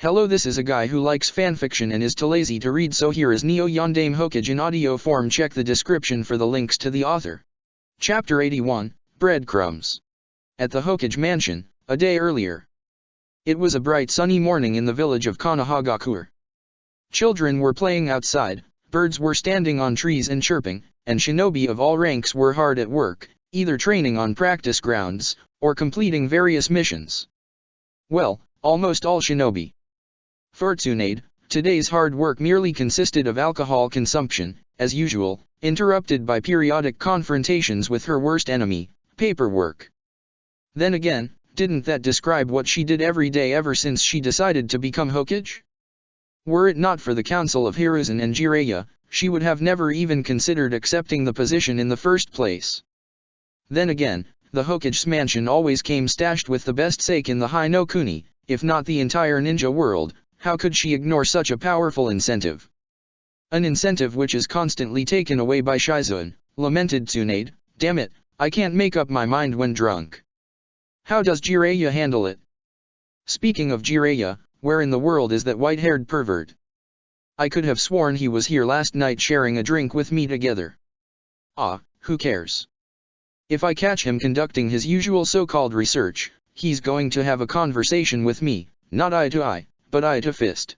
Hello, this is a guy who likes fanfiction and is too lazy to read, so here is Neo Yondaime Hokage in audio form. Check the description for the links to the author. Chapter 81, Breadcrumbs. At the Hokage mansion, a day earlier. It was a bright sunny morning in the village of Konohagakure. Children were playing outside, birds were standing on trees and chirping, and shinobi of all ranks were hard at work, either training on practice grounds, or completing various missions. Well, almost all shinobi. For Tsunade, today's hard work merely consisted of alcohol consumption, as usual, interrupted by periodic confrontations with her worst enemy, paperwork. Then again, didn't that describe what she did every day ever since she decided to become Hokage? Were it not for the counsel of Hiruzen and Jiraiya, she would have never even considered accepting the position in the first place. Then again, the Hokage's mansion always came stashed with the best sake in the High no Kuni, if not the entire ninja world. How could she ignore such a powerful incentive? An incentive which is constantly taken away by Shizuan, lamented Tsunade. Damn it, I can't make up my mind when drunk. How does Jiraiya handle it? Speaking of Jiraiya, where in the world is that white-haired pervert? I could have sworn he was here last night sharing a drink with me together. Ah, who cares? If I catch him conducting his usual so-called research, he's going to have a conversation with me, not eye to eye, but eye to fist.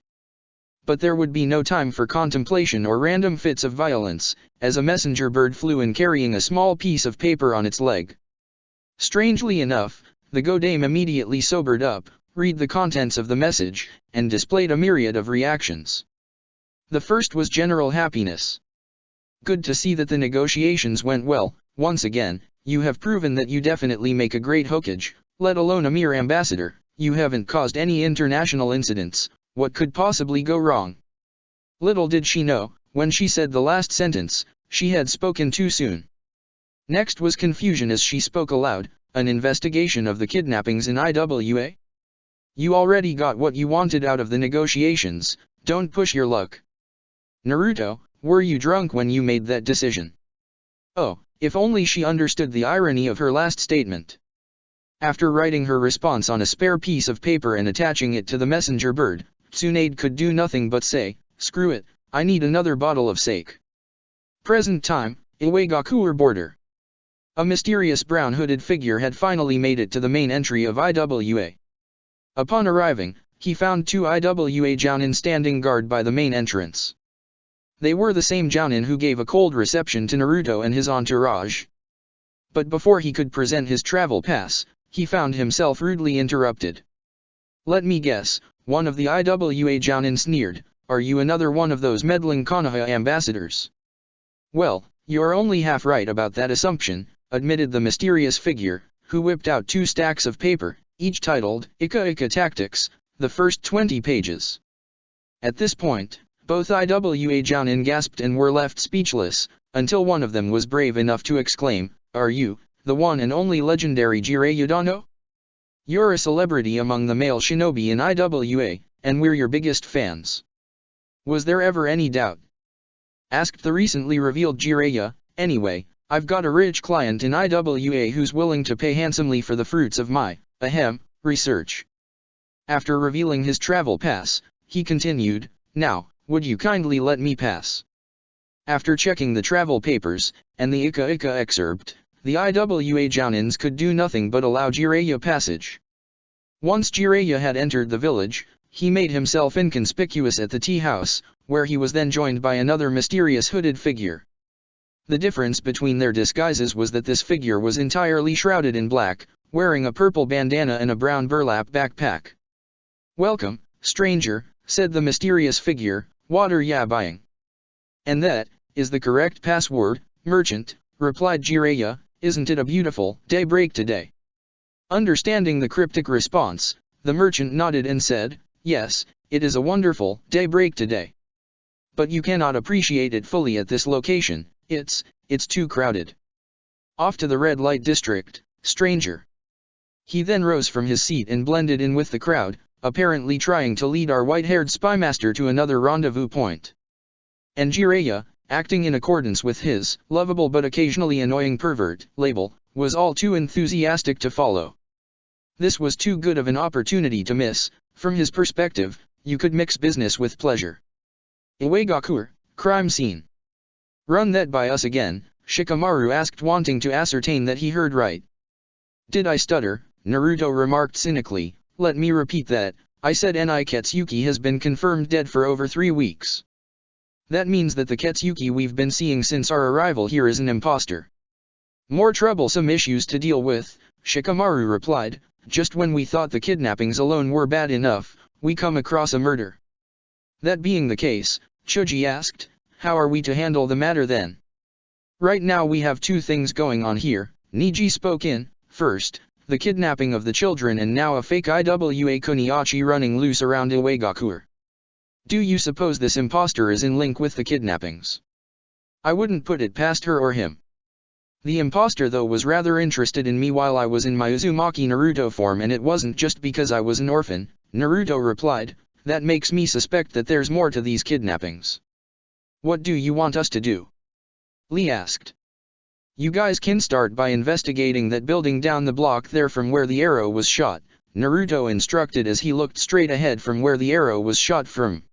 But there would be no time for contemplation or random fits of violence, as a messenger bird flew in carrying a small piece of paper on its leg. Strangely enough, the Godame immediately sobered up, read the contents of the message, and displayed a myriad of reactions. The first was general happiness. Good to see that the negotiations went well. Once again, you have proven that you definitely make a great Hokage, let alone a mere ambassador. You haven't caused any international incidents. What could possibly go wrong? Little did she know, when she said the last sentence, she had spoken too soon. Next was confusion as she spoke aloud. An investigation of the kidnappings in IWA? You already got what you wanted out of the negotiations, don't push your luck. Naruto, were you drunk when you made that decision? Oh, if only she understood the irony of her last statement. After writing her response on a spare piece of paper and attaching it to the messenger bird, Tsunade could do nothing but say, screw it, I need another bottle of sake. Present time, Iwagakure border. A mysterious brown hooded figure had finally made it to the main entry of IWA. Upon arriving, he found two IWA jounin standing guard by the main entrance. They were the same jounin who gave a cold reception to Naruto and his entourage. But before he could present his travel pass, he found himself rudely interrupted. Let me guess, one of the IWA jounin sneered, are you another one of those meddling Konoha ambassadors? Well, you're only half right about that assumption, admitted the mysterious figure, who whipped out 2 stacks of paper, each titled, Ika Ika Tactics, the first 20 pages. At this point, both IWA jounin gasped and were left speechless, until one of them was brave enough to exclaim, are you, the one and only legendary Jiraiya Dano? You're a celebrity among the male shinobi in IWA, and we're your biggest fans. Was there ever any doubt? Asked the recently revealed Jiraiya. Anyway, I've got a rich client in IWA who's willing to pay handsomely for the fruits of my, research. After revealing his travel pass, he continued, now, would you kindly let me pass? After checking the travel papers, and the Ika Ika excerpt, the IWA jounins could do nothing but allow Jiraiya passage. Once Jiraiya had entered the village, he made himself inconspicuous at the tea house, where he was then joined by another mysterious hooded figure. The difference between their disguises was that this figure was entirely shrouded in black, wearing a purple bandana and a brown burlap backpack. Welcome, stranger, said the mysterious figure, what are ya buying? And that is the correct password, merchant, replied Jiraiya. Isn't it a beautiful daybreak today? Understanding the cryptic response, the merchant nodded and said, yes, it is a wonderful daybreak today. But you cannot appreciate it fully at this location, it's too crowded. Off to the red light district, stranger. He then rose from his seat and blended in with the crowd, apparently trying to lead our white-haired spymaster to another rendezvous point. And Jiraiya, acting in accordance with his lovable but occasionally annoying pervert label, was all too enthusiastic to follow. This was too good of an opportunity to miss. From his perspective, You could mix business with pleasure. Iwagakur, crime scene. Run that by us again, Shikamaru asked, wanting to ascertain that he heard right. Did I stutter? Naruto remarked cynically. Let me repeat that. I said Niketsuki has been confirmed dead for over 3 weeks. That means that the Ketsuki we've been seeing since our arrival here is an imposter. More troublesome issues to deal with, Shikamaru replied. Just when we thought the kidnappings alone were bad enough, we come across a murder. That being the case, Choji asked, how are we to handle the matter then? Right now we have 2 things going on here, Niji spoke in. First, the kidnapping of the children, and now a fake Iwa Kuniachi running loose around Iwagakur. Do you suppose this imposter is in link with the kidnappings? I wouldn't put it past her or him. The imposter though was rather interested in me while I was in my Uzumaki Naruto form, and it wasn't just because I was an orphan, Naruto replied. That makes me suspect that there's more to these kidnappings. What do you want us to do? Lee asked. You guys can start by investigating that building down the block there from where the arrow was shot, Naruto instructed as he looked straight ahead from where the arrow was shot from.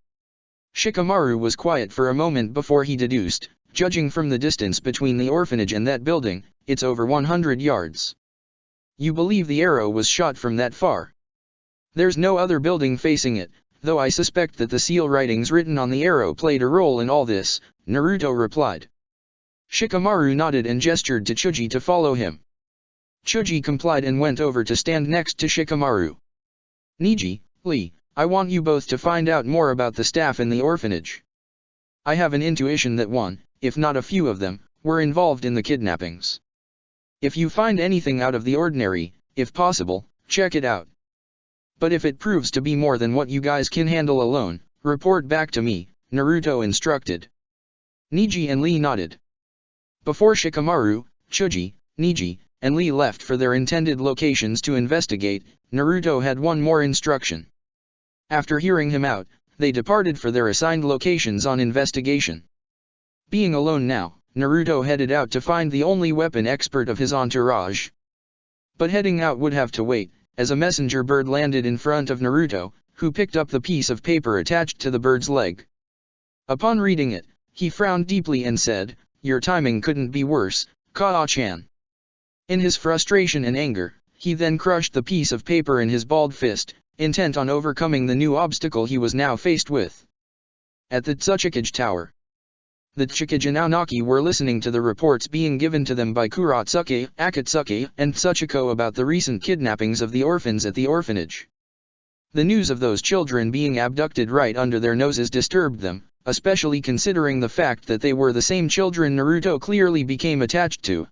Shikamaru was quiet for a moment before he deduced, judging from the distance between the orphanage and that building, it's over 100 yards. You believe the arrow was shot from that far? There's no other building facing it, though I suspect that the seal writings written on the arrow played a role in all this, Naruto replied. Shikamaru nodded and gestured to Choji to follow him. Choji complied and went over to stand next to Shikamaru. Niji, Lee, I want you both to find out more about the staff in the orphanage. I have an intuition that one, if not a few of them, were involved in the kidnappings. If you find anything out of the ordinary, if possible, check it out. But if it proves to be more than what you guys can handle alone, report back to me, Naruto instructed. Niji and Lee nodded. Before Shikamaru, Choji, Niji, and Lee left for their intended locations to investigate, Naruto had one more instruction. After hearing him out, they departed for their assigned locations on investigation. Being alone now, Naruto headed out to find the only weapon expert of his entourage. But heading out would have to wait, as a messenger bird landed in front of Naruto, who picked up the piece of paper attached to the bird's leg. Upon reading it, he frowned deeply and said, Your timing couldn't be worse, Kaa-chan. In his frustration and anger, he then crushed the piece of paper in his balled fist, intent on overcoming the new obstacle he was now faced with. At the Tsuchikage Tower, the Tsuchikage and Aonaki were listening to the reports being given to them by Kuratsuke, Akatsuki, and Tsuchiko about the recent kidnappings of the orphans at the orphanage. The news of those children being abducted right under their noses disturbed them, especially considering the fact that they were the same children Naruto clearly became attached to.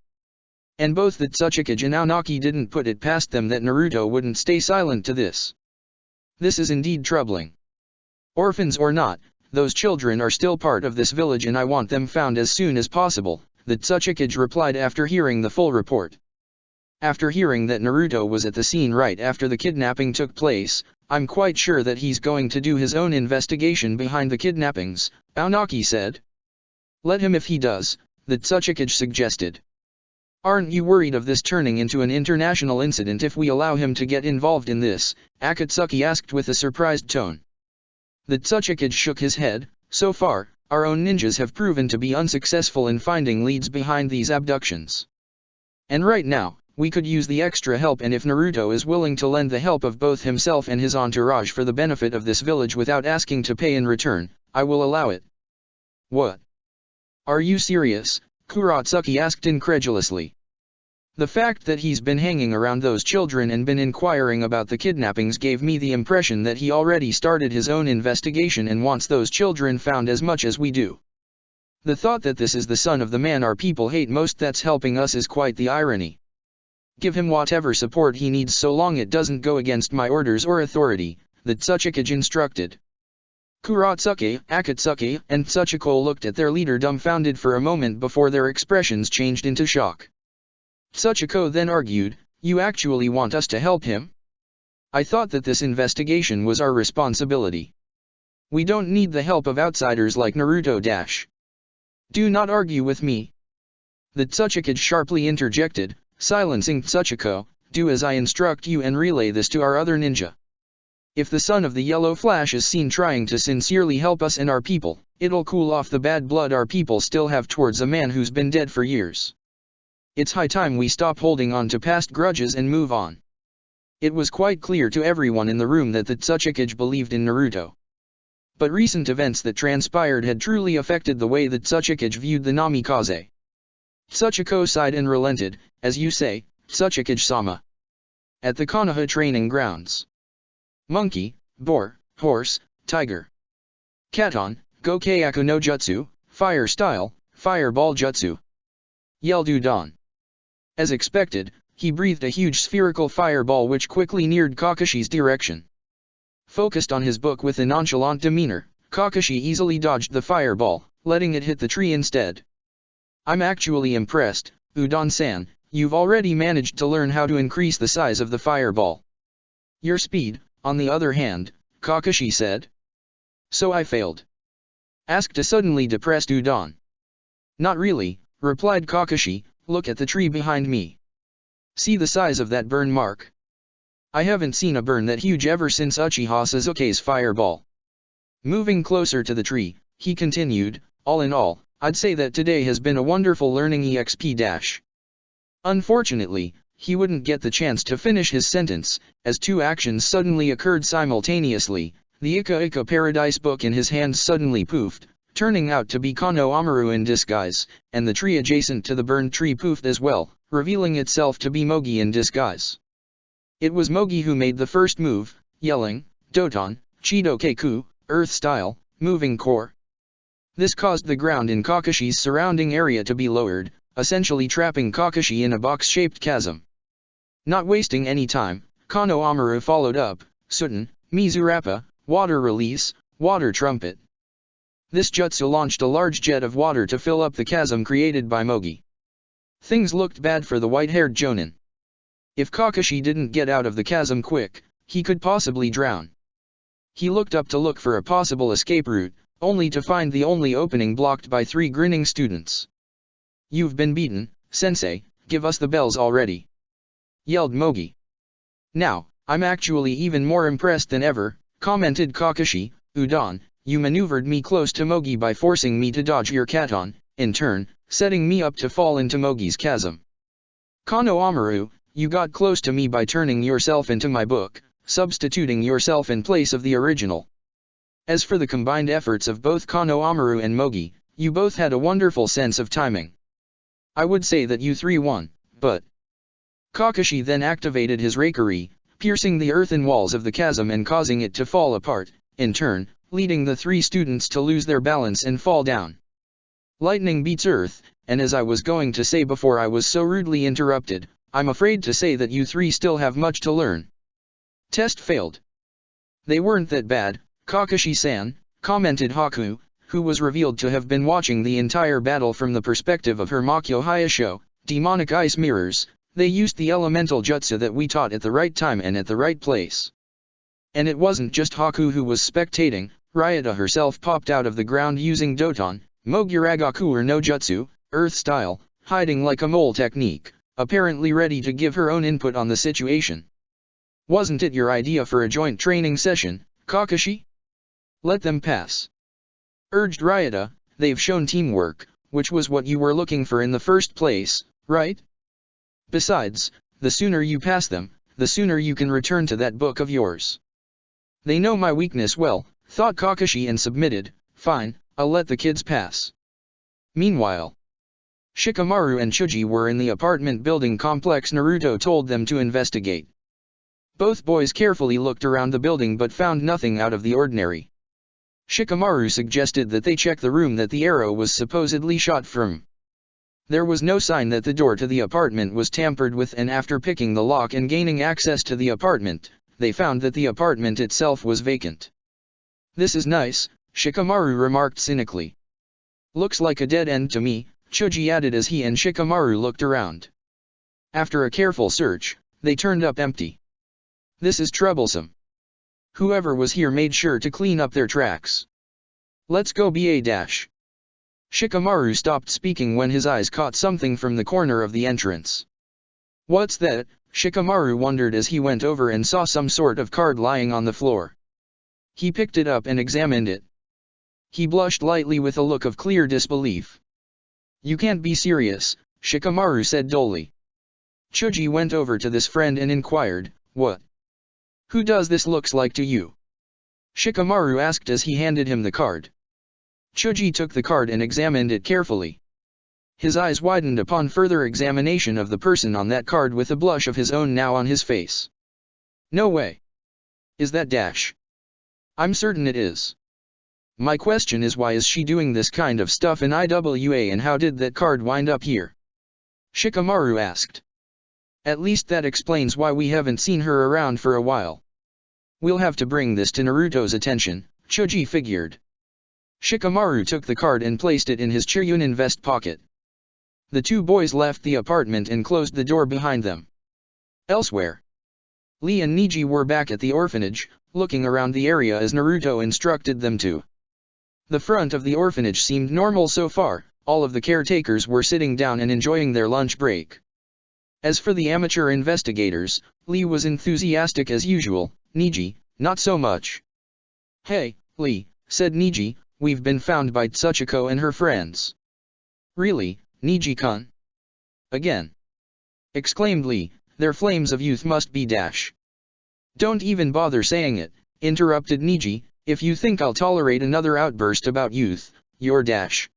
And both the Tsuchikage and Aonaki didn't put it past them that Naruto wouldn't stay silent to this. This is indeed troubling. Orphans or not, those children are still part of this village and I want them found as soon as possible, the Tsuchikage replied after hearing the full report. After hearing that Naruto was at the scene right after the kidnapping took place, I'm quite sure that he's going to do his own investigation behind the kidnappings, Aonaki said. Let him if he does, the Tsuchikage suggested. Aren't you worried of this turning into an international incident if we allow him to get involved in this? Akatsuki asked with a surprised tone. The Tsuchikage shook his head. So far, our own ninjas have proven to be unsuccessful in finding leads behind these abductions. And right now, we could use the extra help, and if Naruto is willing to lend the help of both himself and his entourage for the benefit of this village without asking to pay in return, I will allow it. What? Are you serious? Kuratsuki asked incredulously. The fact that he's been hanging around those children and been inquiring about the kidnappings gave me the impression that he already started his own investigation and wants those children found as much as we do. The thought that this is the son of the man our people hate most that's helping us is quite the irony. Give him whatever support he needs so long it doesn't go against my orders or authority, the Tsuchikage instructed. Kuratsuke, Akatsuki, and Tsuchiko looked at their leader dumbfounded for a moment before their expressions changed into shock. Tsuchiko then argued, You actually want us to help him? I thought that this investigation was our responsibility. We don't need the help of outsiders like Naruto. Do not argue with me. The Tsuchikage sharply interjected, silencing Tsuchiko, Do as I instruct you and relay this to our other ninja. If the son of the yellow flash is seen trying to sincerely help us and our people, it'll cool off the bad blood our people still have towards a man who's been dead for years. It's high time we stop holding on to past grudges and move on. It was quite clear to everyone in the room that the Tsuchikage believed in Naruto. But recent events that transpired had truly affected the way that Tsuchikage viewed the Namikaze. Tsuchiko sighed and relented, as you say, Tsuchikage-sama. At the Konoha training grounds. Monkey, boar, horse, tiger. Katon, Gokeiaku no Jutsu, fire style, fireball jutsu. Yelled Udon. As expected, he breathed a huge spherical fireball which quickly neared Kakashi's direction. Focused on his book with a nonchalant demeanor, Kakashi easily dodged the fireball, letting it hit the tree instead. I'm actually impressed, Udon-san, you've already managed to learn how to increase the size of the fireball. Your speed, on the other hand, Kakashi said. So I failed? Asked a suddenly depressed Udon. Not really, replied Kakashi, look at the tree behind me. See the size of that burn mark? I haven't seen a burn that huge ever since Uchiha Sasuke's fireball. Moving closer to the tree, he continued, all in all, I'd say that today has been a wonderful learning exp. Unfortunately, he wouldn't get the chance to finish his sentence, as two actions suddenly occurred simultaneously. The Ika Ika Paradise book in his hands suddenly poofed, turning out to be Kano Amaru in disguise, and the tree adjacent to the burned tree poofed as well, revealing itself to be Mogi in disguise. It was Mogi who made the first move, yelling, Doton, Chido Keiku, Earth Style, Moving Core. This caused the ground in Kakashi's surrounding area to be lowered, essentially trapping Kakashi in a box-shaped chasm. Not wasting any time, Kano Amaru followed up, Sutten, Mizurappa, Water Release, Water Trumpet. This jutsu launched a large jet of water to fill up the chasm created by Mogi. Things looked bad for the white-haired Jonin. If Kakashi didn't get out of the chasm quick, he could possibly drown. He looked up to look for a possible escape route, only to find the only opening blocked by three grinning students. You've been beaten, sensei, give us the bells already. Yelled Mogi. Now, I'm actually even more impressed than ever, commented Kakashi. Udon, you maneuvered me close to Mogi by forcing me to dodge your katon, in turn, setting me up to fall into Mogi's chasm. Kano Amaru, you got close to me by turning yourself into my book, substituting yourself in place of the original. As for the combined efforts of both Kano Amaru and Mogi, you both had a wonderful sense of timing. I would say that you three won, but... Kakashi then activated his Reikari, piercing the earthen walls of the chasm and causing it to fall apart, in turn, leading the three students to lose their balance and fall down. Lightning beats earth, and as I was going to say before I was so rudely interrupted, I'm afraid to say that you three still have much to learn. Test failed. They weren't that bad, Kakashi-san, commented Haku, who was revealed to have been watching the entire battle from the perspective of her Makyo Hayasho, demonic ice mirrors. They used the elemental jutsu that we taught at the right time and at the right place. And it wasn't just Haku who was spectating, Ryota herself popped out of the ground using Doton, Moguragaku no Jutsu, Earth Style, hiding like a mole technique, apparently ready to give her own input on the situation. Wasn't it your idea for a joint training session, Kakashi? Let them pass. Urged Ryota, they've shown teamwork, which was what you were looking for in the first place, right? Besides, the sooner you pass them, the sooner you can return to that book of yours. They know my weakness well, thought Kakashi and submitted, fine, I'll let the kids pass. Meanwhile, Shikamaru and Chuji were in the apartment building complex Naruto told them to investigate. Both boys carefully looked around the building but found nothing out of the ordinary. Shikamaru suggested that they check the room that the arrow was supposedly shot from. There was no sign that the door to the apartment was tampered with, and after picking the lock and gaining access to the apartment, they found that the apartment itself was vacant. This is nice, Shikamaru remarked cynically. Looks like a dead end to me, Chuji added as he and Shikamaru looked around. After a careful search, they turned up empty. This is troublesome. Whoever was here made sure to clean up their tracks. Let's go BA-. Shikamaru stopped speaking when his eyes caught something from the corner of the entrance. What's that? Shikamaru wondered as he went over and saw some sort of card lying on the floor. He picked it up and examined it. He blushed lightly with a look of clear disbelief. You can't be serious, Shikamaru said dully. Chuji went over to this friend and inquired, what? Who does this looks like to you? Shikamaru asked as he handed him the card. Chuji took the card and examined it carefully. His eyes widened upon further examination of the person on that card with a blush of his own now on his face. No way. Is that Dash? I'm certain it is. My question is, why is she doing this kind of stuff in IWA, and how did that card wind up here? Shikamaru asked. At least that explains why we haven't seen her around for a while. We'll have to bring this to Naruto's attention, Chuji figured. Shikamaru took the card and placed it in his Chiryunin vest pocket. The two boys left the apartment and closed the door behind them. Elsewhere, Lee and Niji were back at the orphanage, looking around the area as Naruto instructed them to. The front of the orphanage seemed normal so far. All of the caretakers were sitting down and enjoying their lunch break. As for the amateur investigators, Lee was enthusiastic as usual, Niji, not so much. Hey, Lee, said Niji, we've been found by Tsuchiko and her friends. Really, Niji-kun? Again? Exclaimed Lee, their flames of youth must be Dash. Don't even bother saying it, interrupted Niji, if you think I'll tolerate another outburst about youth, you're Dash.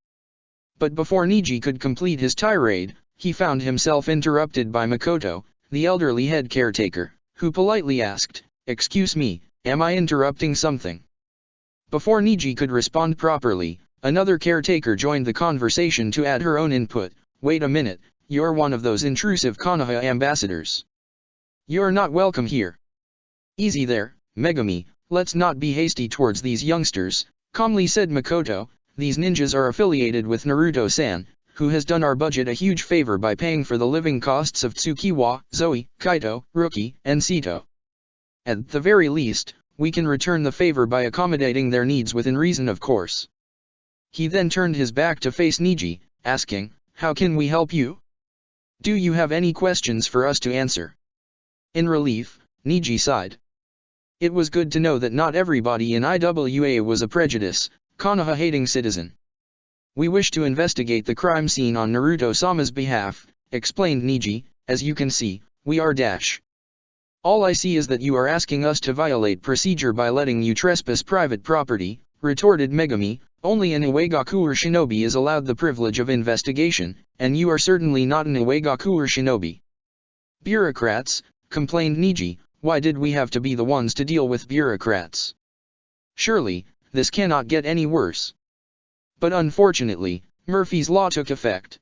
But before Niji could complete his tirade, he found himself interrupted by Makoto, the elderly head caretaker, who politely asked, Excuse me, am I interrupting something? Before Niji could respond properly, another caretaker joined the conversation to add her own input. Wait a minute, you're one of those intrusive Konoha ambassadors. You're not welcome here. Easy there, Megami, let's not be hasty towards these youngsters, calmly said Makoto. These ninjas are affiliated with Naruto-san, who has done our budget a huge favor by paying for the living costs of Tsukiwa, Zoe, Kaito, Rookie, and Sito. At the very least, we can return the favor by accommodating their needs within reason, of course. He then turned his back to face Niji, asking, How can we help you? Do you have any questions for us to answer? In relief, Niji sighed. It was good to know that not everybody in IWA was a prejudice, Konoha-hating citizen. We wish to investigate the crime scene on Naruto-sama's behalf, explained Niji. As you can see, we are Dash. All I see is that you are asking us to violate procedure by letting you trespass private property, retorted Megami. Only an Iwagaku or shinobi is allowed the privilege of investigation, and you are certainly not an Iwagaku or shinobi. Bureaucrats, complained Niji, why did we have to be the ones to deal with bureaucrats? Surely, this cannot get any worse. But unfortunately, Murphy's Law took effect.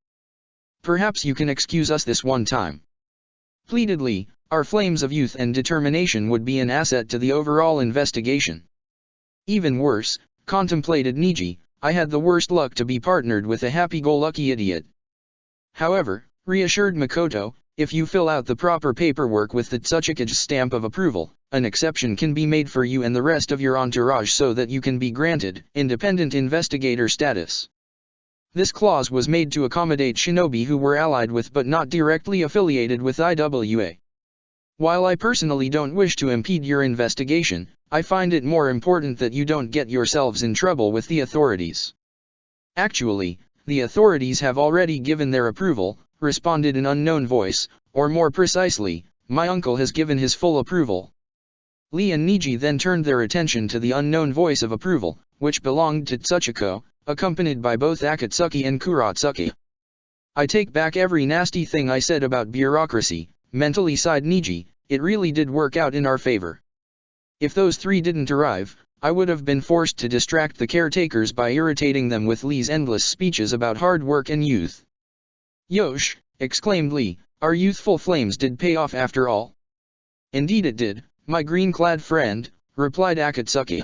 Perhaps you can excuse us this one time. Pleaded Lee, our flames of youth and determination would be an asset to the overall investigation. Even worse, contemplated Niji, I had the worst luck to be partnered with a happy-go-lucky idiot. However, reassured Makoto, if you fill out the proper paperwork with the Tsuchiko's stamp of approval, an exception can be made for you and the rest of your entourage so that you can be granted independent investigator status. This clause was made to accommodate shinobi who were allied with but not directly affiliated with IWA. While I personally don't wish to impede your investigation, I find it more important that you don't get yourselves in trouble with the authorities. Actually, the authorities have already given their approval, responded an unknown voice, or more precisely, my uncle has given his full approval. Lee and Niji then turned their attention to the unknown voice of approval, which belonged to Tsuchiko, accompanied by both Akatsuki and Kuratsuki. I take back every nasty thing I said about bureaucracy, mentally sighed Niji, it really did work out in our favor. If those three didn't arrive, I would have been forced to distract the caretakers by irritating them with Lee's endless speeches about hard work and youth. Yosh, exclaimed Lee, our youthful flames did pay off after all. Indeed it did, my green-clad friend, replied Akatsuki.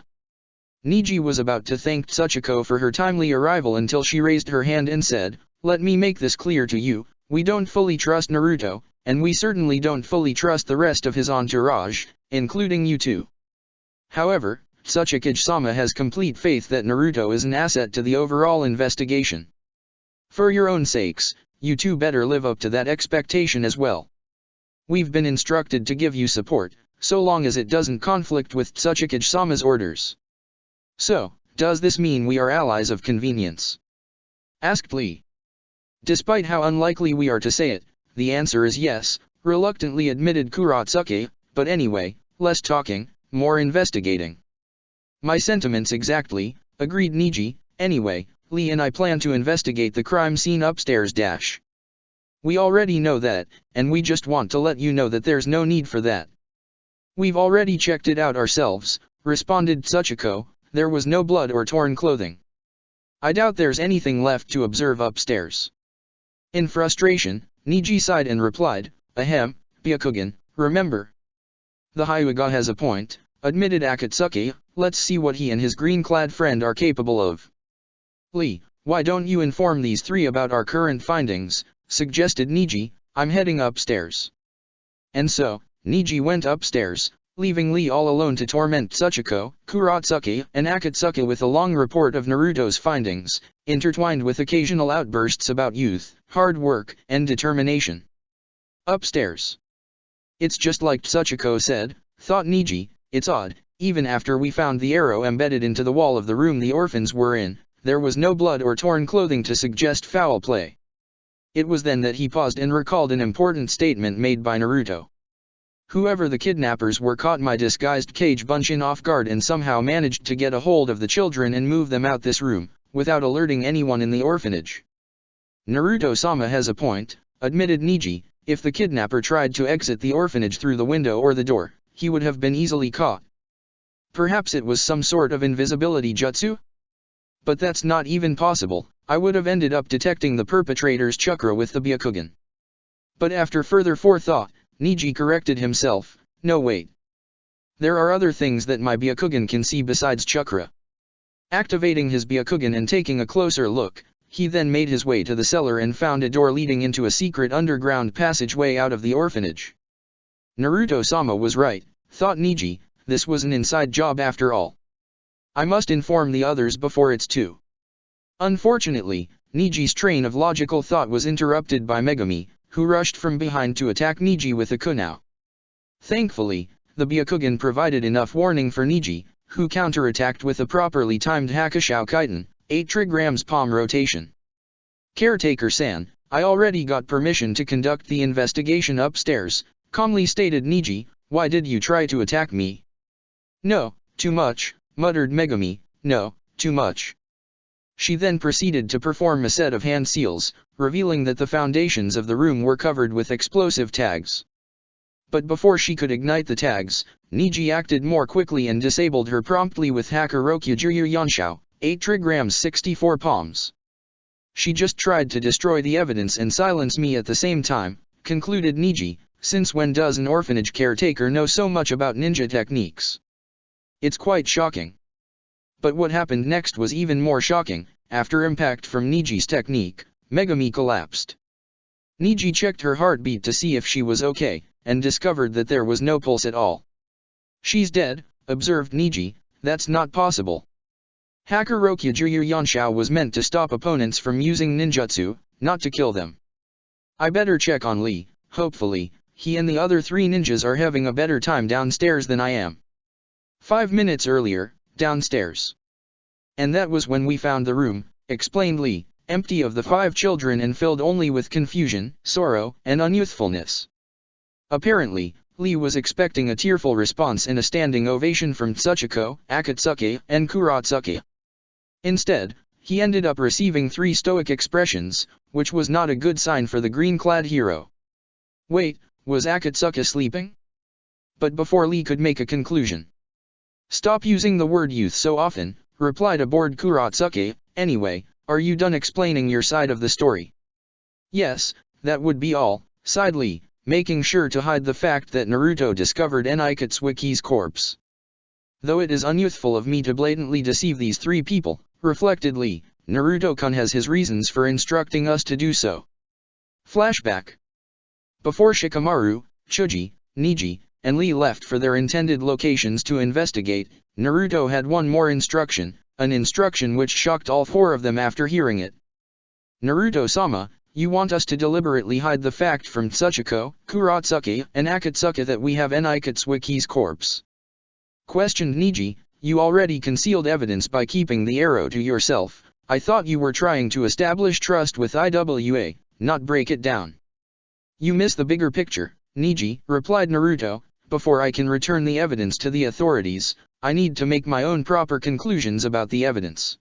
Niji was about to thank Tsuchiko for her timely arrival until she raised her hand and said, let me make this clear to you, we don't fully trust Naruto, and we certainly don't fully trust the rest of his entourage, including you two. However, Tsuchiko-sama has complete faith that Naruto is an asset to the overall investigation. For your own sakes, you two better live up to that expectation as well. We've been instructed to give you support, so long as it doesn't conflict with Tsuchikage-sama's orders. So, does this mean we are allies of convenience? Asked Lee. Despite how unlikely we are to say it, the answer is yes, reluctantly admitted Kuratsuke, but anyway, less talking, more investigating. My sentiments exactly, agreed Niji. Anyway, Lee and I plan to investigate the crime scene upstairs. We already know that, and we just want to let you know that there's no need for that. We've already checked it out ourselves, responded Tsuchiko. There was no blood or torn clothing. I doubt there's anything left to observe upstairs. In frustration, Niji sighed and replied, Ahem, Byakugan, remember. The Hyuga has a point, admitted Akatsuki. Let's see what he and his green-clad friend are capable of. Lee, why don't you inform these three about our current findings, suggested Niji. I'm heading upstairs. And so, Niji went upstairs, leaving Lee all alone to torment Tsuchiko, Kuratsuki, and Akatsuki with a long report of Naruto's findings, intertwined with occasional outbursts about youth, hard work, and determination. Upstairs. It's just like Tsuchiko said, thought Niji. It's odd, even after we found the arrow embedded into the wall of the room the orphans were in, there was no blood or torn clothing to suggest foul play. It was then that he paused and recalled an important statement made by Naruto. Whoever the kidnappers were caught my disguised Kage Bunshin off guard and somehow managed to get a hold of the children and move them out this room, without alerting anyone in the orphanage. Naruto-sama has a point, admitted Niji. If the kidnapper tried to exit the orphanage through the window or the door, he would have been easily caught. Perhaps it was some sort of invisibility jutsu? But that's not even possible. I would have ended up detecting the perpetrator's chakra with the Byakugan. But after further forethought, Niji corrected himself. No wait. There are other things that my Byakugan can see besides chakra. Activating his Byakugan and taking a closer look, he then made his way to the cellar and found a door leading into a secret underground passageway out of the orphanage. Naruto-sama was right, thought Niji. This was an inside job after all. I must inform the others before it's too. Unfortunately, Niji's train of logical thought was interrupted by Megumi, who rushed from behind to attack Niji with a kunao. Thankfully, the Byakugan provided enough warning for Niji, who counterattacked with a properly timed Hakushou Kaiten, 8 trigrams palm rotation. Caretaker-san, I already got permission to conduct the investigation upstairs, calmly stated Niji. Why did you try to attack me? No, too much, muttered Megumi. No, too much. She then proceeded to perform a set of hand seals, revealing that the foundations of the room were covered with explosive tags. But before she could ignite the tags, Niji acted more quickly and disabled her promptly with Hakurokyu Yanshou, 8 trigrams 64 palms. She just tried to destroy the evidence and silence me at the same time, concluded Niji. Since when does an orphanage caretaker know so much about ninja techniques? It's quite shocking. But what happened next was even more shocking. After impact from Niji's technique, Megumi collapsed. Niji checked her heartbeat to see if she was okay, and discovered that there was no pulse at all. She's dead, observed Niji. That's not possible. Hakurokyu Yanshou was meant to stop opponents from using ninjutsu, not to kill them. I better check on Lee. Hopefully, he and the other 3 ninjas are having a better time downstairs than I am. 5 minutes earlier, downstairs. And that was when we found the room, explained Lee, empty of the 5 children and filled only with confusion, sorrow, and unyouthfulness. Apparently, Lee was expecting a tearful response and a standing ovation from Tsuchiko, Akatsuki, and Kuratsuki. Instead, he ended up receiving 3 stoic expressions, which was not a good sign for the green-clad hero. Wait, was Akatsuki sleeping? But before Lee could make a conclusion. Stop using the word youth so often, replied a bored Kuratsuki. Anyway, are you done explaining your side of the story? Yes, that would be all, sighed Lee, making sure to hide the fact that Naruto discovered Nikatsuki's corpse. Though it is unyouthful of me to blatantly deceive these 3 people, reflected Lee, Naruto-kun has his reasons for instructing us to do so. Flashback. Before Shikamaru, Chuji, Niji, and Lee left for their intended locations to investigate, Naruto had one more instruction, an instruction which shocked all 4 of them after hearing it. Naruto-sama, You want us to deliberately hide the fact from Tsuchiko, Kuratsuki, and Akatsuki that we have Nikatsuki's corpse? Questioned Niji. You already concealed evidence by keeping the arrow to yourself. I thought you were trying to establish trust with IWA, not break it down. You miss the bigger picture, Niji, replied Naruto. Before I can return the evidence to the authorities, I need to make my own proper conclusions about the evidence.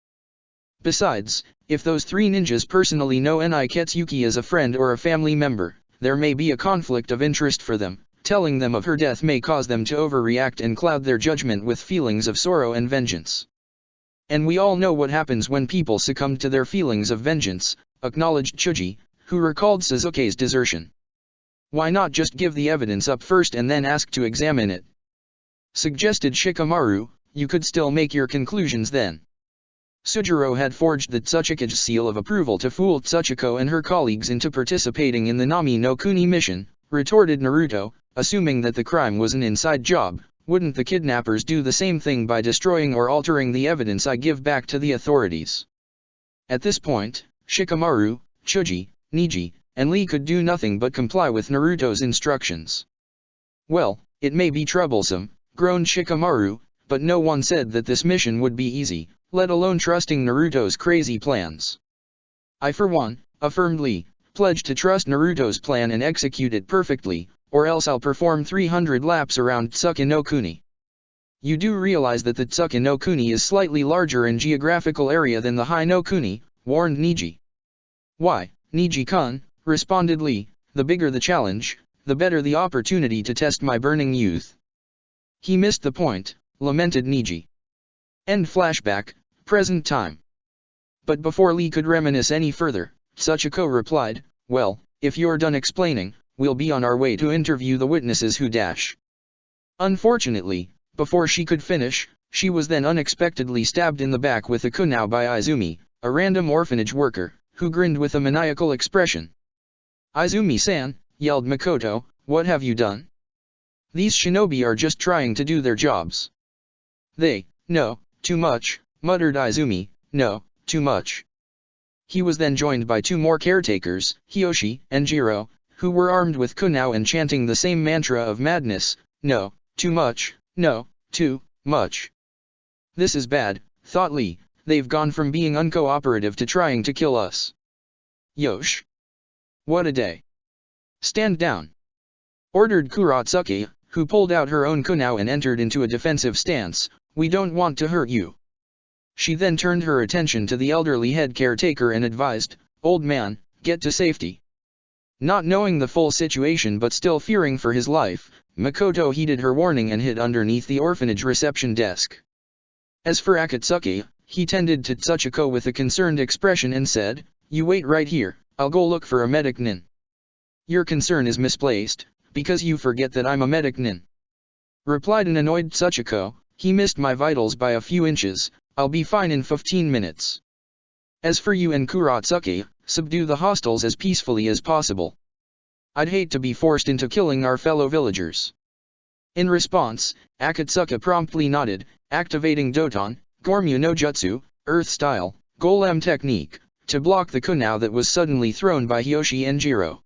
Besides, if those three ninjas personally know Nikatsuki as a friend or a family member, there may be a conflict of interest for them. Telling them of her death may cause them to overreact and cloud their judgment with feelings of sorrow and vengeance. And we all know what happens when people succumb to their feelings of vengeance, acknowledged Chuji, who recalled Sasuke's desertion. Why not just give the evidence up first and then ask to examine it? Suggested Shikamaru. You could still make your conclusions then. Sujiro had forged the Tsuchikage's seal of approval to fool Tsuchiko and her colleagues into participating in the Nami no Kuni mission, retorted Naruto. Assuming that the crime was an inside job, wouldn't the kidnappers do the same thing by destroying or altering the evidence I give back to the authorities? At this point, Shikamaru, Chuji, Niji, and Lee could do nothing but comply with Naruto's instructions. Well, it may be troublesome, groaned Shikamaru, but no one said that this mission would be easy, let alone trusting Naruto's crazy plans. I for one, affirmed Lee, pledge to trust Naruto's plan and execute it perfectly, or else I'll perform 300 laps around Tsuki no Kuni. You do realize that the Tsuki no Kuni is slightly larger in geographical area than the High no Kuni, warned Niji. Why, Niji-kun, responded Lee, the bigger the challenge, the better the opportunity to test my burning youth. He missed the point, lamented Niji. End flashback, present time. But before Lee could reminisce any further, Tsuchiko replied, well, if you're done explaining, we'll be on our way to interview the witnesses who dash. Unfortunately, before she could finish, she was then unexpectedly stabbed in the back with a kunai by Izumi, a random orphanage worker, who grinned with a maniacal expression. Izumi-san, yelled Makoto, what have you done? These shinobi are just trying to do their jobs. No, too much, muttered Izumi, no, too much. He was then joined by two more caretakers, Hiyoshi and Jiro, who were armed with kunai and chanting the same mantra of madness, no, too much, no, too much. This is bad, thought Lee, they've gone from being uncooperative to trying to kill us. Yosh! What a day! Stand down! Ordered Kuratsuki, who pulled out her own kunai and entered into a defensive stance, we don't want to hurt you. She then turned her attention to the elderly head caretaker and advised, old man, get to safety. Not knowing the full situation but still fearing for his life, Makoto heeded her warning and hid underneath the orphanage reception desk. As for Akatsuki, he tended to Tsuchiko with a concerned expression and said, you wait right here, I'll go look for a medic nin. Your concern is misplaced, because you forget that I'm a medic nin. Replied an annoyed Tsuchiko, he missed my vitals by a few inches, I'll be fine in 15 minutes. As for you and Kuratsuki, subdue the hostiles as peacefully as possible. I'd hate to be forced into killing our fellow villagers. In response, Akatsuki promptly nodded, activating Doton, Gormyu no Jutsu, Earth Style, Golem Technique, to block the kunai that was suddenly thrown by Hiyoshi and Jiro.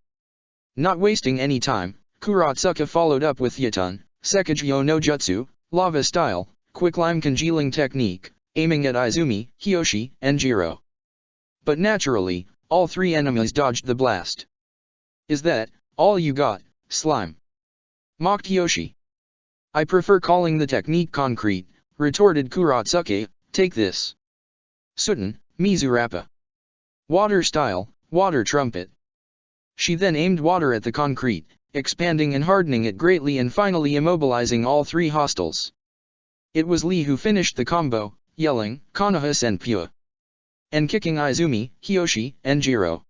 Not wasting any time, Kuratsuki followed up with Yaton, Sekijyo no Jutsu, Lava Style, Quicklime Congealing Technique, aiming at Izumi, Hiyoshi, and Jiro. But naturally, all three enemies dodged the blast. Is that all you got, slime? Mocked Hiyoshi. I prefer calling the technique concrete, retorted Kuratsuki, take this. Sutten, Mizurappa. Water Style, Water Trumpet. She then aimed water at the concrete, expanding and hardening it greatly and finally immobilizing all three hostiles. It was Lee who finished the combo, yelling, Konoha Senpua, and kicking Izumi, Hiyoshi, and Jiro.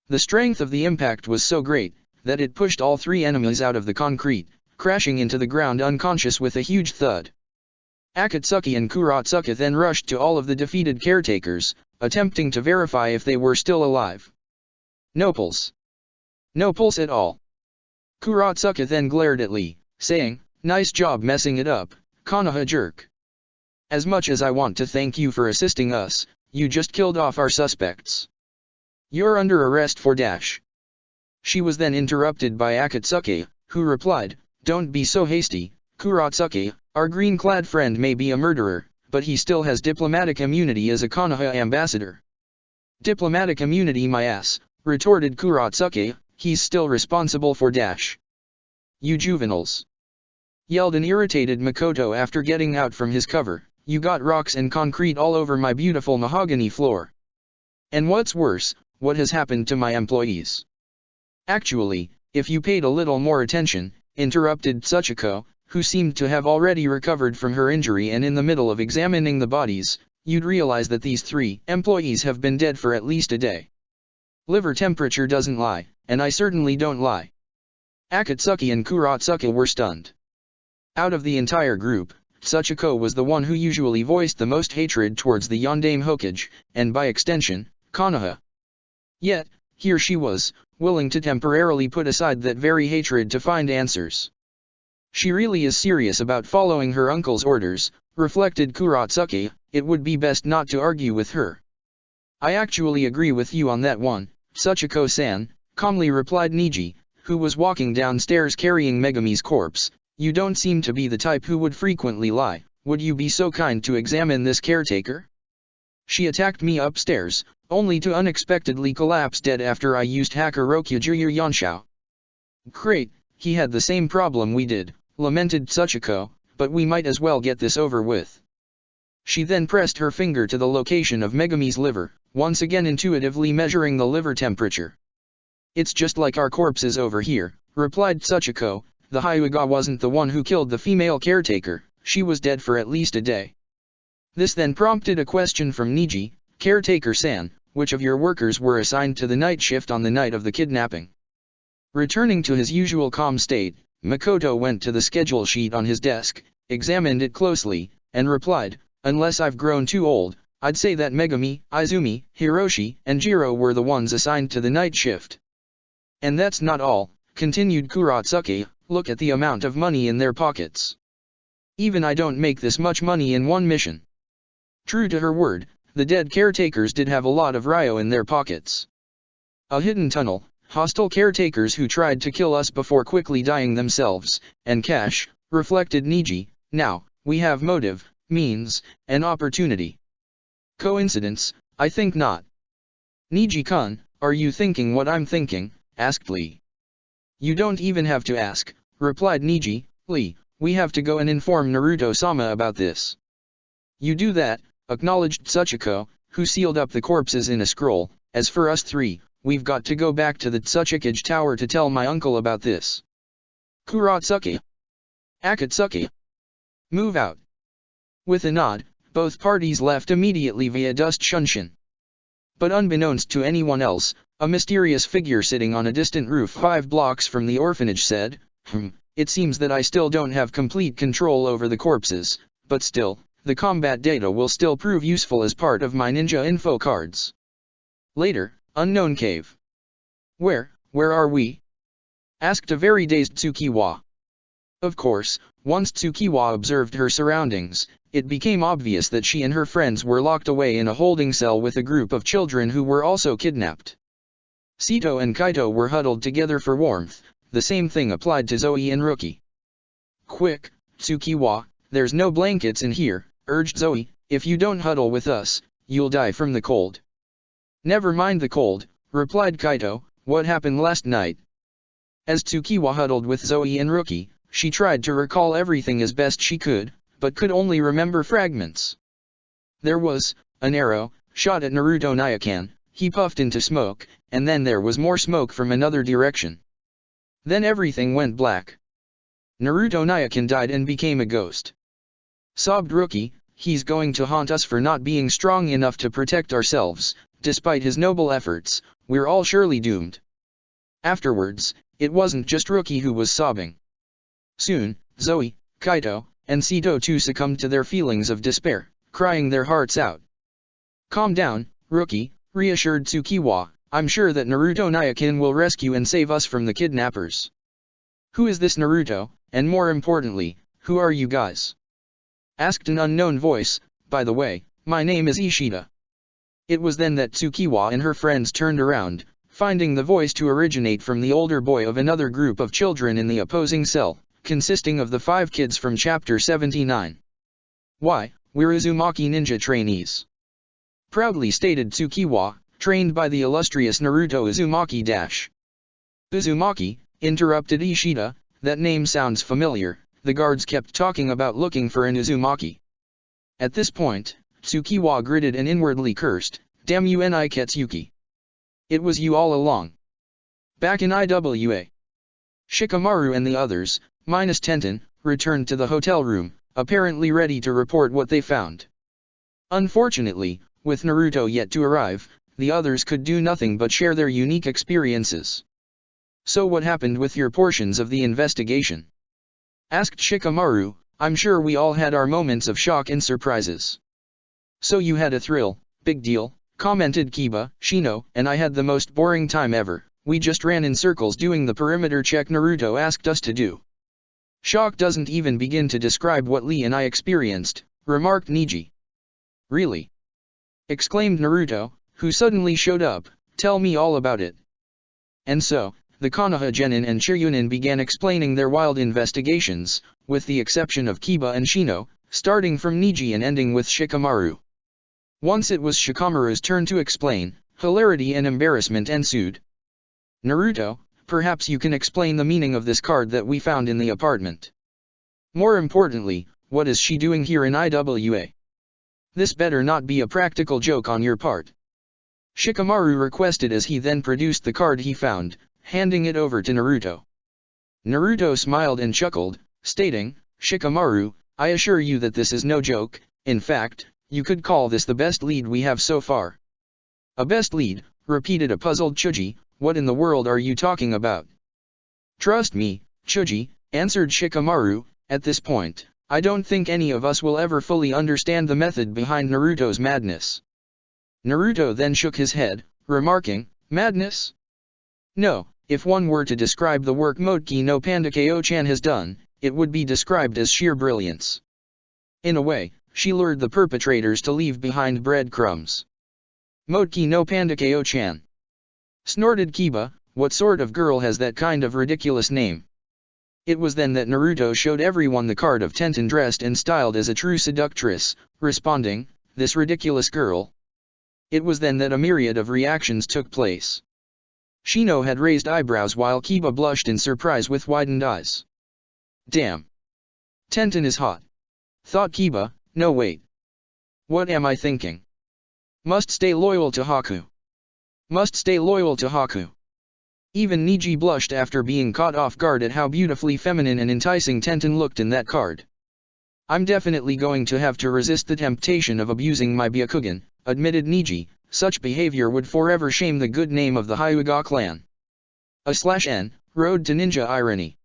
The strength of the impact was so great, that it pushed all three enemies out of the concrete, crashing into the ground unconscious with a huge thud. Akatsuki and Kuratsuki then rushed to all of the defeated caretakers, attempting to verify if they were still alive. No pulse. No pulse at all. Kuratsuki then glared at Lee, saying, nice job messing it up, Konoha jerk. As much as I want to thank you for assisting us, you just killed off our suspects. You're under arrest for dash. She was then interrupted by Akatsuki, who replied, don't be so hasty, Kuratsuki, our green-clad friend may be a murderer, but he still has diplomatic immunity as a Konoha ambassador. Diplomatic immunity my ass, retorted Kuratsuki, he's still responsible for dash. You juveniles. Yelled an irritated Makoto after getting out from his cover, you got rocks and concrete all over my beautiful mahogany floor. And what's worse, what has happened to my employees? Actually, if you paid a little more attention, interrupted Tsuchiko, who seemed to have already recovered from her injury and in the middle of examining the bodies, you'd realize that these 3 employees have been dead for at least a day. Liver temperature doesn't lie, and I certainly don't lie. Akatsuki and Kuratsuki were stunned. Out of the entire group, Tsuchiko was the one who usually voiced the most hatred towards the Yondaime Hokage, and by extension, Konoha. Yet, here she was, willing to temporarily put aside that very hatred to find answers. She really is serious about following her uncle's orders, reflected Kuratsuki, it would be best not to argue with her. I actually agree with you on that one, Tsuchiko-san, calmly replied Niji, who was walking downstairs carrying Megami's corpse. You don't seem to be the type who would frequently lie, would you be so kind to examine this caretaker? She attacked me upstairs, only to unexpectedly collapse dead after I used Hacker Rokujuyu Yonshao. Great, he had the same problem we did, lamented Tsuchiko, but we might as well get this over with. She then pressed her finger to the location of Megami's liver, once again intuitively measuring the liver temperature. It's just like our corpses over here, replied Tsuchiko. The Hyuga wasn't the one who killed the female caretaker, she was dead for at least a day. This then prompted a question from Niji, caretaker-san, which of your workers were assigned to the night shift on the night of the kidnapping? Returning to his usual calm state, Makoto went to the schedule sheet on his desk, examined it closely, and replied, unless I've grown too old, I'd say that Megami, Izumi, Hiroshi, and Jiro were the ones assigned to the night shift. And that's not all, continued Kuratsuki. Look at the amount of money in their pockets. Even I don't make this much money in one mission. True to her word, the dead caretakers did have a lot of ryo in their pockets. A hidden tunnel, hostile caretakers who tried to kill us before quickly dying themselves, and cash, reflected Niji. Now, we have motive, means, and opportunity. Coincidence? I think not. Niji-kun, are you thinking what I'm thinking? Asked Lee. You don't even have to ask, replied Niji. Lee, we have to go and inform Naruto-sama about this. You do that, acknowledged Tsuchiko, who sealed up the corpses in a scroll. As for us 3, we've got to go back to the Tsuchikage Tower to tell my uncle about this. Kuratsuki. Akatsuki. Move out. With a nod, both parties left immediately via Dust Shunshin. But unbeknownst to anyone else, a mysterious figure sitting on a distant roof 5 blocks from the orphanage said, it seems that I still don't have complete control over the corpses, but still, the combat data will still prove useful as part of my ninja info cards. Later, unknown cave. Where are we? Asked a very dazed Tsukiwa. Of course, once Tsukiwa observed her surroundings, it became obvious that she and her friends were locked away in a holding cell with a group of children who were also kidnapped. Sito and Kaito were huddled together for warmth, the same thing applied to Zoe and Rookie. Quick, Tsukiwa, there's no blankets in here, urged Zoe, if you don't huddle with us, you'll die from the cold. Never mind the cold, replied Kaito, what happened last night? As Tsukiwa huddled with Zoe and Rookie, she tried to recall everything as best she could, but could only remember fragments. There was an arrow shot at Naruto Nyakan, he puffed into smoke, and then there was more smoke from another direction. Then everything went black. Naruto Nyakan died and became a ghost. Sobbed Rookie, he's going to haunt us for not being strong enough to protect ourselves, despite his noble efforts, we're all surely doomed. Afterwards, it wasn't just Rookie who was sobbing. Soon, Zoe, Kaito, and Sito too succumbed to their feelings of despair, crying their hearts out. Calm down, Rookie, reassured Tsukiwa, I'm sure that Naruto Nyakan will rescue and save us from the kidnappers. Who is this Naruto, and more importantly, who are you guys? Asked an unknown voice. By the way, my name is Ishida. It was then that Tsukiwa and her friends turned around, finding the voice to originate from the older boy of another group of children in the opposing cell, consisting of the 5 kids from Chapter 79. "Why, we're Uzumaki ninja trainees," proudly stated Tsukiwa, trained by the illustrious Naruto Uzumaki. "Uzumaki," interrupted Ishida, "that name sounds familiar." The guards kept talking about looking for an Uzumaki. At this point, Tsukiwa gritted and inwardly cursed, "Damn you Niketsuki. It was you all along." Back in IWA, Shikamaru and the others, minus Tenten, returned to the hotel room, apparently ready to report what they found. Unfortunately, with Naruto yet to arrive, the others could do nothing but share their unique experiences. "So what happened with your portions of the investigation?" asked Shikamaru. "I'm sure we all had our moments of shock and surprises." "So you had a thrill, big deal," commented Kiba. "Shino and I had the most boring time ever. We just ran in circles doing the perimeter check Naruto asked us to do." "Shock doesn't even begin to describe what Lee and I experienced," remarked Niji. "Really?" exclaimed Naruto, who suddenly showed up. "Tell me all about it." And so, the Konoha Genin and Chiryunin began explaining their wild investigations, with the exception of Kiba and Shino, starting from Niji and ending with Shikamaru. Once it was Shikamaru's turn to explain, hilarity and embarrassment ensued. "Naruto, perhaps you can explain the meaning of this card that we found in the apartment. More importantly, what is she doing here in IWA? This better not be a practical joke on your part," Shikamaru requested as he then produced the card he found, handing it over to Naruto. Naruto smiled and chuckled, stating, "Shikamaru, I assure you that this is no joke. In fact, you could call this the best lead we have so far." "A best lead," repeated a puzzled Chuji, "what in the world are you talking about?" "Trust me, Chuji," answered Shikamaru, "at this point, I don't think any of us will ever fully understand the method behind Naruto's madness." Naruto then shook his head, remarking, "Madness? No, if one were to describe the work Motoki no Pandakeo-chan has done, it would be described as sheer brilliance. In a way, she lured the perpetrators to leave behind breadcrumbs." "Motoki no Pandakeo-chan?" snorted Kiba, "what sort of girl has that kind of ridiculous name?" It was then that Naruto showed everyone the card of Tenten dressed and styled as a true seductress, responding, "This ridiculous girl." It was then that a myriad of reactions took place. Shino had raised eyebrows while Kiba blushed in surprise with widened eyes. "Damn! Tenten is hot," thought Kiba. "No wait. What am I thinking? Must stay loyal to Haku. Must stay loyal to Haku." Even Niji blushed after being caught off guard at how beautifully feminine and enticing Tenten looked in that card. "I'm definitely going to have to resist the temptation of abusing my Byakugan," admitted Niji. "Such behavior would forever shame the good name of the Hyuga clan." /N, Road to Ninja Irony.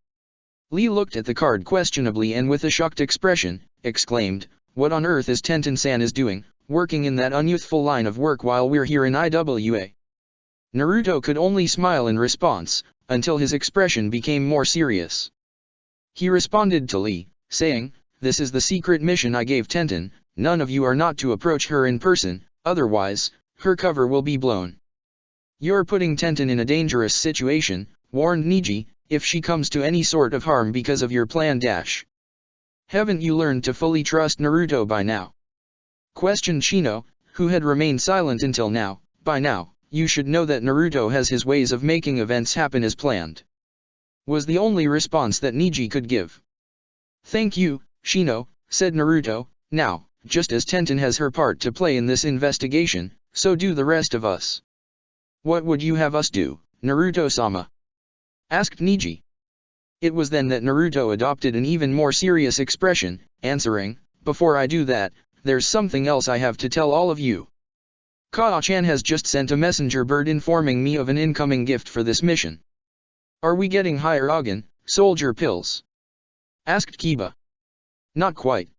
Lee looked at the card questionably and with a shocked expression, exclaimed, "What on earth is Tenten-san is doing, working in that unyouthful line of work while we're here in IWA?" Naruto could only smile in response, until his expression became more serious. He responded to Lee, saying, "This is the secret mission I gave Tenten. None of you are not to approach her in person, otherwise, her cover will be blown." "You're putting Tenten in a dangerous situation," warned Niji, "if she comes to any sort of harm because of your plan dash. Haven't you learned to fully trust Naruto by now?" questioned Shino, who had remained silent until now. "By now, you should know that Naruto has his ways of making events happen as planned," was the only response that Niji could give. "Thank you, Shino," said Naruto. "Now, just as Tenten has her part to play in this investigation, so do the rest of us." "What would you have us do, Naruto-sama?" asked Niji. It was then that Naruto adopted an even more serious expression, answering, "Before I do that, there's something else I have to tell all of you. Kaa-chan has just sent a messenger bird informing me of an incoming gift for this mission." "Are we getting Hyarugan, soldier pills?" asked Kiba. "Not quite.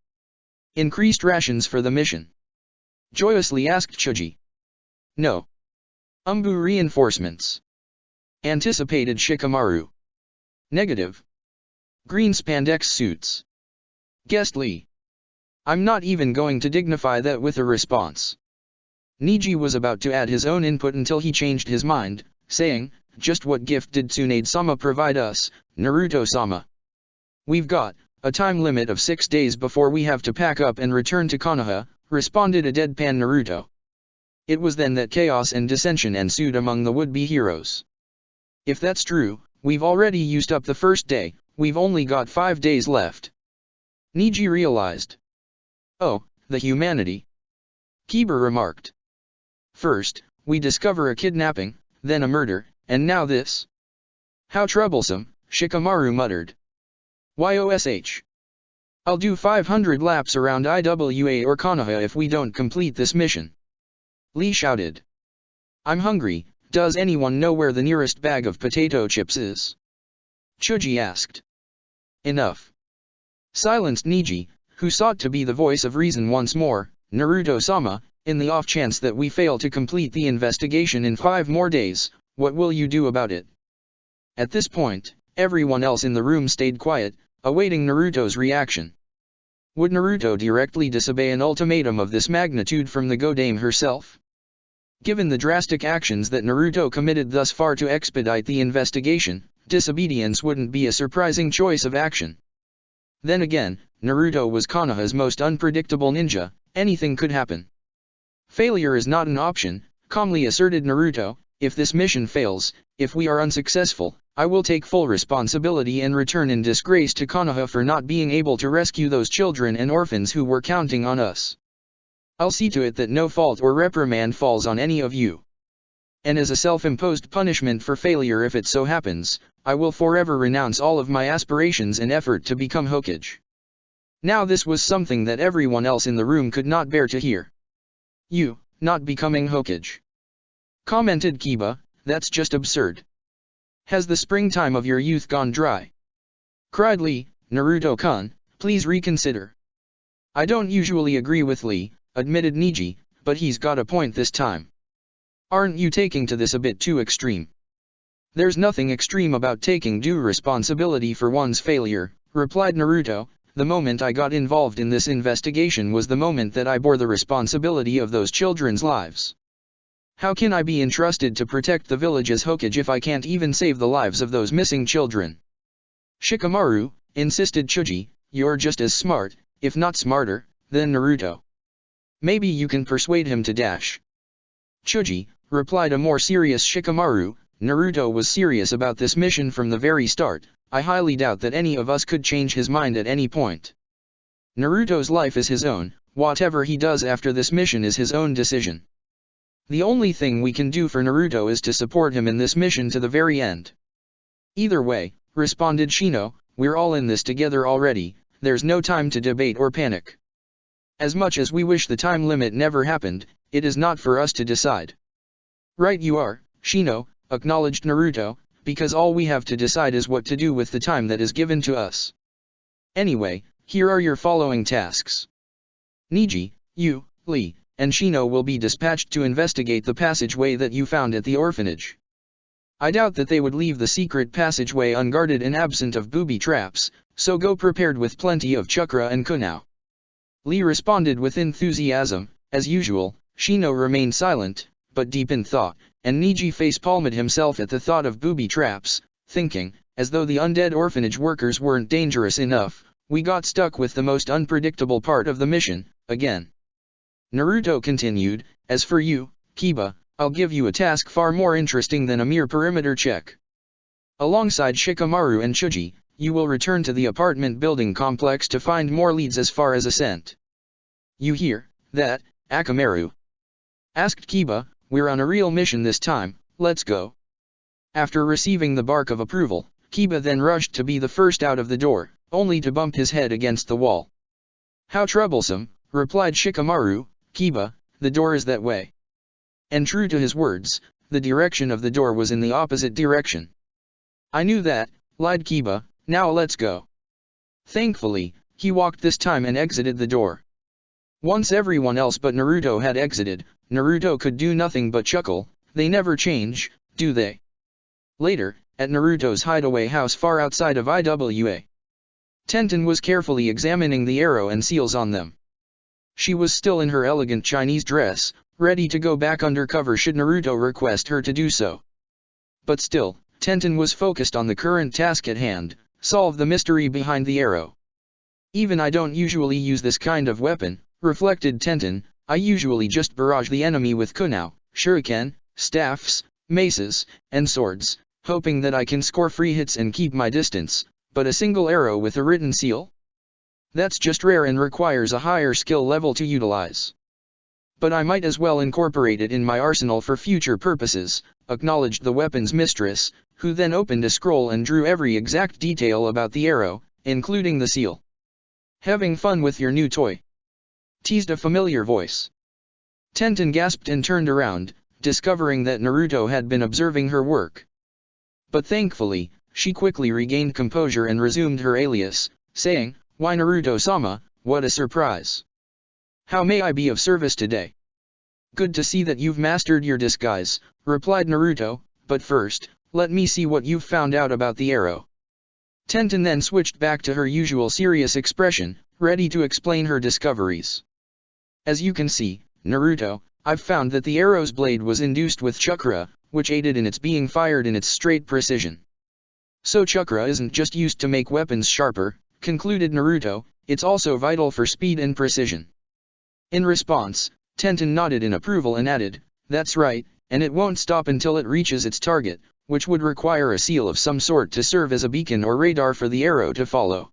Increased rations for the mission?" joyously asked Chuji. "No. Umbu reinforcements," anticipated Shikamaru. "Negative. Green spandex suits," guessed Lee. "I'm not even going to dignify that with a response." Niji was about to add his own input until he changed his mind, saying, "Just what gift did Tsunade-sama provide us, Naruto-sama? We've got a time limit of 6 days before we have to pack up and return to Konoha," responded a deadpan Naruto. It was then that chaos and dissension ensued among the would-be heroes. "If that's true, we've already used up the first day, we've only got 5 days left," Niji realized. "Oh, the humanity," Kiba remarked. "First, we discover a kidnapping, then a murder, and now this. How troublesome," Shikamaru muttered. "Yosh. I'll do 500 laps around Iwa or Konoha if we don't complete this mission," Lee shouted. "I'm hungry, does anyone know where the nearest bag of potato chips is?" Chuji asked. "Enough," silenced Niji, who sought to be the voice of reason once more. "Naruto-sama, in the off chance that we fail to complete the investigation in 5 more days, what will you do about it?" At this point, everyone else in the room stayed quiet, awaiting Naruto's reaction. Would Naruto directly disobey an ultimatum of this magnitude from the Yondaime herself? Given the drastic actions that Naruto committed thus far to expedite the investigation, disobedience wouldn't be a surprising choice of action. Then again, Naruto was Konoha's most unpredictable ninja, anything could happen. "Failure is not an option," calmly asserted Naruto. "If this mission fails, if we are unsuccessful, I will take full responsibility and return in disgrace to Konoha for not being able to rescue those children and orphans who were counting on us. I'll see to it that no fault or reprimand falls on any of you. And as a self-imposed punishment for failure, if it so happens, I will forever renounce all of my aspirations and effort to become Hokage." Now this was something that everyone else in the room could not bear to hear. "You, not becoming Hokage?" commented Kiba, "that's just absurd. Has the springtime of your youth gone dry?" cried Lee. "Naruto-kun, please reconsider." "I don't usually agree with Lee," admitted Niji, "but he's got a point this time. Aren't you taking to this a bit too extreme?" "There's nothing extreme about taking due responsibility for one's failure," replied Naruto. "The moment I got involved in this investigation was the moment that I bore the responsibility of those children's lives. How can I be entrusted to protect the village's Hokage if I can't even save the lives of those missing children?" "Shikamaru," insisted Chuji, "you're just as smart, if not smarter, than Naruto. Maybe you can persuade him to dash." "Chuji," replied a more serious Shikamaru, "Naruto was serious about this mission from the very start. I highly doubt that any of us could change his mind at any point. Naruto's life is his own, whatever he does after this mission is his own decision. The only thing we can do for Naruto is to support him in this mission to the very end." "Either way," responded Shino, "we're all in this together already, there's no time to debate or panic. As much as we wish the time limit never happened, it is not for us to decide." "Right you are, Shino," acknowledged Naruto, "because all we have to decide is what to do with the time that is given to us. Anyway, here are your following tasks. Niji, you, Lee, and Shino will be dispatched to investigate the passageway that you found at the orphanage. I doubt that they would leave the secret passageway unguarded and absent of booby traps, so go prepared with plenty of chakra and kunao." Lee responded with enthusiasm. As usual, Shino remained silent, but deep in thought, and Niji face-palmed himself at the thought of booby traps, thinking, as though the undead orphanage workers weren't dangerous enough, we got stuck with the most unpredictable part of the mission, again. Naruto continued, "As for you, Kiba, I'll give you a task far more interesting than a mere perimeter check. Alongside Shikamaru and Chuji, you will return to the apartment building complex to find more leads as far as ascent." "You hear that, Akamaru?" asked Kiba. "We're on a real mission this time, let's go." After receiving the bark of approval, Kiba then rushed to be the first out of the door, only to bump his head against the wall. "How troublesome," replied Shikamaru. "Kiba, the door is that way." And true to his words, the direction of the door was in the opposite direction. "I knew that," lied Kiba, "now let's go." Thankfully, he walked this time and exited the door. Once everyone else but Naruto had exited, Naruto could do nothing but chuckle. They never change, do they? Later, at Naruto's hideaway house far outside of Iwa, Tenten was carefully examining the arrow and seals on them. She was still in her elegant Chinese dress, ready to go back undercover should Naruto request her to do so. But still, Tenten was focused on the current task at hand, solve the mystery behind the arrow. Even I don't usually use this kind of weapon, reflected Tenten, I usually just barrage the enemy with kunao, shuriken, staffs, maces, and swords, hoping that I can score free hits and keep my distance, but a single arrow with a written seal? That's just rare and requires a higher skill level to utilize. But I might as well incorporate it in my arsenal for future purposes, acknowledged the weapon's mistress, who then opened a scroll and drew every exact detail about the arrow, including the seal. Having fun with your new toy? Teased a familiar voice. Tenten gasped and turned around, discovering that Naruto had been observing her work. But thankfully, she quickly regained composure and resumed her alias, saying, "Why Naruto-sama, what a surprise. How may I be of service today?" "Good to see that you've mastered your disguise," replied Naruto, "but first, let me see what you've found out about the arrow." Tenten then switched back to her usual serious expression, ready to explain her discoveries. "As you can see, Naruto, I've found that the arrow's blade was induced with chakra, which aided in its being fired in its straight precision. So chakra isn't just used to make weapons sharper," concluded Naruto, "it's also vital for speed and precision." In response, Tenten nodded in approval and added, "That's right, and it won't stop until it reaches its target, which would require a seal of some sort to serve as a beacon or radar for the arrow to follow.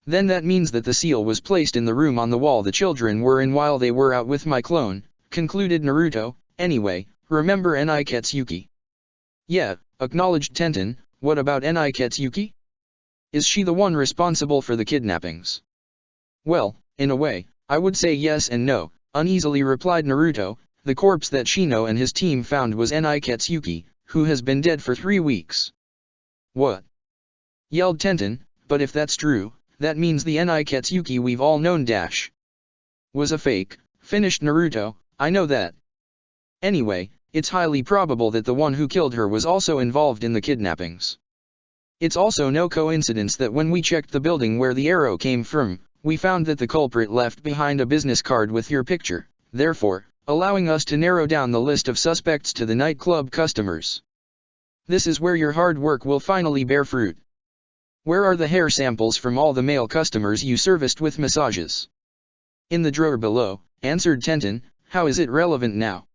Then that means that the seal was placed in the room on the wall the children were in while they were out with my clone," concluded Naruto. "Anyway, remember Niketsuki?" "Yeah," acknowledged Tenten, "what about Niketsuki? Is she the one responsible for the kidnappings?" "Well, in a way, I would say yes and no," uneasily replied Naruto. "The corpse that Shino and his team found was Niketsuki, who has been dead for 3 weeks. "What?" yelled Tenten, "but if that's true, that means the Niketsuki we've all known was a fake," finished Naruto. "I know that. Anyway, it's highly probable that the one who killed her was also involved in the kidnappings. It's also no coincidence that when we checked the building where the arrow came from, we found that the culprit left behind a business card with your picture, therefore, allowing us to narrow down the list of suspects to the nightclub customers. This is where your hard work will finally bear fruit. Where are the hair samples from all the male customers you serviced with massages?" "In the drawer below," answered Tenten. "How is it relevant now?"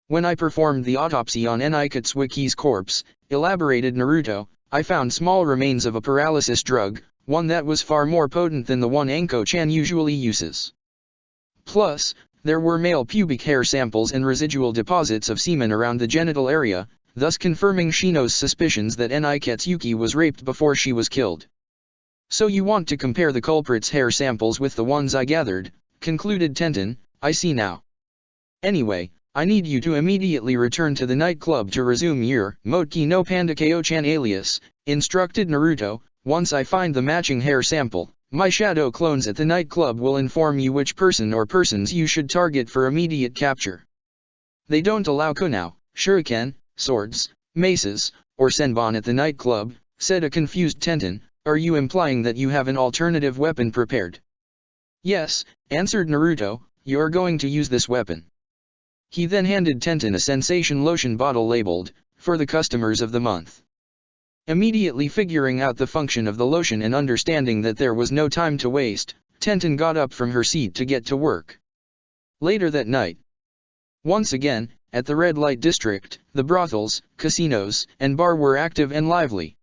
"When I performed the autopsy on Niketsuki's corpse," elaborated Naruto, "I found small remains of a paralysis drug, one that was far more potent than the one Anko-chan usually uses. Plus, there were male pubic hair samples and residual deposits of semen around the genital area, thus confirming Shino's suspicions that Niketsuki was raped before she was killed." "So you want to compare the culprit's hair samples with the ones I gathered," concluded Tenten. "I see now. Anyway, I need you to immediately return to the nightclub to resume your Motki no Pandakeo-chan alias," instructed Naruto. "Once I find the matching hair sample, my shadow clones at the nightclub will inform you which person or persons you should target for immediate capture." "They don't allow kunao, shuriken, swords, maces, or senbon at the nightclub," said a confused Tenten. "Are you implying that you have an alternative weapon prepared?" "Yes," answered Naruto, "you're going to use this weapon." He then handed Tenten a sensation lotion bottle labeled, "For the customers of the month." Immediately figuring out the function of the lotion and understanding that there was no time to waste, Tenten got up from her seat to get to work. Later that night, once again, at the red light district, the brothels, casinos, and bar were active and lively.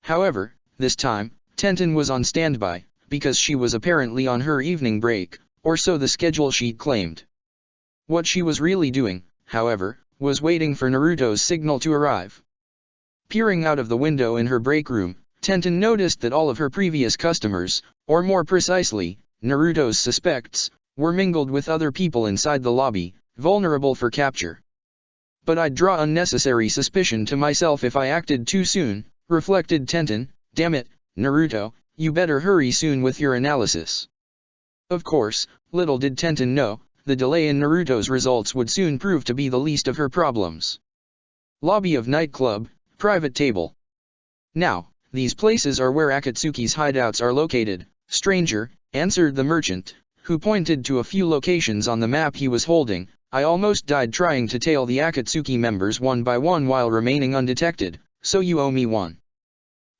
However, this time, Tenten was on standby, because she was apparently on her evening break, or so the schedule sheet claimed. What she was really doing, however, was waiting for Naruto's signal to arrive. Peering out of the window in her break room, Tenten noticed that all of her previous customers, or more precisely, Naruto's suspects, were mingled with other people inside the lobby, vulnerable for capture. "But I'd draw unnecessary suspicion to myself if I acted too soon," reflected Tenten. "Damn it, Naruto, you better hurry soon with your analysis." Of course, little did Tenten know, the delay in Naruto's results would soon prove to be the least of her problems. Lobby of nightclub, private table. "Now, these places are where Akatsuki's hideouts are located, stranger," answered the merchant, who pointed to a few locations on the map he was holding. I almost died trying to tail the Akatsuki members one by one while remaining undetected, so you owe me one.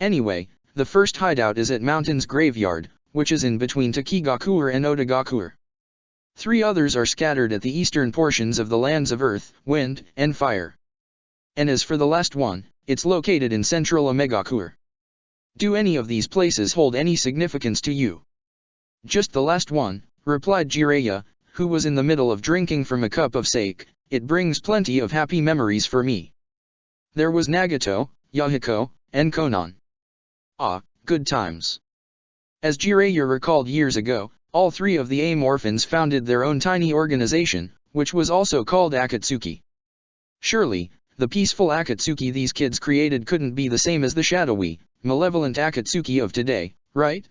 Anyway, the first hideout is at Mountain's Graveyard, which is in between Takigakuer and Otagakuer. 3 others are scattered at the eastern portions of the lands of Earth, Wind, and Fire. And as for the last one, it's located in central Omegakuer. Do any of these places hold any significance to you? Just the last one, replied Jiraiya, who was in the middle of drinking from a cup of sake. It brings plenty of happy memories for me. There was Nagato, Yahiko, and Konan. Ah, good times. As Jiraiya recalled years ago, all 3 of the AIM orphans founded their own tiny organization, which was also called Akatsuki. Surely, the peaceful Akatsuki these kids created couldn't be the same as the shadowy, malevolent Akatsuki of today, right?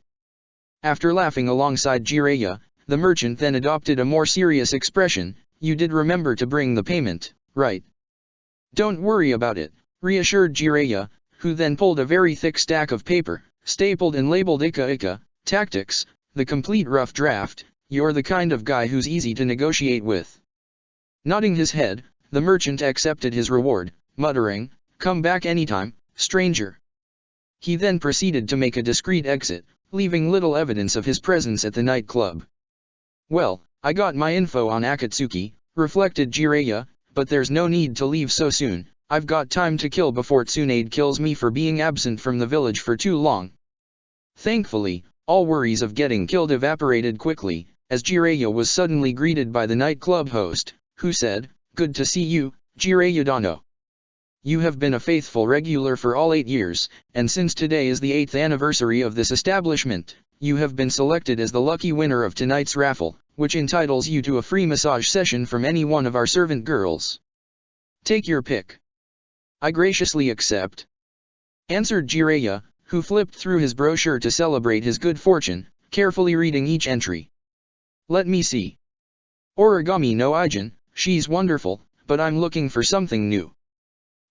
After laughing alongside Jiraiya, the merchant then adopted a more serious expression. You did remember to bring the payment, right? Don't worry about it, reassured Jiraiya, who then pulled a very thick stack of paper, stapled and labeled Ika, Tactics, the complete rough draft. You're the kind of guy who's easy to negotiate with. Nodding his head, the merchant accepted his reward, muttering, come back anytime, stranger. He then proceeded to make a discreet exit, leaving little evidence of his presence at the nightclub. Well, I got my info on Akatsuki, reflected Jiraiya, but there's no need to leave so soon. I've got time to kill before Tsunade kills me for being absent from the village for too long. Thankfully, all worries of getting killed evaporated quickly, as Jiraiya was suddenly greeted by the nightclub host, who said, good to see you, Jiraiya Dano. You have been a faithful regular for all 8 years, and since today is the 8th anniversary of this establishment, you have been selected as the lucky winner of tonight's raffle, which entitles you to a free massage session from any one of our servant girls. Take your pick. I graciously accept, answered Jiraiya, who flipped through his brochure to celebrate his good fortune, carefully reading each entry. Let me see. Origami no Ijin, she's wonderful, but I'm looking for something new.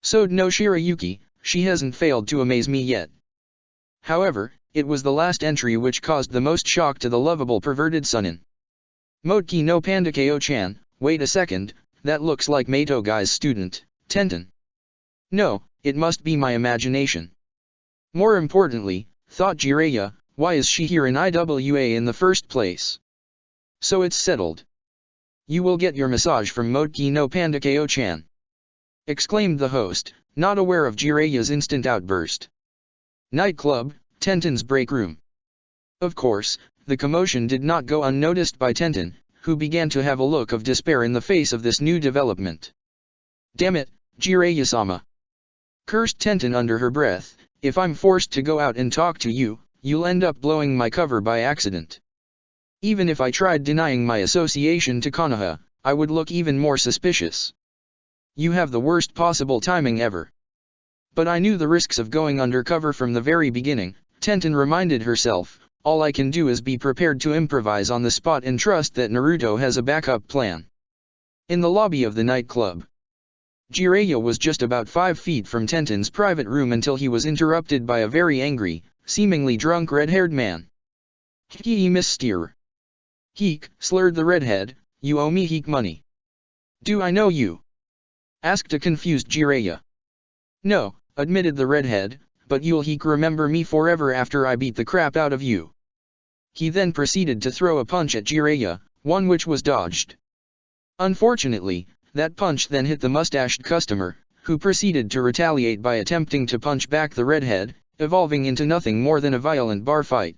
Sode no Shirayuki, she hasn't failed to amaze me yet. However, it was the last entry which caused the most shock to the lovable perverted Sunin. Motki no Pandakeo-chan, wait a second, that looks like Mato Guy's student, Tenten. No, it must be my imagination. More importantly, thought Jiraiya, why is she here in IWA in the first place? So it's settled. You will get your massage from Motki no Pandakeo-chan, exclaimed the host, not aware of Jiraiya's instant outburst. Nightclub, Tenten's break room. Of course, the commotion did not go unnoticed by Tenten, who began to have a look of despair in the face of this new development. Damn it, Jiraiya-sama, cursed Tenten under her breath, if I'm forced to go out and talk to you, you'll end up blowing my cover by accident. Even if I tried denying my association to Konoha, I would look even more suspicious. You have the worst possible timing ever. But I knew the risks of going undercover from the very beginning, Tenten reminded herself. All I can do is be prepared to improvise on the spot and trust that Naruto has a backup plan. In the lobby of the nightclub, Jiraiya was just about 5 feet from Tenten's private room until he was interrupted by a very angry, seemingly drunk red-haired man. Hee Mr. Heek, slurred the redhead, you owe me Heek money. Do I know you? Asked a confused Jiraiya. No, admitted the redhead, but you'll Heek remember me forever after I beat the crap out of you. He then proceeded to throw a punch at Jiraiya, one which was dodged. Unfortunately, that punch then hit the mustached customer, who proceeded to retaliate by attempting to punch back the redhead, evolving into nothing more than a violent bar fight.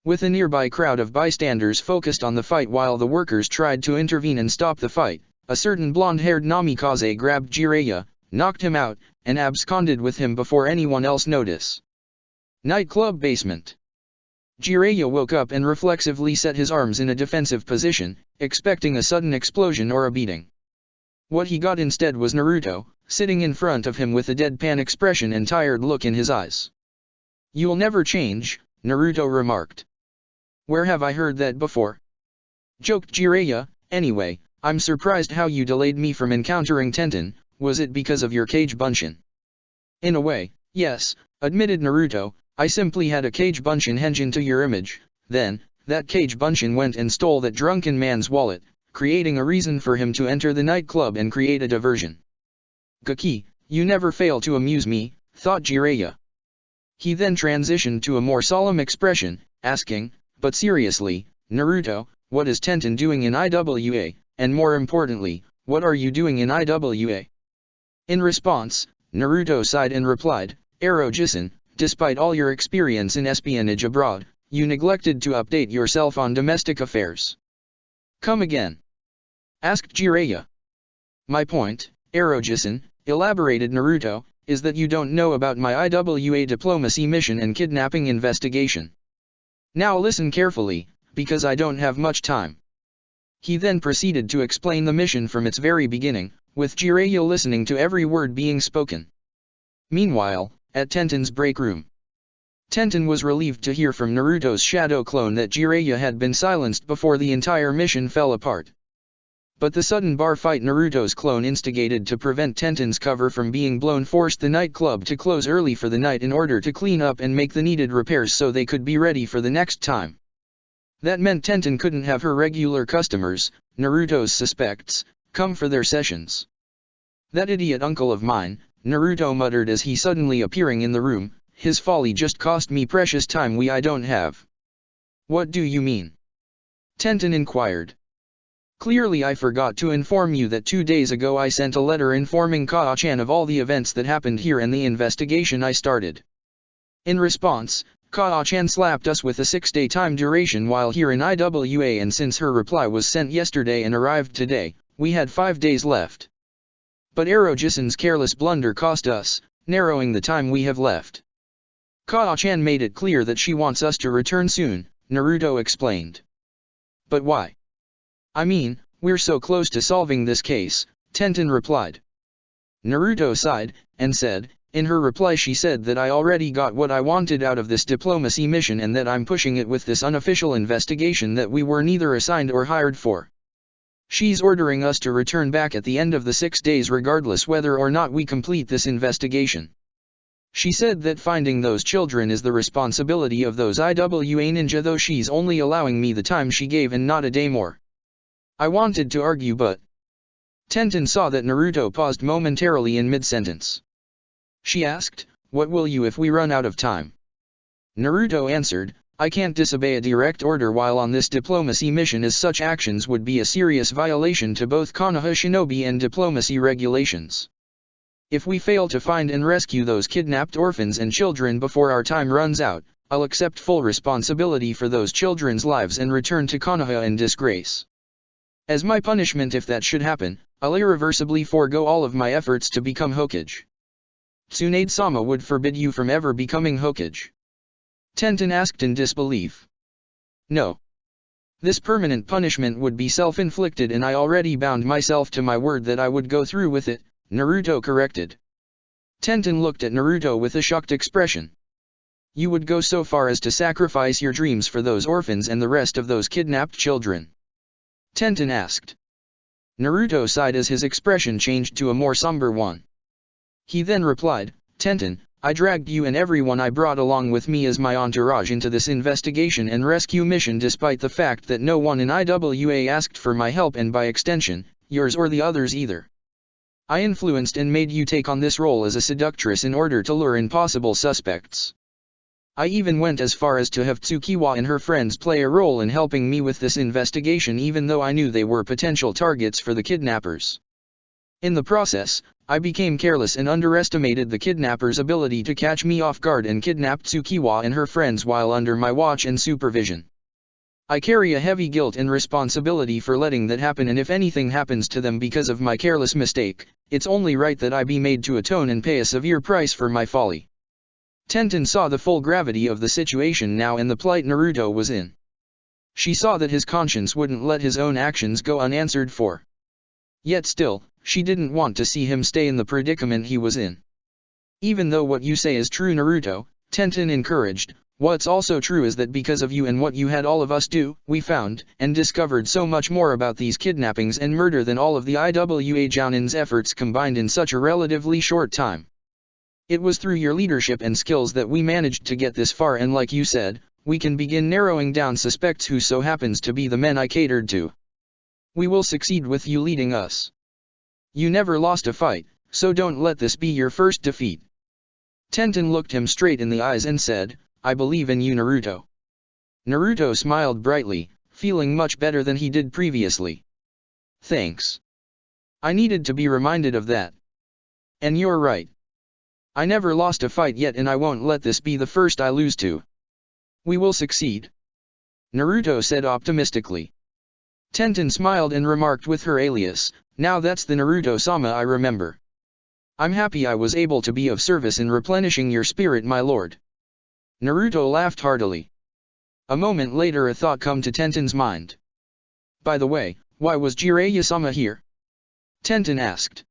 With a nearby crowd of bystanders focused on the fight while the workers tried to intervene and stop the fight, a certain blonde-haired Namikaze grabbed Jiraiya, knocked him out, and absconded with him before anyone else noticed. Nightclub basement. Jiraiya woke up and reflexively set his arms in a defensive position, expecting a sudden explosion or a beating. What he got instead was Naruto, sitting in front of him with a deadpan expression and tired look in his eyes. You'll never change, Naruto remarked. Where have I heard that before? Joked Jiraiya. Anyway, I'm surprised how you delayed me from encountering Tenten. Was it because of your Kage Bunshin? In a way, yes, admitted Naruto. I simply had a Kage Bunshin henge into your image, then, that Kage Bunshin went and stole that drunken man's wallet, creating a reason for him to enter the nightclub and create a diversion. Gaki, you never fail to amuse me, thought Jiraiya. He then transitioned to a more solemn expression, asking, but seriously, Naruto, what is Tenten doing in IWA, and more importantly, what are you doing in IWA? In response, Naruto sighed and replied, Ero-jisan, despite all your experience in espionage abroad, you neglected to update yourself on domestic affairs. Come again? Asked Jiraiya. My point, Ero-jisan, elaborated Naruto, is that you don't know about my IWA diplomacy mission and kidnapping investigation. Now listen carefully, because I don't have much time. He then proceeded to explain the mission from its very beginning, with Jiraiya listening to every word being spoken. Meanwhile, at Tenten's break room, Tenten was relieved to hear from Naruto's shadow clone that Jiraiya had been silenced before the entire mission fell apart. But the sudden bar fight Naruto's clone instigated to prevent Tenten's cover from being blown forced the nightclub to close early for the night in order to clean up and make the needed repairs so they could be ready for the next time. That meant Tenten couldn't have her regular customers, Naruto's suspects, come for their sessions. That idiot uncle of mine, Naruto muttered as he suddenly appearing in the room, his folly just cost me precious time I don't have. What do you mean? Tenten inquired. Clearly I forgot to inform you that 2 days ago I sent a letter informing Kaa-chan of all the events that happened here and the investigation I started. In response, Kaa-chan slapped us with a 6-day time duration while here in IWA, and since her reply was sent yesterday and arrived today, we had 5 days left. But Ero-jisan's careless blunder cost us, narrowing the time we have left. Kaa-chan made it clear that she wants us to return soon, Naruto explained. But why? I mean, we're so close to solving this case, Tenten replied. Naruto sighed, and said, in her reply she said that I already got what I wanted out of this diplomacy mission and that I'm pushing it with this unofficial investigation that we were neither assigned or hired for. She's ordering us to return back at the end of the 6 days regardless whether or not we complete this investigation. She said that finding those children is the responsibility of those IWA ninja, though she's only allowing me the time she gave and not a day more. I wanted to argue but Tenten saw that Naruto paused momentarily in mid-sentence. She asked, what will you if we run out of time? Naruto answered, I can't disobey a direct order while on this diplomacy mission, as such actions would be a serious violation to both Konoha shinobi and diplomacy regulations. If we fail to find and rescue those kidnapped orphans and children before our time runs out, I'll accept full responsibility for those children's lives and return to Konoha in disgrace. As my punishment if that should happen, I'll irreversibly forego all of my efforts to become Hokage. Tsunade-sama would forbid you from ever becoming Hokage. Tenten asked in disbelief. No. This permanent punishment would be self-inflicted and I already bound myself to my word that I would go through with it, Naruto corrected. Tenten looked at Naruto with a shocked expression. You would go so far as to sacrifice your dreams for those orphans and the rest of those kidnapped children? Tenten asked. Naruto sighed as his expression changed to a more somber one. He then replied, Tenten, I dragged you and everyone I brought along with me as my entourage into this investigation and rescue mission despite the fact that no one in IWA asked for my help and by extension, yours or the others either. I influenced and made you take on this role as a seductress in order to lure in possible suspects. I even went as far as to have Tsukiwa and her friends play a role in helping me with this investigation even though I knew they were potential targets for the kidnappers. In the process, I became careless and underestimated the kidnappers' ability to catch me off guard and kidnapped Tsukiwa and her friends while under my watch and supervision. I carry a heavy guilt and responsibility for letting that happen, and if anything happens to them because of my careless mistake, it's only right that I be made to atone and pay a severe price for my folly. Tenten saw the full gravity of the situation now and the plight Naruto was in. She saw that his conscience wouldn't let his own actions go unanswered for. Yet still, she didn't want to see him stay in the predicament he was in. Even though what you say is true, Naruto, Tenten encouraged, what's also true is that because of you and what you had all of us do, we found and discovered so much more about these kidnappings and murder than all of the IWA Jounin's efforts combined in such a relatively short time. It was through your leadership and skills that we managed to get this far, and like you said, we can begin narrowing down suspects who so happens to be the men I catered to. We will succeed with you leading us. You never lost a fight, so don't let this be your first defeat. Tenten looked him straight in the eyes and said, I believe in you, Naruto. Naruto smiled brightly, feeling much better than he did previously. Thanks. I needed to be reminded of that. And you're right. I never lost a fight yet, and I won't let this be the first I lose to. We will succeed. Naruto said optimistically. Tenten smiled and remarked with her alias, now that's the Naruto-sama I remember. I'm happy I was able to be of service in replenishing your spirit, my lord. Naruto laughed heartily. A moment later a thought came to Tenten's mind. By the way, why was Jiraiya-sama here? Tenten asked.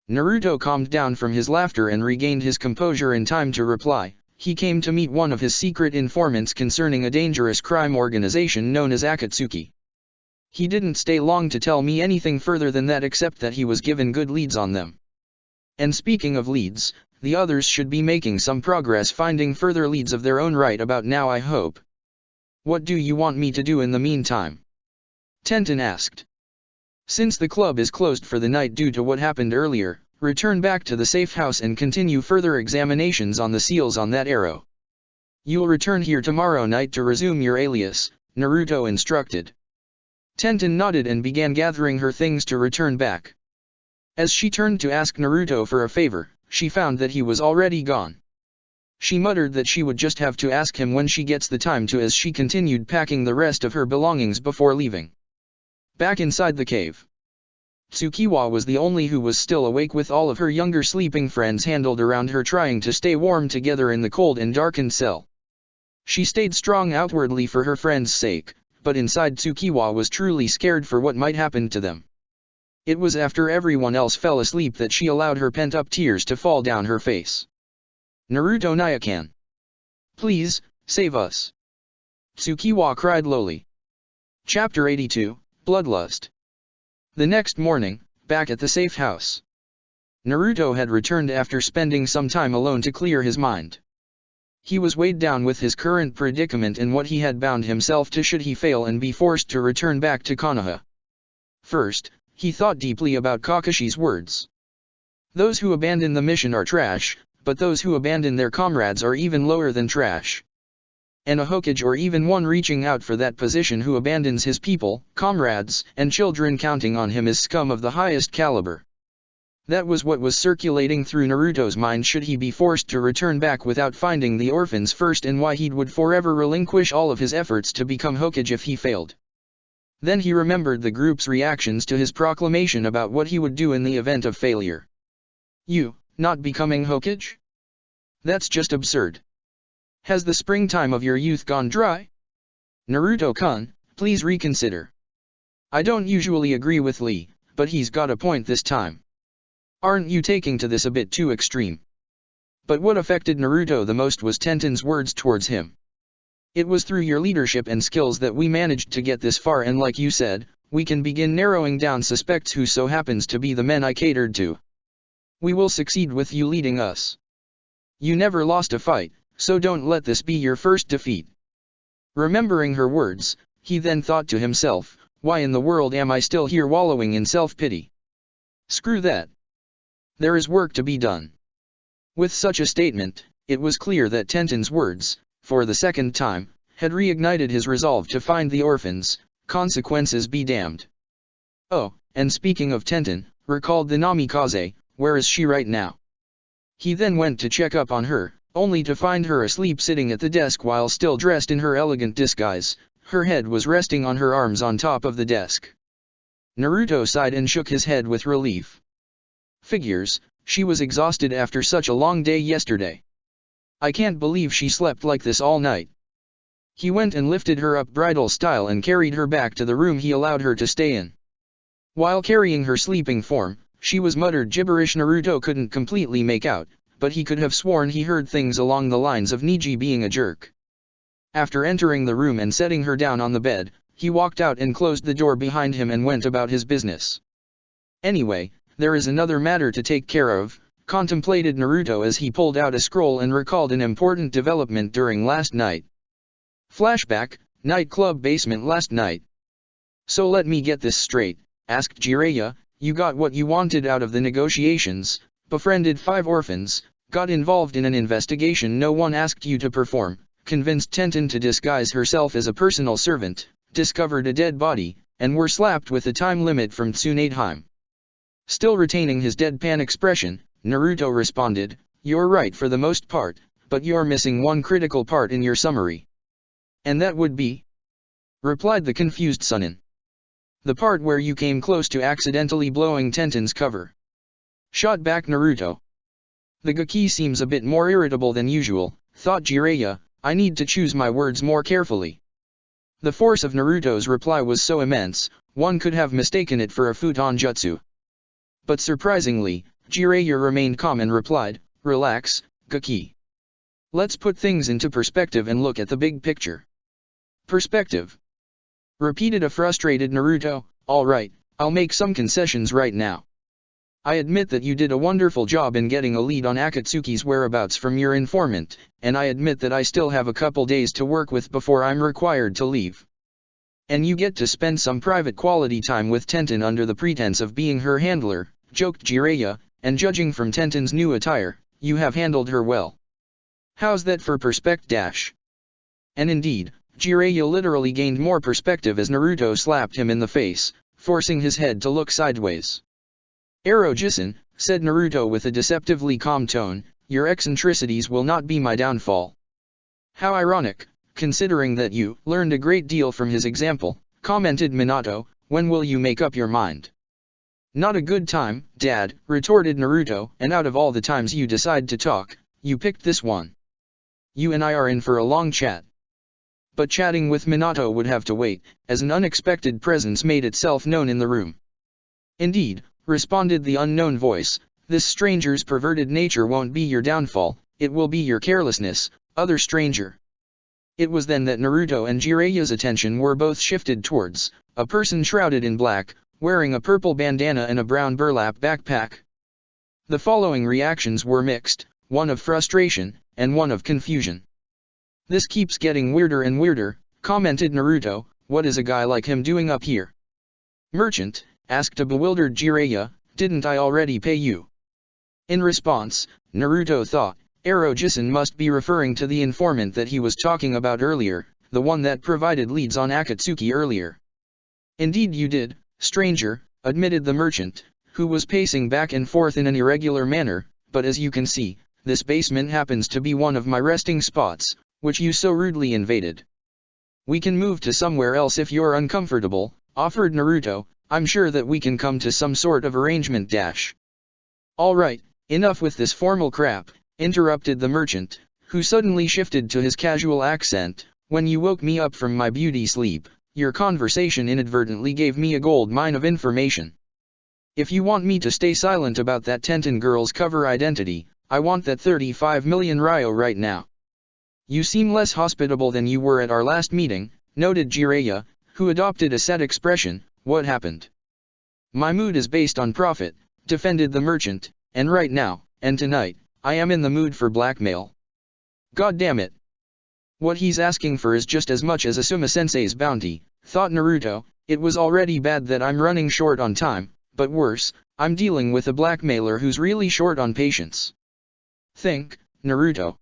Naruto calmed down from his laughter and regained his composure in time to reply, he came to meet one of his secret informants concerning a dangerous crime organization known as Akatsuki. He didn't stay long to tell me anything further than that, except that he was given good leads on them. And speaking of leads, the others should be making some progress finding further leads of their own right about now, I hope. What do you want me to do in the meantime? Tenten asked. Since the club is closed for the night due to what happened earlier, return back to the safe house and continue further examinations on the seals on that arrow. You'll return here tomorrow night to resume your alias, Naruto instructed. Tenten nodded and began gathering her things to return back. As she turned to ask Naruto for a favor, she found that he was already gone. She muttered that she would just have to ask him when she gets the time to, as she continued packing the rest of her belongings before leaving. Back inside the cave, Tsukiwa was the only who was still awake, with all of her younger sleeping friends handled around her trying to stay warm together in the cold and darkened cell. She stayed strong outwardly for her friends' sake, but inside Tsukiwa was truly scared for what might happen to them. It was after everyone else fell asleep that she allowed her pent-up tears to fall down her face. Naruto Nyakan. Please, save us. Tsukiwa cried lowly. Chapter 82, Bloodlust. The next morning, back at the safe house, Naruto had returned after spending some time alone to clear his mind. He was weighed down with his current predicament and what he had bound himself to should he fail and be forced to return back to Konoha. First, he thought deeply about Kakashi's words. Those who abandon the mission are trash, but those who abandon their comrades are even lower than trash. And a Hokage, or even one reaching out for that position, who abandons his people, comrades, and children counting on him is scum of the highest caliber. That was what was circulating through Naruto's mind should he be forced to return back without finding the orphans first, and why he would forever relinquish all of his efforts to become Hokage if he failed. Then he remembered the group's reactions to his proclamation about what he would do in the event of failure. You, not becoming Hokage? That's just absurd. Has the springtime of your youth gone dry? Naruto-kun, please reconsider. I don't usually agree with Lee, but he's got a point this time. Aren't you taking to this a bit too extreme? But what affected Naruto the most was Tenten's words towards him. It was through your leadership and skills that we managed to get this far, and like you said, we can begin narrowing down suspects who so happens to be the men I catered to. We will succeed with you leading us. You never lost a fight, so don't let this be your first defeat. Remembering her words, he then thought to himself, why in the world am I still here wallowing in self-pity? Screw that. There is work to be done. With such a statement, it was clear that Tenten's words, for the second time, had reignited his resolve to find the orphans, consequences be damned. Oh, and speaking of Tenten, recalled the Namikaze, where is she right now? He then went to check up on her, only to find her asleep sitting at the desk while still dressed in her elegant disguise. Her head was resting on her arms on top of the desk. Naruto sighed and shook his head with relief. Figures, she was exhausted after such a long day yesterday. I can't believe she slept like this all night. He went and lifted her up bridal style and carried her back to the room he allowed her to stay in. While carrying her sleeping form, she was muttered gibberish Naruto couldn't completely make out, but he could have sworn he heard things along the lines of Niji being a jerk. After entering the room and setting her down on the bed, he walked out and closed the door behind him and went about his business. Anyway, there is another matter to take care of, contemplated Naruto as he pulled out a scroll and recalled an important development during last night. Flashback, nightclub basement last night. So let me get this straight, asked Jiraiya, you got what you wanted out of the negotiations, befriended 5 orphans, got involved in an investigation no one asked you to perform, convinced Tenten to disguise herself as a personal servant, discovered a dead body, and were slapped with a time limit from Tsunadeheim. Still retaining his deadpan expression, Naruto responded, you're right for the most part, but you're missing one critical part in your summary. And that would be? Replied the confused Sunin. The part where you came close to accidentally blowing Tenten's cover. Shot back Naruto. The Gaki seems a bit more irritable than usual, thought Jiraiya, I need to choose my words more carefully. The force of Naruto's reply was so immense, one could have mistaken it for a futon jutsu. But surprisingly, Jiraiya remained calm and replied, relax, Gaki. Let's put things into perspective and look at the big picture. Perspective. Repeated a frustrated Naruto, alright, I'll make some concessions right now. I admit that you did a wonderful job in getting a lead on Akatsuki's whereabouts from your informant, and I admit that I still have a couple days to work with before I'm required to leave. And you get to spend some private quality time with Tenten under the pretense of being her handler, joked Jiraiya, and judging from Tenten's new attire, you have handled her well. How's that for perspect-? And indeed, Jiraiya literally gained more perspective as Naruto slapped him in the face, forcing his head to look sideways. Arrow-jisen, said Naruto with a deceptively calm tone, your eccentricities will not be my downfall. How ironic, considering that you learned a great deal from his example, commented Minato, when will you make up your mind? Not a good time, Dad, retorted Naruto, and out of all the times you decide to talk, you picked this one. You and I are in for a long chat. But chatting with Minato would have to wait, as an unexpected presence made itself known in the room. Indeed, responded the unknown voice, this stranger's perverted nature won't be your downfall, it will be your carelessness, other stranger. It was then that Naruto and Jiraiya's attention were both shifted towards a person shrouded in black, wearing a purple bandana and a brown burlap backpack. The following reactions were mixed, one of frustration, and one of confusion. This keeps getting weirder and weirder, commented Naruto, what is a guy like him doing up here? Merchant, asked a bewildered Jiraiya, didn't I already pay you? In response, Naruto thought, Arrow-jisen must be referring to the informant that he was talking about earlier, the one that provided leads on Akatsuki earlier. Indeed you did, stranger, admitted the merchant, who was pacing back and forth in an irregular manner, but as you can see, this basement happens to be one of my resting spots, which you so rudely invaded. We can move to somewhere else if you're uncomfortable, offered Naruto, I'm sure that we can come to some sort of arrangement. Alright, enough with this formal crap, interrupted the merchant, who suddenly shifted to his casual accent, when you woke me up from my beauty sleep, your conversation inadvertently gave me a gold mine of information. If you want me to stay silent about that Tenten girl's cover identity, I want that 35 million ryo right now. You seem less hospitable than you were at our last meeting, noted Jiraiya, who adopted a sad expression, what happened? My mood is based on profit, defended the merchant, and right now, and tonight, I am in the mood for blackmail. God damn it. What he's asking for is just as much as Asuma-sensei's bounty, thought Naruto, it was already bad that I'm running short on time, but worse, I'm dealing with a blackmailer who's really short on patience. Think, Naruto.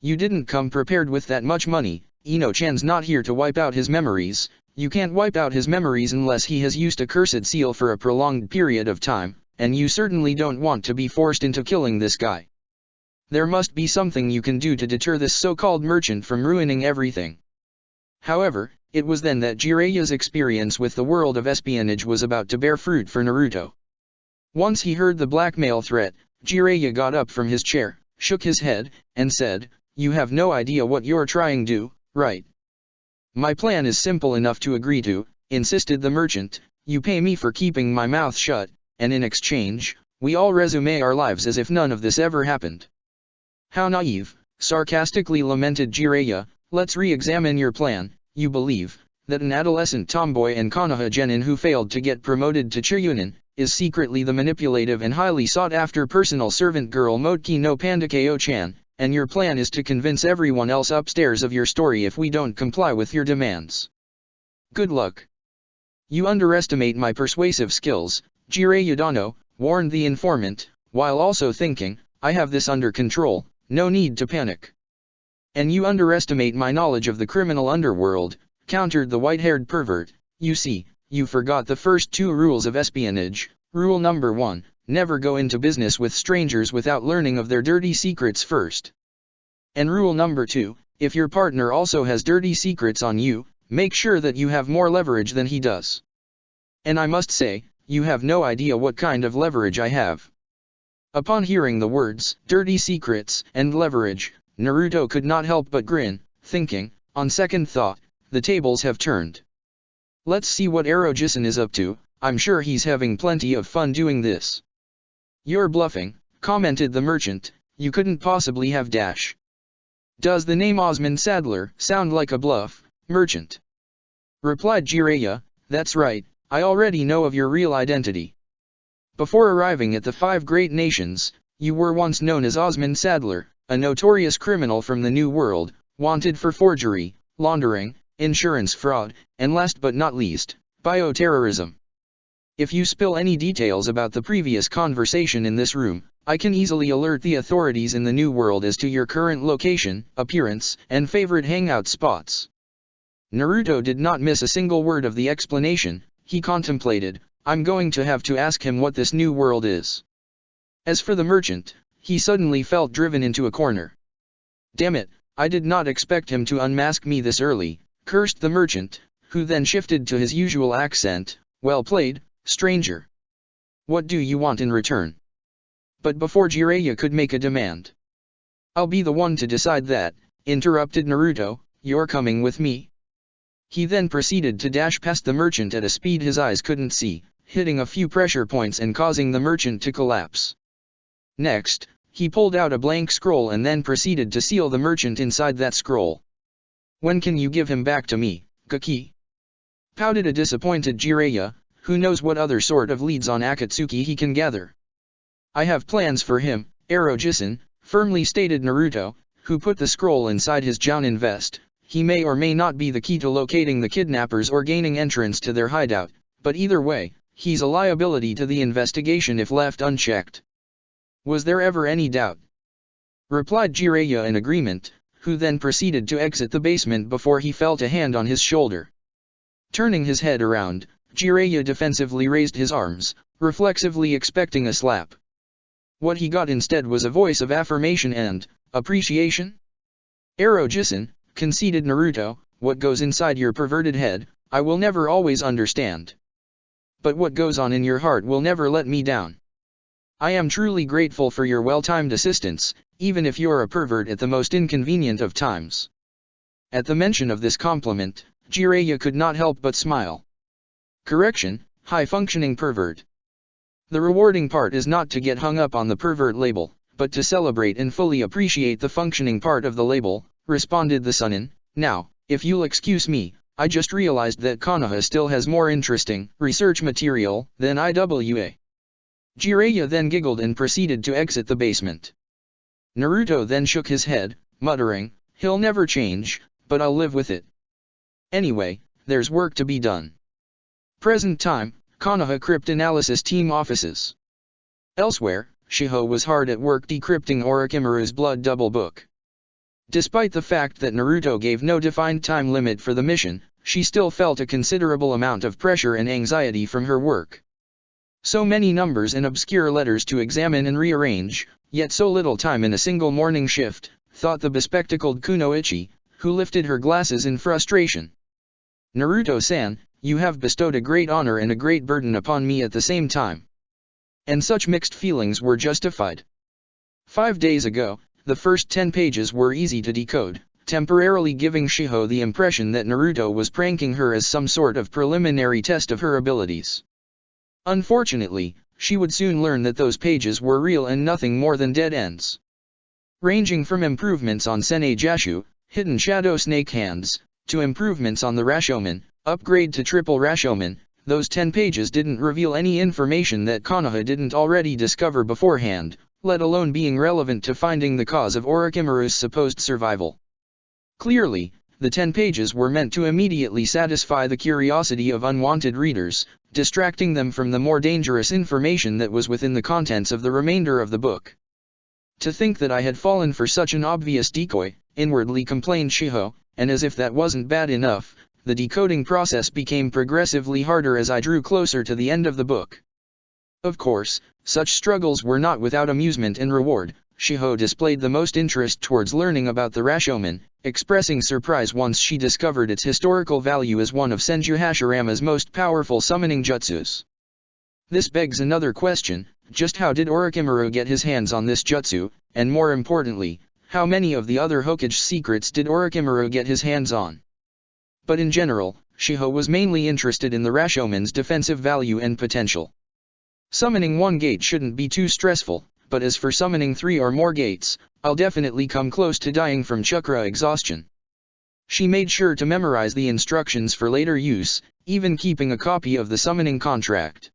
You didn't come prepared with that much money, Ino-chan's not here to wipe out his memories, you can't wipe out his memories unless he has used a cursed seal for a prolonged period of time, and you certainly don't want to be forced into killing this guy. There must be something you can do to deter this so-called merchant from ruining everything. However, it was then that Jiraiya's experience with the world of espionage was about to bear fruit for Naruto. Once he heard the blackmail threat, Jiraiya got up from his chair, shook his head, and said, you have no idea what you're trying to do, right? My plan is simple enough to agree to, insisted the merchant, you pay me for keeping my mouth shut, and in exchange, we all resume our lives as if none of this ever happened. How naive, sarcastically lamented Jiraiya, let's re-examine your plan, you believe, that an adolescent tomboy and Konoha genin who failed to get promoted to Chiryunin, is secretly the manipulative and highly sought-after personal servant girl Motki no Pandakeo-chan, and your plan is to convince everyone else upstairs of your story if we don't comply with your demands. Good luck. You underestimate my persuasive skills, Jiraiya Dano, warned the informant, while also thinking, I have this under control, no need to panic. And you underestimate my knowledge of the criminal underworld, countered the white-haired pervert. You see, you forgot the first 2 rules of espionage. Rule number 1, never go into business with strangers without learning of their dirty secrets first. And rule number 2, if your partner also has dirty secrets on you, make sure that you have more leverage than he does. And I must say, you have no idea what kind of leverage I have. Upon hearing the words, dirty secrets, and leverage, Naruto could not help but grin, thinking, on second thought, the tables have turned. Let's see what Arojisen is up to, I'm sure he's having plenty of fun doing this. You're bluffing, commented the merchant, you couldn't possibly have dash. Does the name Osmond Sadler sound like a bluff, merchant? Replied Jiraiya, that's right, I already know of your real identity. Before arriving at the 5 great nations, you were once known as Osmond Sadler, a notorious criminal from the New World, wanted for forgery, laundering, insurance fraud, and last but not least, bioterrorism. If you spill any details about the previous conversation in this room, I can easily alert the authorities in the New World as to your current location, appearance, and favorite hangout spots. Naruto did not miss a single word of the explanation. He contemplated, I'm going to have to ask him what this New World is. As for the merchant, he suddenly felt driven into a corner. Damn it, I did not expect him to unmask me this early, cursed the merchant, who then shifted to his usual accent, well played, stranger. What do you want in return? But before Jiraiya could make a demand. I'll be the one to decide that, interrupted Naruto, you're coming with me. He then proceeded to dash past the merchant at a speed his eyes couldn't see, hitting a few pressure points and causing the merchant to collapse. Next, he pulled out a blank scroll and then proceeded to seal the merchant inside that scroll. When can you give him back to me, Kaki? Pouted a disappointed Jiraiya, who knows what other sort of leads on Akatsuki he can gather. I have plans for him, Arojisen, firmly stated Naruto, who put the scroll inside his Jounin vest. He may or may not be the key to locating the kidnappers or gaining entrance to their hideout, but either way, he's a liability to the investigation if left unchecked. Was there ever any doubt? Replied Jiraiya in agreement, who then proceeded to exit the basement before he felt a hand on his shoulder. Turning his head around, Jiraiya defensively raised his arms, reflexively expecting a slap. What he got instead was a voice of affirmation and appreciation. Arojisen, conceded Naruto, what goes inside your perverted head, I will never always understand. But what goes on in your heart will never let me down. I am truly grateful for your well-timed assistance, even if you're a pervert at the most inconvenient of times. At the mention of this compliment, Jiraiya could not help but smile. Correction, high-functioning pervert. The rewarding part is not to get hung up on the pervert label, but to celebrate and fully appreciate the functioning part of the label, responded the Sunin. Now, if you'll excuse me, I just realized that Konoha still has more interesting research material than IWA. Jiraiya then giggled and proceeded to exit the basement. Naruto then shook his head, muttering, he'll never change, but I'll live with it. Anyway, there's work to be done. Present time, Konoha Cryptanalysis Team Offices. Elsewhere, Shiho was hard at work decrypting Orochimaru's blood double book. Despite the fact that Naruto gave no defined time limit for the mission, she still felt a considerable amount of pressure and anxiety from her work. So many numbers and obscure letters to examine and rearrange, yet so little time in a single morning shift, thought the bespectacled Kunoichi, who lifted her glasses in frustration. Naruto-san, you have bestowed a great honor and a great burden upon me at the same time. And such mixed feelings were justified. 5 days ago, the first 10 pages were easy to decode, temporarily giving Shiho the impression that Naruto was pranking her as some sort of preliminary test of her abilities. Unfortunately, she would soon learn that those pages were real and nothing more than dead ends. Ranging from improvements on Sene Jashu, hidden shadow snake hands, to improvements on the Rashomon, upgrade to triple Rashomon, those 10 pages didn't reveal any information that Konoha didn't already discover beforehand, let alone being relevant to finding the cause of Orochimaru's supposed survival. Clearly, The 10 pages were meant to immediately satisfy the curiosity of unwanted readers, distracting them from the more dangerous information that was within the contents of the remainder of the book. To think that I had fallen for such an obvious decoy, inwardly complained Shiho, and as if that wasn't bad enough, the decoding process became progressively harder as I drew closer to the end of the book. Of course, such struggles were not without amusement and reward. Shiho displayed the most interest towards learning about the Rashomon, expressing surprise once she discovered its historical value as one of Senju Hashirama's most powerful summoning jutsus. This begs another question: just how did Orochimaru get his hands on this jutsu, and more importantly, how many of the other Hokage secrets did Orochimaru get his hands on? But in general, Shiho was mainly interested in the Rashomon's defensive value and potential. Summoning one gate shouldn't be too stressful, but as for summoning 3 or more gates, I'll definitely come close to dying from chakra exhaustion. She made sure to memorize the instructions for later use, even keeping a copy of the summoning contract.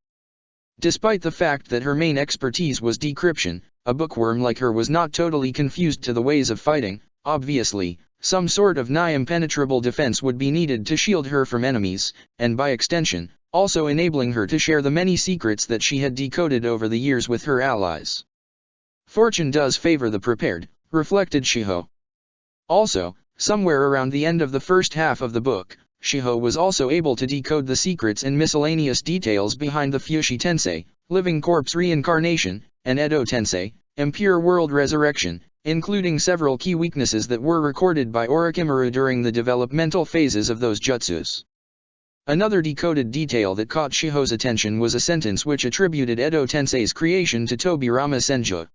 Despite the fact that her main expertise was decryption, a bookworm like her was not totally confused to the ways of fighting. Obviously, some sort of nigh impenetrable defense would be needed to shield her from enemies, and by extension, also enabling her to share the many secrets that she had decoded over the years with her allies. Fortune does favor the prepared, reflected Shiho. Also, somewhere around the end of the first half of the book, Shiho was also able to decode the secrets and miscellaneous details behind the Fushi Tensei, living corpse reincarnation, and Edo Tensei, impure world resurrection, including several key weaknesses that were recorded by Orochimaru during the developmental phases of those jutsus. Another decoded detail that caught Shiho's attention was a sentence which attributed Edo Tensei's creation to Tobirama Senju.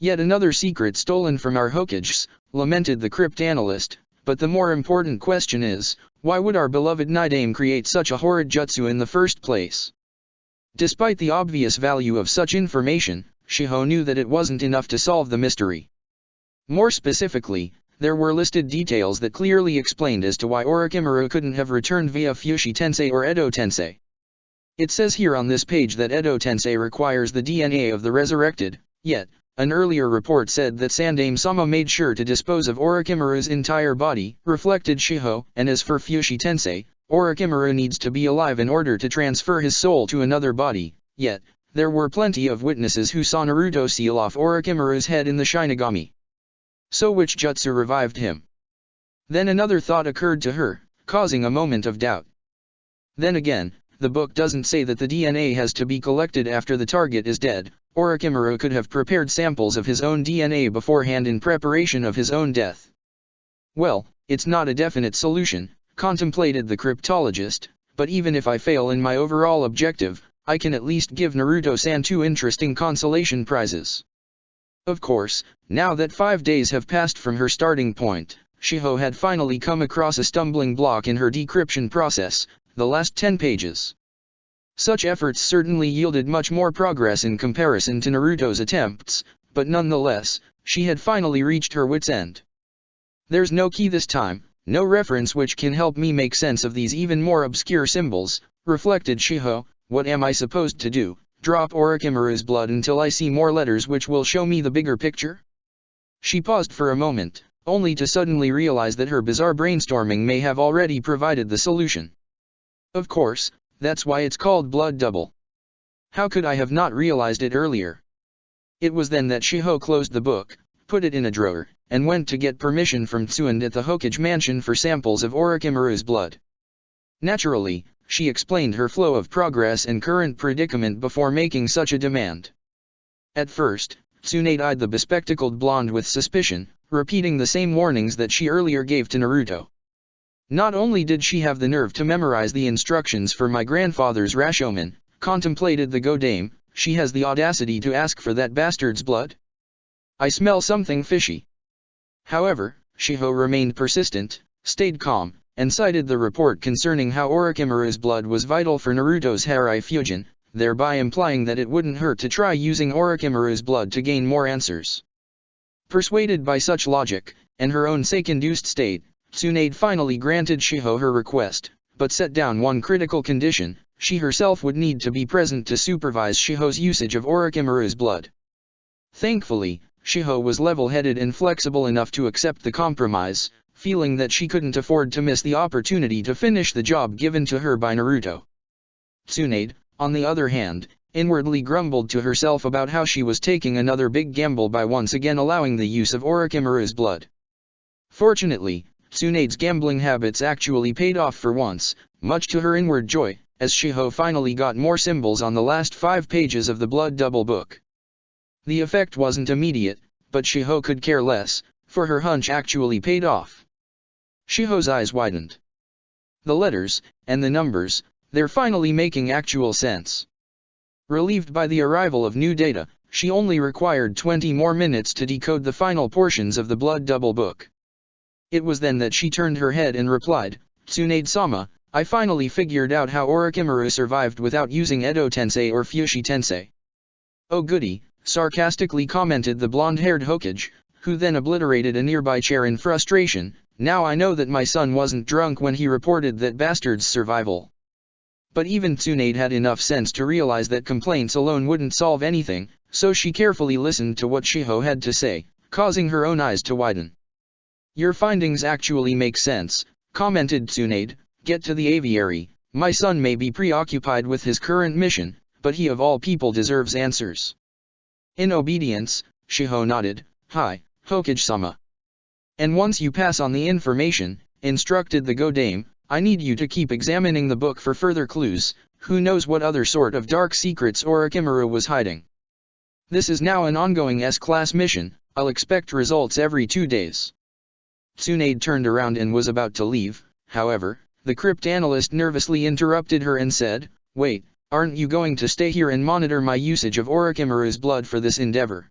Yet another secret stolen from our Hokages, lamented the crypt analyst, but the more important question is, why would our beloved Yondaime create such a horrid jutsu in the first place? Despite the obvious value of such information, Shiho knew that it wasn't enough to solve the mystery. More specifically, there were listed details that clearly explained as to why Orochimaru couldn't have returned via Fushi Tensei or Edo Tensei. It says here on this page that Edo Tensei requires the DNA of the resurrected, yet, an earlier report said that Sandaime-sama made sure to dispose of Orochimaru's entire body, reflected Shiho, and as for Fushi Tensei, Orochimaru needs to be alive in order to transfer his soul to another body, yet, there were plenty of witnesses who saw Naruto seal off Orochimaru's head in the Shinigami. So which jutsu revived him? Then another thought occurred to her, causing a moment of doubt. Then again, the book doesn't say that the DNA has to be collected after the target is dead. Orochimaru could have prepared samples of his own DNA beforehand in preparation of his own death. Well, it's not a definite solution, contemplated the cryptologist, but even if I fail in my overall objective, I can at least give Naruto-san 2 interesting consolation prizes. Of course, now that 5 days have passed from her starting point, Shiho had finally come across a stumbling block in her decryption process, the last 10 pages. Such efforts certainly yielded much more progress in comparison to Naruto's attempts, but nonetheless, she had finally reached her wit's end. There's no key this time, no reference which can help me make sense of these even more obscure symbols, reflected Shiho. What am I supposed to do, drop Orochimaru's blood until I see more letters which will show me the bigger picture? She paused for a moment, only to suddenly realize that her bizarre brainstorming may have already provided the solution. Of course, that's why it's called Blood Double. How could I have not realized it earlier? It was then that Shiho closed the book, put it in a drawer, and went to get permission from Tsuand at the Hokage mansion for samples of Orochimaru's blood. Naturally, she explained her flow of progress and current predicament before making such a demand. At first, Tsunade eyed the bespectacled blonde with suspicion, repeating the same warnings that she earlier gave to Naruto. Not only did she have the nerve to memorize the instructions for my grandfather's Rashomon, contemplated the Yondaime, she has the audacity to ask for that bastard's blood? I smell something fishy. However, Shiho remained persistent, stayed calm, and cited the report concerning how Orochimaru's blood was vital for Naruto's Harai Fusion, thereby implying that it wouldn't hurt to try using Orochimaru's blood to gain more answers. Persuaded by such logic, and her own sake-induced state, Tsunade finally granted Shiho her request, but set down one critical condition: she herself would need to be present to supervise Shiho's usage of Orochimaru's blood. Thankfully, Shiho was level-headed and flexible enough to accept the compromise, feeling that she couldn't afford to miss the opportunity to finish the job given to her by Naruto. Tsunade, on the other hand, inwardly grumbled to herself about how she was taking another big gamble by once again allowing the use of Orochimaru's blood. Fortunately, Tsunade's gambling habits actually paid off for once, much to her inward joy, as Shiho finally got more symbols on the last 5 pages of the Blood Double book. The effect wasn't immediate, but Shiho could care less, for her hunch actually paid off. Shiho's eyes widened. The letters, and the numbers, they're finally making actual sense. Relieved by the arrival of new data, she only required 20 more minutes to decode the final portions of the Blood Double book. It was then that she turned her head and replied, "Tsunade-sama, I finally figured out how Orochimaru survived without using Edo Tensei or Fushi Tensei." "Oh goody," sarcastically commented the blonde-haired Hokage, who then obliterated a nearby chair in frustration. "Now I know that my son wasn't drunk when he reported that bastard's survival." But even Tsunade had enough sense to realize that complaints alone wouldn't solve anything, so she carefully listened to what Shiho had to say, causing her own eyes to widen. "Your findings actually make sense," commented Tsunade. "Get to the aviary. My son may be preoccupied with his current mission, but he of all people deserves answers." In obedience, Shiho nodded. "Hi, Hokage-sama. And once you pass on the information," instructed the Godame, "I need you to keep examining the book for further clues. Who knows what other sort of dark secrets Orochimaru was hiding. This is now an ongoing S-class mission. I'll expect results every 2 days." Tsunade turned around and was about to leave, however, the crypt analyst nervously interrupted her and said, "Wait, aren't you going to stay here and monitor my usage of Orochimaru's blood for this endeavor?"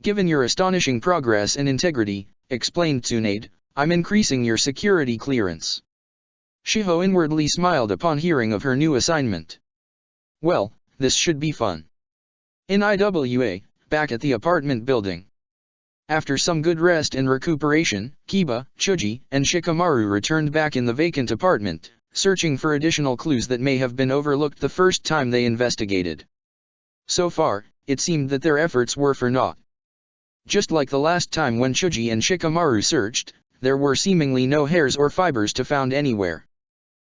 "Given your astonishing progress and integrity," explained Tsunade, "I'm increasing your security clearance." Shiho inwardly smiled upon hearing of her new assignment. Well, this should be fun. In IWA, back at the apartment building. After some good rest and recuperation, Kiba, Chuji, and Shikamaru returned back in the vacant apartment, searching for additional clues that may have been overlooked the first time they investigated. So far, it seemed that their efforts were for naught. Just like the last time when Chuji and Shikamaru searched, there were seemingly no hairs or fibers to found anywhere.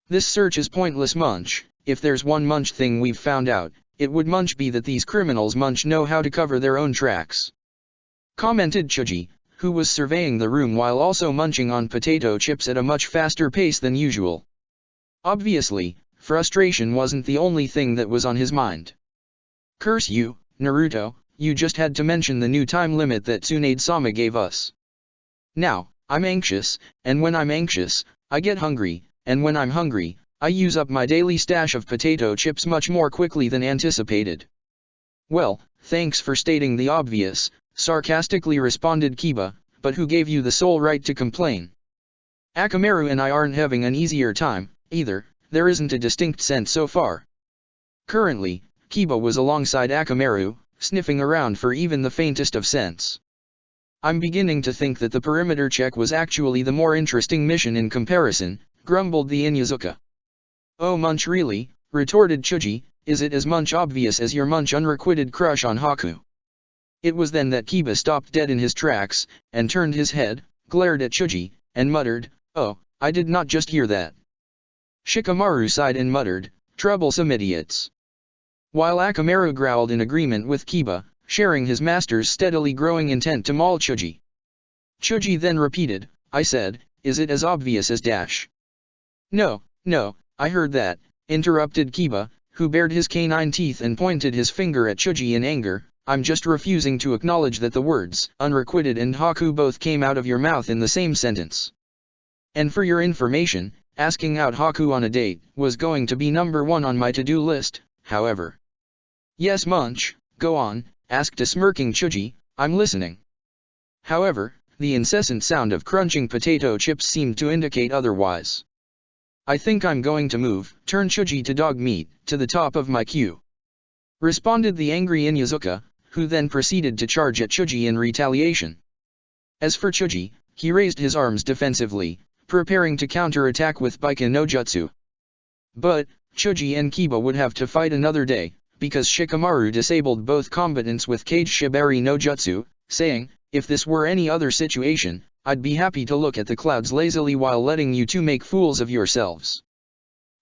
"This search is pointless, Munch. If there's one Munch thing we've found out, it would Munch be that these criminals Munch know how to cover their own tracks," commented Chuji, who was surveying the room while also munching on potato chips at a much faster pace than usual. Obviously, frustration wasn't the only thing that was on his mind. "Curse you, Naruto, you just had to mention the new time limit that Tsunade-sama gave us. Now, I'm anxious, and when I'm anxious, I get hungry, and when I'm hungry, I use up my daily stash of potato chips much more quickly than anticipated." "Well, thanks for stating the obvious," sarcastically responded Kiba, "but who gave you the sole right to complain? Akamaru and I aren't having an easier time, either. There isn't a distinct scent so far." Currently, Kiba was alongside Akamaru, sniffing around for even the faintest of scents. "I'm beginning to think that the perimeter check was actually the more interesting mission in comparison," grumbled the Inyazuka. "Oh Munch, really?" retorted Chuji. "Is it as much obvious as your Munch unrequited crush on Haku?" It was then that Kiba stopped dead in his tracks, and turned his head, glared at Chuji, and muttered, "Oh, I did not just hear that." Shikamaru sighed and muttered, "Troublesome idiots." While Akamaru growled in agreement with Kiba, sharing his master's steadily growing intent to maul Chuji. Chuji then repeated, "I said, is it as obvious as dash?" No, I heard that," interrupted Kiba, who bared his canine teeth and pointed his finger at Chuji in anger. "I'm just refusing to acknowledge that the words unrequited and Haku both came out of your mouth in the same sentence. And for your information, asking out Haku on a date was going to be number 1 on my to-do list, however." "Yes Munch, go on," asked a smirking Chuji, "I'm listening." However, the incessant sound of crunching potato chips seemed to indicate otherwise. "I think I'm going to turn Chuji to dog meat, to the top of my queue," responded the angry Inyazuka, who then proceeded to charge at Chuji in retaliation. As for Chuji, he raised his arms defensively, preparing to counter-attack with Baiken no Jutsu. But, Chuji and Kiba would have to fight another day, because Shikamaru disabled both combatants with Kage Shibari no Jutsu, saying, "If this were any other situation, I'd be happy to look at the clouds lazily while letting you two make fools of yourselves.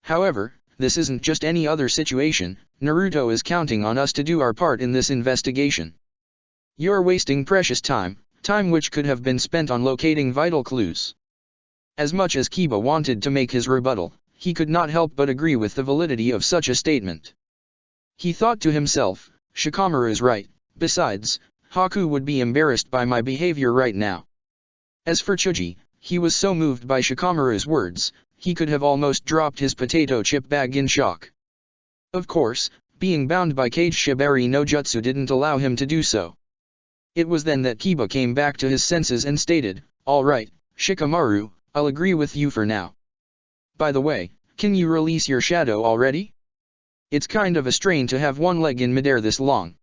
However, this isn't just any other situation. Naruto is counting on us to do our part in this investigation. You're wasting precious time which could have been spent on locating vital clues. As much as Kiba wanted to make his rebuttal, he could not help but agree with the validity of such a statement. He thought to himself, Shikamaru is right, besides, Haku would be embarrassed by my behavior right now. As for Chuji, he was so moved by Shikamaru's words, he could have almost dropped his potato chip bag in shock. Of course, being bound by Kage Shibari no Jutsu didn't allow him to do so. It was then that Kiba came back to his senses and stated, "All right, Shikamaru, I'll agree with you for now. By the way, can you release your shadow already? It's kind of a strain to have one leg in midair this long."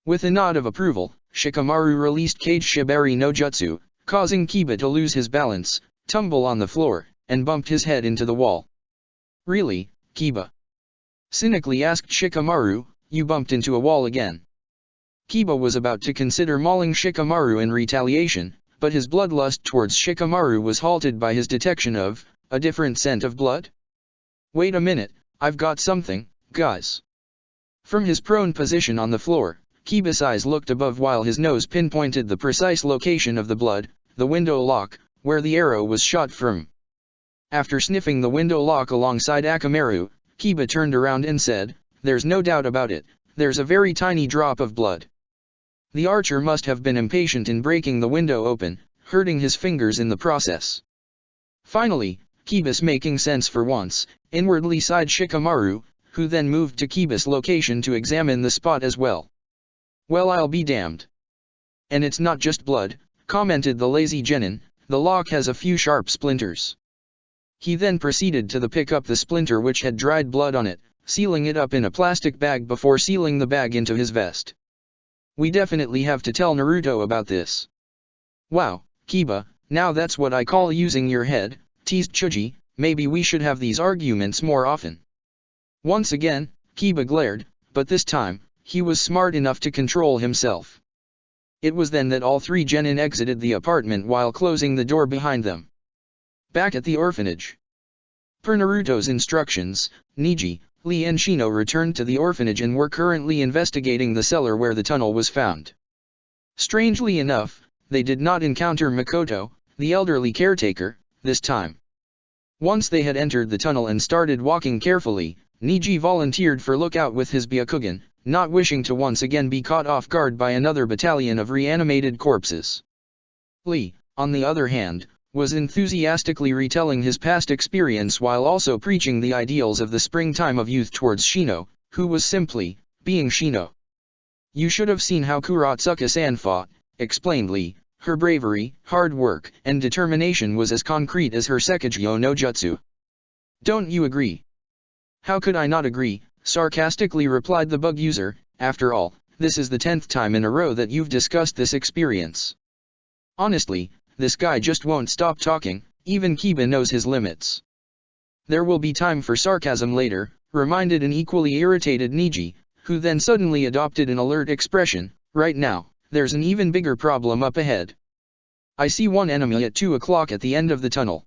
With a nod of approval, Shikamaru released Kage Shibari no Jutsu, causing Kiba to lose his balance, tumble on the floor, and bumped his head into the wall. "Really, Kiba?" cynically asked Shikamaru, "You bumped into a wall again." Kiba was about to consider mauling Shikamaru in retaliation, but his bloodlust towards Shikamaru was halted by his detection of a different scent of blood. "Wait a minute, I've got something, guys." From his prone position on the floor, Kiba's eyes looked above while his nose pinpointed the precise location of the blood, the window lock, where the arrow was shot from. After sniffing the window lock alongside Akamaru, Kiba turned around and said, "There's no doubt about it, there's a very tiny drop of blood." The archer must have been impatient in breaking the window open, hurting his fingers in the process. Finally, Kiba's making sense for once, inwardly sighed Shikamaru, who then moved to Kiba's location to examine the spot as well. "Well, I'll be damned. And it's not just blood," commented the lazy genin, "the lock has a few sharp splinters." He then proceeded to pick up the splinter which had dried blood on it, sealing it up in a plastic bag before sealing the bag into his vest. "We definitely have to tell Naruto about this." "Wow, Kiba, now that's what I call using your head," teased Chuji, "maybe we should have these arguments more often." Once again, Kiba glared, but this time, he was smart enough to control himself. It was then that all three genin exited the apartment while closing the door behind them. Back at the orphanage. Per Naruto's instructions, Neji, Lee and Shino returned to the orphanage and were currently investigating the cellar where the tunnel was found. Strangely enough, they did not encounter Makoto, the elderly caretaker, this time. Once they had entered the tunnel and started walking carefully, Neji volunteered for lookout with his Byakugan, not wishing to once again be caught off guard by another battalion of reanimated corpses. Lee, on the other hand, was enthusiastically retelling his past experience while also preaching the ideals of the springtime of youth towards Shino, who was simply being Shino. "You should have seen how Kuratsuka-san fought," explained Lee. "Her bravery, hard work, and determination was as concrete as her Sekijyo no Jutsu. Don't you agree?" "How could I not agree?" sarcastically replied the bug user. "After all, this is the 10th time in a row that you've discussed this experience. Honestly, this guy just won't stop talking, even Kiba knows his limits." "There will be time for sarcasm later," reminded an equally irritated Neji, who then suddenly adopted an alert expression. "Right now, there's an even bigger problem up ahead. I see one enemy at 2 o'clock at the end of the tunnel."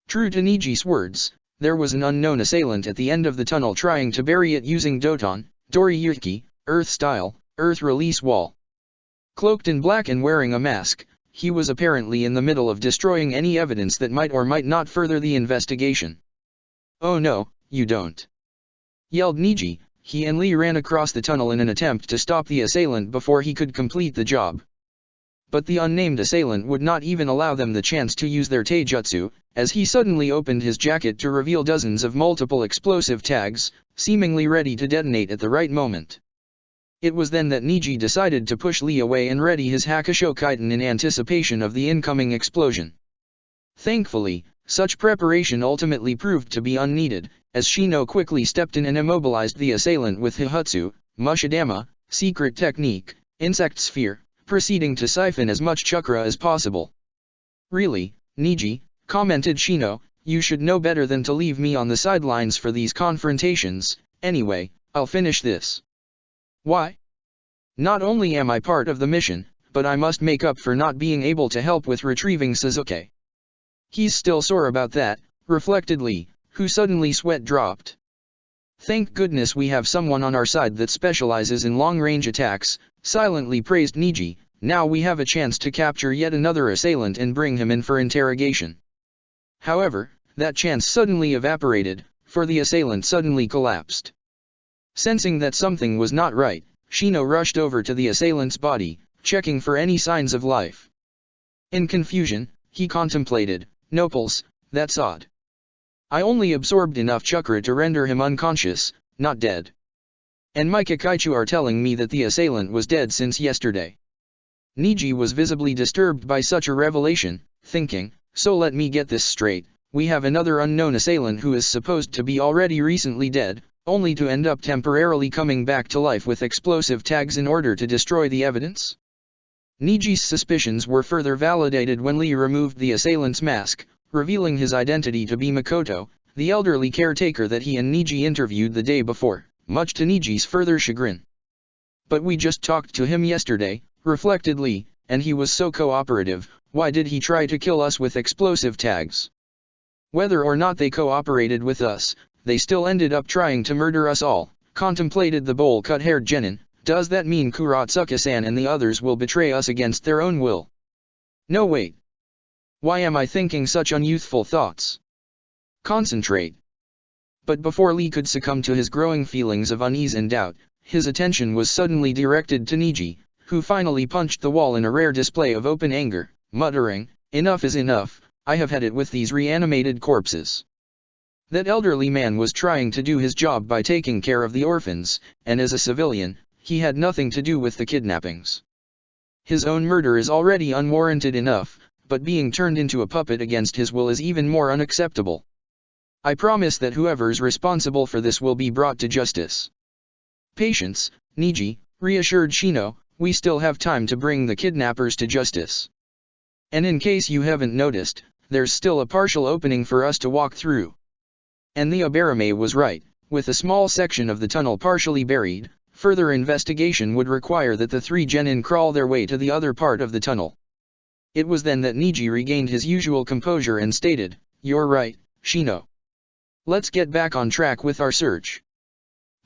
True to Neji's words, there was an unknown assailant at the end of the tunnel trying to bury it using Doton, Doriyuki, Earth-style, Earth release wall. Cloaked in black and wearing a mask, he was apparently in the middle of destroying any evidence that might or might not further the investigation. "Oh no, you don't!" yelled Neji. He and Lee ran across the tunnel in an attempt to stop the assailant before he could complete the job. But the unnamed assailant would not even allow them the chance to use their taijutsu, as he suddenly opened his jacket to reveal dozens of multiple explosive tags, seemingly ready to detonate at the right moment. It was then that Neji decided to push Lee away and ready his Hakusho Kaiten in anticipation of the incoming explosion. Thankfully, such preparation ultimately proved to be unneeded, as Shino quickly stepped in and immobilized the assailant with Hihutsu, Mushidama, secret technique, insect sphere, proceeding to siphon as much chakra as possible. "Really, Neji," commented Shino, "you should know better than to leave me on the sidelines for these confrontations. Anyway, I'll finish this." "Why? Not only am I part of the mission, but I must make up for not being able to help with retrieving Sasuke. He's still sore about that, reflected Lee, who suddenly sweat dropped. Thank goodness we have someone on our side that specializes in long-range attacks, silently praised Niji. Now we have a chance to capture yet another assailant and bring him in for interrogation. However, that chance suddenly evaporated, for the assailant suddenly collapsed. Sensing that something was not right, Shino rushed over to the assailant's body, checking for any signs of life. In confusion, he contemplated, "No pulse, that's odd. I only absorbed enough chakra to render him unconscious, not dead. And my Kakaichu are telling me that the assailant was dead since yesterday." Niji was visibly disturbed by such a revelation, thinking, "So let me get this straight, we have another unknown assailant who is supposed to be already recently dead, only to end up temporarily coming back to life with explosive tags in order to destroy the evidence?" Niji's suspicions were further validated when Lee removed the assailant's mask, revealing his identity to be Makoto, the elderly caretaker that he and Niji interviewed the day before, much to Niji's further chagrin. "But we just talked to him yesterday," reflected Lee, "and he was so cooperative, why did he try to kill us with explosive tags? Whether or not they cooperated with us, they still ended up trying to murder us all," contemplated the bowl-cut-haired genin. "Does that mean Kuratsuka-san and the others will betray us against their own will? No wait. Why am I thinking such unyouthful thoughts? Concentrate." But before Lee could succumb to his growing feelings of unease and doubt, his attention was suddenly directed to Niji, who finally punched the wall in a rare display of open anger, muttering, "Enough is enough, I have had it with these reanimated corpses." That elderly man was trying to do his job by taking care of the orphans, and as a civilian, he had nothing to do with the kidnappings. His own murder is already unwarranted enough, but being turned into a puppet against his will is even more unacceptable. "I promise that whoever's responsible for this will be brought to justice." "Patience, Niji," reassured Shino, "we still have time to bring the kidnappers to justice. And in case you haven't noticed, there's still a partial opening for us to walk through." And the Abarame was right, with a small section of the tunnel partially buried, further investigation would require that the three genin crawl their way to the other part of the tunnel. It was then that Niji regained his usual composure and stated, "You're right, Shino. Let's get back on track with our search.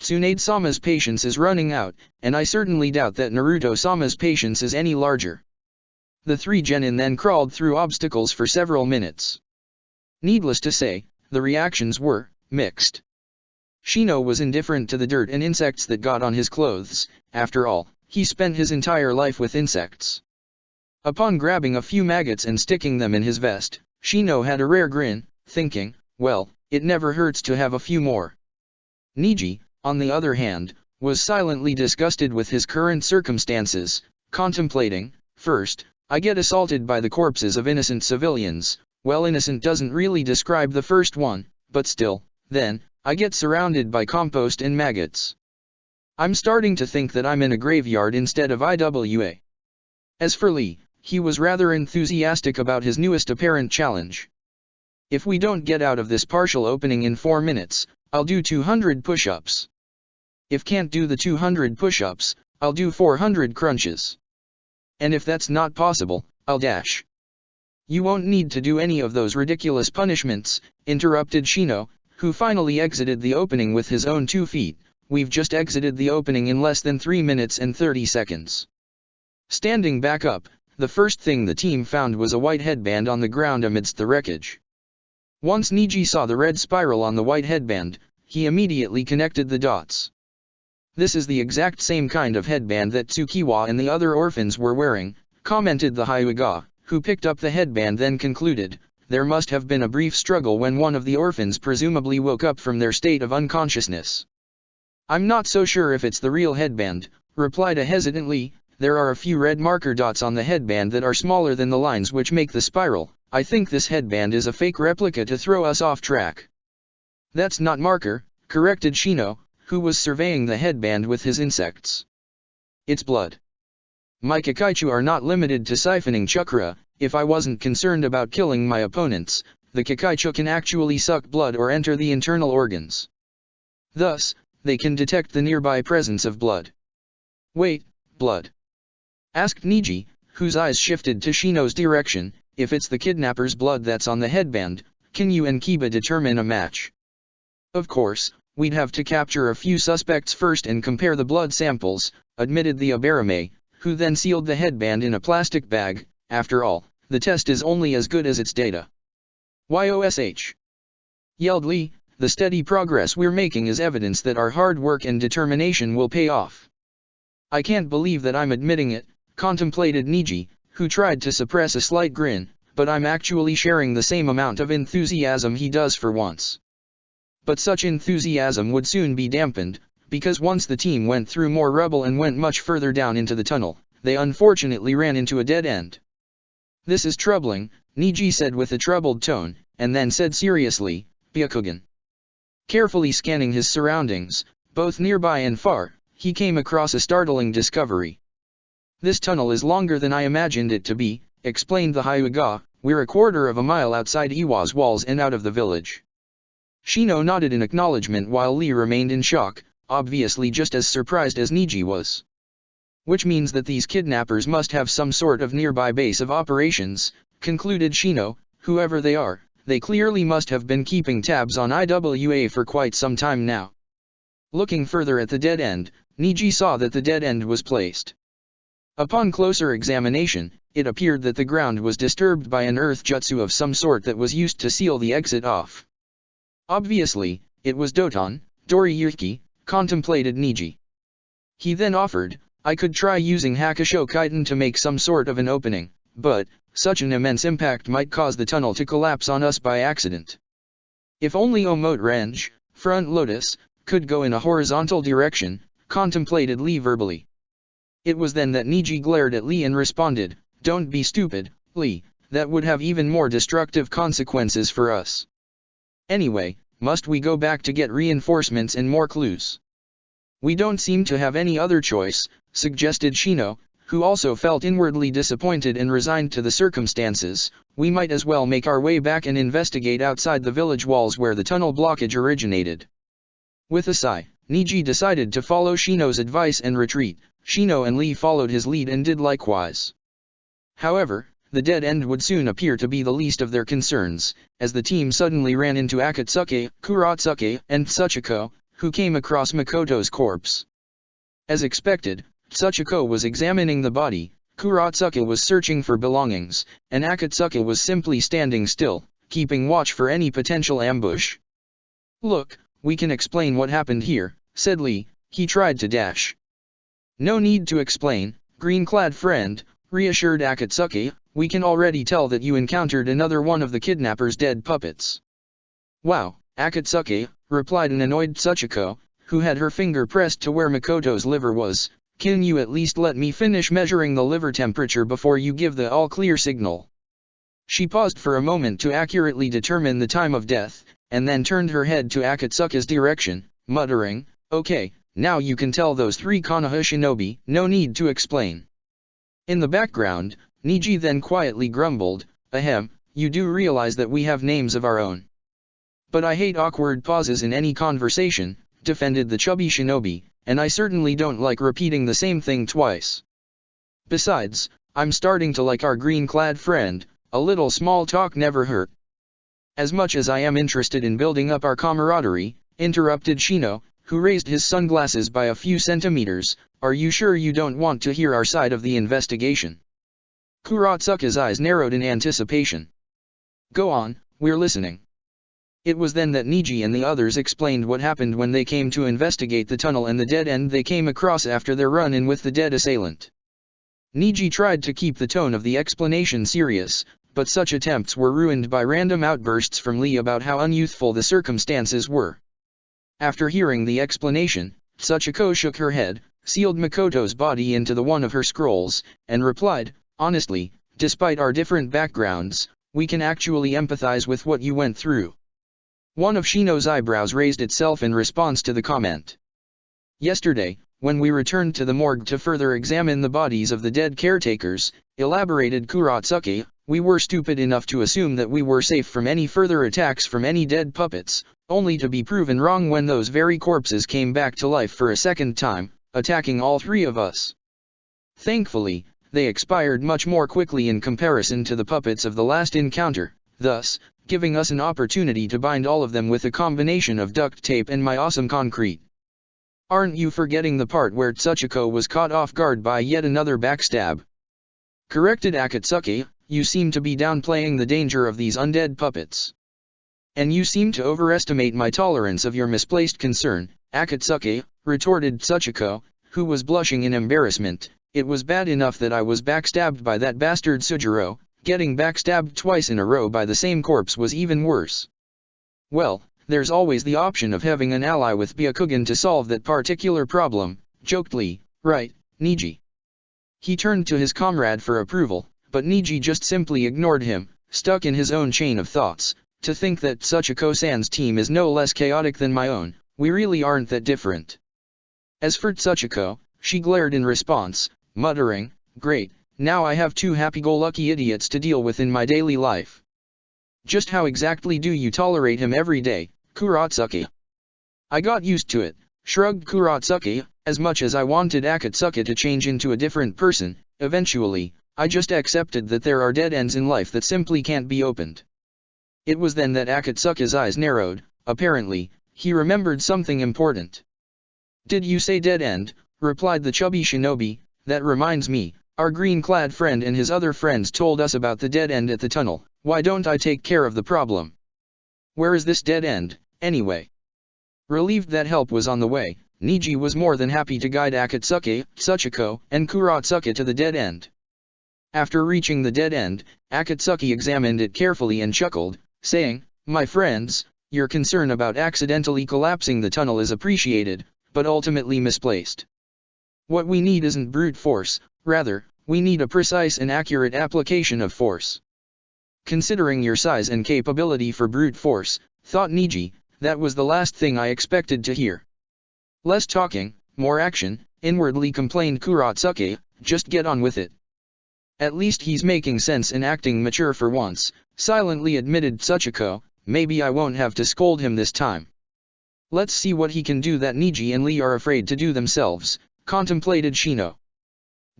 Tsunade-sama's patience is running out, and I certainly doubt that Naruto-sama's patience is any larger." The three genin then crawled through obstacles for several minutes. Needless to say, the reactions were mixed. Shino was indifferent to the dirt and insects that got on his clothes. After all, he spent his entire life with insects. Upon grabbing a few maggots and sticking them in his vest, Shino had a rare grin, thinking, "Well, it never hurts to have a few more." Niji, on the other hand, was silently disgusted with his current circumstances, contemplating, "First, I get assaulted by the corpses of innocent civilians. Well, innocent doesn't really describe the first one, but still, then, I get surrounded by compost and maggots. I'm starting to think that I'm in a graveyard instead of IWA." As for Lee, he was rather enthusiastic about his newest apparent challenge. "If we don't get out of this partial opening in 4 minutes, I'll do 200 push-ups. If can't do the 200 push-ups, I'll do 400 crunches. And if that's not possible, I'll dash." "You won't need to do any of those ridiculous punishments," interrupted Shino, who finally exited the opening with his own 2 feet. "We've just exited the opening in less than 3 minutes and 30 seconds. Standing back up, the first thing the team found was a white headband on the ground amidst the wreckage. Once Niji saw the red spiral on the white headband, he immediately connected the dots. "This is the exact same kind of headband that Tsukiwa and the other orphans were wearing," commented the Hyuga, who picked up the headband, then concluded, "There must have been a brief struggle when one of the orphans presumably woke up from their state of unconsciousness." "I'm not so sure if it's the real headband," replied a hesitantly. "There are a few red marker dots on the headband that are smaller than the lines which make the spiral. I think this headband is a fake replica to throw us off track." "That's not marker," corrected Shino, who was surveying the headband with his insects. "It's blood. My Kakaichu are not limited to siphoning chakra. If I wasn't concerned about killing my opponents, the Kakaichu can actually suck blood or enter the internal organs. Thus, they can detect the nearby presence of blood." "Wait, blood? asked Niji, whose eyes shifted to Shino's direction. If it's the kidnapper's blood that's on the headband, can you and Kiba determine a match? Of course, we'd have to capture a few suspects first and compare the blood samples, admitted the Abarame, who then sealed the headband in a plastic bag. After all, the test is only as good as its data. YOSH! Yelled Lee, the steady progress we're making is evidence that our hard work and determination will pay off. I can't believe that I'm admitting it, contemplated Niji, who tried to suppress a slight grin, but I'm actually sharing the same amount of enthusiasm he does for once. But such enthusiasm would soon be dampened, because once the team went through more rubble and went much further down into the tunnel, they unfortunately ran into a dead end. This is troubling, Niji said with a troubled tone, and then said seriously, Byakugan. Carefully scanning his surroundings, both nearby and far, he came across a startling discovery. This tunnel is longer than I imagined it to be, explained the Hyuga. We're a quarter of a mile outside Iwa's walls and out of the village. Shino nodded in acknowledgement while Lee remained in shock, obviously just as surprised as Niji was. Which means that these kidnappers must have some sort of nearby base of operations, concluded Shino. Whoever they are, they clearly must have been keeping tabs on IWA for quite some time now. Looking further at the dead end, Niji saw that the dead end was placed. Upon closer examination, it appeared that the ground was disturbed by an earth jutsu of some sort that was used to seal the exit off. Obviously, it was Doton, Doriyuki, contemplated Niji. He then offered, I could try using Hakusho Kaiten to make some sort of an opening, but such an immense impact might cause the tunnel to collapse on us by accident. If only Omote Range, Front Lotus, could go in a horizontal direction, contemplated Lee verbally. It was then that Niji glared at Lee and responded, Don't be stupid, Lee, that would have even more destructive consequences for us. Anyway, must we go back to get reinforcements and more clues? We don't seem to have any other choice, suggested Shino, who also felt inwardly disappointed and resigned to the circumstances. We might as well make our way back and investigate outside the village walls where the tunnel blockage originated. With a sigh, Niji decided to follow Shino's advice and retreat. Shino and Lee followed his lead and did likewise. However, the dead end would soon appear to be the least of their concerns, as the team suddenly ran into Akatsuki, Kuratsuki, and Tsuchiko, who came across Makoto's corpse. As expected, Tsuchiko was examining the body, Kuratsuki was searching for belongings, and Akatsuki was simply standing still, keeping watch for any potential ambush. Look, we can explain what happened here, said Lee. He tried to dash. No need to explain, green-clad friend, reassured Akatsuki. We can already tell that you encountered another one of the kidnapper's dead puppets. Wow, Akatsuki, replied an annoyed Tsuchiko, who had her finger pressed to where Makoto's liver was. Can you at least let me finish measuring the liver temperature before you give the all-clear signal? She paused for a moment to accurately determine the time of death, and then turned her head to Akatsuki's direction, muttering, Okay, now you can tell those three Konoha shinobi, no need to explain. In the background, Niji then quietly grumbled, Ahem, you do realize that we have names of our own. But I hate awkward pauses in any conversation, defended the chubby shinobi, and I certainly don't like repeating the same thing twice. Besides, I'm starting to like our green-clad friend, a little small talk never hurt. As much as I am interested in building up our camaraderie, interrupted Shino, who raised his sunglasses by a few centimeters, are you sure you don't want to hear our side of the investigation? Kuratsuki's eyes narrowed in anticipation. Go on, we're listening. It was then that Niji and the others explained what happened when they came to investigate the tunnel and the dead end they came across after their run-in with the dead assailant. Niji tried to keep the tone of the explanation serious, but such attempts were ruined by random outbursts from Lee about how unyouthful the circumstances were. After hearing the explanation, Tsuchiko shook her head, sealed Makoto's body into the one of her scrolls, and replied, Honestly, despite our different backgrounds, we can actually empathize with what you went through. One of Shino's eyebrows raised itself in response to the comment. Yesterday, when we returned to the morgue to further examine the bodies of the dead caretakers, elaborated Kuratsuki, we were stupid enough to assume that we were safe from any further attacks from any dead puppets, only to be proven wrong when those very corpses came back to life for a second time, attacking all three of us. Thankfully, they expired much more quickly in comparison to the puppets of the last encounter, thus, giving us an opportunity to bind all of them with a combination of duct tape and my awesome concrete. Aren't you forgetting the part where Tsuchiko was caught off guard by yet another backstab? Corrected Akatsuki, you seem to be downplaying the danger of these undead puppets. And you seem to overestimate my tolerance of your misplaced concern, Akatsuki, retorted Tsuchiko, who was blushing in embarrassment. It was bad enough that I was backstabbed by that bastard Sujiro, getting backstabbed twice in a row by the same corpse was even worse. Well, there's always the option of having an ally with Byakugan to solve that particular problem, joked Lee, right, Niji? He turned to his comrade for approval, but Niji just simply ignored him, stuck in his own chain of thoughts. To think that Tsuchiko-san's team is no less chaotic than my own, we really aren't that different. As for Tsuchiko, she glared in response, muttering, great, now I have two happy-go-lucky idiots to deal with in my daily life. Just how exactly do you tolerate him every day, Kuratsuki? I got used to it, shrugged Kuratsuki. As much as I wanted Akatsuki to change into a different person, eventually, I just accepted that there are dead ends in life that simply can't be opened. It was then that Akatsuki's eyes narrowed. Apparently, he remembered something important. Did you say dead end? Replied the chubby shinobi. That reminds me, our green-clad friend and his other friends told us about the dead end at the tunnel. Why don't I take care of the problem? Where is this dead end, anyway? Relieved that help was on the way, Niji was more than happy to guide Akatsuki, Tsuchiko, and Kuratsuki to the dead end. After reaching the dead end, Akatsuki examined it carefully and chuckled, saying, my friends, your concern about accidentally collapsing the tunnel is appreciated, but ultimately misplaced. What we need isn't brute force, rather, we need a precise and accurate application of force. Considering your size and capability for brute force, thought Niji, that was the last thing I expected to hear. Less talking, more action, inwardly complained Kuratsuki, just get on with it. At least he's making sense and acting mature for once, silently admitted Tsuchiko, maybe I won't have to scold him this time. Let's see what he can do that Niji and Lee are afraid to do themselves, contemplated Shino.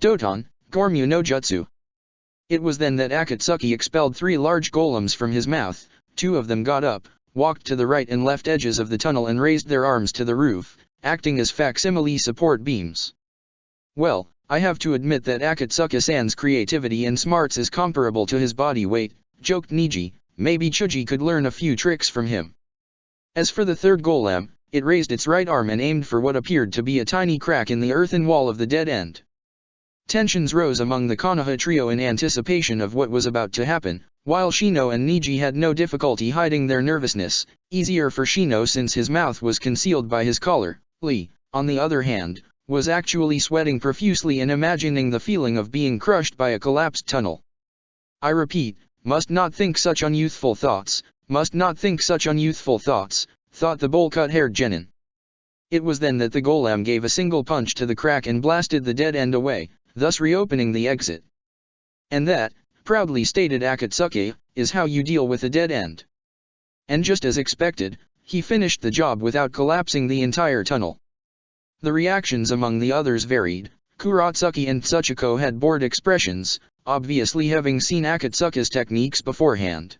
Doton, Gormyu no Jutsu. It was then that Akatsuki expelled 3 large golems from his mouth. 2 of them got up, walked to the right and left edges of the tunnel and raised their arms to the roof, acting as facsimile support beams. Well, I have to admit that Akatsuki-san's creativity and smarts is comparable to his body weight, joked Niji. Maybe Chuji could learn a few tricks from him. As for the third golem, it raised its right arm and aimed for what appeared to be a tiny crack in the earthen wall of the dead end. Tensions rose among the Konoha trio in anticipation of what was about to happen, while Shino and Niji had no difficulty hiding their nervousness, easier for Shino since his mouth was concealed by his collar. Lee, on the other hand, was actually sweating profusely and imagining the feeling of being crushed by a collapsed tunnel. I repeat, must not think such unyouthful thoughts, must not think such unyouthful thoughts, thought the bowl-cut-haired genin. It was then that the golem gave a single punch to the crack and blasted the dead end away, thus reopening the exit. And that, proudly stated Akatsuki, is how you deal with a dead end. And just as expected, he finished the job without collapsing the entire tunnel. The reactions among the others varied. Kuratsuki and Tsuchiko had bored expressions, obviously having seen Akatsuki's techniques beforehand.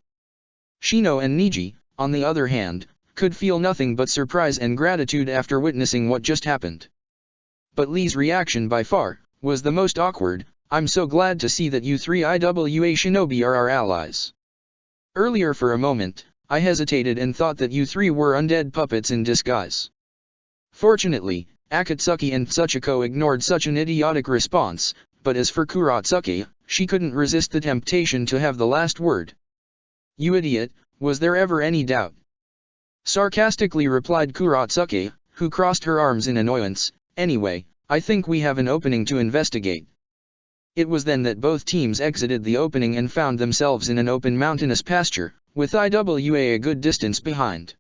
Shino and Niji, on the other hand, could feel nothing but surprise and gratitude after witnessing what just happened. But Lee's reaction by far was the most awkward. I'm so glad to see that you 3 IWA shinobi are our allies. Earlier for a moment, I hesitated and thought that you 3 were undead puppets in disguise. Fortunately, Akatsuki and Tsuchiko ignored such an idiotic response, but as for Kuratsuki, she couldn't resist the temptation to have the last word. You idiot, was there ever any doubt? Sarcastically replied Kuratsuki, who crossed her arms in annoyance. Anyway, I think we have an opening to investigate. It was then that both teams exited the opening and found themselves in an open mountainous pasture, with IWA a good distance behind.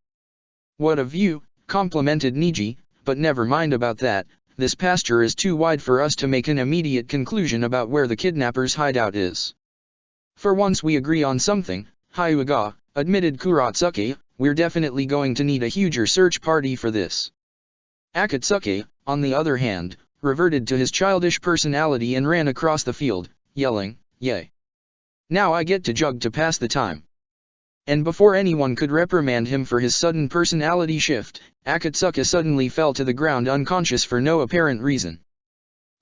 What a view, complimented Niji, but never mind about that, this pasture is too wide for us to make an immediate conclusion about where the kidnapper's hideout is. For once we agree on something, Hyuga, admitted Kuratsuki, we're definitely going to need a huger search party for this. Akatsuki, on the other hand, reverted to his childish personality and ran across the field, yelling, "Yay! Now I get to jug to pass the time." And before anyone could reprimand him for his sudden personality shift, Akatsuka suddenly fell to the ground unconscious for no apparent reason.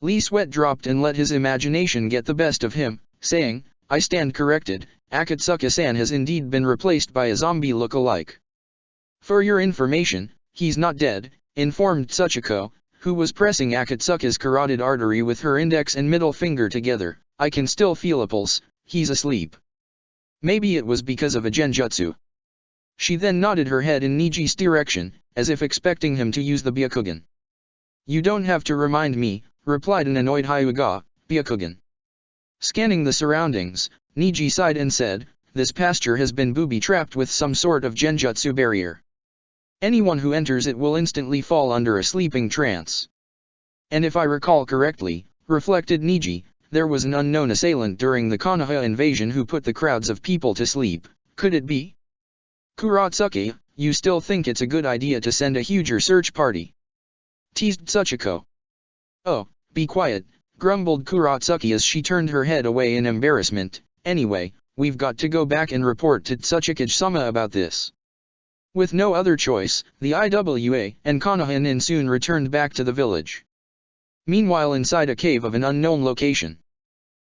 Lee's sweat dropped and let his imagination get the best of him, saying, "I stand corrected, Akatsuka-san has indeed been replaced by a zombie look-alike." "For your information, he's not dead," informed Tsuchiko, who was pressing Akatsuka's carotid artery with her index and middle finger together. "I can still feel a pulse, he's asleep. Maybe it was because of a genjutsu." She then nodded her head in Niji's direction, as if expecting him to use the Byakugan. "You don't have to remind me," replied an annoyed Hyuga, "Byakugan." Scanning the surroundings, Niji sighed and said, "This pasture has been booby-trapped with some sort of genjutsu barrier. Anyone who enters it will instantly fall under a sleeping trance. And if I recall correctly," reflected Niji, "there was an unknown assailant during the Konoha invasion who put the crowds of people to sleep. Could it be?" "Kuratsuki, you still think it's a good idea to send a huge search party?" teased Tsuchiko. "Oh, be quiet," grumbled Kuratsuki as she turned her head away in embarrassment. "Anyway, we've got to go back and report to Tsuchikage-sama about this." With no other choice, the IWA and Konoha soon returned back to the village. Meanwhile, inside a cave of an unknown location.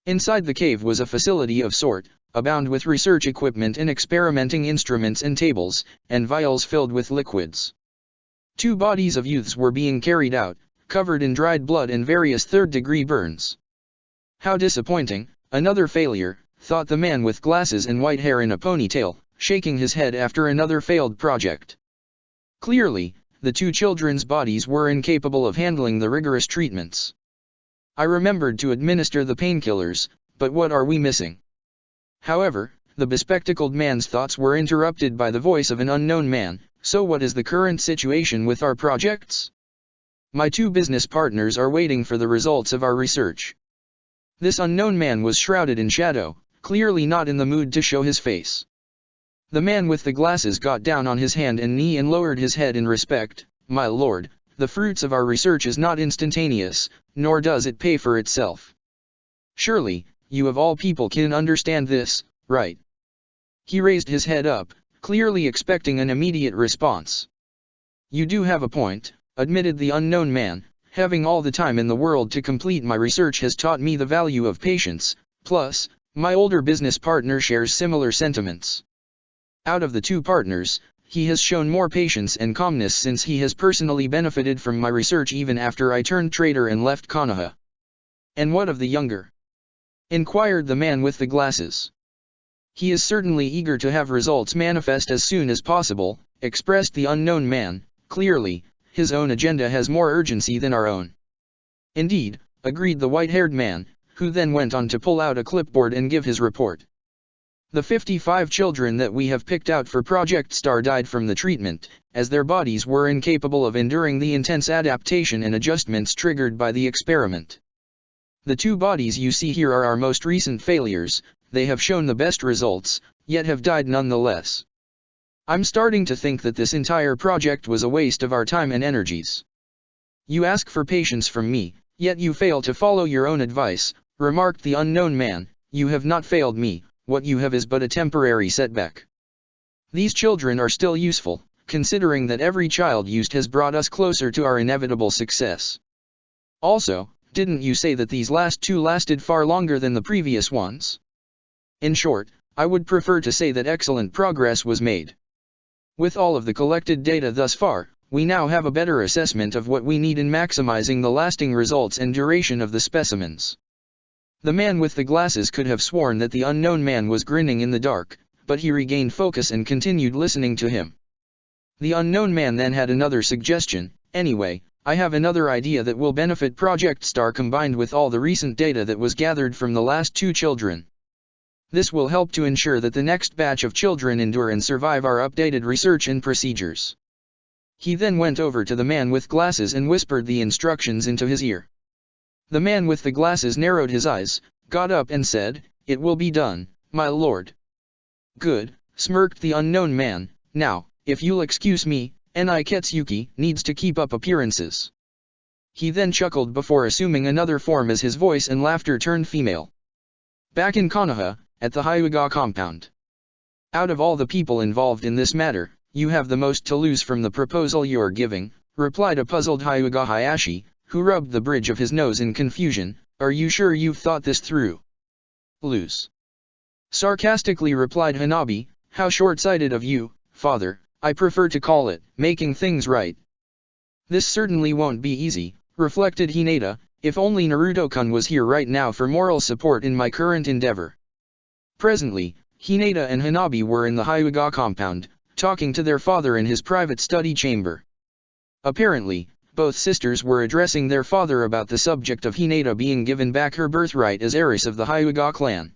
Inside the cave was a facility of sort, abound with research equipment and experimenting instruments and tables, and vials filled with liquids. 2 bodies of youths were being carried out, covered in dried blood and various third-degree burns. "How disappointing, another failure," thought the man with glasses and white hair in a ponytail, shaking his head after another failed project. Clearly, the 2 children's bodies were incapable of handling the rigorous treatments. "I remembered to administer the painkillers, but what are we missing?" However, the bespectacled man's thoughts were interrupted by the voice of an unknown man. "So what is the current situation with our projects?" "My 2 business partners are waiting for the results of our research." This unknown man was shrouded in shadow, clearly not in the mood to show his face. The man with the glasses got down on his hand and knee and lowered his head in respect. "My lord, the fruits of our research is not instantaneous, nor does it pay for itself. Surely, you of all people can understand this, right?" He raised his head up, clearly expecting an immediate response. "You do have a point," admitted the unknown man. "Having all the time in the world to complete my research has taught me the value of patience, plus, my older business partner shares similar sentiments. Out of the 2 partners, he has shown more patience and calmness since he has personally benefited from my research even after I turned traitor and left Konoha." "And what of the younger?" inquired the man with the glasses. "He is certainly eager to have results manifest as soon as possible," expressed the unknown man. "Clearly, his own agenda has more urgency than our own." "Indeed," agreed the white-haired man, who then went on to pull out a clipboard and give his report. "The 55 children that we have picked out for Project Star died from the treatment, as their bodies were incapable of enduring the intense adaptation and adjustments triggered by the experiment. The 2 bodies you see here are our most recent failures. They have shown the best results, yet have died nonetheless. I'm starting to think that this entire project was a waste of our time and energies." "You ask for patience from me, yet you fail to follow your own advice," remarked the unknown man. "You have not failed me, what you have is but a temporary setback. These children are still useful, considering that every child used has brought us closer to our inevitable success. Also, didn't you say that these last 2 lasted far longer than the previous ones? In short, I would prefer to say that excellent progress was made. With all of the collected data thus far, we now have a better assessment of what we need in maximizing the lasting results and duration of the specimens." The man with the glasses could have sworn that the unknown man was grinning in the dark, but he regained focus and continued listening to him. The unknown man then had another suggestion. "Anyway, I have another idea that will benefit Project Star combined with all the recent data that was gathered from the last 2 children. This will help to ensure that the next batch of children endure and survive our updated research and procedures." He then went over to the man with glasses and whispered the instructions into his ear. The man with the glasses narrowed his eyes, got up and said, "It will be done, my lord." "Good," smirked the unknown man. "Now, if you'll excuse me, N.I. Ketsuki needs to keep up appearances." He then chuckled before assuming another form as his voice and laughter turned female. Back in Konoha, at the Hyuga compound. Out of all the people involved in this matter, you have the most to lose from the proposal you're giving, replied a puzzled Hyuga Hayashi, who rubbed the bridge of his nose in confusion. Are you sure you've thought this through? Lose. Sarcastically replied Hanabi, how short-sighted of you, father. I prefer to call it, making things right. This certainly won't be easy, reflected Hinata, if only Naruto-kun was here right now for moral support in my current endeavor. Presently, Hinata and Hanabi were in the Hyuga compound, talking to their father in his private study chamber. Apparently, both sisters were addressing their father about the subject of Hinata being given back her birthright as heiress of the Hyuga clan.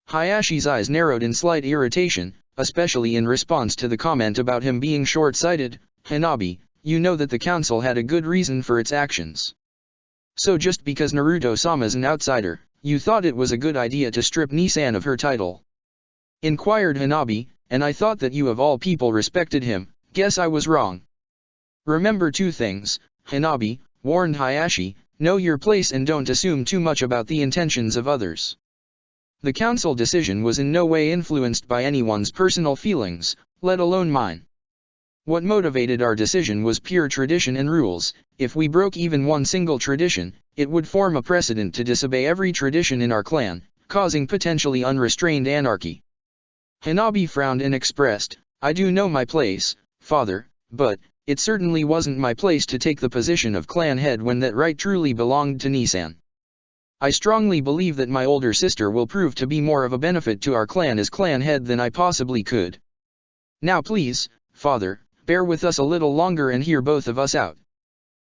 Hayashi's eyes narrowed in slight irritation, especially in response to the comment about him being short-sighted. Hanabi, you know that the council had a good reason for its actions. So just because Naruto-sama's an outsider, you thought it was a good idea to strip Nisan of her title? Inquired Hanabi, and I thought that you of all people respected him. Guess I was wrong. Remember two things, Hanabi, warned Hayashi, know your place and don't assume too much about the intentions of others. The council decision was in no way influenced by anyone's personal feelings, let alone mine. What motivated our decision was pure tradition and rules. If we broke even one single tradition, it would form a precedent to disobey every tradition in our clan, causing potentially unrestrained anarchy. Hanabi frowned and expressed, I do know my place, father, but it certainly wasn't my place to take the position of clan head when that right truly belonged to Nisan. I strongly believe that my older sister will prove to be more of a benefit to our clan as clan head than I possibly could. Now please, father, bear with us a little longer and hear both of us out.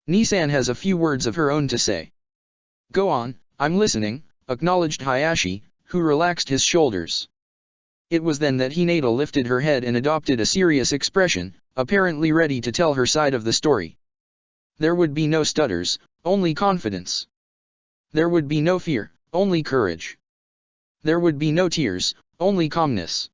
Nisan has a few words of her own to say. Go on, I'm listening, acknowledged Hayashi, who relaxed his shoulders. It was then that Hinata lifted her head and adopted a serious expression, apparently ready to tell her side of the story. There would be no stutters, only confidence. There would be no fear, only courage. There would be no tears, only calmness.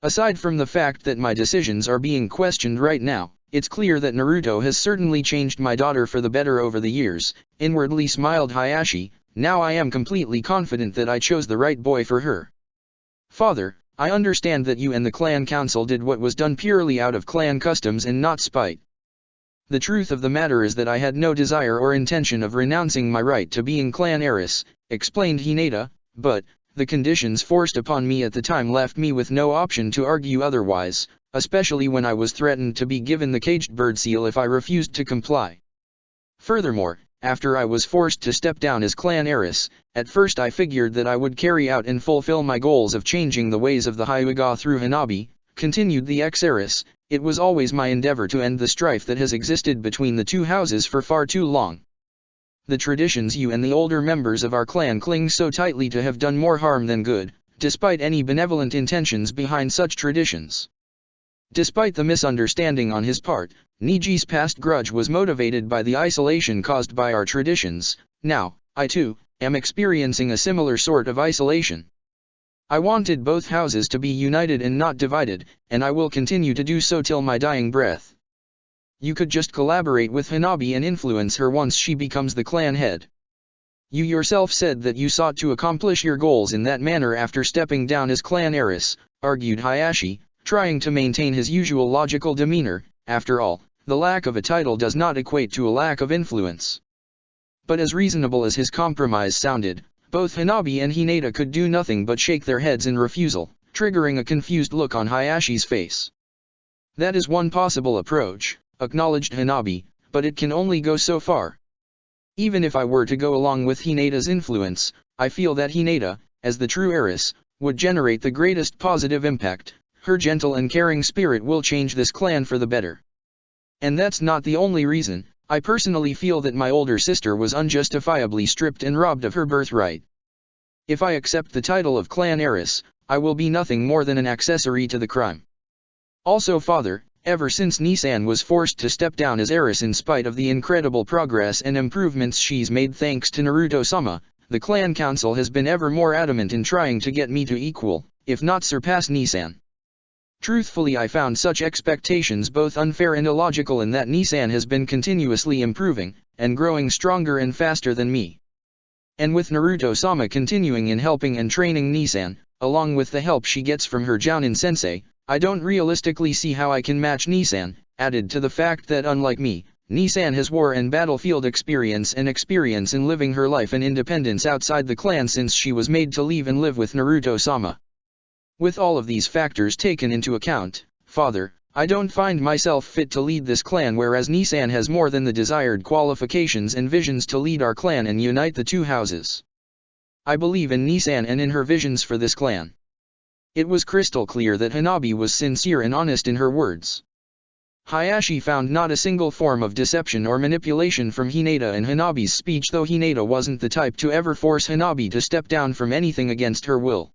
Aside from the fact that my decisions are being questioned right now, it's clear that Naruto has certainly changed my daughter for the better over the years, inwardly smiled Hayashi. Now I am completely confident that I chose the right boy for her. Father, I understand that you and the clan council did what was done purely out of clan customs and not spite. The truth of the matter is that I had no desire or intention of renouncing my right to being clan heiress, explained Hinata, but the conditions forced upon me at the time left me with no option to argue otherwise, especially when I was threatened to be given the caged bird seal if I refused to comply. Furthermore, after I was forced to step down as clan heiress, at first I figured that I would carry out and fulfill my goals of changing the ways of the Hyuga through Hanabi, continued the ex-heiress. It was always my endeavor to end the strife that has existed between the two houses for far too long. The traditions you and the older members of our clan cling so tightly to have done more harm than good, despite any benevolent intentions behind such traditions. Despite the misunderstanding on his part, Niji's past grudge was motivated by the isolation caused by our traditions. Now, I too, am experiencing a similar sort of isolation. I wanted both houses to be united and not divided, and I will continue to do so till my dying breath. You could just collaborate with Hanabi and influence her once she becomes the clan head. You yourself said that you sought to accomplish your goals in that manner after stepping down as clan heiress, argued Hayashi, trying to maintain his usual logical demeanor. After all, the lack of a title does not equate to a lack of influence. But as reasonable as his compromise sounded, both Hanabi and Hinata could do nothing but shake their heads in refusal, triggering a confused look on Hayashi's face. That is one possible approach, acknowledged Hanabi, but it can only go so far. Even if I were to go along with Hinata's influence, I feel that Hinata, as the true heiress, would generate the greatest positive impact. Her gentle and caring spirit will change this clan for the better. And that's not the only reason. I personally feel that my older sister was unjustifiably stripped and robbed of her birthright. If I accept the title of clan heiress, I will be nothing more than an accessory to the crime. Also father, ever since Nisan was forced to step down as heiress in spite of the incredible progress and improvements she's made thanks to Naruto-sama, the clan council has been ever more adamant in trying to get me to equal, if not surpass Nisan. Truthfully, I found such expectations both unfair and illogical in that Nissan has been continuously improving, and growing stronger and faster than me. And with Naruto-sama continuing in helping and training Nissan, along with the help she gets from her Jounin sensei, I don't realistically see how I can match Nissan, added to the fact that unlike me, Nissan has war and battlefield experience and experience in living her life and independence outside the clan since she was made to leave and live with Naruto-sama. With all of these factors taken into account, Father, I don't find myself fit to lead this clan, whereas Nissan has more than the desired qualifications and visions to lead our clan and unite the two houses. I believe in Nissan and in her visions for this clan. It was crystal clear that Hanabi was sincere and honest in her words. Hayashi found not a single form of deception or manipulation from Hinata in Hanabi's speech, though Hinata wasn't the type to ever force Hanabi to step down from anything against her will.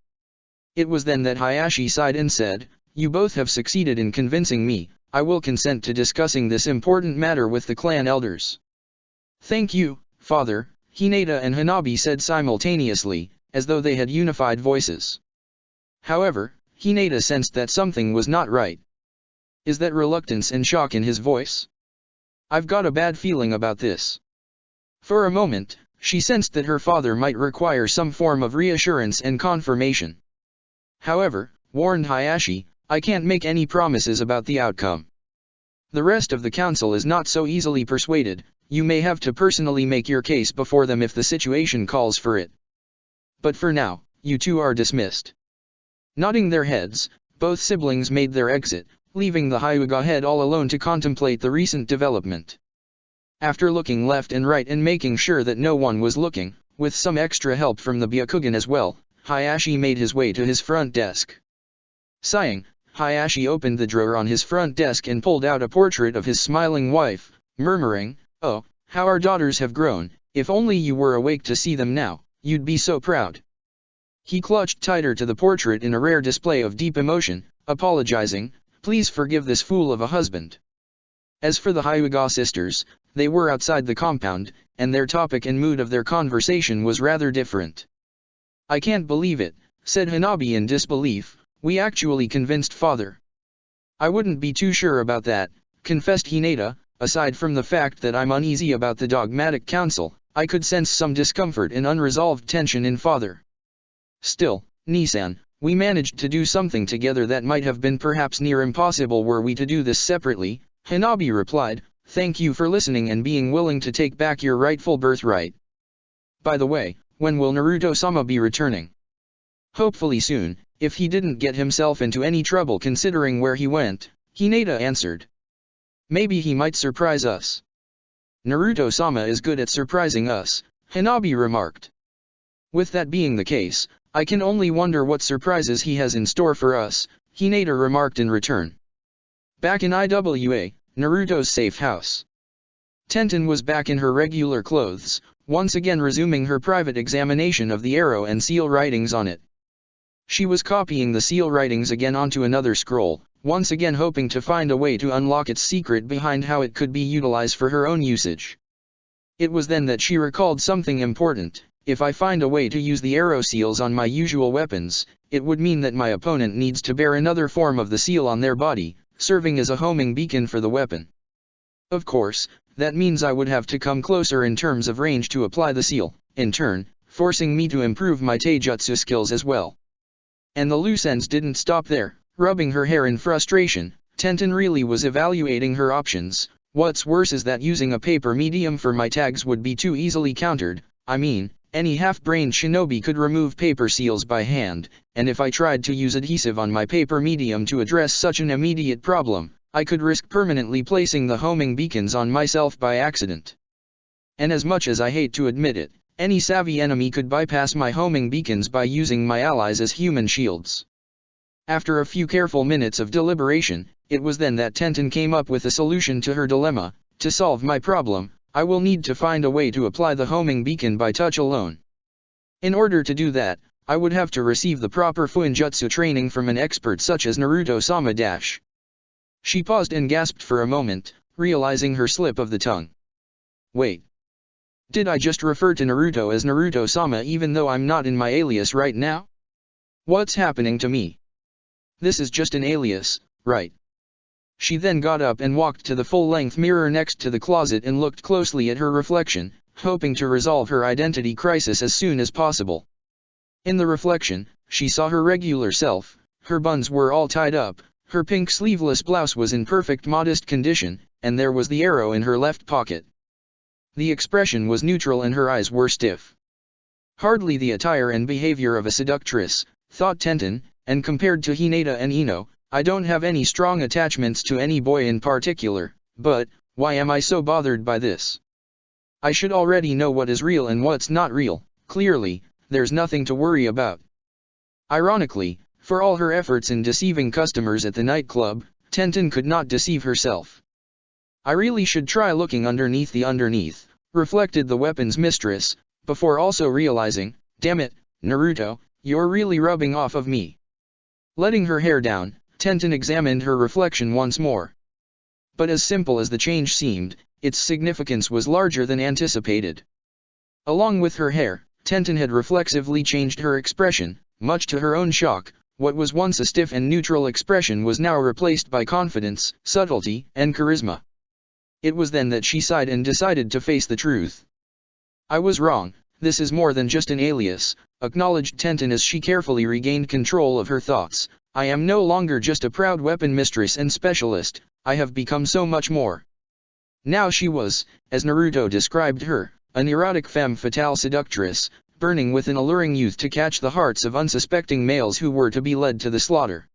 It was then that Hayashi sighed and said, "You both have succeeded in convincing me. I will consent to discussing this important matter with the clan elders." "Thank you, Father," Hinata and Hanabi said simultaneously, as though they had unified voices. However, Hinata sensed that something was not right. Is that reluctance and shock in his voice? I've got a bad feeling about this. For a moment, she sensed that her father might require some form of reassurance and confirmation. However, warned Hayashi, I can't make any promises about the outcome. The rest of the council is not so easily persuaded. You may have to personally make your case before them if the situation calls for it. But for now, you two are dismissed. Nodding their heads, both siblings made their exit, leaving the Hyuga head all alone to contemplate the recent development. After looking left and right and making sure that no one was looking, with some extra help from the Byakugan as well, Hayashi made his way to his front desk. Sighing, Hayashi opened the drawer on his front desk and pulled out a portrait of his smiling wife, murmuring, "Oh, how our daughters have grown. If only you were awake to see them now, you'd be so proud." He clutched tighter to the portrait in a rare display of deep emotion, apologizing, "Please forgive this fool of a husband." As for the Hyuga sisters, they were outside the compound, and their topic and mood of their conversation was rather different. "I can't believe it," said Hanabi in disbelief, "we actually convinced Father." "I wouldn't be too sure about that," confessed Hinata. "Aside from the fact that I'm uneasy about the dogmatic council, I could sense some discomfort and unresolved tension in Father. Still, Nissan, we managed to do something together that might have been perhaps near impossible were we to do this separately," Hanabi replied. "Thank you for listening and being willing to take back your rightful birthright. By the way, when will Naruto-sama be returning?" "Hopefully soon, if he didn't get himself into any trouble considering where he went," Hinata answered. "Maybe he might surprise us." "Naruto-sama is good at surprising us," Hanabi remarked. "With that being the case, I can only wonder what surprises he has in store for us," Hinata remarked in return. Back in IWA, Naruto's safe house. Tenten was back in her regular clothes, once again resuming her private examination of the arrow and seal writings on it. She was copying the seal writings again onto another scroll, once again hoping to find a way to unlock its secret behind how it could be utilized for her own usage. It was then that she recalled something important. If I find a way to use the arrow seals on my usual weapons, it would mean that my opponent needs to bear another form of the seal on their body, serving as a homing beacon for the weapon. Of course, that means I would have to come closer in terms of range to apply the seal, in turn, forcing me to improve my taijutsu skills as well. And the loose ends didn't stop there. Rubbing her hair in frustration, Tenten really was evaluating her options. What's worse is that using a paper medium for my tags would be too easily countered. I mean, any half-brained shinobi could remove paper seals by hand, and if I tried to use adhesive on my paper medium to address such an immediate problem, I could risk permanently placing the homing beacons on myself by accident. And as much as I hate to admit it, any savvy enemy could bypass my homing beacons by using my allies as human shields. After a few careful minutes of deliberation, it was then that Tenten came up with a solution to her dilemma. To solve my problem, I will need to find a way to apply the homing beacon by touch alone. In order to do that, I would have to receive the proper fuinjutsu training from an expert such as Naruto-sama. She paused and gasped for a moment, realizing her slip of the tongue. Wait. Did I just refer to Naruto as Naruto-sama even though I'm not in my alias right now? What's happening to me? This is just an alias, right? She then got up and walked to the full-length mirror next to the closet and looked closely at her reflection, hoping to resolve her identity crisis as soon as possible. In the reflection, she saw her regular self. Her buns were all tied up, her pink sleeveless blouse was in perfect modest condition, and there was the arrow in her left pocket. The expression was neutral and her eyes were stiff. Hardly the attire and behavior of a seductress, thought Tenten, and compared to Hinata and Ino, I don't have any strong attachments to any boy in particular, but, why am I so bothered by this? I should already know what is real and what's not real. Clearly, there's nothing to worry about. Ironically, for all her efforts in deceiving customers at the nightclub, Tenten could not deceive herself. I really should try looking underneath the underneath, reflected the weapons mistress, before also realizing, damn it, Naruto, you're really rubbing off of me. Letting her hair down, Tenten examined her reflection once more. But as simple as the change seemed, its significance was larger than anticipated. Along with her hair, Tenten had reflexively changed her expression, much to her own shock. What was once a stiff and neutral expression was now replaced by confidence, subtlety, and charisma. It was then that she sighed and decided to face the truth. I was wrong, this is more than just an alias, acknowledged Tenten as she carefully regained control of her thoughts. I am no longer just a proud weapon mistress and specialist, I have become so much more. Now she was, as Naruto described her, an erotic femme fatale seductress, burning with an alluring youth to catch the hearts of unsuspecting males who were to be led to the slaughter.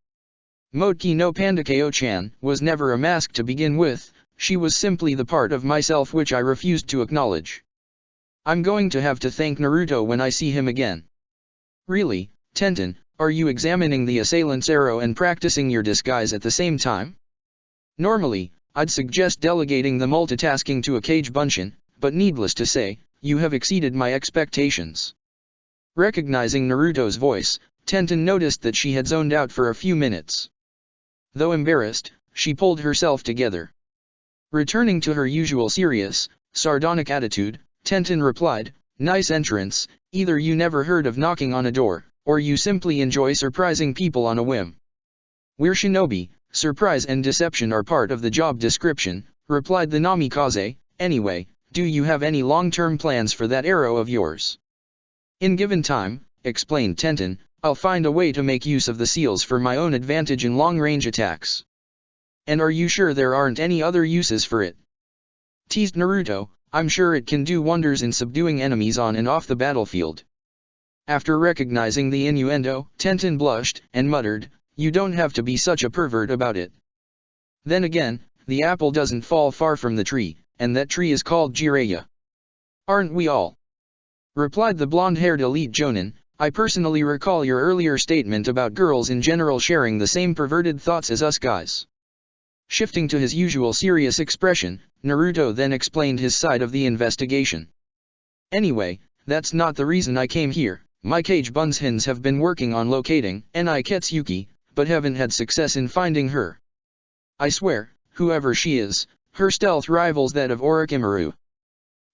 Motoki no Pandakeo-chan was never a mask to begin with, she was simply the part of myself which I refused to acknowledge. I'm going to have to thank Naruto when I see him again. Really, Tenten, are you examining the assailant's arrow and practicing your disguise at the same time? Normally, I'd suggest delegating the multitasking to a Kage Bunshin, but needless to say, you have exceeded my expectations. Recognizing Naruto's voice, Tenten noticed that she had zoned out for a few minutes. Though embarrassed, she pulled herself together. Returning to her usual serious, sardonic attitude, Tenten replied, nice entrance, either you never heard of knocking on a door, or you simply enjoy surprising people on a whim. We're shinobi, surprise and deception are part of the job description, replied the Namikaze. Anyway, do you have any long-term plans for that arrow of yours? In given time, explained Tenten, I'll find a way to make use of the seals for my own advantage in long-range attacks. And are you sure there aren't any other uses for it? Teased Naruto, I'm sure it can do wonders in subduing enemies on and off the battlefield. After recognizing the innuendo, Tenten blushed, and muttered, you don't have to be such a pervert about it. Then again, the apple doesn't fall far from the tree, and that tree is called Jiraiya. Aren't we all? Replied the blonde-haired elite jonin, I personally recall your earlier statement about girls in general sharing the same perverted thoughts as us guys. Shifting to his usual serious expression, Naruto then explained his side of the investigation. Anyway, that's not the reason I came here. My Kage Bunshins have been working on locating Enai Ketsuki, but haven't had success in finding her. I swear, whoever she is, her stealth rivals that of Orochimaru.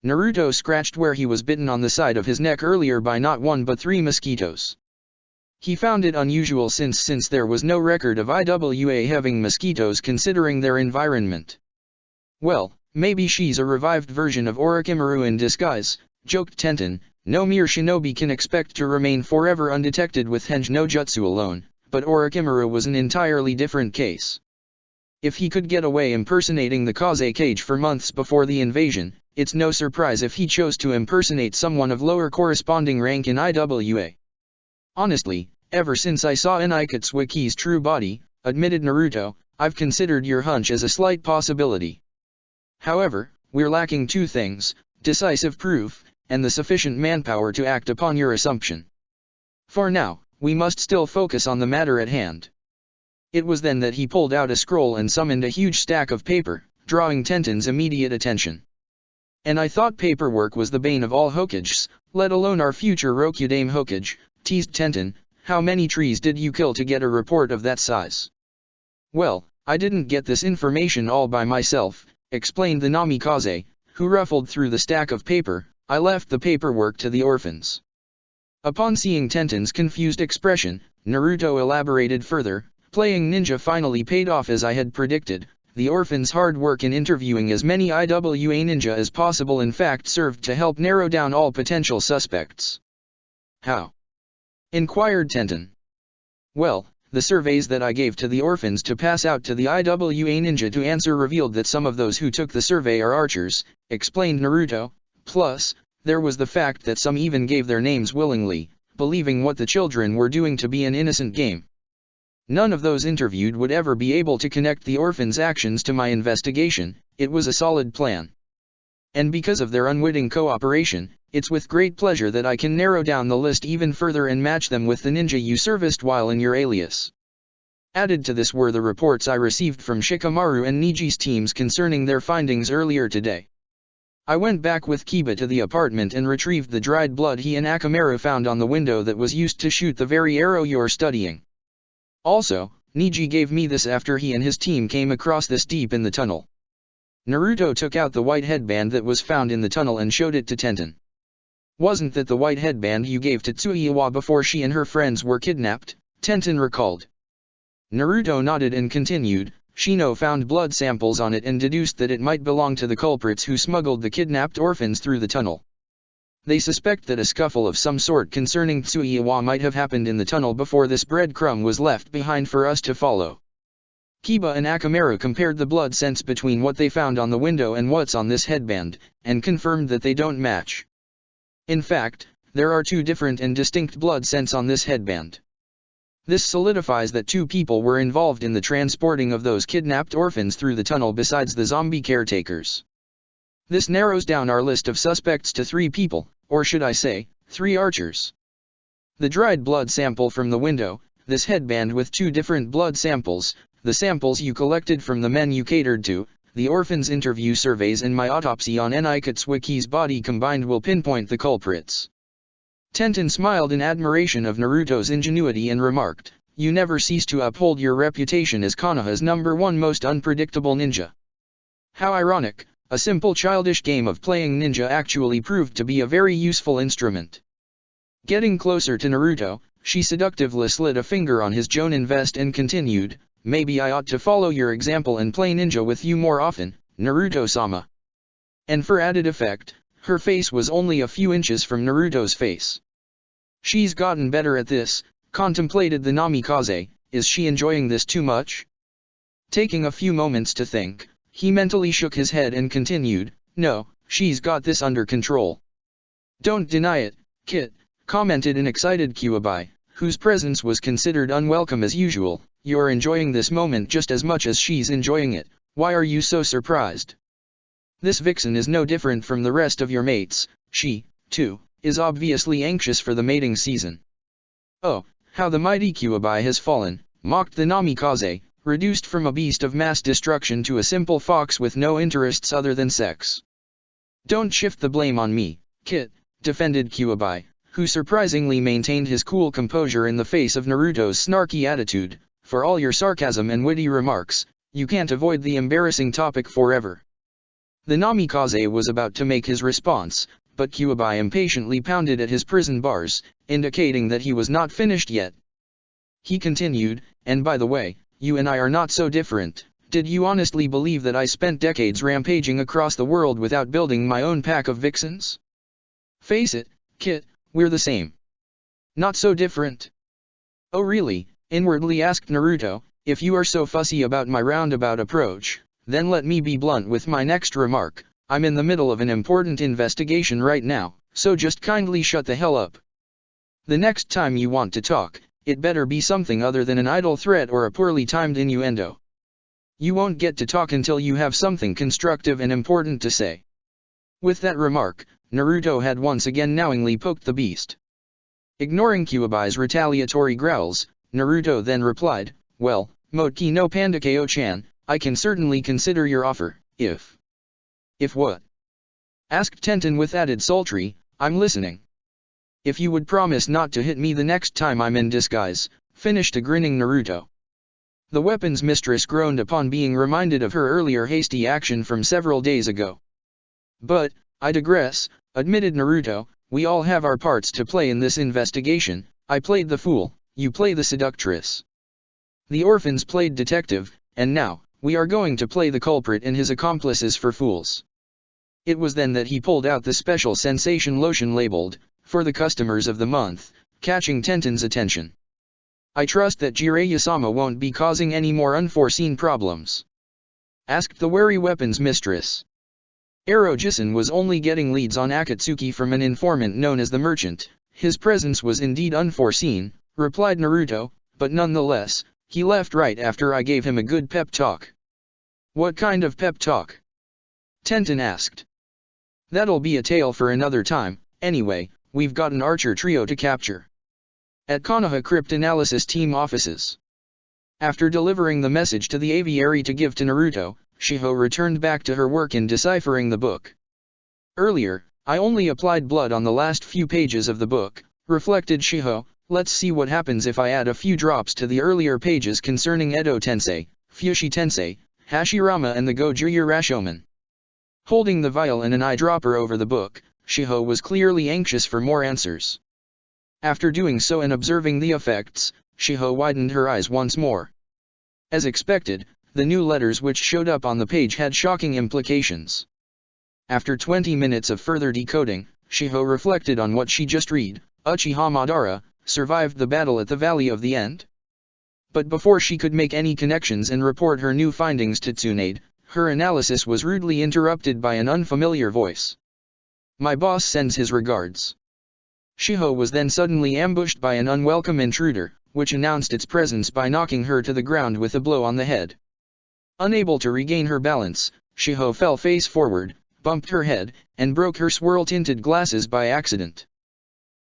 Naruto scratched where he was bitten on the side of his neck earlier by not one but 3 mosquitoes. He found it unusual since there was no record of IWA having mosquitoes considering their environment. Well, maybe she's a revived version of Orochimaru in disguise, joked Tenten. No mere shinobi can expect to remain forever undetected with Henge no Jutsu alone, but Orochimaru was an entirely different case. If he could get away impersonating the Kaze Cage for months before the invasion, it's no surprise if he chose to impersonate someone of lower corresponding rank in IWA. Honestly, ever since I saw Enai Katsuki's true body, admitted Naruto, I've considered your hunch as a slight possibility. However, we're lacking 2 things, decisive proof, and the sufficient manpower to act upon your assumption. For now, we must still focus on the matter at hand. It was then that he pulled out a scroll and summoned a huge stack of paper, drawing Tenten's immediate attention. And I thought paperwork was the bane of all Hokages, let alone our future Yondaime Hokage, teased Tenten, how many trees did you kill to get a report of that size? Well, I didn't get this information all by myself, explained the Namikaze, who ruffled through the stack of paper. I left the paperwork to the orphans. Upon seeing Tenten's confused expression, Naruto elaborated further, Playing ninja finally paid off as I had predicted. The orphan's hard work in interviewing as many IWA ninja as possible in fact served to help narrow down all potential suspects. How? Inquired Tenten. Well, the surveys that I gave to the orphans to pass out to the IWA ninja to answer revealed that some of those who took the survey are archers, explained Naruto, plus, there was the fact that some even gave their names willingly, believing what the children were doing to be an innocent game. None of those interviewed would ever be able to connect the orphans' actions to my investigation. It was a solid plan. And because of their unwitting cooperation, it's with great pleasure that I can narrow down the list even further and match them with the ninja you serviced while in your alias. Added to this were the reports I received from Shikamaru and Niji's teams concerning their findings earlier today. I went back with Kiba to the apartment and retrieved the dried blood he and Akamaru found on the window that was used to shoot the very arrow you're studying. Also, Niji gave me this after he and his team came across this deep in the tunnel. Naruto took out the white headband that was found in the tunnel and showed it to Tenten. Wasn't that the white headband you gave to Tsuiwa before she and her friends were kidnapped? Tenten recalled. Naruto nodded and continued. Shino found blood samples on it and deduced that it might belong to the culprits who smuggled the kidnapped orphans through the tunnel. They suspect that a scuffle of some sort concerning Tsuiwa might have happened in the tunnel before this breadcrumb was left behind for us to follow. Kiba and Akamaru compared the blood scents between what they found on the window and what's on this headband, and confirmed that they don't match. In fact, there are two different and distinct blood scents on this headband. This solidifies that two people were involved in the transporting of those kidnapped orphans through the tunnel besides the zombie caretakers. This narrows down our list of suspects to 3 people, or should I say, 3 archers. The dried blood sample from the window, this headband with 2 different blood samples, the samples you collected from the men you catered to, the orphans' interview surveys and my autopsy on Nikatsuki's body combined will pinpoint the culprits. Tenten smiled in admiration of Naruto's ingenuity and remarked, "You never cease to uphold your reputation as Konoha's #1 most unpredictable ninja." How ironic, a simple childish game of playing ninja actually proved to be a very useful instrument. Getting closer to Naruto, she seductively slid a finger on his jonin vest and continued, "Maybe I ought to follow your example and play ninja with you more often, Naruto-sama." And for added effect, her face was only a few inches from Naruto's face. She's gotten better at this, contemplated the Namikaze. Is she enjoying this too much? Taking a few moments to think, he mentally shook his head and continued, "No, she's got this under control." "Don't deny it, Kit," commented an excited Kyuubi, whose presence was considered unwelcome as usual. "You're enjoying this moment just as much as she's enjoying it. Why are you so surprised? This vixen is no different from the rest of your mates. She, too, is obviously anxious for the mating season." "Oh, how the mighty Kyuubi has fallen," mocked the Namikaze, reduced from a beast of mass destruction to a simple fox with no interests other than sex. "Don't shift the blame on me, Kit," defended Kyuubi, who surprisingly maintained his cool composure in the face of Naruto's snarky attitude. "For all your sarcasm and witty remarks, you can't avoid the embarrassing topic forever." The Namikaze was about to make his response, but Kyuubi impatiently pounded at his prison bars, indicating that he was not finished yet. He continued, "And by the way, you and I are not so different. Did you honestly believe that I spent decades rampaging across the world without building my own pack of vixens? Face it, Kit, we're the same. Not so different." "Oh really?" inwardly asked Naruto. "If you are so fussy about my roundabout approach, then let me be blunt with my next remark. I'm in the middle of an important investigation right now, so just kindly shut the hell up. The next time you want to talk, it better be something other than an idle threat or a poorly timed innuendo. You won't get to talk until you have something constructive and important to say." With that remark, Naruto had once again knowingly poked the beast. Ignoring Kyuubi's retaliatory growls, Naruto then replied, "Well, Motki no Pandakeo-chan, I can certainly consider your offer, if..." "If what?" asked Tenten with added sultry. "I'm listening." "If you would promise not to hit me the next time I'm in disguise," finished a grinning Naruto. The weapons mistress groaned upon being reminded of her earlier hasty action from several days ago. "But, I digress," admitted Naruto, "we all have our parts to play in this investigation. I played the fool, you play the seductress." The orphans played detective, and now, we are going to play the culprit and his accomplices for fools. It was then that he pulled out the special sensation lotion labeled, for the customers of the month, catching Tenten's attention. I trust that Jiraiya-sama won't be causing any more unforeseen problems, asked the wary weapons mistress. Ero-jisan was only getting leads on Akatsuki from an informant known as the Merchant. His presence was indeed unforeseen, replied Naruto, but nonetheless, he left right after I gave him a good pep talk. What kind of pep talk? Tenten asked. That'll be a tale for another time. Anyway, we've got an archer trio to capture. At Konoha Cryptanalysis Team offices. After delivering the message to the aviary to give to Naruto, Shiho returned back to her work in deciphering the book. Earlier, I only applied blood on the last few pages of the book, reflected Shiho. Let's see what happens if I add a few drops to the earlier pages concerning Edo Tensei, Fushi Tensei, Hashirama and the Goju Rashomon. Holding the vial and an eyedropper over the book, Shiho was clearly anxious for more answers. After doing so and observing the effects, Shiho widened her eyes once more. As expected, the new letters which showed up on the page had shocking implications. After 20 minutes of further decoding, Shiho reflected on what she just read. Uchiha Madara survived the battle at the Valley of the End. But before she could make any connections and report her new findings to Tsunade, her analysis was rudely interrupted by an unfamiliar voice. My boss sends his regards. Shiho was then suddenly ambushed by an unwelcome intruder, which announced its presence by knocking her to the ground with a blow on the head. Unable to regain her balance, Shiho fell face forward, bumped her head, and broke her swirl-tinted glasses by accident.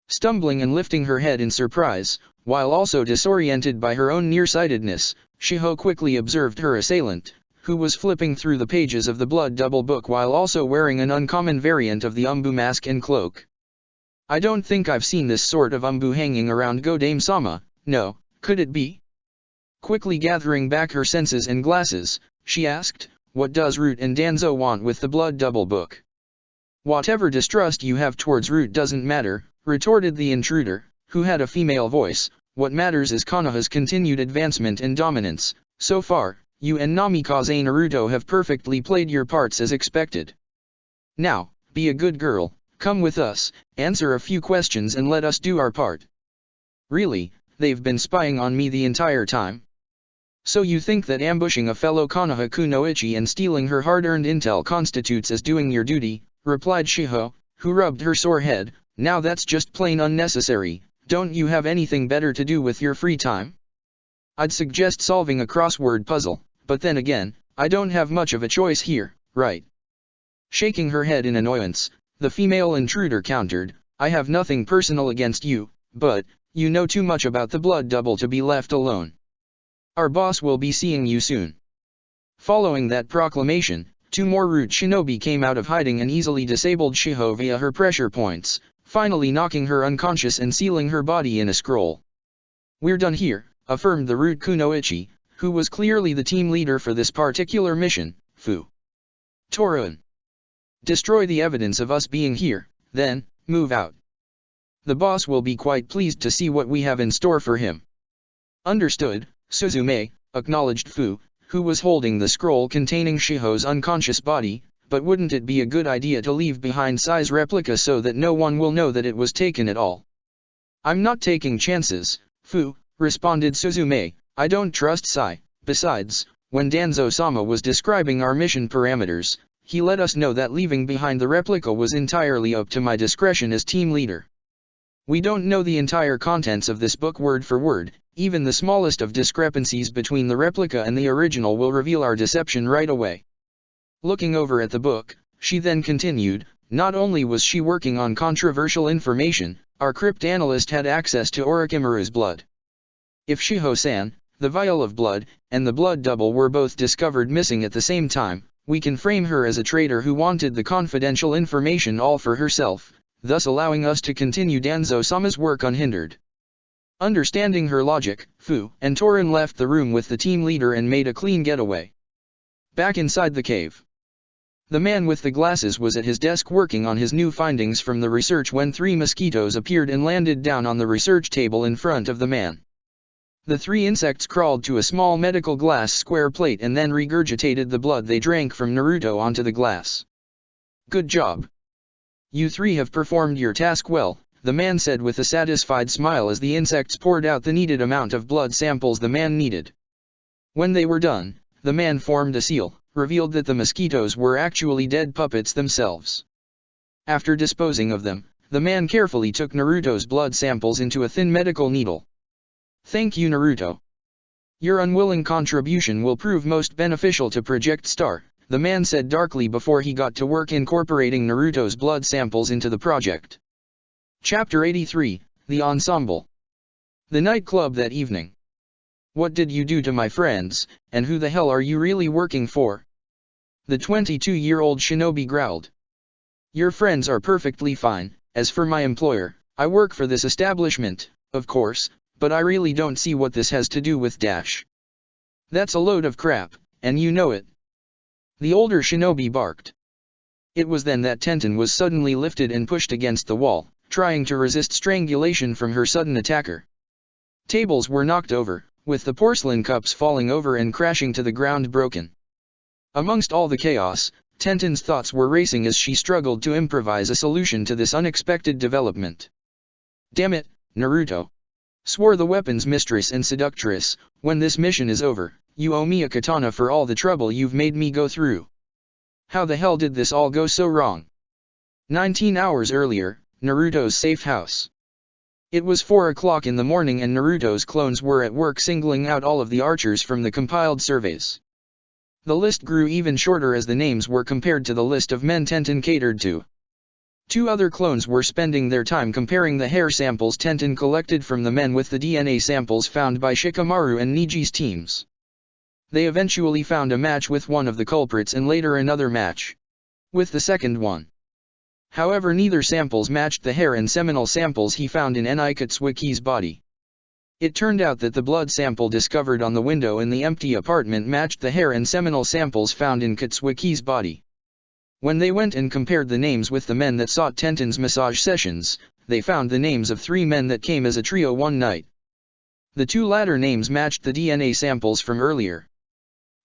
Stumbling and lifting her head in surprise, while also disoriented by her own nearsightedness, Shiho quickly observed her assailant, who was flipping through the pages of the Blood Double book while also wearing an uncommon variant of the Umbu mask and cloak. I don't think I've seen this sort of Umbu hanging around Godame-sama, no, could it be? Quickly gathering back her senses and glasses, she asked, what does Root and Danzo want with the Blood Double book? Whatever distrust you have towards Root doesn't matter, retorted the intruder, who had a female voice. What matters is Konoha's continued advancement and dominance. So far, you and Namikaze Naruto have perfectly played your parts as expected. Now, be a good girl, come with us, answer a few questions and let us do our part. Really, they've been spying on me the entire time? So you think that ambushing a fellow Konoha Kunoichi and stealing her hard-earned intel constitutes as doing your duty, replied Shiho, who rubbed her sore head. Now that's just plain unnecessary. Don't you have anything better to do with your free time? I'd suggest solving a crossword puzzle, but then again, I don't have much of a choice here, right? Shaking her head in annoyance, the female intruder countered, I have nothing personal against you, but, you know too much about the Blood Double to be left alone. Our boss will be seeing you soon. Following that proclamation, two more Root shinobi came out of hiding and easily disabled Shiho via her pressure points, finally knocking her unconscious and sealing her body in a scroll. We're done here, affirmed the Root Kunoichi, who was clearly the team leader for this particular mission, Fu. Torun. Destroy the evidence of us being here, then, move out. The boss will be quite pleased to see what we have in store for him. Understood, Suzume, acknowledged Fu, who was holding the scroll containing Shiho's unconscious body, but wouldn't it be a good idea to leave behind Sai's replica so that no one will know that it was taken at all? I'm not taking chances, Fu, responded Suzume, I don't trust Sai. Besides, when Danzo-sama was describing our mission parameters, he let us know that leaving behind the replica was entirely up to my discretion as team leader. We don't know the entire contents of this book word for word. Even the smallest of discrepancies between the replica and the original will reveal our deception right away. Looking over at the book, she then continued, not only was she working on controversial information, our cryptanalyst had access to Orochimaru's blood. If Shiho-san, the vial of blood, and the Blood Double were both discovered missing at the same time, we can frame her as a traitor who wanted the confidential information all for herself, thus allowing us to continue Danzo-sama's work unhindered. Understanding her logic, Fu and Torun left the room with the team leader and made a clean getaway. Back inside the cave. The man with the glasses was at his desk working on his new findings from the research when three mosquitoes appeared and landed down on the research table in front of the man. The three insects crawled to a small medical glass square plate and then regurgitated the blood they drank from Naruto onto the glass. Good job. You three have performed your task well, the man said with a satisfied smile as the insects poured out the needed amount of blood samples the man needed. When they were done, the man formed a seal, revealed that the mosquitoes were actually dead puppets themselves. After disposing of them, the man carefully took Naruto's blood samples into a thin medical needle. Thank you, Naruto. Your unwilling contribution will prove most beneficial to Project Star, the man said darkly before he got to work incorporating Naruto's blood samples into the project. Chapter 83, The Ensemble. The nightclub that evening. What did you do to my friends, and who the hell are you really working for? The 22-year-old shinobi growled. Your friends are perfectly fine. As for my employer, I work for this establishment, of course, but I really don't see what this has to do with Dash. That's a load of crap, and you know it. The older shinobi barked. It was then that Tenten was suddenly lifted and pushed against the wall, trying to resist strangulation from her sudden attacker. Tables were knocked over, with the porcelain cups falling over and crashing to the ground broken. Amongst all the chaos, Tenten's thoughts were racing as she struggled to improvise a solution to this unexpected development. Damn it, Naruto! Swore the weapons mistress and seductress, when this mission is over, you owe me a katana for all the trouble you've made me go through. How the hell did this all go so wrong? 19 hours earlier, Naruto's safe house. It was 4 o'clock in the morning and Naruto's clones were at work singling out all of the archers from the compiled surveys. The list grew even shorter as the names were compared to the list of men Tenten catered to. 2 other clones were spending their time comparing the hair samples Tenten collected from the men with the DNA samples found by Shikamaru and Niji's teams. They eventually found a match with one of the culprits and later another match with the second one. However, neither samples matched the hair and seminal samples he found in Katsuki's body. It turned out that the blood sample discovered on the window in the empty apartment matched the hair and seminal samples found in Katsuki's body. When they went and compared the names with the men that sought Tenten's massage sessions, they found the names of 3 men that came as a trio one night. The 2 latter names matched the DNA samples from earlier.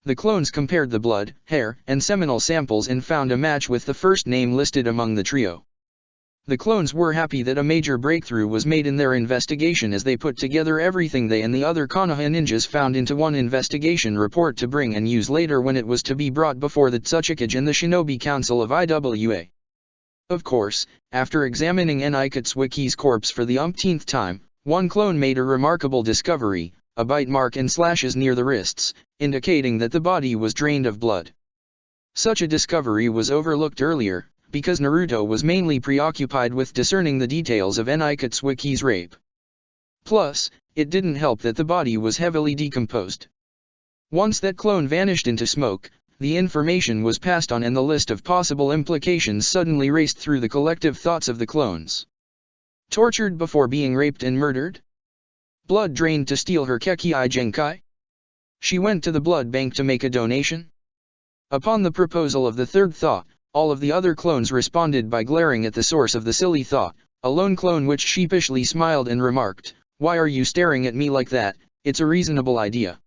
The clones compared the blood, hair, and seminal samples and found a match with the first name listed among the trio. The clones were happy that a major breakthrough was made in their investigation as they put together everything they and the other Konoha ninjas found into one investigation report to bring and use later when it was to be brought before the Tsuchikage and the Shinobi Council of IWA. Of course, after examining Katsuki's corpse for the umpteenth time, one clone made a remarkable discovery, a bite mark and slashes near the wrists, indicating that the body was drained of blood. Such a discovery was overlooked earlier, because Naruto was mainly preoccupied with discerning the details of Katsuki's rape. Plus, it didn't help that the body was heavily decomposed. Once that clone vanished into smoke, the information was passed on and the list of possible implications suddenly raced through the collective thoughts of the clones. Tortured before being raped and murdered? Blood drained to steal her Kekkai Genkai? She went to the blood bank to make a donation? Upon the proposal of the third thought, all of the other clones responded by glaring at the source of the silly thought, a lone clone which sheepishly smiled and remarked, "Why are you staring at me like that? It's a reasonable idea."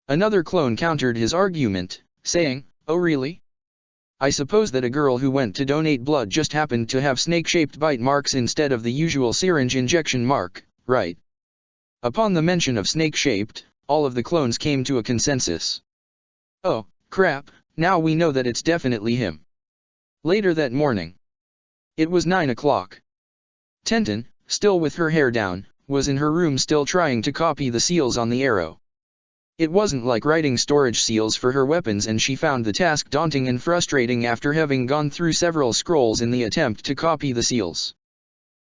Another clone countered his argument, saying, "Oh really? I suppose that a girl who went to donate blood just happened to have snake-shaped bite marks instead of the usual syringe injection mark, right?" Upon the mention of snake-shaped, all of the clones came to a consensus. "Oh, crap, now we know that it's definitely him." Later that morning. It was 9 o'clock. Tenten, still with her hair down, was in her room still trying to copy the seals on the arrow. It wasn't like writing storage seals for her weapons and she found the task daunting and frustrating after having gone through several scrolls in the attempt to copy the seals.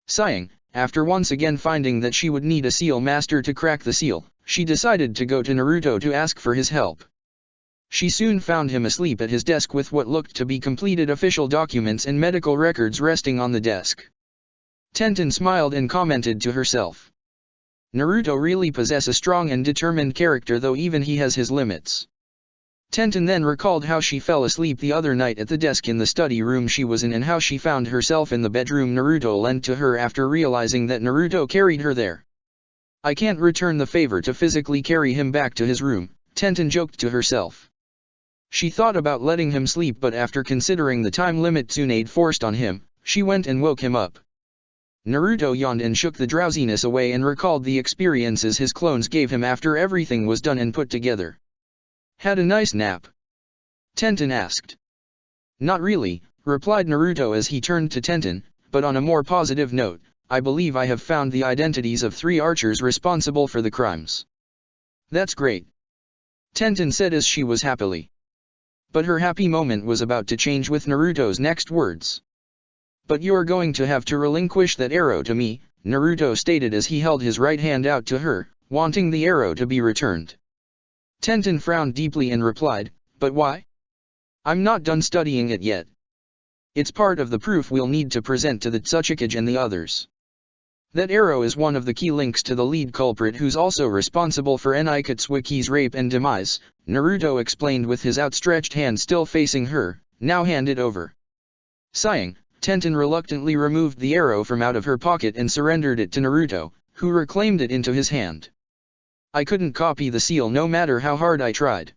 Sighing, after once again finding that she would need a seal master to crack the seal, she decided to go to Naruto to ask for his help. She soon found him asleep at his desk with what looked to be completed official documents and medical records resting on the desk. Tenten smiled and commented to herself. Naruto really possesses a strong and determined character, though even he has his limits. Tenten then recalled how she fell asleep the other night at the desk in the study room she was in and how she found herself in the bedroom Naruto lent to her after realizing that Naruto carried her there. I can't return the favor to physically carry him back to his room, Tenten joked to herself. She thought about letting him sleep, but after considering the time limit Tsunade forced on him, she went and woke him up. Naruto yawned and shook the drowsiness away and recalled the experiences his clones gave him after everything was done and put together. Had a nice nap? Tenten asked. Not really, replied Naruto as he turned to Tenten, but on a more positive note, I believe I have found the identities of 3 archers responsible for the crimes. That's great. Tenten said as she was happily. But her happy moment was about to change with Naruto's next words. But you're going to have to relinquish that arrow to me, Naruto stated as he held his right hand out to her, wanting the arrow to be returned. Tenten frowned deeply and replied, but why? I'm not done studying it yet. It's part of the proof we'll need to present to the Tsuchikage and the others. That arrow is one of the key links to the lead culprit who's also responsible for Enikatsuki's rape and demise, Naruto explained with his outstretched hand still facing her, now handed over. Sighing, Tenten reluctantly removed the arrow from out of her pocket and surrendered it to Naruto, who reclaimed it into his hand. I couldn't copy the seal no matter how hard I tried.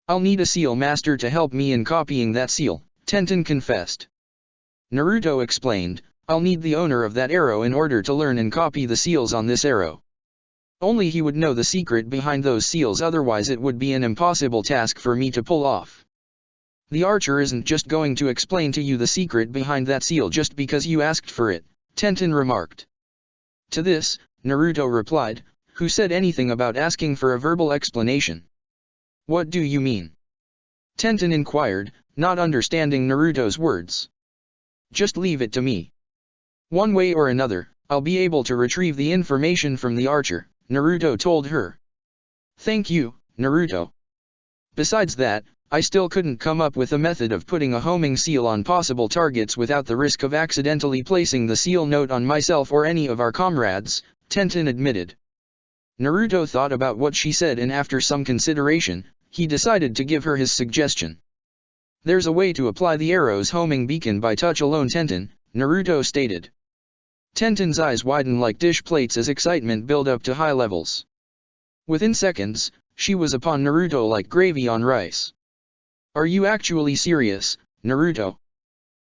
I'll need a seal master to help me in copying that seal, Tenten confessed. Naruto explained, I'll need the owner of that arrow in order to learn and copy the seals on this arrow. Only he would know the secret behind those seals, otherwise it would be an impossible task for me to pull off. The archer isn't just going to explain to you the secret behind that seal just because you asked for it, Tenten remarked. To this, Naruto replied, who said anything about asking for a verbal explanation? What do you mean? Tenten inquired, not understanding Naruto's words. Just leave it to me. One way or another, I'll be able to retrieve the information from the archer, Naruto told her. Thank you, Naruto. Besides that, I still couldn't come up with a method of putting a homing seal on possible targets without the risk of accidentally placing the seal note on myself or any of our comrades, Tenten admitted. Naruto thought about what she said and after some consideration, he decided to give her his suggestion. There's a way to apply the arrow's homing beacon by touch alone, Tenten, Naruto stated. Tenten's eyes widened like dish plates as excitement built up to high levels. Within seconds, she was upon Naruto like gravy on rice. Are you actually serious, Naruto?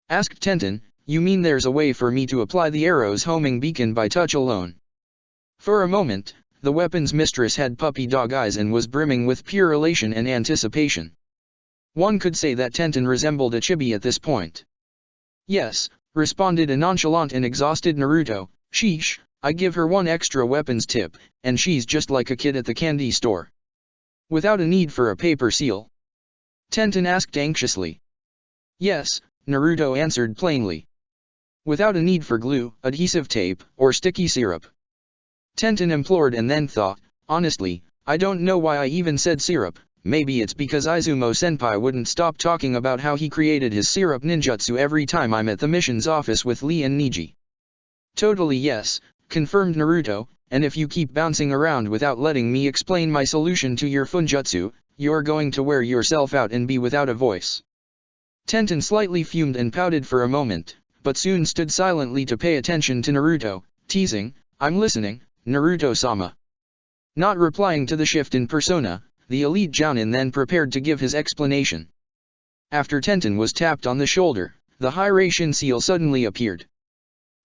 Asked Tenten, you mean there's a way for me to apply the arrow's homing beacon by touch alone? For a moment, the weapon's mistress had puppy dog eyes and was brimming with pure elation and anticipation. One could say that Tenten resembled a chibi at this point. Yes, responded a nonchalant and exhausted Naruto, sheesh, I give her one extra weapons tip, and she's just like a kid at the candy store. Without a need for a paper seal? Tenten asked anxiously. Yes, Naruto answered plainly. Without a need for glue, adhesive tape, or sticky syrup? Tenten implored and then thought, honestly, I don't know why I even said syrup. Maybe it's because Izumo-senpai wouldn't stop talking about how he created his syrup ninjutsu every time I'm at the mission's office with Lee and Niji. Totally yes, confirmed Naruto, and if you keep bouncing around without letting me explain my solution to your funjutsu, you're going to wear yourself out and be without a voice. Tenten slightly fumed and pouted for a moment, but soon stood silently to pay attention to Naruto, teasing, I'm listening, Naruto-sama. Not replying to the shift in persona, the elite Jounin then prepared to give his explanation. After Tenten was tapped on the shoulder, the Hiraishin seal suddenly appeared.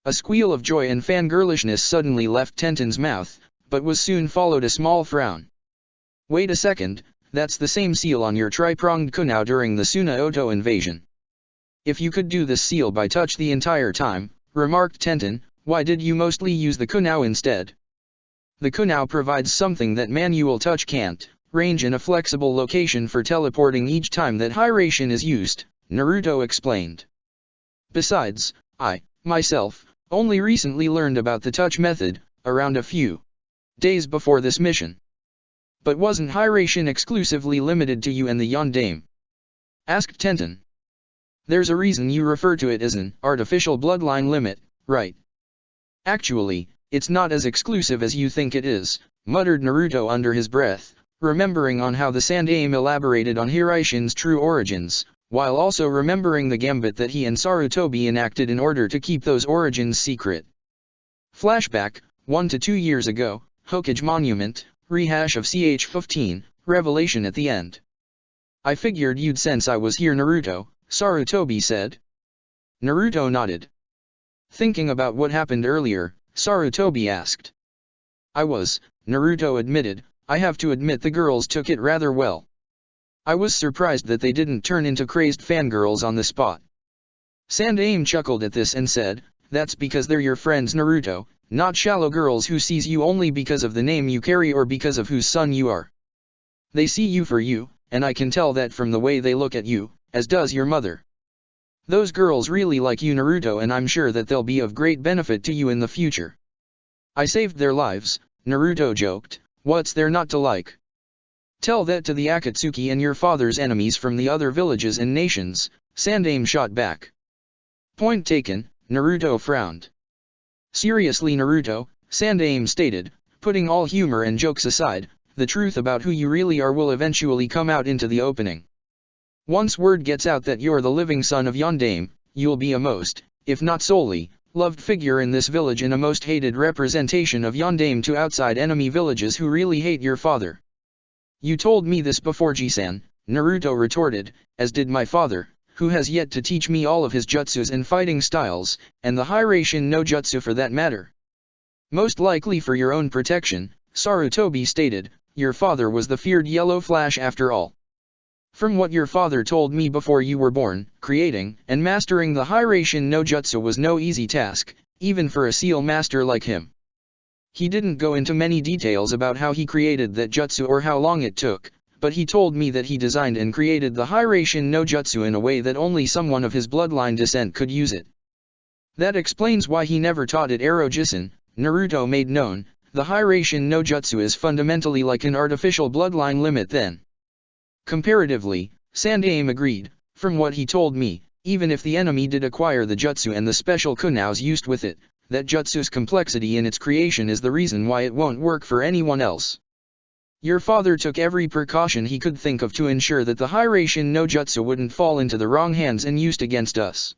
A squeal of joy and fangirlishness suddenly left Tenten's mouth, but was soon followed a small frown. Wait a second, that's the same seal on your tri-pronged kunao during the Suna-Oto invasion. If you could do this seal by touch the entire time, remarked Tenten, why did you mostly use the kunao instead? The kunao provides something that manual touch can't. Range in a flexible location for teleporting each time that Hiraishin is used, Naruto explained. Besides, I, myself, only recently learned about the touch method, around a few days before this mission. But wasn't Hiraishin exclusively limited to you and the Yondaime? Asked Tenten. There's a reason you refer to it as an artificial bloodline limit, right? Actually, it's not as exclusive as you think it is, muttered Naruto under his breath, remembering on how the Sandaime elaborated on Hiraishin's true origins, while also remembering the gambit that he and Sarutobi enacted in order to keep those origins secret. Flashback, 1 to 2 years ago, Hokage Monument, rehash of CH-15, revelation at the end. I figured you'd sense I was here, Naruto, Sarutobi said. Naruto nodded. Thinking about what happened earlier, Sarutobi asked. I was, Naruto admitted. I have to admit the girls took it rather well. I was surprised that they didn't turn into crazed fangirls on the spot. Sandaime chuckled at this and said, that's because they're your friends, Naruto, not shallow girls who sees you only because of the name you carry or because of whose son you are. They see you for you, and I can tell that from the way they look at you, as does your mother. Those girls really like you, Naruto, and I'm sure that they'll be of great benefit to you in the future. I saved their lives, Naruto joked. What's there not to like? Tell that to the Akatsuki and your father's enemies from the other villages and nations, Sandaime shot back. Point taken, Naruto frowned. Seriously, Naruto, Sandaime stated, putting all humor and jokes aside, the truth about who you really are will eventually come out into the opening. Once word gets out that you're the living son of Yondaime, you'll be a most, if not solely, loved figure in this village and a most hated representation of Yondaime to outside enemy villages who really hate your father. You told me this before, Ji-san, Naruto retorted, as did my father, who has yet to teach me all of his jutsus and fighting styles, and the Hiraishin no jutsu for that matter. Most likely for your own protection, Sarutobi stated, your father was the feared Yellow Flash after all. From what your father told me before you were born, creating and mastering the Hiraishin no jutsu was no easy task, even for a seal master like him. He didn't go into many details about how he created that jutsu or how long it took, but he told me that he designed and created the Hiraishin no jutsu in a way that only someone of his bloodline descent could use it. That explains why he never taught it Ero-jisen, Naruto made known. The Hiraishin no jutsu is fundamentally like an artificial bloodline limit then. Comparatively, Sandaime agreed, from what he told me, even if the enemy did acquire the jutsu and the special kunows used with it, that jutsu's complexity in its creation is the reason why it won't work for anyone else. Your father took every precaution he could think of to ensure that the Hiraishin no jutsu wouldn't fall into the wrong hands and used against us.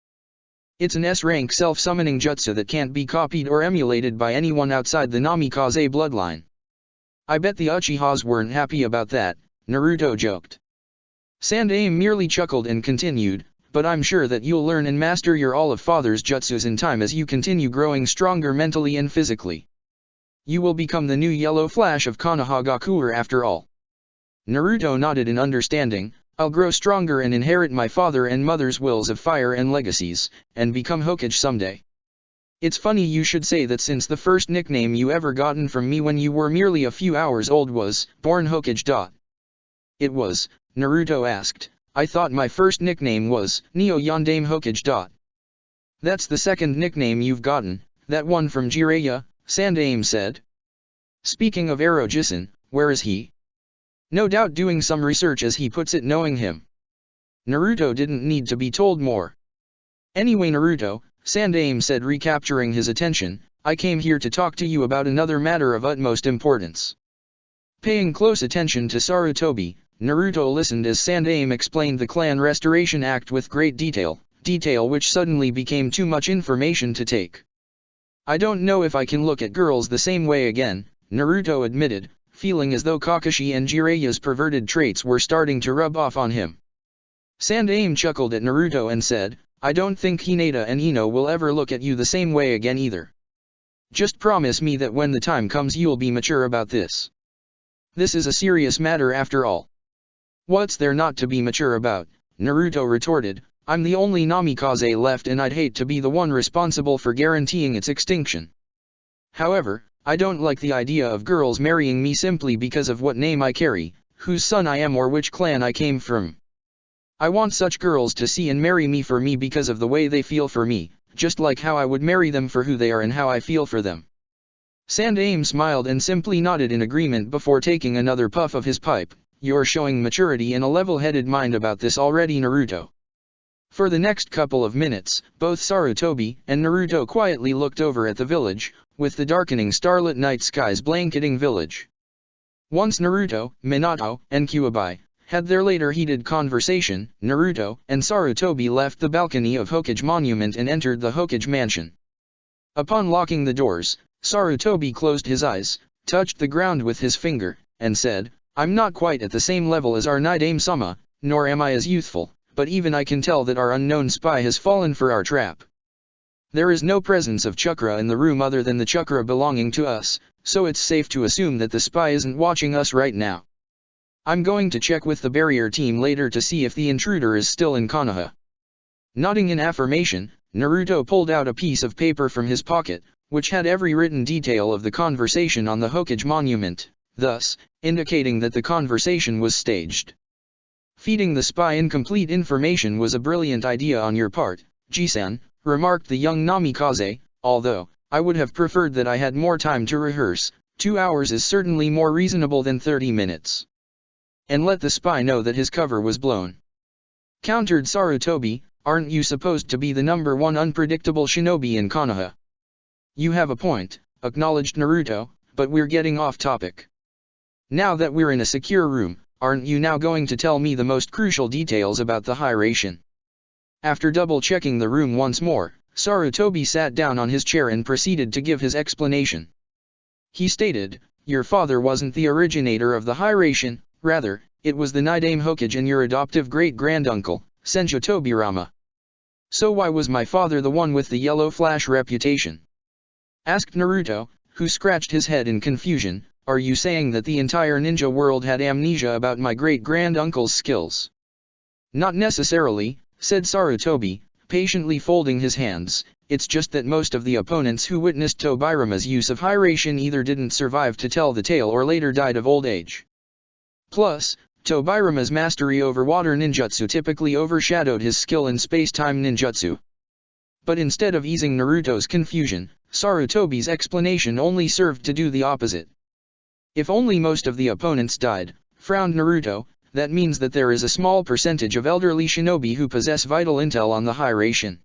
It's an S-rank self-summoning jutsu that can't be copied or emulated by anyone outside the Namikaze bloodline. I bet the Uchihas weren't happy about that, Naruto joked. Sandaime merely chuckled and continued, but I'm sure that you'll learn and master your all of father's jutsus in time as you continue growing stronger mentally and physically. You will become the new Yellow Flash of Konohagakure after all. Naruto nodded in understanding. I'll grow stronger and inherit my father and mother's wills of fire and legacies, and become Hokage someday. It's funny you should say that, since the first nickname you ever gotten from me when you were merely a few hours old was, Born Hokage. It was, Naruto asked. I thought my first nickname was, Neo Yondaime Hokage. That's the second nickname you've gotten, that one from Jiraiya, Sandaime said. Speaking of Ero-jisen, where is he? No doubt doing some research, as he puts it, knowing him. Naruto didn't need to be told more. Anyway, Naruto, Sandaime said, recapturing his attention, I came here to talk to you about another matter of utmost importance. Paying close attention to Sarutobi, Naruto listened as Sandaime explained the Clan Restoration Act with great detail which suddenly became too much information to take. I don't know if I can look at girls the same way again, Naruto admitted, feeling as though Kakashi and Jiraiya's perverted traits were starting to rub off on him. Sandaime chuckled at Naruto and said, I don't think Hinata and Ino will ever look at you the same way again either. Just promise me that when the time comes you'll be mature about this. This is a serious matter after all. What's there not to be mature about? Naruto retorted, I'm the only Namikaze left and I'd hate to be the one responsible for guaranteeing its extinction. However, I don't like the idea of girls marrying me simply because of what name I carry, whose son I am, or which clan I came from. I want such girls to see and marry me for me because of the way they feel for me, just like how I would marry them for who they are and how I feel for them. Sandaime smiled and simply nodded in agreement before taking another puff of his pipe. You're showing maturity and a level-headed mind about this already, Naruto. For the next couple of minutes, both Sarutobi and Naruto quietly looked over at the village, with the darkening starlit night skies blanketing village. Once Naruto, Minato, and Kuwabai had their later heated conversation, Naruto and Sarutobi left the balcony of Hokage Monument and entered the Hokage mansion. Upon locking the doors, Sarutobi closed his eyes, touched the ground with his finger, and said, "I'm not quite at the same level as our Nidaime-sama, nor am I as youthful, but even I can tell that our unknown spy has fallen for our trap. There is no presence of chakra in the room other than the chakra belonging to us, so it's safe to assume that the spy isn't watching us right now. I'm going to check with the barrier team later to see if the intruder is still in Konoha." Nodding in affirmation, Naruto pulled out a piece of paper from his pocket, which had every written detail of the conversation on the Hokage monument, thus indicating that the conversation was staged. "Feeding the spy incomplete information was a brilliant idea on your part, Ji-san," remarked the young Namikaze, "although I would have preferred that I had more time to rehearse. 2 hours is certainly more reasonable than 30 minutes. And let the spy know that his cover was blown," countered Sarutobi. "Aren't you supposed to be the #1 unpredictable shinobi in Konoha?" "You have a point," acknowledged Naruto, "but we're getting off topic. Now that we're in a secure room, aren't you now going to tell me the most crucial details about the Hiraishin?" After double-checking the room once more, Sarutobi sat down on his chair and proceeded to give his explanation. He stated, "Your father wasn't the originator of the Hiraishin, rather, it was the Nidaime Hokage and your adoptive great-granduncle, Senju Tobirama. So why was my father the one with the yellow flash reputation?" asked Naruto, who scratched his head in confusion. "Are you saying that the entire ninja world had amnesia about my great-granduncle's skills?" "Not necessarily," said Sarutobi, patiently folding his hands. "It's just that most of the opponents who witnessed Tobirama's use of Hiraishin either didn't survive to tell the tale or later died of old age. Plus, Tobirama's mastery over water ninjutsu typically overshadowed his skill in space-time ninjutsu." But instead of easing Naruto's confusion, Sarutobi's explanation only served to do the opposite. "If only most of the opponents died," frowned Naruto, "that means that there is a small percentage of elderly shinobi who possess vital intel on the Hiraishin."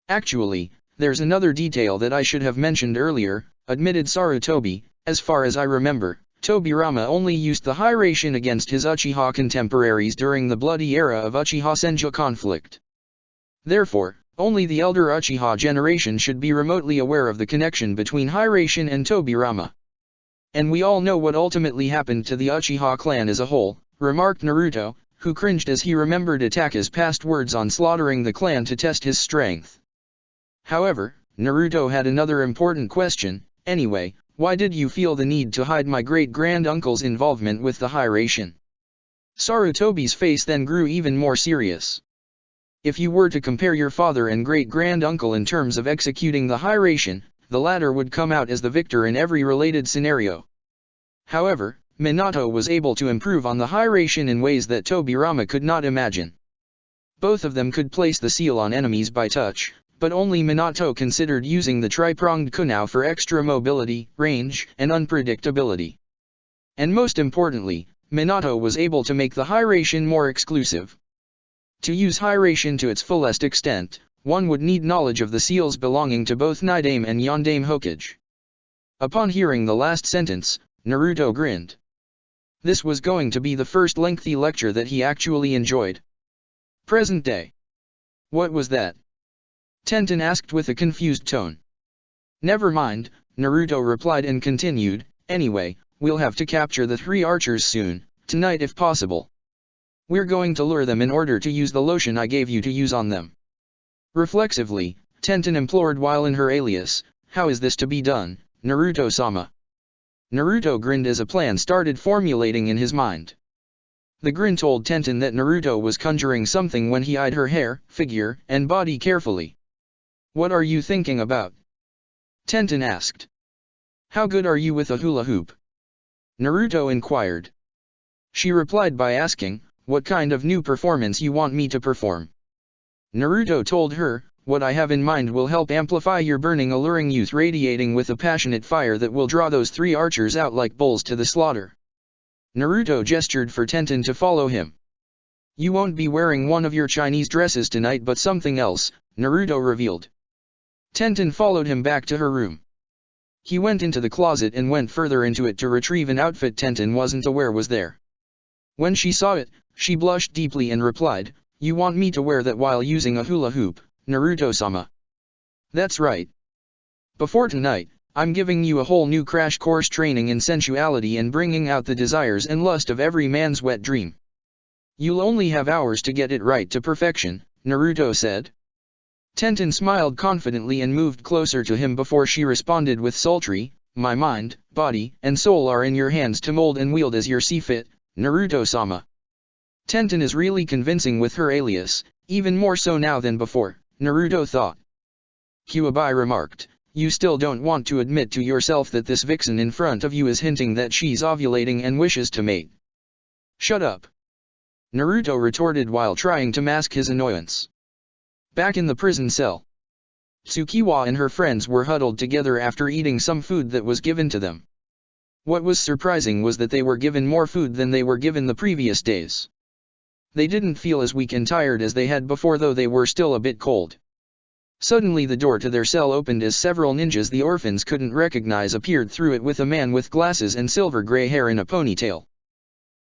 "Actually, there's another detail that I should have mentioned earlier," admitted Sarutobi. "As far as I remember, Tobirama only used the Hiraishin against his Uchiha contemporaries during the bloody era of Uchiha-Senju conflict. Therefore, only the elder Uchiha generation should be remotely aware of the connection between Hiraishin and Tobirama. And we all know what ultimately happened to the Uchiha clan as a whole," remarked Naruto, who cringed as he remembered Itaka's past words on slaughtering the clan to test his strength. However, Naruto had another important question. "Anyway, why did you feel the need to hide my great-granduncle's involvement with the Hiraishin?" Sarutobi's face then grew even more serious. "If you were to compare your father and great-granduncle in terms of executing the Hiraishin, the latter would come out as the victor in every related scenario. However, Minato was able to improve on the Hiraishin in ways that Tobirama could not imagine. Both of them could place the seal on enemies by touch, but only Minato considered using the tri-pronged kunao for extra mobility, range, and unpredictability. And most importantly, Minato was able to make the Hiraishin more exclusive. To use Hiraishin to its fullest extent, one would need knowledge of the seals belonging to both Nidaime and Yondaime Hokage." Upon hearing the last sentence, Naruto grinned. This was going to be the first lengthy lecture that he actually enjoyed. "Present day. What was that?" Tenten asked with a confused tone. "Never mind," Naruto replied and continued, "Anyway, we'll have to capture the 3 archers soon, tonight if possible. We're going to lure them in order to use the lotion I gave you to use on them." Reflexively, Tenten implored while in her alias, "How is this to be done, Naruto-sama?" Naruto grinned as a plan started formulating in his mind. The grin told Tenten that Naruto was conjuring something when he eyed her hair, figure, and body carefully. "What are you thinking about?" Tenten asked. "How good are you with a hula hoop?" Naruto inquired. She replied by asking, "What kind of new performance you want me to perform?" Naruto told her, "What I have in mind will help amplify your burning alluring youth radiating with a passionate fire that will draw those 3 archers out like bulls to the slaughter." Naruto gestured for Tenten to follow him. "You won't be wearing one of your Chinese dresses tonight but something else," Naruto revealed. Tenten followed him back to her room. He went into the closet and went further into it to retrieve an outfit Tenten wasn't aware was there. When she saw it, she blushed deeply and replied, "You want me to wear that while using a hula hoop, Naruto-sama?" "That's right. Before tonight, I'm giving you a whole new crash course training in sensuality and bringing out the desires and lust of every man's wet dream. You'll only have hours to get it right to perfection, Naruto said. Tenten smiled confidently and moved closer to him before she responded with sultry, my mind, body, and soul are in your hands to mold and wield as you see fit, Naruto-sama. Tenten is really convincing with her alias, even more so now than before, Naruto thought. Kuwabai remarked, you still don't want to admit to yourself that this vixen in front of you is hinting that she's ovulating and wishes to mate. Shut up. Naruto retorted while trying to mask his annoyance. Back in the prison cell, Tsukiwa and her friends were huddled together after eating some food that was given to them. What was surprising was that they were given more food than they were given the previous days. They didn't feel as weak and tired as they had before, though they were still a bit cold. Suddenly the door to their cell opened as several ninjas the orphans couldn't recognize appeared through it with a man with glasses and silver gray hair in a ponytail.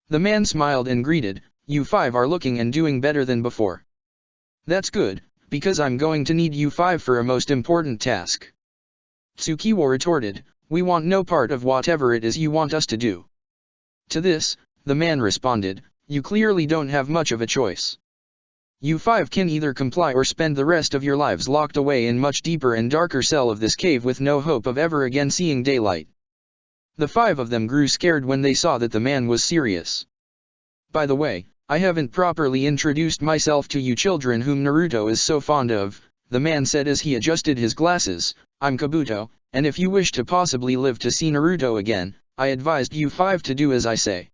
The man smiled and greeted, you five are looking and doing better than before. That's good, because I'm going to need you five for a most important task. Tsukiwa retorted, we want no part of whatever it is you want us to do. To this, the man responded, you clearly don't have much of a choice. You five can either comply or spend the rest of your lives locked away in much deeper and darker cell of this cave with no hope of ever again seeing daylight. The five of them grew scared when they saw that the man was serious. By the way, I haven't properly introduced myself to you children whom Naruto is so fond of, the man said as he adjusted his glasses, I'm Kabuto, and if you wish to possibly live to see Naruto again, I advised you five to do as I say.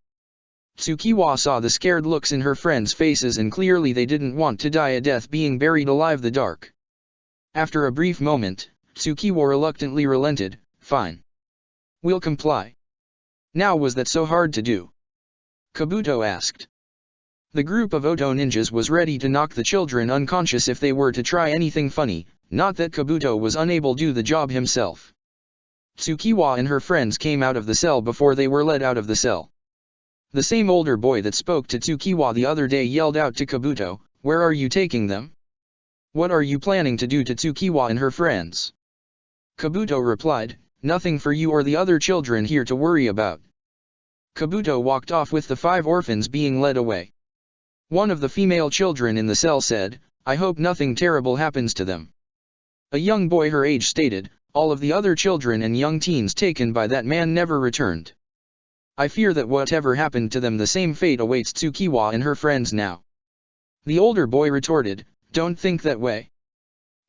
Tsukiwa saw the scared looks in her friends' faces and clearly they didn't want to die a death being buried alive the dark. After a brief moment, Tsukiwa reluctantly relented, fine. We'll comply. Now was that so hard to do? Kabuto asked. The group of Oto ninjas was ready to knock the children unconscious if they were to try anything funny, not that Kabuto was unable to do the job himself. Tsukiwa and her friends came out of the cell before they were let out of the cell. The same older boy that spoke to Tsukiwa the other day yelled out to Kabuto, where are you taking them? What are you planning to do to Tsukiwa and her friends? Kabuto replied, nothing for you or the other children here to worry about. Kabuto walked off with the five orphans being led away. One of the female children in the cell said, I hope nothing terrible happens to them. A young boy her age stated, all of the other children and young teens taken by that man never returned. I fear that whatever happened to them the same fate awaits Tsukiwa and her friends now. The older boy retorted, don't think that way.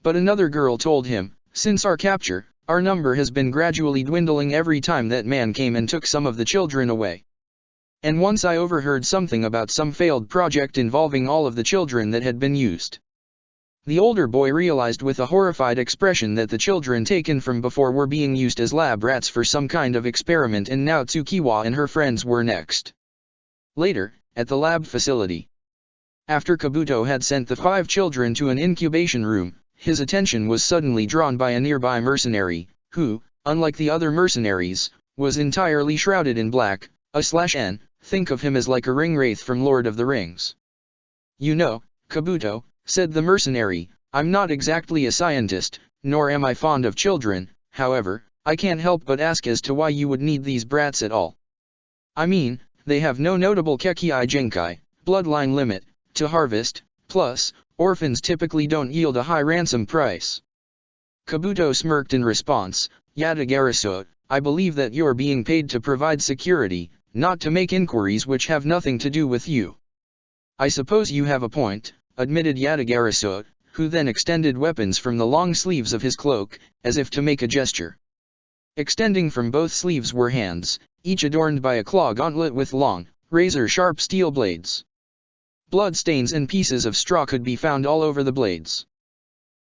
But another girl told him, since our capture, our number has been gradually dwindling every time that man came and took some of the children away. And once I overheard something about some failed project involving all of the children that had been used. The older boy realized with a horrified expression that the children taken from before were being used as lab rats for some kind of experiment and now Tsukiwa and her friends were next. Later, at the lab facility. After Kabuto had sent the five children to an incubation room, his attention was suddenly drawn by a nearby mercenary, who, unlike the other mercenaries, was entirely shrouded in black, /n, think of him as like a ring wraith from Lord of the Rings. You know, Kabuto, said the mercenary, I'm not exactly a scientist, nor am I fond of children, however, I can't help but ask as to why you would need these brats at all. I mean, they have no notable Kekkei Genkai, bloodline limit, to harvest, plus, orphans typically don't yield a high ransom price. Kabuto smirked in response, Yatagarasu, I believe that you're being paid to provide security, not to make inquiries which have nothing to do with you. I suppose you have a point, admitted Yatagarasu, who then extended weapons from the long sleeves of his cloak, as if to make a gesture. Extending from both sleeves were hands, each adorned by a claw gauntlet with long, razor-sharp steel blades. Blood stains and pieces of straw could be found all over the blades.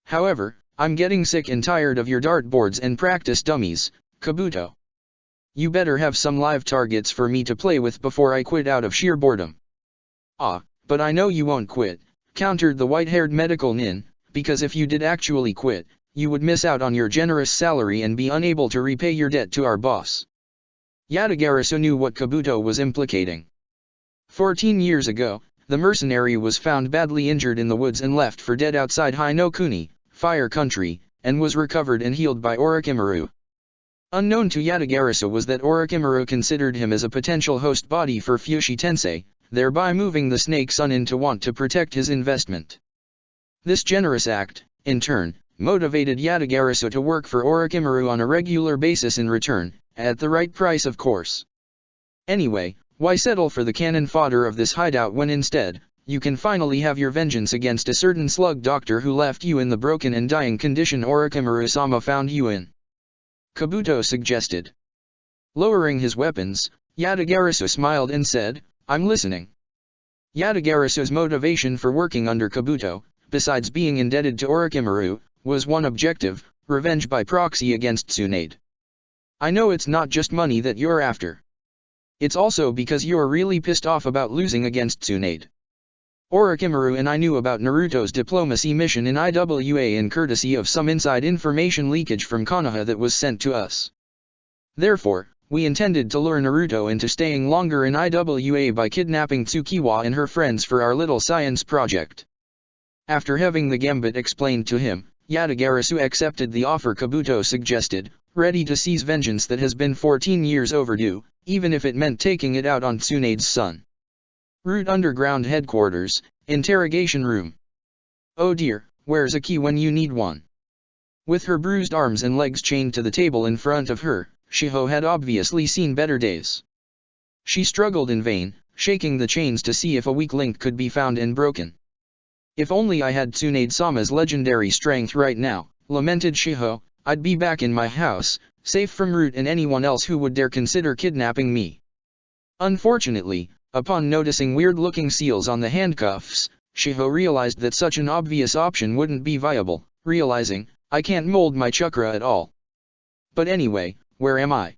However, I'm getting sick and tired of your dartboards and practice dummies, Kabuto. You better have some live targets for me to play with before I quit out of sheer boredom. Ah, but I know you won't quit, countered the white-haired medical nin, because if you did actually quit, you would miss out on your generous salary and be unable to repay your debt to our boss. Yatagarasu knew what Kabuto was implicating. 14 years ago, the mercenary was found badly injured in the woods and left for dead outside Hinokuni, Fire Country, and was recovered and healed by Orochimaru. Unknown to Yatagarasu was that Orochimaru considered him as a potential host body for Fushi Tensei, thereby moving the Snake Sun in to want to protect his investment. This generous act, in turn, motivated Yatagarasu to work for Orochimaru on a regular basis in return, at the right price of course. Anyway, why settle for the cannon fodder of this hideout when instead, you can finally have your vengeance against a certain slug doctor who left you in the broken and dying condition Orochimaru-sama found you in? Kabuto suggested. Lowering his weapons, Yatagarasu smiled and said, I'm listening. Yatagarasu's motivation for working under Kabuto, besides being indebted to Orochimaru, was one objective: revenge by proxy against Tsunade. I know it's not just money that you're after. It's also because you're really pissed off about losing against Tsunade. Orochimaru and I knew about Naruto's diplomacy mission in IWA in courtesy of some inside information leakage from Konoha that was sent to us. Therefore, we intended to lure Naruto into staying longer in IWA by kidnapping Tsukiwa and her friends for our little science project. After having the gambit explained to him, Yatagarasu accepted the offer Kabuto suggested, ready to seize vengeance that has been 14 years overdue, even if it meant taking it out on Tsunade's son. Root Underground Headquarters, Interrogation Room. Oh dear, where's a key when you need one? With her bruised arms and legs chained to the table in front of her, Shiho had obviously seen better days. She struggled in vain, shaking the chains to see if a weak link could be found and broken. If only I had Tsunade-sama's legendary strength right now, lamented Shiho, I'd be back in my house, safe from Root and anyone else who would dare consider kidnapping me. Unfortunately, upon noticing weird-looking seals on the handcuffs, Shiho realized that such an obvious option wouldn't be viable, realizing, I can't mold my chakra at all. But anyway, where am I?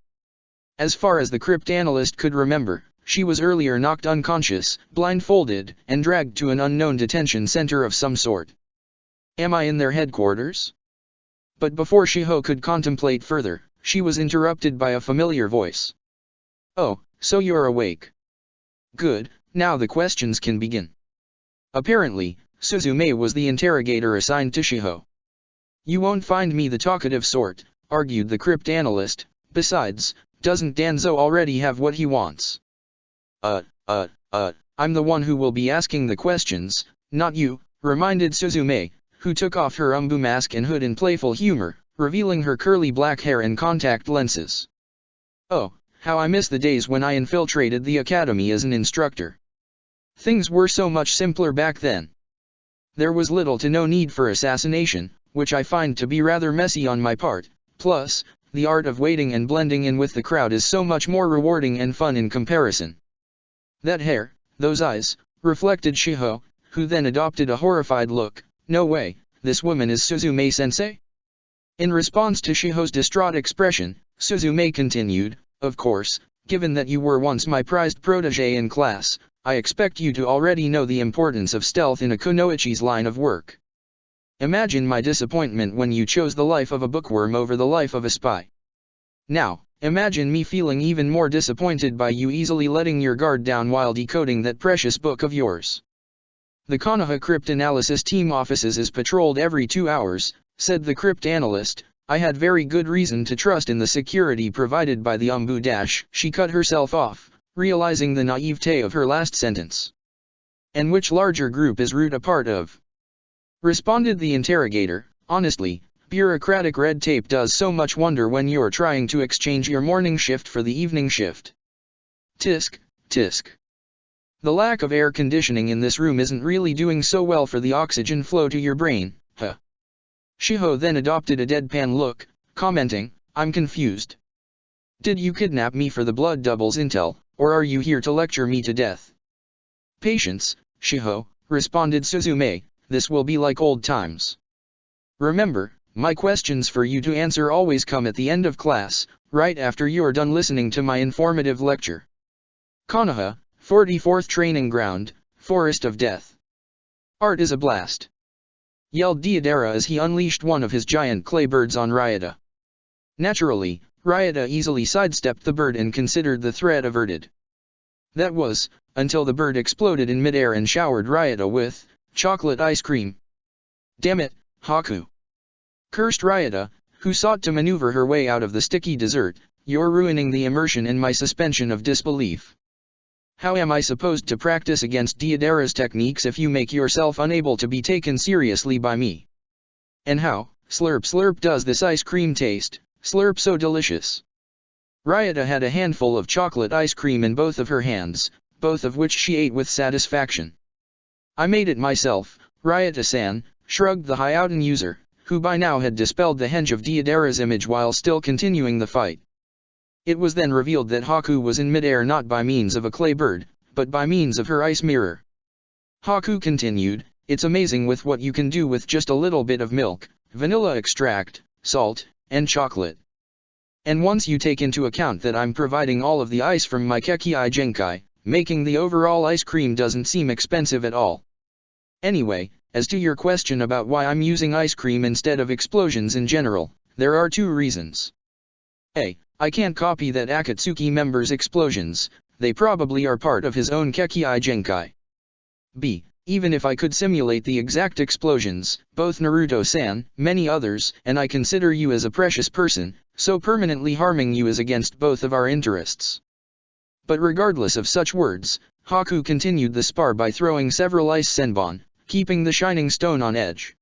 As far as the crypt analyst could remember, she was earlier knocked unconscious, blindfolded, and dragged to an unknown detention center of some sort. Am I in their headquarters? But before Shiho could contemplate further, she was interrupted by a familiar voice. Oh, so you're awake. Good, now the questions can begin. Apparently, Suzume was the interrogator assigned to Shiho. You won't find me the talkative sort, argued the crypt analyst. Besides, doesn't Danzo already have what he wants? I'm the one who will be asking the questions, not you, reminded Suzume, who took off her umbu mask and hood in playful humor, revealing her curly black hair and contact lenses. Oh, how I miss the days when I infiltrated the academy as an instructor. Things were so much simpler back then. There was little to no need for assassination, which I find to be rather messy on my part, plus, the art of waiting and blending in with the crowd is so much more rewarding and fun in comparison. That hair, those eyes, reflected Shiho, who then adopted a horrified look. No way, this woman is Suzume-sensei? In response to Shiho's distraught expression, Suzume continued, of course, given that you were once my prized protege in class, I expect you to already know the importance of stealth in a kunoichi's line of work. Imagine my disappointment when you chose the life of a bookworm over the life of a spy. Now, imagine me feeling even more disappointed by you easily letting your guard down while decoding that precious book of yours. The Konoha Crypt Analysis Team offices is patrolled every 2 hours, said the crypt analyst. I had very good reason to trust in the security provided by the Umbu Dash. She cut herself off, realizing the naivete of her last sentence. And which larger group is Root a part of? Responded the interrogator, honestly, bureaucratic red tape does so much wonder when you're trying to exchange your morning shift for the evening shift. Tisk, tisk. The lack of air conditioning in this room isn't really doing so well for the oxygen flow to your brain, huh? Shiho then adopted a deadpan look, commenting, I'm confused. Did you kidnap me for the blood doubles intel, or are you here to lecture me to death? Patience, Shiho, responded Suzume, this will be like old times. Remember, my questions for you to answer always come at the end of class, right after you're done listening to my informative lecture. Konoha, 44th Training Ground, Forest of Death. Art is a blast. Yelled Deidara as he unleashed one of his giant clay birds on Ryota. Naturally, Ryota easily sidestepped the bird and considered the threat averted. That was, until the bird exploded in midair and showered Ryota with chocolate ice cream. Damn it, Haku! Cursed Ryota, who sought to maneuver her way out of the sticky desert, you're ruining the immersion in my suspension of disbelief. How am I supposed to practice against Deidara's techniques if you make yourself unable to be taken seriously by me? And how, slurp slurp, does this ice cream taste, slurp so delicious? Ryota had a handful of chocolate ice cream in both of her hands, both of which she ate with satisfaction. I made it myself, Ryota-san, shrugged the Hyouten user, who by now had dispelled the henge of Deidara's image while still continuing the fight. It was then revealed that Haku was in midair not by means of a clay bird, but by means of her ice mirror. Haku continued, "It's amazing with what you can do with just a little bit of milk, vanilla extract, salt, and chocolate. And once you take into account that I'm providing all of the ice from my Kekkai Genkai, making the overall ice cream doesn't seem expensive at all. Anyway, as to your question about why I'm using ice cream instead of explosions in general, there are two reasons. A. I can't copy that Akatsuki member's explosions, they probably are part of his own Kekkai Genkai. B. Even if I could simulate the exact explosions, both Naruto-san, many others, and I consider you as a precious person, so permanently harming you is against both of our interests." But regardless of such words, Haku continued the spar by throwing several ice senbon, keeping the shining stone on edge.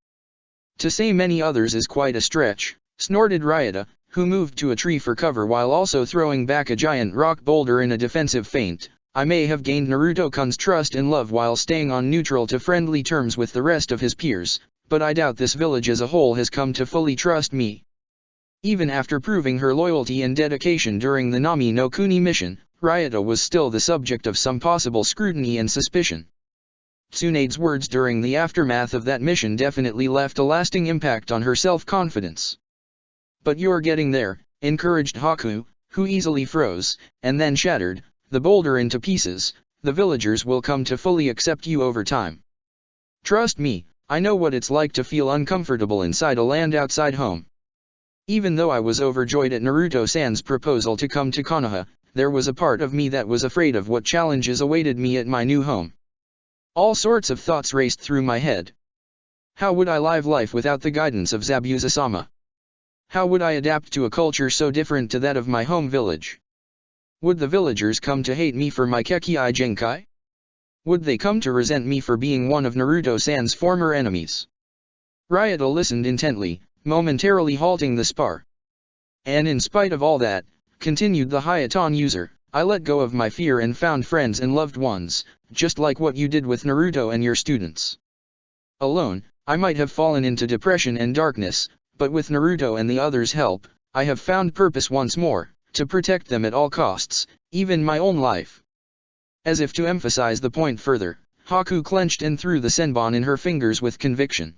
"To say many others is quite a stretch," snorted Ryota, who moved to a tree for cover while also throwing back a giant rock boulder in a defensive feint. "I may have gained Naruto-kun's trust and love while staying on neutral to friendly terms with the rest of his peers, but I doubt this village as a whole has come to fully trust me." Even after proving her loyalty and dedication during the Nami no Kuni mission, Ryota was still the subject of some possible scrutiny and suspicion. Tsunade's words during the aftermath of that mission definitely left a lasting impact on her self-confidence. "But you're getting there," encouraged Haku, who easily froze, and then shattered the boulder into pieces. "The villagers will come to fully accept you over time. Trust me, I know what it's like to feel uncomfortable inside a land outside home." Even though I was overjoyed at Naruto-san's proposal to come to Konoha, there was a part of me that was afraid of what challenges awaited me at my new home. All sorts of thoughts raced through my head. How would I live life without the guidance of Zabuza-sama? How would I adapt to a culture so different to that of my home village? Would the villagers come to hate me for my Kekkai Genkai? Would they come to resent me for being one of Naruto-san's former enemies? Ryota listened intently, momentarily halting the spar. "And in spite of all that," continued the Hyouten user, "I let go of my fear and found friends and loved ones, just like what you did with Naruto and your students. Alone, I might have fallen into depression and darkness, but with Naruto and the others' help, I have found purpose once more, to protect them at all costs, even my own life." As if to emphasize the point further, Haku clenched and threw the senbon in her fingers with conviction.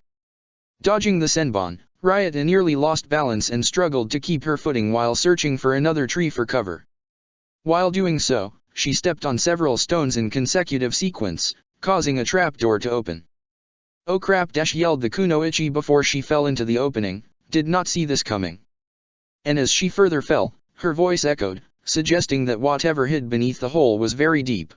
Dodging the senbon, Ryota nearly lost balance and struggled to keep her footing while searching for another tree for cover. While doing so, she stepped on several stones in consecutive sequence, causing a trapdoor to open. "Oh crap!" yelled the kunoichi before she fell into the opening, did not see this coming. And as she further fell, her voice echoed, suggesting that whatever hid beneath the hole was very deep.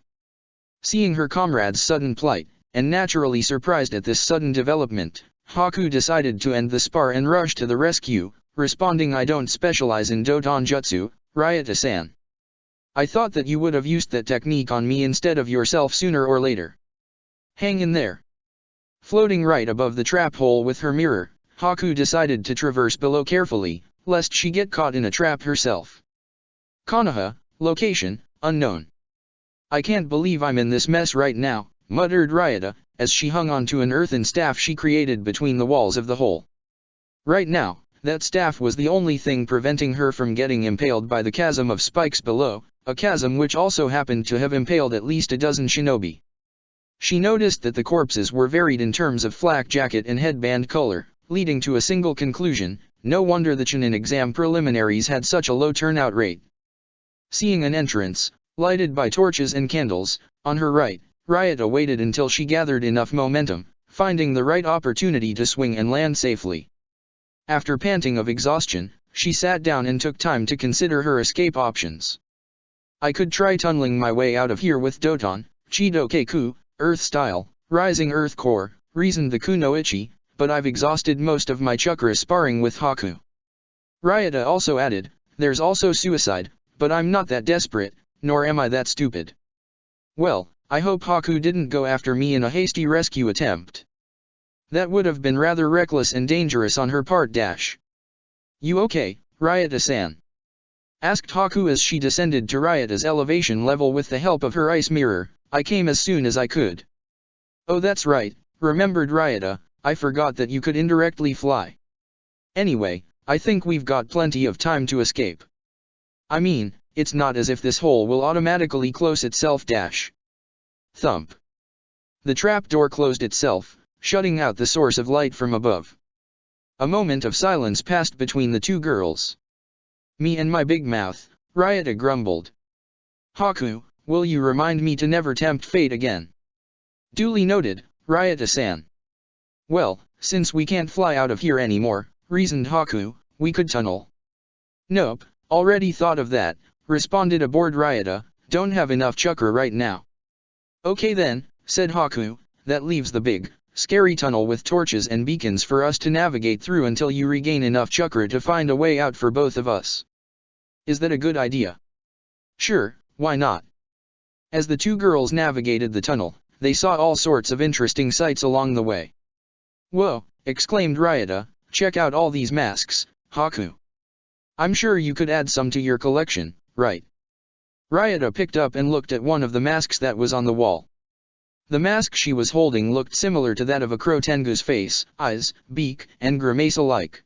Seeing her comrade's sudden plight, and naturally surprised at this sudden development, Haku decided to end the spar and rush to the rescue, responding, "I don't specialize in Doton Jutsu, Ryota-san. I thought that you would have used that technique on me instead of yourself sooner or later. Hang in there." Floating right above the trap hole with her mirror, Haku decided to traverse below carefully, lest she get caught in a trap herself. Konoha, location, unknown. "I can't believe I'm in this mess right now," muttered Ryota, as she hung onto an earthen staff she created between the walls of the hole. Right now, that staff was the only thing preventing her from getting impaled by the chasm of spikes below, a chasm which also happened to have impaled at least a dozen shinobi. She noticed that the corpses were varied in terms of flak jacket and headband color, leading to a single conclusion: no wonder the Chunin exam preliminaries had such a low turnout rate. Seeing an entrance, lighted by torches and candles, on her right, Ryota waited until she gathered enough momentum, finding the right opportunity to swing and land safely. After panting of exhaustion, she sat down and took time to consider her escape options. "I could try tunneling my way out of here with Doton, Chido-Keiku, Earth style, Rising Earth Core," reasoned the kunoichi, "but I've exhausted most of my chakras sparring with Haku. Ryota also added, there's also suicide, but I'm not that desperate, nor am I that stupid. Well, I hope Haku didn't go after me in a hasty rescue attempt. That would have been rather reckless and dangerous on her part. You okay, Ryota-san? Asked Haku as she descended to Ryota's elevation level with the help of her ice mirror. I came as soon as I could. Oh, that's right, remembered Ryota, I forgot that you could indirectly fly. Anyway, I think we've got plenty of time to escape. I mean, it's not as if this hole will automatically close itself. Thump. The trapdoor closed itself, shutting out the source of light from above. A moment of silence passed between the two girls. Me and my big mouth, Ryota grumbled. Haku, will you remind me to never tempt fate again? Duly noted, Ryota-san. Well, since we can't fly out of here anymore, reasoned Haku, we could tunnel. Nope, already thought of that, responded a bored Ryota, don't have enough chakra right now. Okay then, said Haku, that leaves the big, scary tunnel with torches and beacons for us to navigate through until you regain enough chakra to find a way out for both of us. Is that a good idea? Sure, why not? As the two girls navigated the tunnel, they saw all sorts of interesting sights along the way. Whoa, exclaimed Ryota, check out all these masks, Haku. I'm sure you could add some to your collection, right? Ryota picked up and looked at one of the masks that was on the wall. The mask she was holding looked similar to that of a crow tengu's face, eyes, beak, and grimace alike.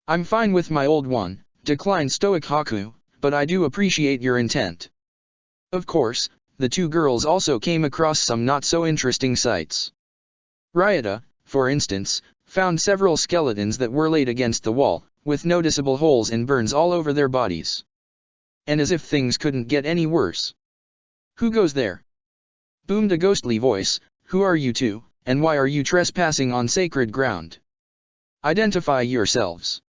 I'm fine with my old one, declined stoic Haku, but I do appreciate your intent. Of course, the two girls also came across some not-so-interesting sights. Ryota, for instance, found several skeletons that were laid against the wall, with noticeable holes and burns all over their bodies. And as if things couldn't get any worse. Who goes there? Boomed a ghostly voice, who are you two, and why are you trespassing on sacred ground? Identify yourselves.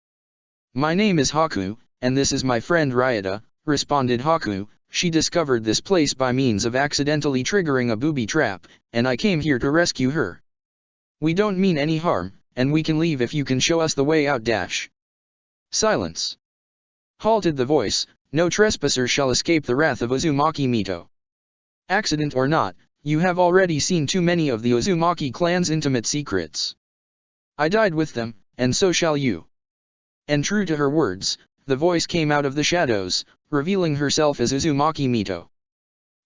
My name is Haku, and this is my friend Ryota, responded Haku. She discovered this place by means of accidentally triggering a booby trap, and I came here to rescue her. We don't mean any harm, and we can leave if you can show us the way out. Silence. Halted the voice, no trespasser shall escape the wrath of Uzumaki Mito. Accident or not, you have already seen too many of the Uzumaki clan's intimate secrets. I died with them, and so shall you. And true to her words, the voice came out of the shadows, revealing herself as Uzumaki Mito.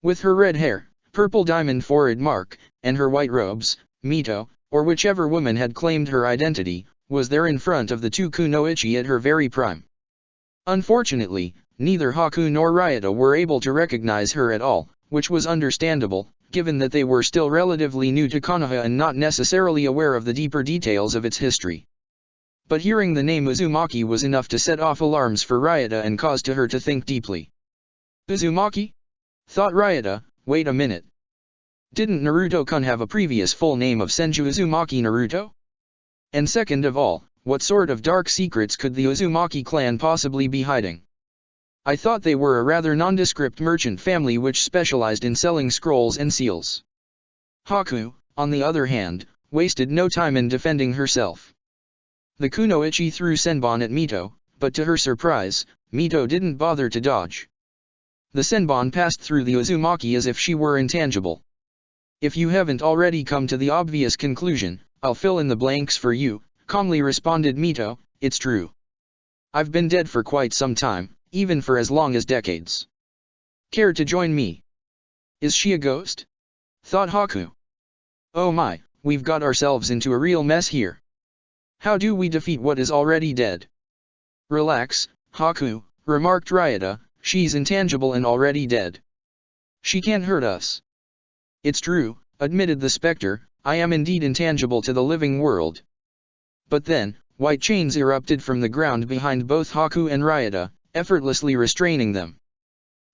With her red hair, purple diamond forehead mark, and her white robes, Mito, or whichever woman had claimed her identity, was there in front of the two kunoichi at her very prime. Unfortunately, neither Haku nor Ryota were able to recognize her at all, which was understandable, given that they were still relatively new to Konoha and not necessarily aware of the deeper details of its history. But hearing the name Uzumaki was enough to set off alarms for Ryota and caused her to think deeply. Uzumaki? Thought Ryota, wait a minute. Didn't Naruto-kun have a previous full name of Senju Uzumaki Naruto? And second of all, what sort of dark secrets could the Uzumaki clan possibly be hiding? I thought they were a rather nondescript merchant family which specialized in selling scrolls and seals. Haku, on the other hand, wasted no time in defending herself. The kunoichi threw senbon at Mito, but to her surprise, Mito didn't bother to dodge. The senbon passed through the Uzumaki as if she were intangible. If you haven't already come to the obvious conclusion, I'll fill in the blanks for you, calmly responded Mito, it's true. I've been dead for quite some time, even for as long as decades. Care to join me? Is she a ghost? Thought Haku. Oh my, we've got ourselves into a real mess here. How do we defeat what is already dead? Relax, Haku, remarked Ryota, she's intangible and already dead. She can't hurt us. It's true, admitted the specter, I am indeed intangible to the living world. But then, white chains erupted from the ground behind both Haku and Ryota, effortlessly restraining them.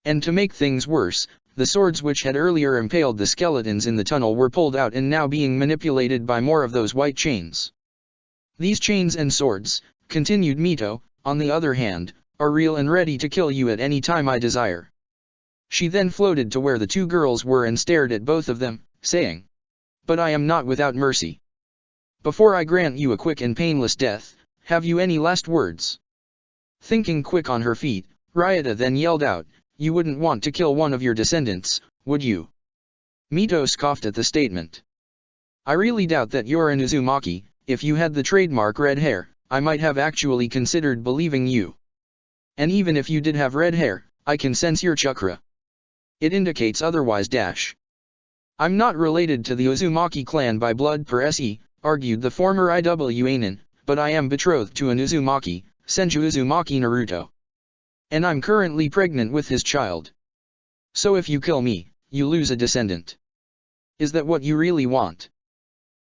And to make things worse, the swords which had earlier impaled the skeletons in the tunnel were pulled out and now being manipulated by more of those white chains. These chains and swords, continued Mito, on the other hand, are real and ready to kill you at any time I desire. She then floated to where the two girls were and stared at both of them, saying, But I am not without mercy. Before I grant you a quick and painless death, have you any last words? Thinking quick on her feet, Ryota then yelled out, "You wouldn't want to kill one of your descendants, would you?" Mito scoffed at the statement. "I really doubt that you're an Uzumaki. If you had the trademark red hair, I might have actually considered believing you. And even if you did have red hair, I can sense your chakra. It indicates otherwise. I'm not related to the Uzumaki clan by blood per se," argued the former Iwanin, "but I am betrothed to an Uzumaki, Senju Uzumaki Naruto. And I'm currently pregnant with his child. So if you kill me, you lose a descendant. Is that what you really want?"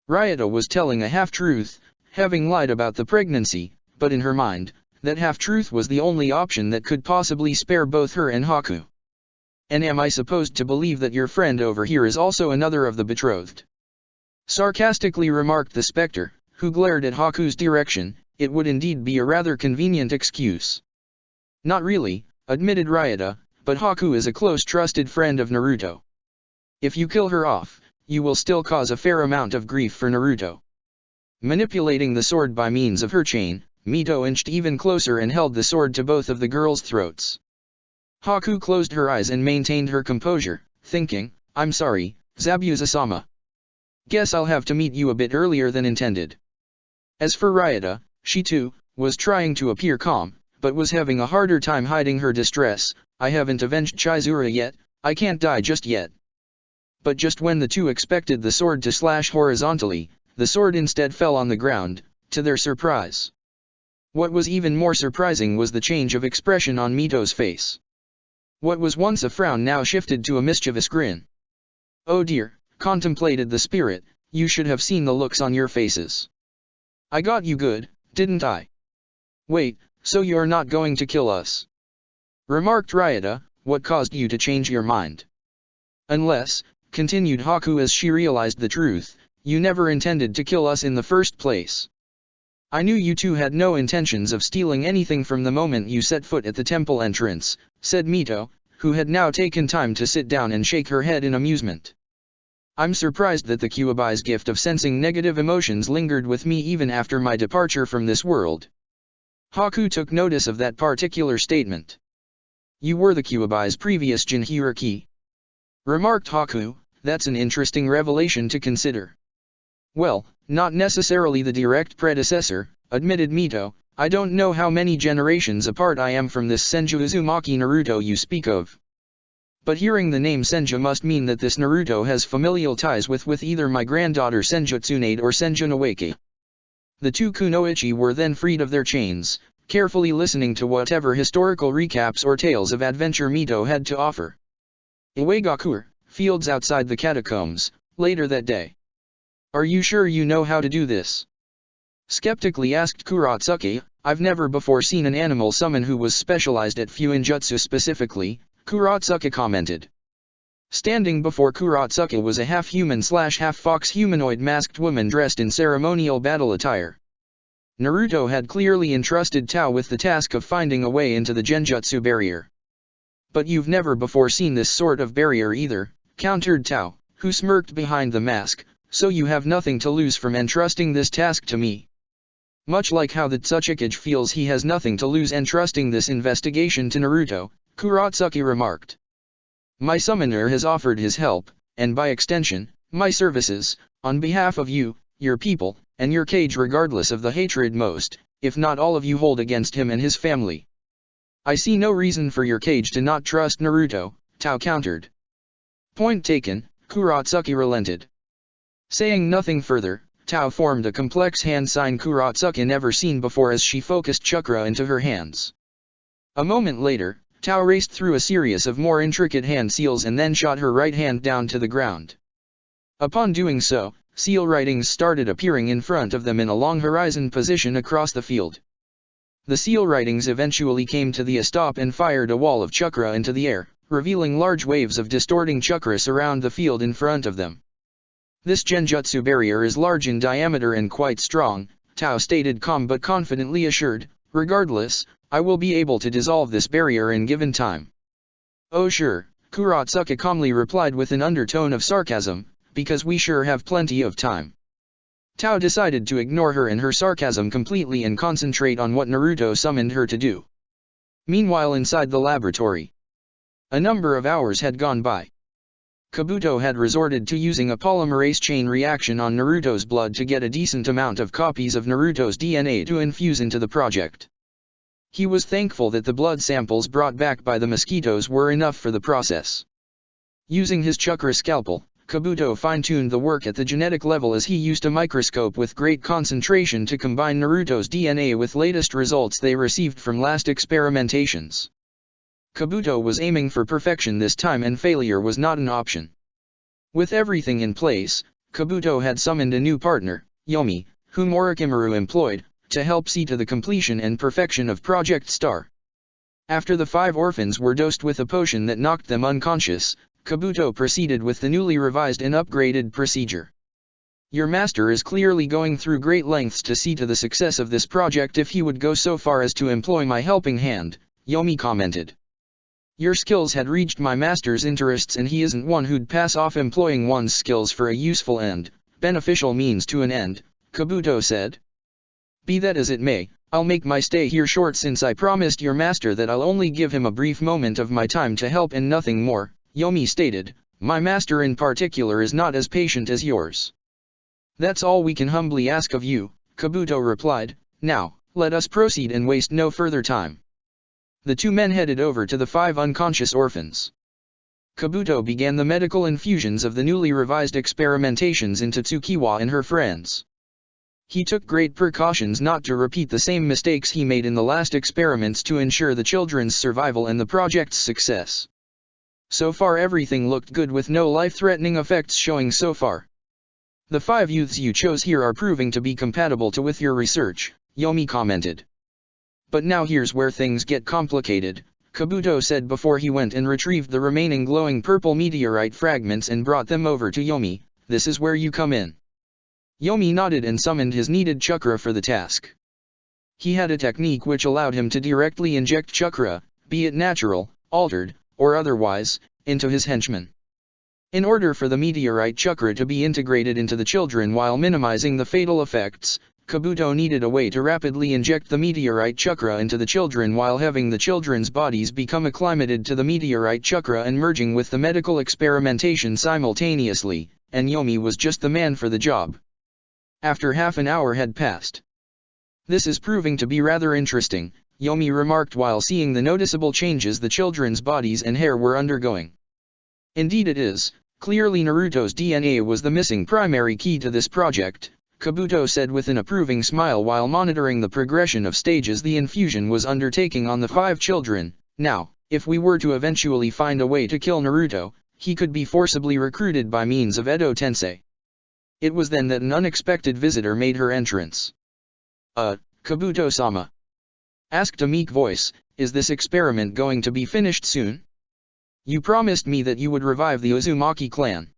Ryota was telling a half-truth, having lied about the pregnancy, but in her mind, that half-truth was the only option that could possibly spare both her and Haku. "And am I supposed to believe that your friend over here is also another of the betrothed?" sarcastically remarked the specter, who glared at Haku's direction. It would indeed be a rather convenient excuse. "Not really," admitted Ryota, "but Haku is a close trusted friend of Naruto. If you kill her off, you will still cause a fair amount of grief for Naruto." Manipulating the sword by means of her chain, Mito inched even closer and held the sword to both of the girls' throats. Haku closed her eyes and maintained her composure, thinking, "I'm sorry, Zabuza-sama. Guess I'll have to meet you a bit earlier than intended." As for Ryota, she too, was trying to appear calm, but was having a harder time hiding her distress. "I haven't avenged Chizuru yet, I can't die just yet." But just when the two expected the sword to slash horizontally, the sword instead fell on the ground, to their surprise. What was even more surprising was the change of expression on Mito's face. What was once a frown now shifted to a mischievous grin. "Oh dear," contemplated the spirit, "you should have seen the looks on your faces. I got you good, didn't I?" "Wait, so you're not going to kill us?" remarked Ryota. "What caused you to change your mind?" "Unless," continued Haku as she realized the truth, "you never intended to kill us in the first place. I knew you two had no intentions of stealing anything from the moment you set foot at the temple entrance," said Mito, who had now taken time to sit down and shake her head in amusement. "I'm surprised that the Kyuubi's gift of sensing negative emotions lingered with me even after my departure from this world." Haku took notice of that particular statement. "You were the Kyuubi's previous Jinhyuriki," remarked Haku. "That's an interesting revelation to consider." "Well, not necessarily the direct predecessor," admitted Mito. "I don't know how many generations apart I am from this Senju Uzumaki Naruto you speak of. But hearing the name Senju must mean that this Naruto has familial ties with either my granddaughter Senju Tsunade or Senju Nawake." The two kunoichi were then freed of their chains, carefully listening to whatever historical recaps or tales of adventure Mito had to offer. Iwagakure, fields outside the catacombs, later that day. "Are you sure you know how to do this?" skeptically asked Kuratsuki. "I've never before seen an animal summon who was specialized at Fuinjutsu specifically," Kuratsuki commented. Standing before Kuratsuki was a half-human/half-fox humanoid masked woman dressed in ceremonial battle attire. Naruto had clearly entrusted Tao with the task of finding a way into the Genjutsu barrier. "But you've never before seen this sort of barrier either," countered Tao, who smirked behind the mask, "so you have nothing to lose from entrusting this task to me." Much like how the Tsuchikage feels he has nothing to lose entrusting this investigation to Naruto, Kuratsuki remarked. "My summoner has offered his help, and by extension, my services, on behalf of you, your people, and your cage regardless of the hatred most, if not all of you hold against him and his family. I see no reason for your cage to not trust Naruto," Tao countered. "Point taken," Kuratsuki relented. Saying nothing further, Tao formed a complex hand sign Kuratsuki never seen before as she focused chakra into her hands. A moment later, Tao raced through a series of more intricate hand seals and then shot her right hand down to the ground. Upon doing so, seal writings started appearing in front of them in a long horizon position across the field. The seal writings eventually came to the stop and fired a wall of chakra into the air, revealing large waves of distorting chakra surround the field in front of them. "This Genjutsu barrier is large in diameter and quite strong," Tao stated, calm but confidently assured. "Regardless, I will be able to dissolve this barrier in given time." "Oh sure," Kuratsuki calmly replied with an undertone of sarcasm, "because we sure have plenty of time." Tao decided to ignore her and her sarcasm completely and concentrate on what Naruto summoned her to do. Meanwhile inside the laboratory, a number of hours had gone by. Kabuto had resorted to using a polymerase chain reaction on Naruto's blood to get a decent amount of copies of Naruto's DNA to infuse into the project. He was thankful that the blood samples brought back by the mosquitoes were enough for the process. Using his chakra scalpel, Kabuto fine-tuned the work at the genetic level as he used a microscope with great concentration to combine Naruto's DNA with latest results they received from last experimentations. Kabuto was aiming for perfection this time and failure was not an option. With everything in place, Kabuto had summoned a new partner, Yomi, whom Orochimaru employed, to help see to the completion and perfection of Project Star. After the 5 orphans were dosed with a potion that knocked them unconscious, Kabuto proceeded with the newly revised and upgraded procedure. Your master is clearly going through great lengths to see to the success of this project if he would go so far as to employ my helping hand, Yomi commented. Your skills had reached my master's interests and he isn't one who'd pass off employing one's skills for a useful end, beneficial means to an end, Kabuto said. Be that as it may, I'll make my stay here short since I promised your master that I'll only give him a brief moment of my time to help and nothing more, Yomi stated. My master in particular is not as patient as yours. That's all we can humbly ask of you, Kabuto replied. Now, let us proceed and waste no further time. The 2 men headed over to the 5 unconscious orphans. Kabuto began the medical infusions of the newly revised experimentations into Tsukiwa and her friends. He took great precautions not to repeat the same mistakes he made in the last experiments to ensure the children's survival and the project's success. So far everything looked good with no life-threatening effects showing so far. The 5 youths you chose here are proving to be compatible with your research, Yomi commented. But now here's where things get complicated, Kabuto said before he went and retrieved the remaining glowing purple meteorite fragments and brought them over to Yomi. This is where you come in. Yomi nodded and summoned his needed chakra for the task. He had a technique which allowed him to directly inject chakra, be it natural, altered, or otherwise, into his henchmen. In order for the meteorite chakra to be integrated into the children while minimizing the fatal effects, Kabuto needed a way to rapidly inject the meteorite chakra into the children while having the children's bodies become acclimated to the meteorite chakra and merging with the medical experimentation simultaneously, and Yomi was just the man for the job. After half an hour had passed. This is proving to be rather interesting, Yomi remarked while seeing the noticeable changes the children's bodies and hair were undergoing. Indeed it is, clearly Naruto's DNA was the missing primary key to this project, Kabuto said with an approving smile while monitoring the progression of stages the infusion was undertaking on the 5 children. Now, if we were to eventually find a way to kill Naruto, he could be forcibly recruited by means of Edo Tensei. It was then that an unexpected visitor made her entrance. Kabuto-sama? Asked a meek voice, is this experiment going to be finished soon? You promised me that you would revive the Uzumaki clan.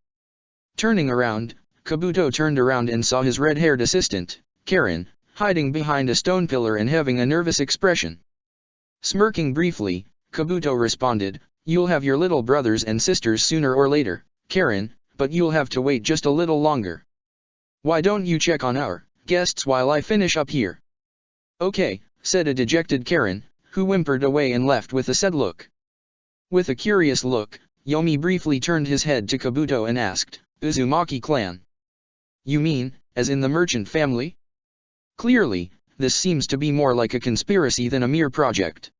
Turning around, Kabuto turned around and saw his red-haired assistant, Karen, hiding behind a stone pillar and having a nervous expression. Smirking briefly, Kabuto responded, you'll have your little brothers and sisters sooner or later, Karen, but you'll have to wait just a little longer. Why don't you check on our guests while I finish up here? Okay, said a dejected Karen, who whimpered away and left with a sad look. With a curious look, Yomi briefly turned his head to Kabuto and asked, Uzumaki clan? You mean, as in the merchant family? Clearly, this seems to be more like a conspiracy than a mere project.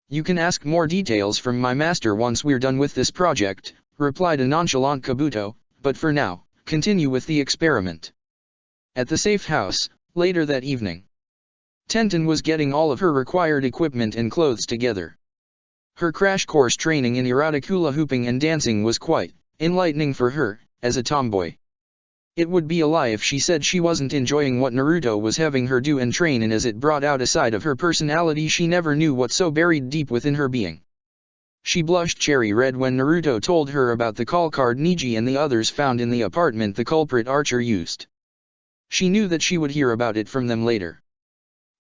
You can ask more details from my master once we're done with this project, replied a nonchalant Kabuto, but for now, continue with the experiment. At the safe house, later that evening, Tenten was getting all of her required equipment and clothes together. Her crash course training in erotic hula hooping and dancing was quite enlightening for her, as a tomboy. It would be a lie if she said she wasn't enjoying what Naruto was having her do and train in, as it brought out a side of her personality she never knew what so buried deep within her being. She blushed cherry red when Naruto told her about the call card Niji and the others found in the apartment the culprit Archer used. She knew that she would hear about it from them later.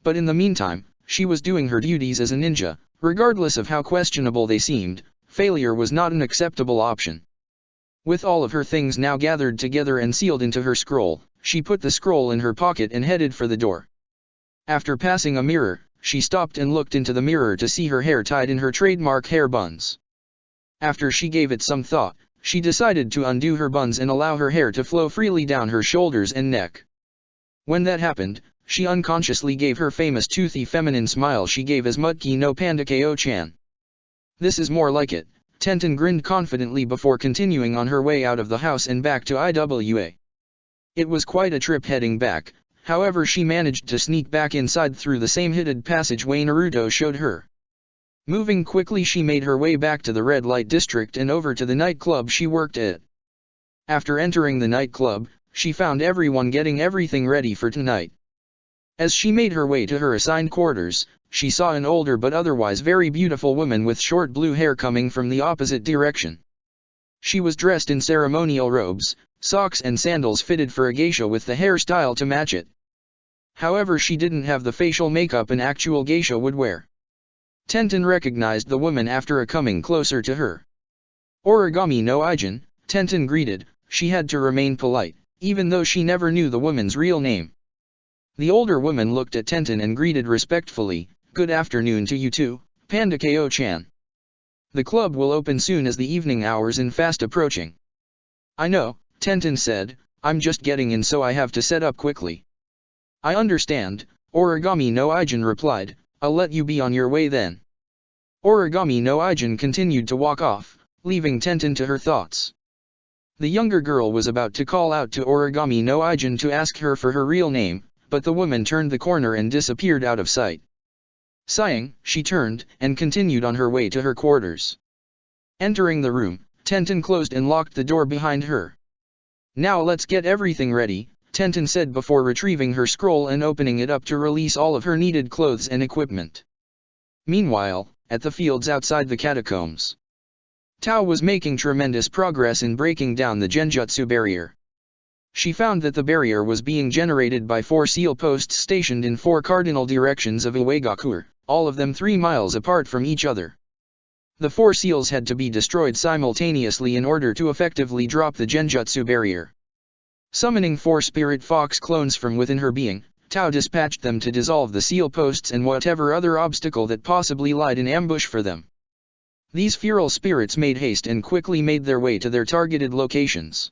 But in the meantime, she was doing her duties as a ninja. Regardless of how questionable they seemed, failure was not an acceptable option. With all of her things now gathered together and sealed into her scroll, she put the scroll in her pocket and headed for the door. After passing a mirror, she stopped and looked into the mirror to see her hair tied in her trademark hair buns. After she gave it some thought, she decided to undo her buns and allow her hair to flow freely down her shoulders and neck. When that happened, she unconsciously gave her famous toothy feminine smile she gave as Mutki no Pandakeo-chan. This is more like it, Tenten grinned confidently before continuing on her way out of the house and back to IWA. It was quite a trip heading back, however she managed to sneak back inside through the same hidden passageway Naruto showed her. Moving quickly she made her way back to the red light district and over to the nightclub she worked at. After entering the nightclub, she found everyone getting everything ready for tonight. As she made her way to her assigned quarters, she saw an older but otherwise very beautiful woman with short blue hair coming from the opposite direction. She was dressed in ceremonial robes, socks and sandals fitted for a geisha with the hairstyle to match it. However, she didn't have the facial makeup an actual geisha would wear. Tenten recognized the woman after coming closer to her. Origami no Ijin, Tenten greeted. She had to remain polite, even though she never knew the woman's real name. The older woman looked at Tenten and greeted respectfully, "Good afternoon to you too, Pandakeo-chan. The club will open soon as the evening hours are fast approaching." "I know," Tenten said, "I'm just getting in so I have to set up quickly." "I understand," Origami no Ijin replied, "I'll let you be on your way then." Origami no Ijin continued to walk off, leaving Tenten to her thoughts. The younger girl was about to call out to Origami no Ijin to ask her for her real name, but the woman turned the corner and disappeared out of sight. Sighing, she turned and continued on her way to her quarters. Entering the room, Tenten closed and locked the door behind her. "Now let's get everything ready," Tenten said before retrieving her scroll and opening it up to release all of her needed clothes and equipment. Meanwhile, at the fields outside the catacombs, Tao was making tremendous progress in breaking down the Genjutsu barrier. She found that the barrier was being generated by 4 seal posts stationed in 4 cardinal directions of Uegaku, all of them 3 miles apart from each other. The 4 seals had to be destroyed simultaneously in order to effectively drop the Genjutsu barrier. Summoning 4 spirit fox clones from within her being, Tao dispatched them to dissolve the seal posts and whatever other obstacle that possibly lied in ambush for them. These feral spirits made haste and quickly made their way to their targeted locations.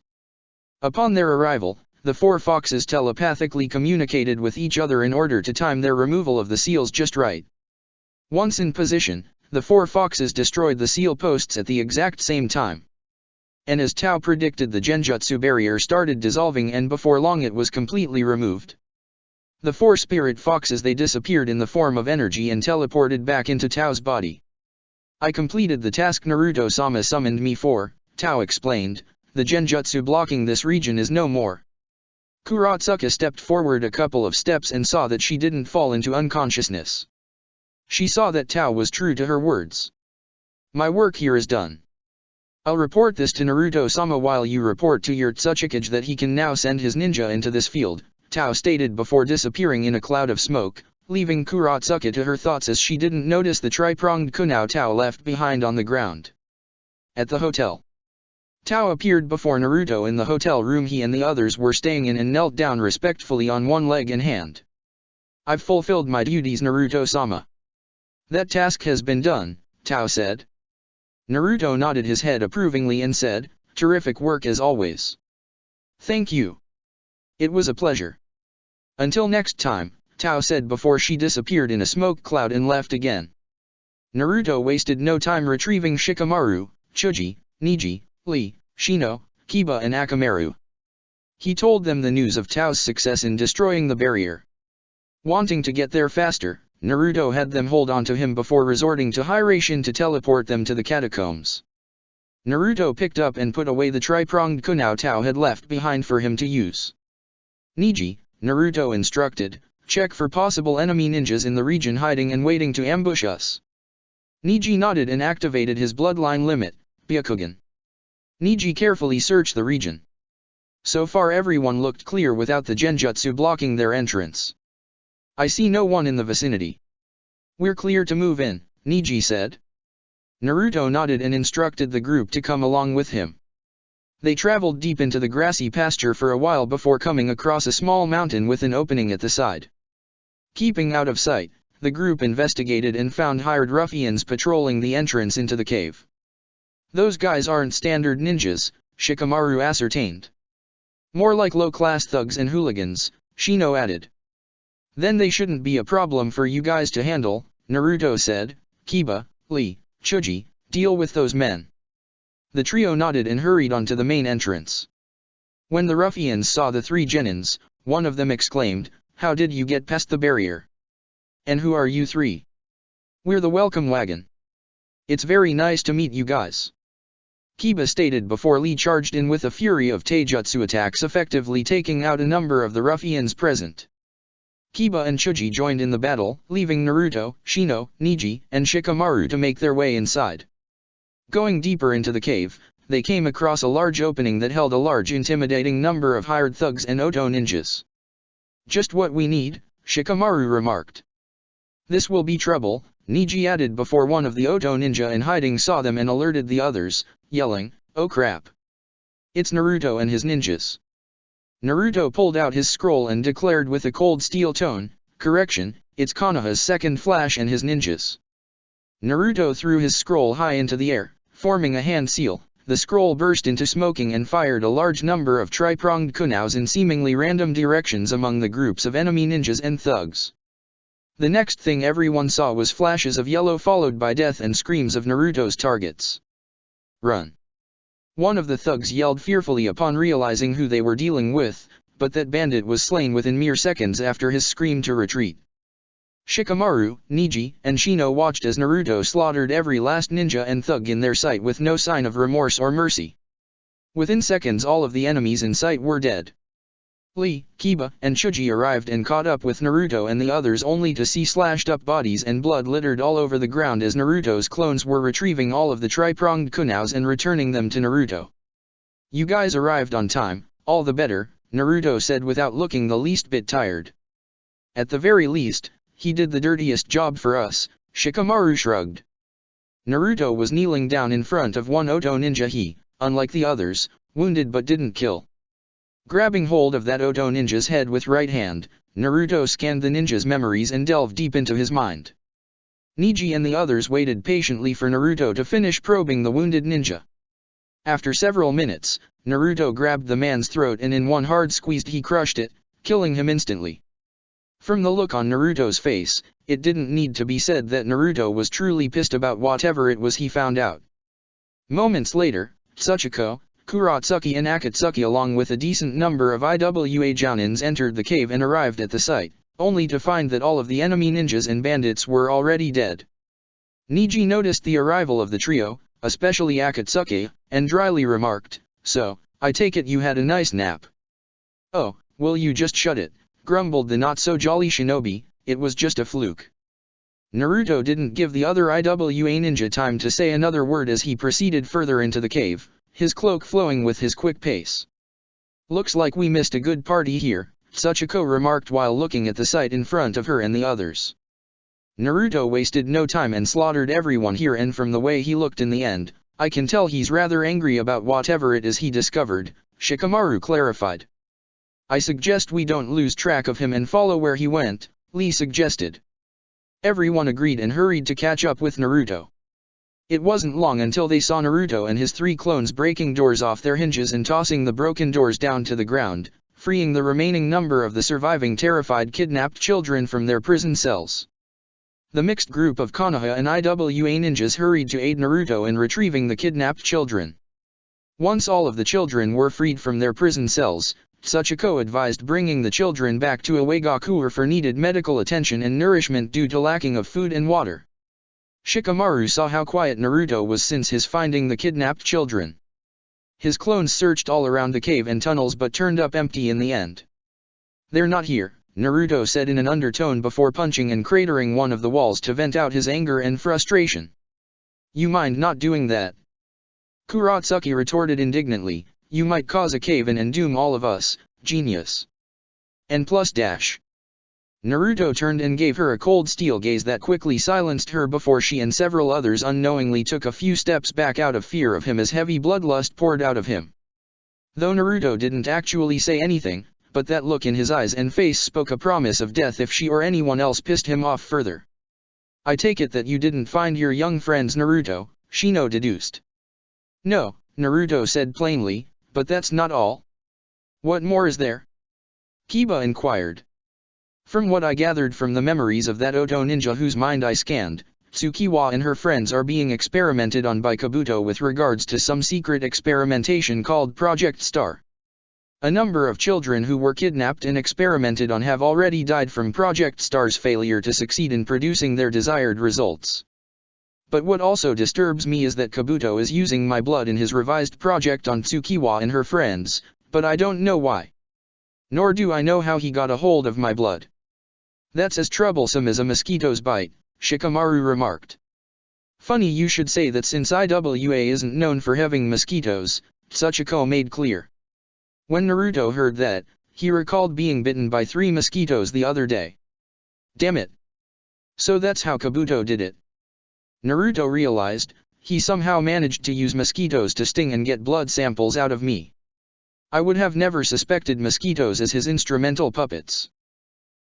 Upon their arrival, the 4 foxes telepathically communicated with each other in order to time their removal of the seals just right. Once in position, the 4 foxes destroyed the seal posts at the exact same time. And as Tao predicted, the Genjutsu barrier started dissolving and before long it was completely removed. The 4 spirit foxes they disappeared in the form of energy and teleported back into Tao's body. "I completed the task Naruto-sama summoned me for," Tao explained. "The Genjutsu blocking this region is no more." Kuratsuka stepped forward a couple of steps and saw that she didn't fall into unconsciousness. She saw that Tao was true to her words. "My work here is done. I'll report this to Naruto-sama while you report to your Tsuchikage that he can now send his ninja into this field," Tao stated before disappearing in a cloud of smoke, leaving Kuratsuka to her thoughts as she didn't notice the tri-pronged kunao Tao left behind on the ground. At the hotel, Tao appeared before Naruto in the hotel room he and the others were staying in and knelt down respectfully on one leg and hand. "I've fulfilled my duties, Naruto-sama." "That task has been done," Tao said. Naruto nodded his head approvingly and said, "Terrific work as always." "Thank you. It was a pleasure. Until next time," Tao said before she disappeared in a smoke cloud and left again. Naruto wasted no time retrieving Shikamaru, Chuji, Niji, Lee, Shino, Kiba and Akamaru. He told them the news of Tao's success in destroying the barrier. Wanting to get there faster, Naruto had them hold on to him before resorting to Hiraishin to teleport them to the catacombs. Naruto picked up and put away the tri-pronged kunao Tao had left behind for him to use. "Niji," Naruto instructed, "check for possible enemy ninjas in the region hiding and waiting to ambush us." Niji nodded and activated his bloodline limit, Byakugan. Niji carefully searched the region. So far everyone looked clear without the Genjutsu blocking their entrance. "I see no one in the vicinity. We're clear to move in," Niji said. Naruto nodded and instructed the group to come along with him. They traveled deep into the grassy pasture for a while before coming across a small mountain with an opening at the side. Keeping out of sight, the group investigated and found hired ruffians patrolling the entrance into the cave. Those guys aren't standard ninjas, Shikamaru ascertained. More like low-class thugs and hooligans, Shino added. Then they shouldn't be a problem for you guys to handle, Naruto said. Kiba, Lee, Chuji, deal with those men. The trio nodded and hurried onto the main entrance. When the ruffians saw the three genins, one of them exclaimed, "How did you get past the barrier? And who are you three?" "We're the welcome wagon. It's very nice to meet you guys," Kiba stated before Lee charged in with a fury of taijutsu attacks, effectively taking out a number of the ruffians present. Kiba and Chuji joined in the battle, leaving Naruto, Shino, Neji, and Shikamaru to make their way inside. Going deeper into the cave, they came across a large opening that held a large intimidating number of hired thugs and Oto ninjas. "Just what we need," Shikamaru remarked. "This will be trouble," Neji added before one of the Oto ninja in hiding saw them and alerted the others, yelling, "Oh crap! It's Naruto and his ninjas." Naruto pulled out his scroll and declared with a cold steel tone, "Correction, it's Konoha's second flash and his ninjas." Naruto threw his scroll high into the air, forming a hand seal. The scroll burst into smoking and fired a large number of tri-pronged kunaus in seemingly random directions among the groups of enemy ninjas and thugs. The next thing everyone saw was flashes of yellow followed by death and screams of Naruto's targets. "Run!" One of the thugs yelled fearfully upon realizing who they were dealing with, but that bandit was slain within mere seconds after his scream to retreat. Shikamaru, Neji, and Shino watched as Naruto slaughtered every last ninja and thug in their sight with no sign of remorse or mercy. Within seconds all of the enemies in sight were dead. Lee, Kiba, and Chuji arrived and caught up with Naruto and the others only to see slashed-up bodies and blood littered all over the ground as Naruto's clones were retrieving all of the tri-pronged kunaus and returning them to Naruto. "You guys arrived on time, all the better," Naruto said without looking the least bit tired. "At the very least, he did the dirtiest job for us," Shikamaru shrugged. Naruto was kneeling down in front of one Oto ninja he, unlike the others, wounded but didn't kill. Grabbing hold of that Oto ninja's head with right hand, Naruto scanned the ninja's memories and delved deep into his mind. Neji and the others waited patiently for Naruto to finish probing the wounded ninja. After several minutes, Naruto grabbed the man's throat and in one hard squeeze he crushed it, killing him instantly. From the look on Naruto's face, it didn't need to be said that Naruto was truly pissed about whatever it was he found out. Moments later, Tsuchiko, Kuratsuki and Akatsuki along with a decent number of IWA Jounins entered the cave and arrived at the site, only to find that all of the enemy ninjas and bandits were already dead. Neji noticed the arrival of the trio, especially Akatsuki, and dryly remarked, "So, I take it you had a nice nap." "Oh, will you just shut it," grumbled the not-so-jolly shinobi, "it was just a fluke." Naruto didn't give the other IWA ninja time to say another word as he proceeded further into the cave, his cloak flowing with his quick pace. "Looks like we missed a good party here," Tsuchiko remarked while looking at the sight in front of her and the others. "Naruto wasted no time and slaughtered everyone here, and from the way he looked in the end, I can tell he's rather angry about whatever it is he discovered," Shikamaru clarified. "I suggest we don't lose track of him and follow where he went," Lee suggested. Everyone agreed and hurried to catch up with Naruto. It wasn't long until they saw Naruto and his three clones breaking doors off their hinges and tossing the broken doors down to the ground, freeing the remaining number of the surviving terrified kidnapped children from their prison cells. The mixed group of Konoha and IWA ninjas hurried to aid Naruto in retrieving the kidnapped children. Once all of the children were freed from their prison cells, Tsuchiko advised bringing the children back to Iwagakure for needed medical attention and nourishment due to lacking of food and water. Shikamaru saw how quiet Naruto was since his finding the kidnapped children. His clones searched all around the cave and tunnels but turned up empty in the end. "They're not here," Naruto said in an undertone before punching and cratering one of the walls to vent out his anger and frustration. "You mind not doing that?" Kuratsuki retorted indignantly, "You might cause a cave-in and doom all of us, genius. And plus dash." Naruto turned and gave her a cold steel gaze that quickly silenced her before she and several others unknowingly took a few steps back out of fear of him as heavy bloodlust poured out of him. Though Naruto didn't actually say anything, but that look in his eyes and face spoke a promise of death if she or anyone else pissed him off further. I take it that you didn't find your young friends Naruto, Shino deduced. No, Naruto said plainly, but that's not all. What more is there? Kiba inquired. From what I gathered from the memories of that Oto ninja whose mind I scanned, Tsukiwa and her friends are being experimented on by Kabuto with regards to some secret experimentation called Project Star. A number of children who were kidnapped and experimented on have already died from Project Star's failure to succeed in producing their desired results. But what also disturbs me is that Kabuto is using my blood in his revised project on Tsukiwa and her friends, but I don't know why. Nor do I know how he got a hold of my blood. That's as troublesome as a mosquito's bite, Shikamaru remarked. Funny you should say that since IWA isn't known for having mosquitoes, Tsuchiko made clear. When Naruto heard that, he recalled being bitten by 3 mosquitoes the other day. Damn it. So that's how Kabuto did it. Naruto realized, he somehow managed to use mosquitoes to sting and get blood samples out of me. I would have never suspected mosquitoes as his instrumental puppets.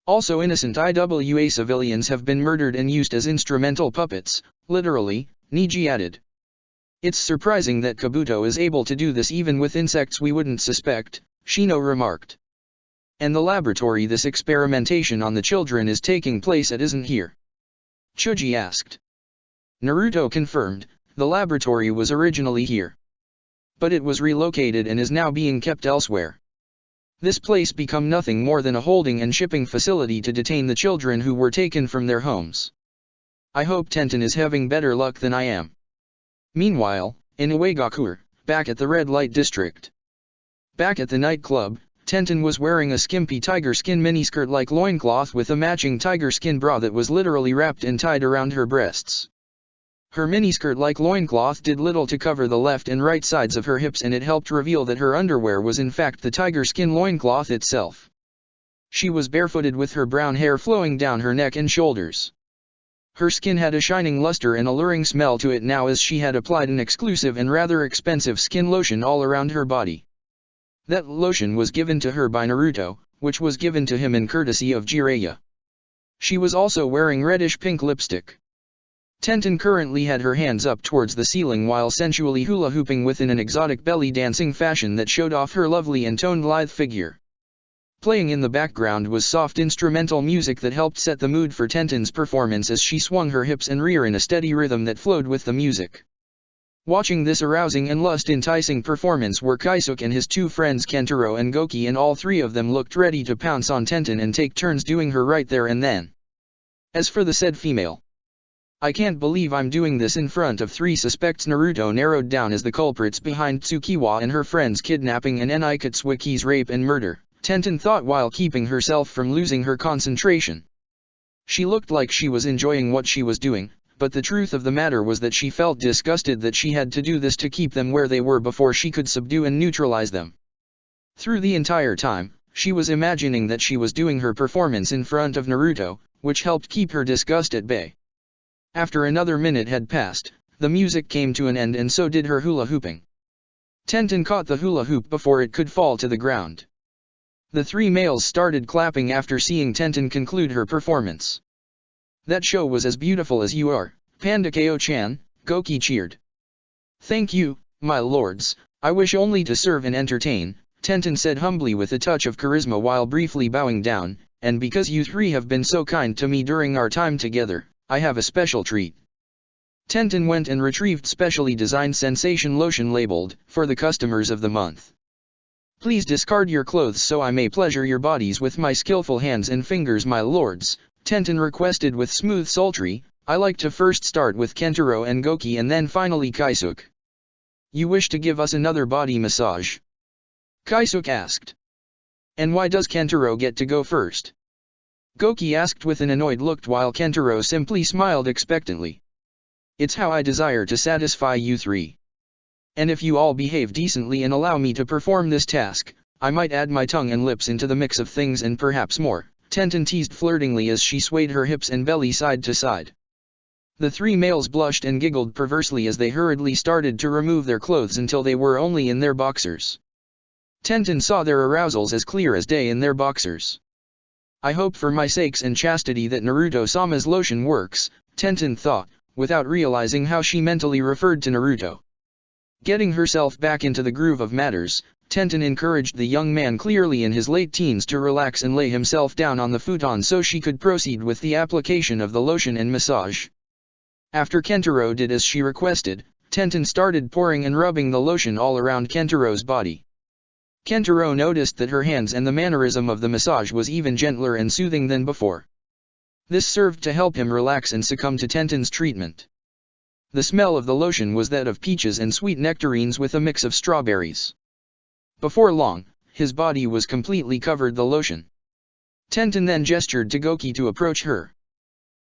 Also innocent IWA civilians have been murdered and used as instrumental puppets, literally, Niji added. It's surprising that Kabuto is able to do this even with insects we wouldn't suspect, Shino remarked. And the laboratory this experimentation on the children is taking place at isn't here? Chuji asked. Naruto confirmed, the laboratory was originally here. But it was relocated and is now being kept elsewhere. This place became nothing more than a holding and shipping facility to detain the children who were taken from their homes. I hope Tenten is having better luck than I am. Meanwhile, in Uegakure, back at the red light district. Back at the nightclub, Tenten was wearing a skimpy tiger skin miniskirt-like loincloth with a matching tiger skin bra that was literally wrapped and tied around her breasts. Her miniskirt-like loincloth did little to cover the left and right sides of her hips, and it helped reveal that her underwear was in fact the tiger skin loincloth itself. She was barefooted with her brown hair flowing down her neck and shoulders. Her skin had a shining luster and alluring smell to it now, as she had applied an exclusive and rather expensive skin lotion all around her body. That lotion was given to her by Naruto, which was given to him in courtesy of Jiraiya. She was also wearing reddish-pink lipstick. Tenten currently had her hands up towards the ceiling while sensually hula-hooping within an exotic belly-dancing fashion that showed off her lovely and toned lithe figure. Playing in the background was soft instrumental music that helped set the mood for Tenten's performance as she swung her hips and rear in a steady rhythm that flowed with the music. Watching this arousing and lust-enticing performance were Kaisuke and his 2 friends Kentaro and Goki, and all 3 of them looked ready to pounce on Tenten and take turns doing her right there and then. As for the said female, I can't believe I'm doing this in front of 3 suspects Naruto narrowed down as the culprits behind Tsukiwa and her friends' kidnapping and Nikatsuki's rape and murder, Tenten thought while keeping herself from losing her concentration. She looked like she was enjoying what she was doing, but the truth of the matter was that she felt disgusted that she had to do this to keep them where they were before she could subdue and neutralize them. Through the entire time, she was imagining that she was doing her performance in front of Naruto, which helped keep her disgust at bay. After another minute had passed, the music came to an end and so did her hula hooping. Tenten caught the hula hoop before it could fall to the ground. The 3 males started clapping after seeing Tenten conclude her performance. That show was as beautiful as you are, Panda Ko-chan, Goki cheered. Thank you, my lords, I wish only to serve and entertain, Tenten said humbly with a touch of charisma while briefly bowing down, and because you 3 have been so kind to me during our time together, I have a special treat. Tenten went and retrieved specially designed sensation lotion labeled, for the customers of the month. Please discard your clothes so I may pleasure your bodies with my skillful hands and fingers, my lords, Tenten requested with smooth sultry. I like to first start with Kentaro and Goki and then finally Kaisuke. You wish to give us another body massage? Kaisuke asked. And why does Kentaro get to go first? Goki asked with an annoyed look while Kentaro simply smiled expectantly. It's how I desire to satisfy you 3. And if you all behave decently and allow me to perform this task, I might add my tongue and lips into the mix of things and perhaps more, Tenten teased flirtingly as she swayed her hips and belly side to side. The 3 males blushed and giggled perversely as they hurriedly started to remove their clothes until they were only in their boxers. Tenten saw their arousals as clear as day in their boxers. I hope for my sakes and chastity that Naruto-sama's lotion works, Tenten thought, without realizing how she mentally referred to Naruto. Getting herself back into the groove of matters, Tenten encouraged the young man clearly in his late teens to relax and lay himself down on the futon so she could proceed with the application of the lotion and massage. After Kentaro did as she requested, Tenten started pouring and rubbing the lotion all around Kentaro's body. Kentaro noticed that her hands and the mannerism of the massage was even gentler and soothing than before. This served to help him relax and succumb to Tenten's treatment. The smell of the lotion was that of peaches and sweet nectarines with a mix of strawberries. Before long, his body was completely covered the lotion. Tenten then gestured to Goki to approach her.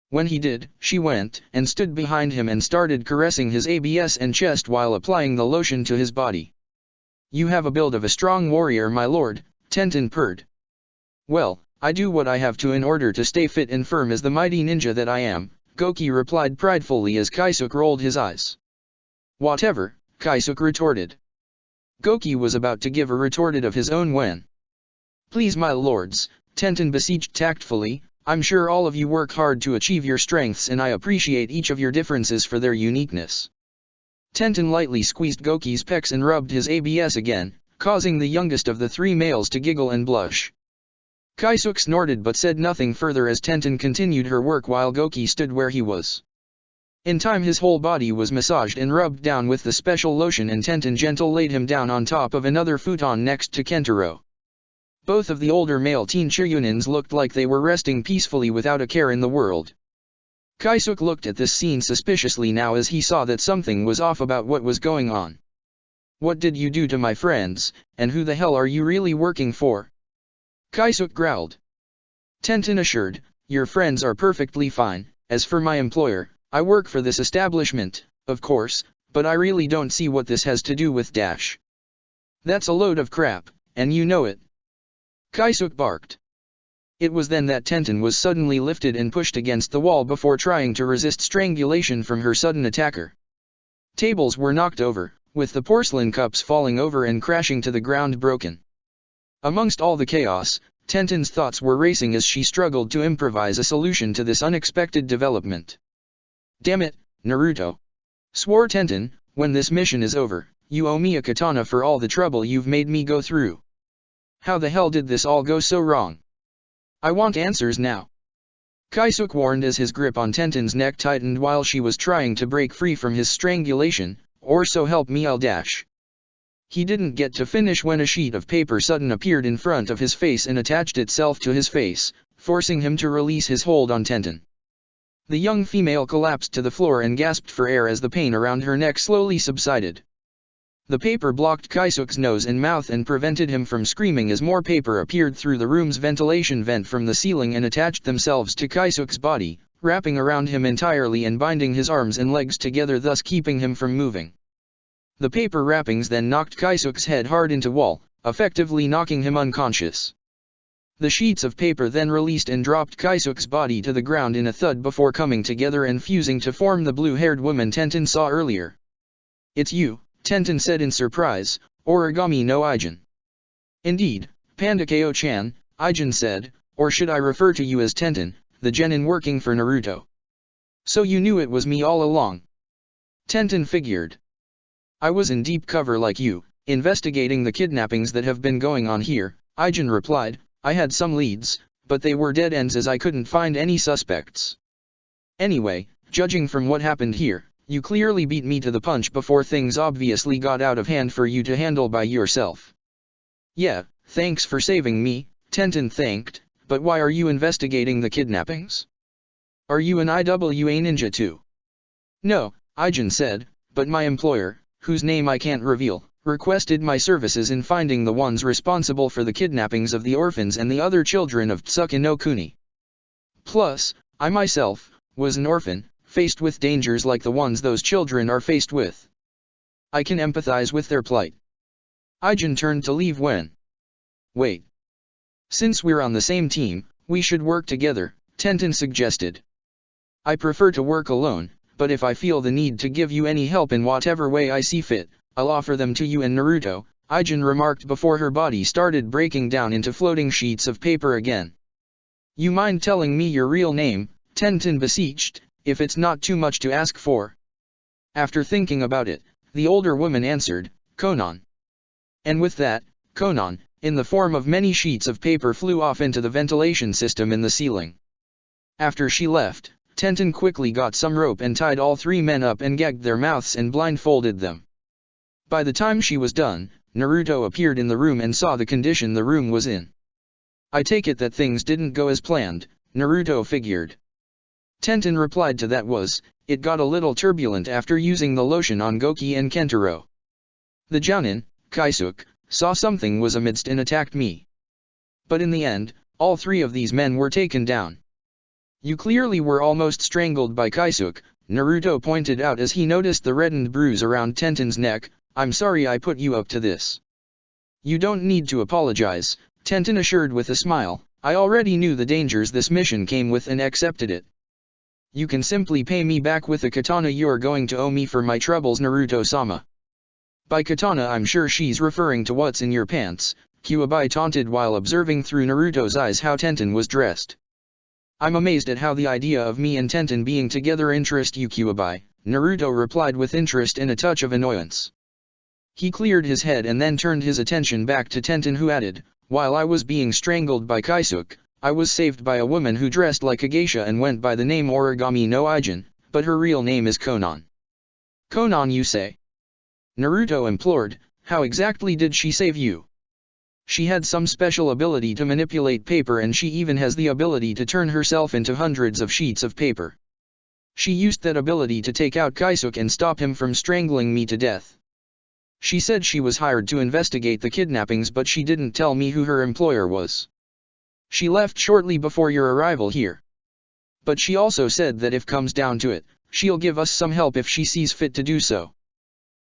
When he did, she went and stood behind him and started caressing his abs and chest while applying the lotion to his body. "You have a build of a strong warrior, my lord," Tenten purred. "Well, I do what I have to in order to stay fit and firm as the mighty ninja that I am," Goki replied pridefully as Kaisuke rolled his eyes. "Whatever," Kaisuke retorted. Goki was about to give a retorted of his own when. "Please my lords," Tenten beseeched tactfully, "I'm sure all of you work hard to achieve your strengths and I appreciate each of your differences for their uniqueness." Tenten lightly squeezed Goki's pecs and rubbed his abs again, causing the youngest of the three males to giggle and blush. Kaisuke snorted but said nothing further as Tenten continued her work while Goki stood where he was. In time his whole body was massaged and rubbed down with the special lotion and Tenten gentle laid him down on top of another futon next to Kentaro. Both of the older male teen Chiryunins looked like they were resting peacefully without a care in the world. Kaisuke looked at this scene suspiciously now as he saw that something was off about what was going on. "What did you do to my friends, and who the hell are you really working for?" Kaisuke growled. Tenten assured, "Your friends are perfectly fine. As for my employer, I work for this establishment, of course, but I really don't see what this has to do with Dash." "That's a load of crap, and you know it," Kaisuke barked. It was then that Tenten was suddenly lifted and pushed against the wall before trying to resist strangulation from her sudden attacker. Tables were knocked over, with the porcelain cups falling over and crashing to the ground broken. Amongst all the chaos, Tenten's thoughts were racing as she struggled to improvise a solution to this unexpected development. "Damn it, Naruto," swore Tenten, "when this mission is over, you owe me a katana for all the trouble you've made me go through. How the hell did this all go so wrong? I want answers now." Kaisuke warned as his grip on Tenten's neck tightened while she was trying to break free from his strangulation, "or so help me L-dash." He didn't get to finish when a sheet of paper suddenly appeared in front of his face and attached itself to his face, forcing him to release his hold on Tenten. The young female collapsed to the floor and gasped for air as the pain around her neck slowly subsided. The paper blocked Kaisuke's nose and mouth and prevented him from screaming as more paper appeared through the room's ventilation vent from the ceiling and attached themselves to Kaisuke's body, wrapping around him entirely and binding his arms and legs together, thus keeping him from moving. The paper wrappings then knocked Kaisuke's head hard into wall, effectively knocking him unconscious. The sheets of paper then released and dropped Kaisuke's body to the ground in a thud before coming together and fusing to form the blue-haired woman Tenten saw earlier. "It's you," Tenten said in surprise, "Origami no Ijin." "Indeed, Pandakeo-chan," Ijin said, "or should I refer to you as Tenten, the genin working for Naruto?" "So you knew it was me all along?" Tenten figured. "I was in deep cover like you, investigating the kidnappings that have been going on here," Ijin replied. "I had some leads, but they were dead ends as I couldn't find any suspects. Anyway, judging from what happened here, you clearly beat me to the punch before things obviously got out of hand for you to handle by yourself." "Yeah, thanks for saving me," Tenten thanked, "but why are you investigating the kidnappings? Are you an IWA ninja too?" "No," Ijin said, "but my employer, whose name I can't reveal, requested my services in finding the ones responsible for the kidnappings of the orphans and the other children of Tsuki no Kuni. Plus, I myself was an orphan, faced with dangers like the ones those children are faced with. I can empathize with their plight." Ijin turned to leave when. "Wait. Since we're on the same team, we should work together," Tenten suggested. "I prefer to work alone, but if I feel the need to give you any help in whatever way I see fit, I'll offer them to you and Naruto," Ijin remarked before her body started breaking down into floating sheets of paper again. "You mind telling me your real name?" Tenten beseeched, if it's not too much to ask for. After thinking about it, the older woman answered, Konan. And with that, Konan, in the form of many sheets of paper, flew off into the ventilation system in the ceiling. After she left, Tenten quickly got some rope and tied all three men up and gagged their mouths and blindfolded them. By the time she was done, Naruto appeared in the room and saw the condition the room was in. I take it that things didn't go as planned, Naruto figured. Tenten replied to that was, it got a little turbulent after using the lotion on Goki and Kentaro. The Jounin, Kaisuke, saw something was amidst and attacked me. But in the end, all three of these men were taken down. You clearly were almost strangled by Kaisuke, Naruto pointed out as he noticed the reddened bruise around Tenten's neck. I'm sorry I put you up to this. You don't need to apologize, Tenten assured with a smile. I already knew the dangers this mission came with and accepted it. You can simply pay me back with the katana you're going to owe me for my troubles, Naruto-sama. By katana I'm sure she's referring to what's in your pants, Kyuubi taunted while observing through Naruto's eyes how Tenten was dressed. I'm amazed at how the idea of me and Tenten being together interests you, Kyuubi, Naruto replied with interest and a touch of annoyance. He cleared his head and then turned his attention back to Tenten, who added, while I was being strangled by Kaisuke, I was saved by a woman who dressed like a geisha and went by the name Origami no Ijin, but her real name is Konan. Konan, you say? Naruto implored, how exactly did she save you? She had some special ability to manipulate paper, and she even has the ability to turn herself into hundreds of sheets of paper. She used that ability to take out Kaisuke and stop him from strangling me to death. She said she was hired to investigate the kidnappings, but she didn't tell me who her employer was. She left shortly before your arrival here. But she also said that if comes down to it, she'll give us some help if she sees fit to do so.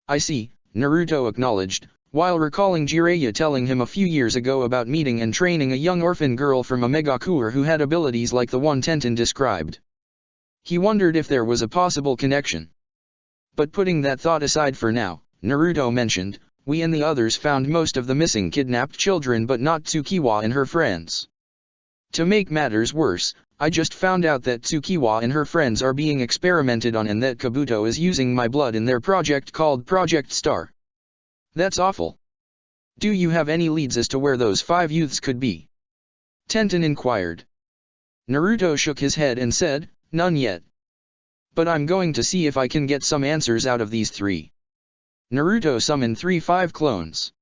I see, Naruto acknowledged, while recalling Jiraiya telling him a few years ago about meeting and training a young orphan girl from a Megakure who had abilities like the one Tenten described. He wondered if there was a possible connection. But putting that thought aside for now, Naruto mentioned, we and the others found most of the missing kidnapped children but not Tsukiwa and her friends. To make matters worse, I just found out that Tsukiwa and her friends are being experimented on and that Kabuto is using my blood in their project called Project Star. That's awful. Do you have any leads as to where those 5 youths could be? Tenten inquired. Naruto shook his head and said, none yet. But I'm going to see if I can get some answers out of these 3. Naruto summoned 3 clones.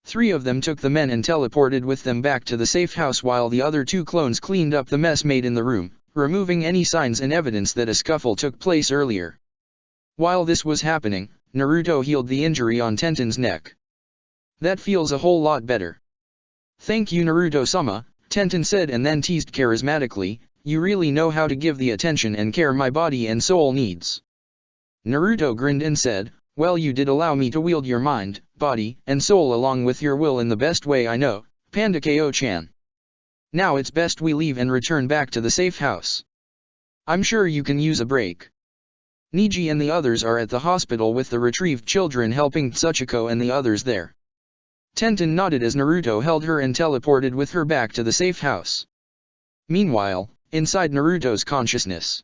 3 of them took the men and teleported with them back to the safe house, while the other 2 clones cleaned up the mess made in the room, removing any signs and evidence that a scuffle took place earlier. While this was happening, Naruto healed the injury on Tenten's neck. That feels a whole lot better. Thank you, Naruto-sama, Tenten said and then teased charismatically, you really know how to give the attention and care my body and soul needs. Naruto grinned and said, well, you did allow me to wield your mind, body, and soul along with your will in the best way I know, Panda Ko-chan. Now it's best we leave and return back to the safe house. I'm sure you can use a break. Niji and the others are at the hospital with the retrieved children helping Tsuchiko and the others there. Tenten nodded as Naruto held her and teleported with her back to the safe house. Meanwhile, inside Naruto's consciousness.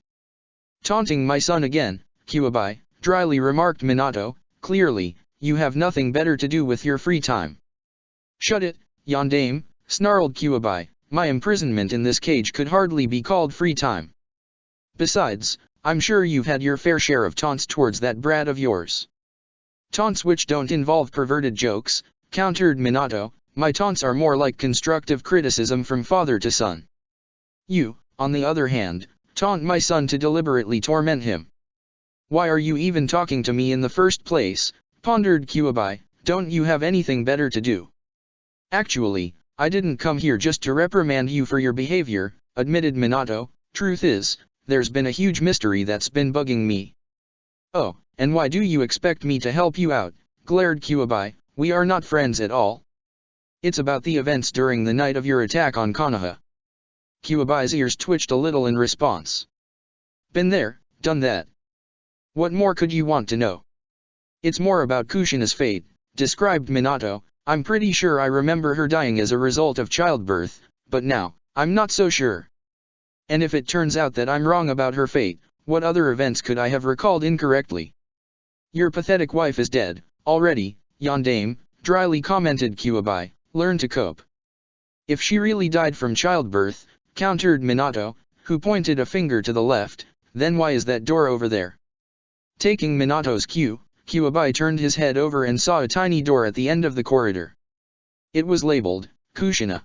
Taunting my son again, Kyuubi, dryly remarked Minato, clearly, you have nothing better to do with your free time. Shut it, Yondaime, snarled Kyuubi, my imprisonment in this cage could hardly be called free time. Besides, I'm sure you've had your fair share of taunts towards that brat of yours. Taunts which don't involve perverted jokes, countered Minato, my taunts are more like constructive criticism from father to son. You, on the other hand, taunt my son to deliberately torment him. Why are you even talking to me in the first place, pondered Kyuubi, don't you have anything better to do? Actually, I didn't come here just to reprimand you for your behavior, admitted Minato, truth is, there's been a huge mystery that's been bugging me. Oh, and why do you expect me to help you out, glared Kyuubi, we are not friends at all. It's about the events during the night of your attack on Konoha. Kyuubi's ears twitched a little in response. Been there, done that. What more could you want to know? It's more about Kushina's fate, described Minato, I'm pretty sure I remember her dying as a result of childbirth, but now, I'm not so sure. And if it turns out that I'm wrong about her fate, what other events could I have recalled incorrectly? Your pathetic wife is dead, already, Yondaime, dryly commented Kyuubi, learn to cope. If she really died from childbirth, countered Minato, who pointed a finger to the left, then why is that door over there? Taking Minato's cue, Kyuubi turned his head over and saw a tiny door at the end of the corridor. It was labeled, Kushina.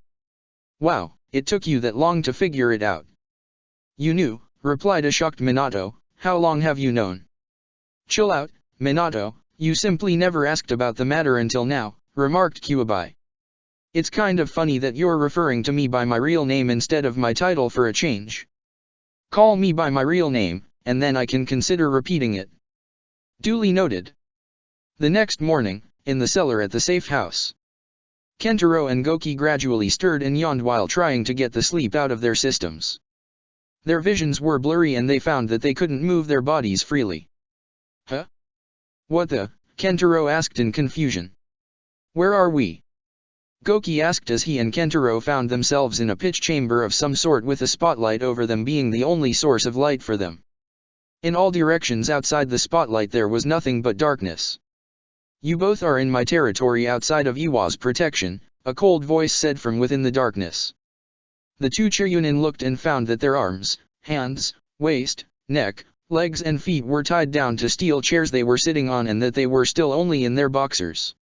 Wow, it took you that long to figure it out. You knew, replied a shocked Minato, how long have you known? Chill out, Minato, you simply never asked about the matter until now, remarked Kyuubi. It's kind of funny that you're referring to me by my real name instead of my title for a change. Call me by my real name, and then I can consider repeating it. Duly noted. The next morning, in the cellar at the safe house, Kentaro and Goki gradually stirred and yawned while trying to get the sleep out of their systems. Their visions were blurry and they found that they couldn't move their bodies freely. Huh? What the? Kentaro asked in confusion. Where are we? Goki asked as he and Kentaro found themselves in a pitch chamber of some sort with a spotlight over them being the only source of light for them. In all directions outside the spotlight there was nothing but darkness. You both are in my territory outside of Iwa's protection, a cold voice said from within the darkness. The two Chiryunin looked and found that their arms, hands, waist, neck, legs and feet were tied down to steel chairs they were sitting on and that they were still only in their boxers.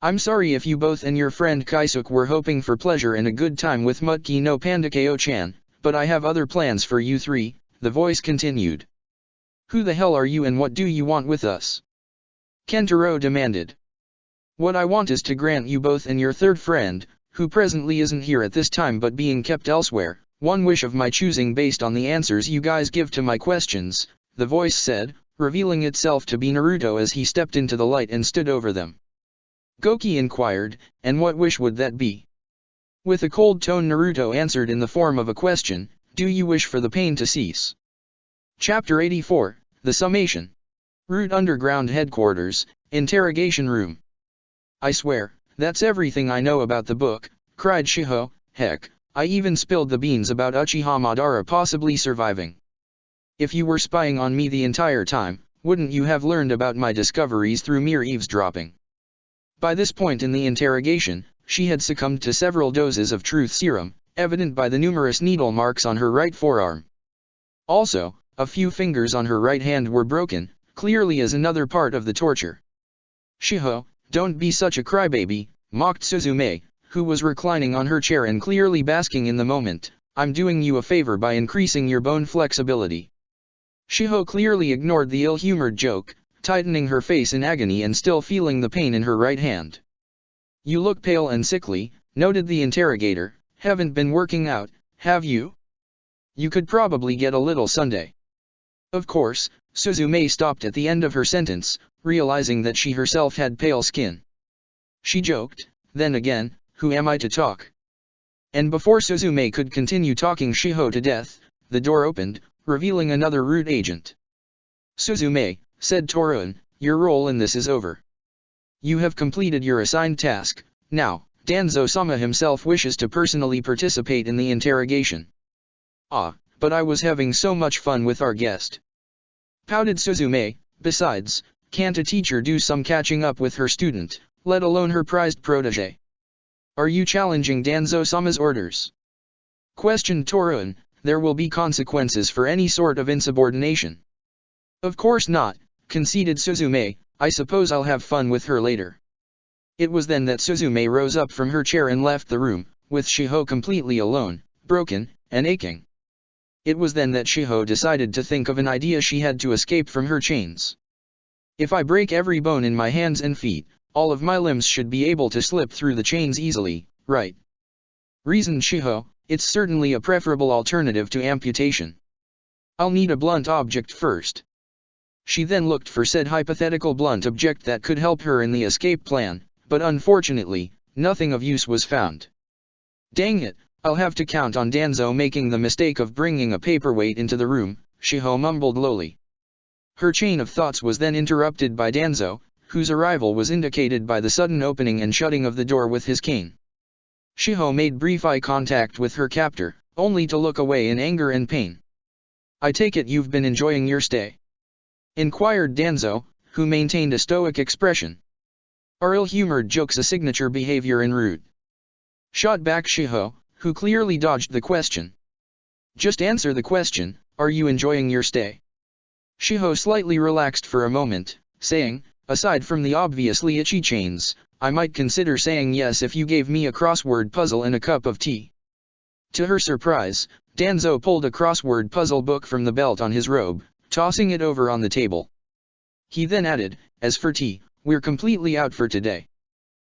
I'm sorry if you both and your friend Kaisuke were hoping for pleasure and a good time with Mutki no Pandakeo-chan, but I have other plans for you three, the voice continued. Who the hell are you and what do you want with us? Kentaro demanded. What I want is to grant you both and your third friend, who presently isn't here at this time but being kept elsewhere, one wish of my choosing based on the answers you guys give to my questions, the voice said, revealing itself to be Naruto as he stepped into the light and stood over them. Goki inquired, and what wish would that be? With a cold tone Naruto answered in the form of a question, do you wish for the pain to cease? Chapter 84, The Summation. Root Underground Headquarters, Interrogation Room. I swear, that's everything I know about the book, cried Shiho, heck, I even spilled the beans about Uchiha Madara possibly surviving. If you were spying on me the entire time, wouldn't you have learned about my discoveries through mere eavesdropping? By this point in the interrogation, she had succumbed to several doses of truth serum, evident by the numerous needle marks on her right forearm. Also, a few fingers on her right hand were broken, clearly as another part of the torture. Shiho, don't be such a crybaby, mocked Suzume, who was reclining on her chair and clearly basking in the moment. I'm doing you a favor by increasing your bone flexibility. Shiho clearly ignored the ill-humored joke, tightening her face in agony and still feeling the pain in her right hand. You look pale and sickly, noted the interrogator, haven't been working out, have you? You could probably get a little Sunday. Of course, Suzume stopped at the end of her sentence, realizing that she herself had pale skin. She joked, then again, who am I to talk? And before Suzume could continue talking Shiho to death, the door opened, revealing another root agent. Suzume, said Torun, your role in this is over. You have completed your assigned task, now, Danzo-sama himself wishes to personally participate in the interrogation. Ah, but I was having so much fun with our guest. Pouted Suzume, besides, can't a teacher do some catching up with her student, let alone her prized protege? Are you challenging Danzo-sama's orders? Questioned Torun, there will be consequences for any sort of insubordination. Of course not, conceded Suzume, I suppose I'll have fun with her later. It was then that Suzume rose up from her chair and left the room, with Shiho completely alone, broken, and aching. It was then that Shiho decided to think of an idea she had to escape from her chains. If I break every bone in my hands and feet, all of my limbs should be able to slip through the chains easily, right? Reasoned Shiho, it's certainly a preferable alternative to amputation. I'll need a blunt object first. She then looked for said hypothetical blunt object that could help her in the escape plan, but unfortunately, nothing of use was found. Dang it, I'll have to count on Danzo making the mistake of bringing a paperweight into the room, Shiho mumbled lowly. Her chain of thoughts was then interrupted by Danzo, whose arrival was indicated by the sudden opening and shutting of the door with his cane. Shiho made brief eye contact with her captor, only to look away in anger and pain. I take it you've been enjoying your stay? Inquired Danzo, who maintained a stoic expression. Are ill-humored jokes a signature behavior in Root? Shot back Shiho, who clearly dodged the question. Just answer the question, are you enjoying your stay? Shiho slightly relaxed for a moment, saying, aside from the obviously itchy chains, I might consider saying yes if you gave me a crossword puzzle and a cup of tea. To her surprise, Danzo pulled a crossword puzzle book from the belt on his robe, tossing it over on the table. He then added, as for tea, we're completely out for today.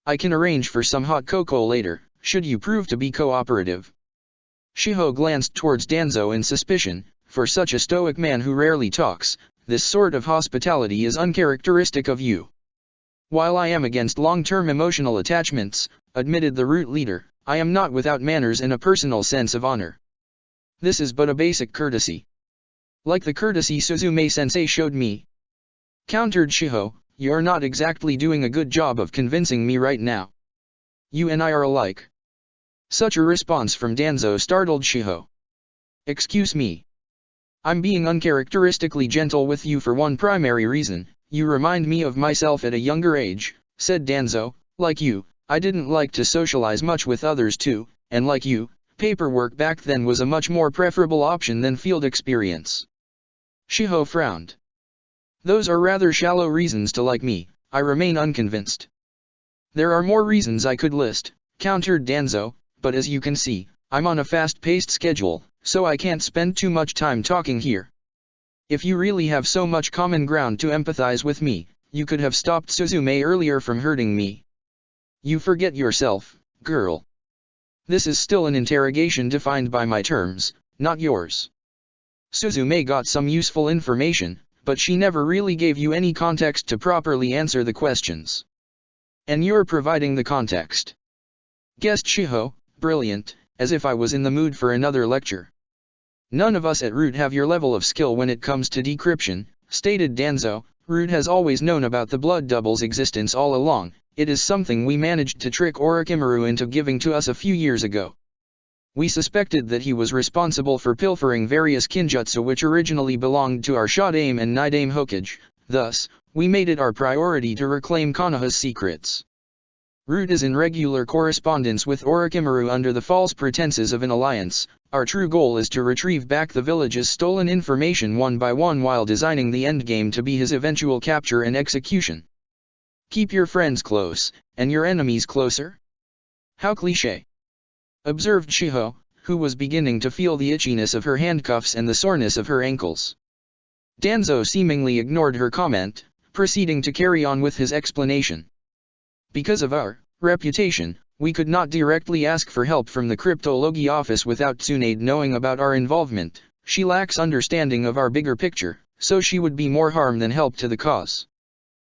I can arrange for some hot cocoa later, should you prove to be cooperative. Shiho glanced towards Danzo in suspicion. For such a stoic man who rarely talks, this sort of hospitality is uncharacteristic of you. While I am against long-term emotional attachments, admitted the Root leader, I am not without manners and a personal sense of honor. This is but a basic courtesy. Like the courtesy Suzume-sensei showed me. Countered Shiho, you're not exactly doing a good job of convincing me right now. You and I are alike. Such a response from Danzo startled Shiho. Excuse me. I'm being uncharacteristically gentle with you for one primary reason, you remind me of myself at a younger age, said Danzo. Like you, I didn't like to socialize much with others too, and like you, paperwork back then was a much more preferable option than field experience. Shiho frowned. Those are rather shallow reasons to like me, I remain unconvinced. There are more reasons I could list, countered Danzo, but as you can see, I'm on a fast-paced schedule, so I can't spend too much time talking here. If you really have so much common ground to empathize with me, you could have stopped Suzume earlier from hurting me. You forget yourself, girl. This is still an interrogation defined by my terms, not yours. Suzume got some useful information, but she never really gave you any context to properly answer the questions. And you're providing the context. Guessed Shiho, brilliant, as if I was in the mood for another lecture. None of us at Root have your level of skill when it comes to decryption, stated Danzo. Root has always known about the blood double's existence all along, it is something we managed to trick Orochimaru into giving to us a few years ago. We suspected that he was responsible for pilfering various kinjutsu which originally belonged to our Yondaime and Yondaime Hokage, thus, we made it our priority to reclaim Konoha's secrets. Root is in regular correspondence with Orochimaru under the false pretenses of an alliance. Our true goal is to retrieve back the village's stolen information one by one while designing the endgame to be his eventual capture and execution. Keep your friends close, and your enemies closer? How cliché. Observed Shiho, who was beginning to feel the itchiness of her handcuffs and the soreness of her ankles. Danzo seemingly ignored her comment, proceeding to carry on with his explanation. Because of our reputation, we could not directly ask for help from the cryptology office without Tsunade knowing about our involvement. She lacks understanding of our bigger picture, so she would be more harm than help to the cause.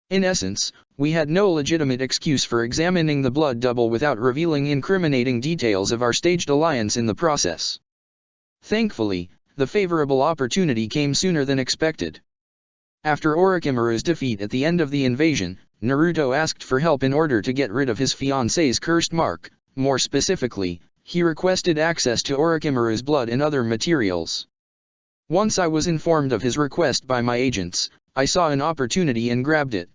In essence, we had no legitimate excuse for examining the blood double without revealing incriminating details of our staged alliance in the process. Thankfully, the favorable opportunity came sooner than expected. After Orochimaru's defeat at the end of the invasion, Naruto asked for help in order to get rid of his fiancée's cursed mark. More specifically, he requested access to Orochimaru's blood and other materials. Once I was informed of his request by my agents, I saw an opportunity and grabbed it.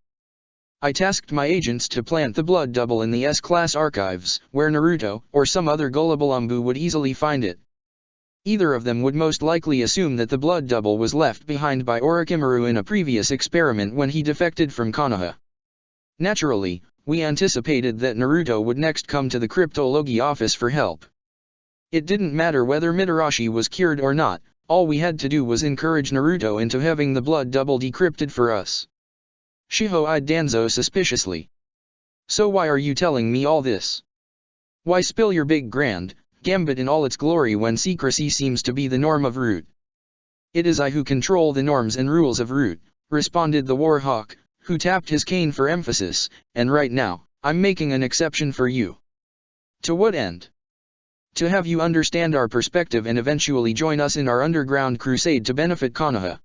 I tasked my agents to plant the blood double in the S-Class archives, where Naruto or some other gullible umbu would easily find it. Either of them would most likely assume that the blood double was left behind by Orochimaru in a previous experiment when he defected from Konoha. Naturally, we anticipated that Naruto would next come to the cryptology office for help. It didn't matter whether Mitarashi was cured or not, all we had to do was encourage Naruto into having the blood double decrypted for us. Shiho eyed Danzo suspiciously. So why are you telling me all this? Why spill your big grand gambit in all its glory when secrecy seems to be the norm of Root? It is I who control the norms and rules of Root, responded the Warhawk, who tapped his cane for emphasis, and right now, I'm making an exception for you. To what end? To have you understand our perspective and eventually join us in our underground crusade to benefit Konoha.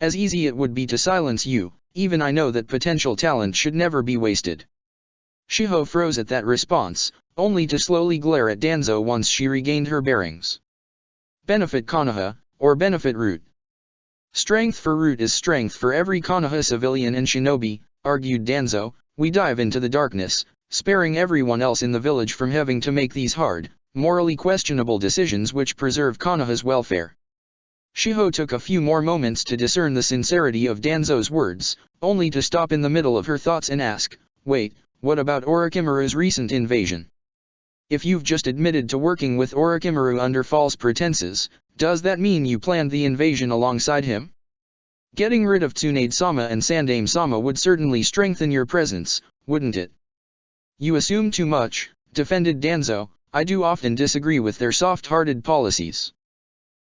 As easy it would be to silence you, even I know that potential talent should never be wasted. Shiho froze at that response, only to slowly glare at Danzo once she regained her bearings. Benefit Konoha, or benefit route. Strength for route is strength for every Konoha civilian and shinobi, argued Danzo. We dive into the darkness, sparing everyone else in the village from having to make these hard, morally questionable decisions which preserve Konoha's welfare. Shiho took a few more moments to discern the sincerity of Danzo's words, only to stop in the middle of her thoughts and ask, wait, what about Orochimaru's recent invasion? If you've just admitted to working with Orochimaru under false pretenses, does that mean you planned the invasion alongside him? Getting rid of Tsunade-sama and Sandaime-sama would certainly strengthen your presence, wouldn't it? You assume too much, defended Danzo. I do often disagree with their soft-hearted policies.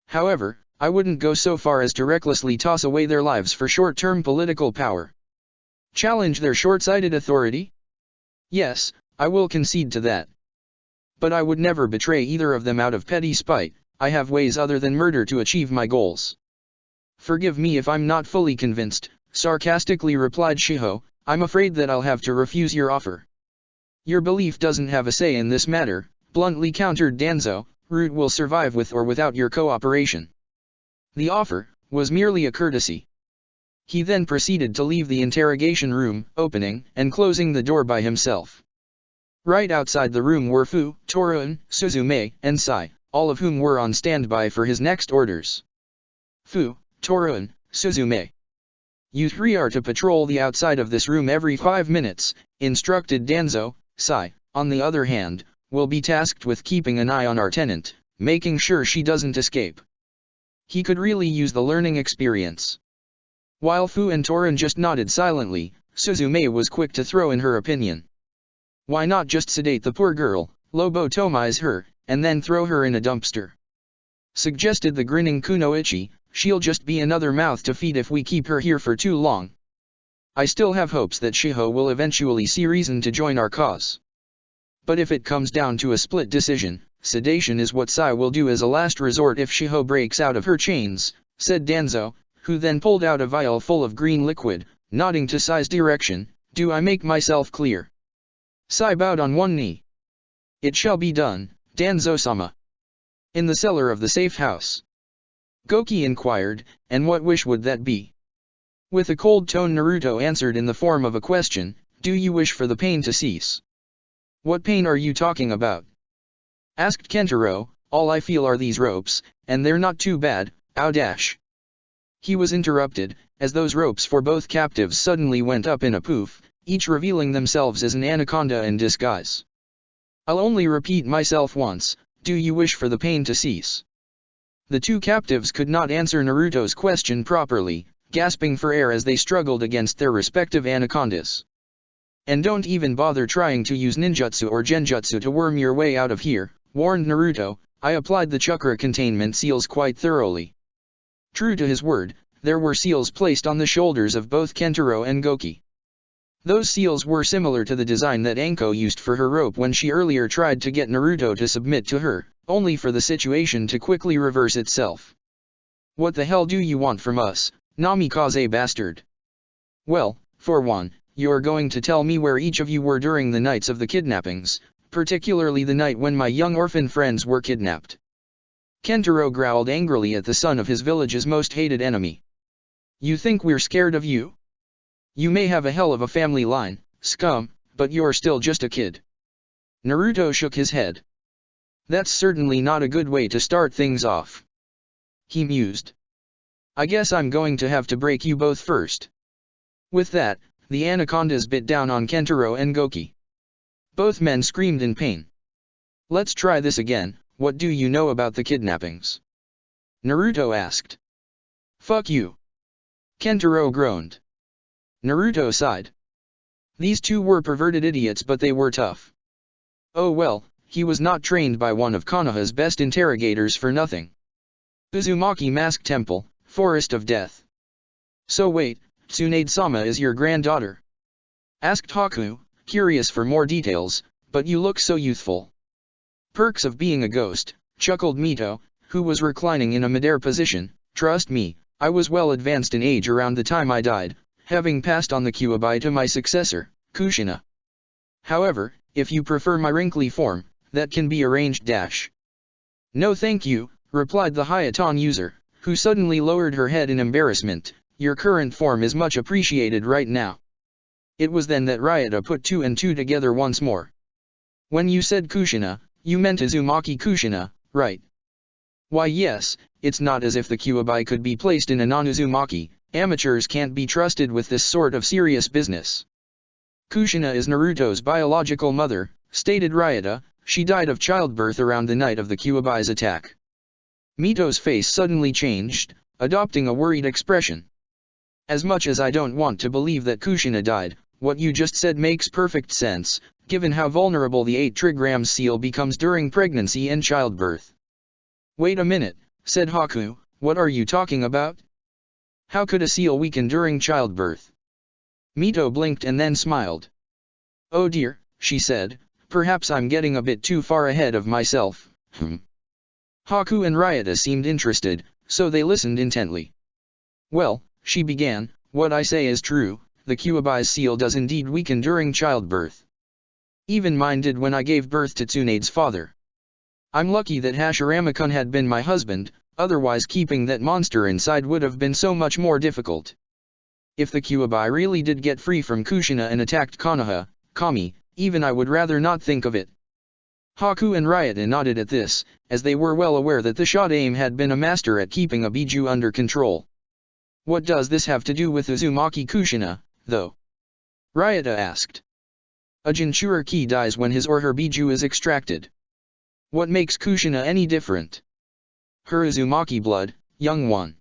However, I wouldn't go so far as to recklessly toss away their lives for short-term political power. Challenge their short-sighted authority? Yes, I will concede to that. But I would never betray either of them out of petty spite. I have ways other than murder to achieve my goals. Forgive me if I'm not fully convinced, sarcastically replied Shiho. I'm afraid that I'll have to refuse your offer. Your belief doesn't have a say in this matter, bluntly countered Danzo. Root will survive with or without your cooperation. The offer was merely a courtesy. He then proceeded to leave the interrogation room, opening and closing the door by himself. Right outside the room were Fu, Toruin, Suzume, and Sai, all of whom were on standby for his next orders. Fu, Toruin, Suzume. You three are to patrol the outside of this room every 5 minutes, instructed Danzo. Sai, on the other hand, will be tasked with keeping an eye on our tenant, making sure she doesn't escape. He could really use the learning experience. While Fu and Toruin just nodded silently, Suzume was quick to throw in her opinion. Why not just sedate the poor girl, lobotomize her, and then throw her in a dumpster? Suggested the grinning Kunoichi. She'll just be another mouth to feed if we keep her here for too long. I still have hopes that Shiho will eventually see reason to join our cause. But if it comes down to a split decision, sedation is what Sai will do as a last resort if Shiho breaks out of her chains, said Danzo, who then pulled out a vial full of green liquid, nodding to Sai's direction. Do I make myself clear? Sai bowed on one knee. It shall be done, Danzo-sama. In the cellar of the safe house. Goki inquired, and what wish would that be? With a cold tone Naruto answered in the form of a question, do you wish for the pain to cease? What pain are you talking about? Asked Kentaro. All I feel are these ropes, and they're not too bad, ow dash. He was interrupted, as those ropes for both captives suddenly went up in a poof, each revealing themselves as an anaconda in disguise. I'll only repeat myself once, do you wish for the pain to cease? The two captives could not answer Naruto's question properly, gasping for air as they struggled against their respective anacondas. And don't even bother trying to use ninjutsu or genjutsu to worm your way out of here, warned Naruto. I applied the chakra containment seals quite thoroughly. True to his word, there were seals placed on the shoulders of both Kentaro and Goki. Those seals were similar to the design that Anko used for her rope when she earlier tried to get Naruto to submit to her, only for the situation to quickly reverse itself. What the hell do you want from us, Namikaze bastard? Well, for one, you're going to tell me where each of you were during the nights of the kidnappings, particularly the night when my young orphan friends were kidnapped. Kentaro growled angrily at the son of his village's most hated enemy. You think we're scared of you? You may have a hell of a family line, scum, but you're still just a kid. Naruto shook his head. That's certainly not a good way to start things off. He mused. I guess I'm going to have to break you both first. With that, the anacondas bit down on Kentaro and Goki. Both men screamed in pain. Let's try this again. What do you know about the kidnappings? Naruto asked. Fuck you. Kentaro groaned. Naruto sighed. These two were perverted idiots, but they were tough. Oh well, he was not trained by one of Konoha's best interrogators for nothing. Uzumaki Mask Temple, Forest of Death. So wait, Tsunade-sama is your granddaughter? Asked Haku, curious for more details, but you look so youthful. Perks of being a ghost, chuckled Mito, who was reclining in a midair position. Trust me, I was well advanced in age around the time I died, having passed on the Kyuubi to my successor, Kushina. However, if you prefer my wrinkly form, that can be arranged dash. No thank you, replied the Hayaton user, who suddenly lowered her head in embarrassment. Your current form is much appreciated right now. It was then that Ryota put two and two together once more. When you said Kushina, you meant Uzumaki Kushina, right? Why yes, it's not as if the Kyuubi could be placed in a non-Uzumaki. Amateurs can't be trusted with this sort of serious business. Kushina is Naruto's biological mother, stated Ryota. She died of childbirth around the night of the Kyuubi's attack. Mito's face suddenly changed, adopting a worried expression. As much as I don't want to believe that Kushina died, what you just said makes perfect sense, given how vulnerable the 8 trigram seal becomes during pregnancy and childbirth. Wait a minute, said Haku, what are you talking about? How could a seal weaken during childbirth? Mito blinked and then smiled. Oh dear, she said, perhaps I'm getting a bit too far ahead of myself. Haku and Ryota seemed interested, so they listened intently. Well, she began, what I say is true, the Kyuubi's seal does indeed weaken during childbirth. Even mine did when I gave birth to Tsunade's father. I'm lucky that Hashirama-kun had been my husband, otherwise keeping that monster inside would have been so much more difficult. If the Kyuubi really did get free from Kushina and attacked Konoha, Kami, even I would rather not think of it. Haku and Ryota nodded at this, as they were well aware that the Shadaime had been a master at keeping a Biju under control. What does this have to do with Uzumaki Kushina, though? Ryota asked. A Jinchuriki dies when his or her Biju is extracted. What makes Kushina any different? Her Uzumaki blood, young one.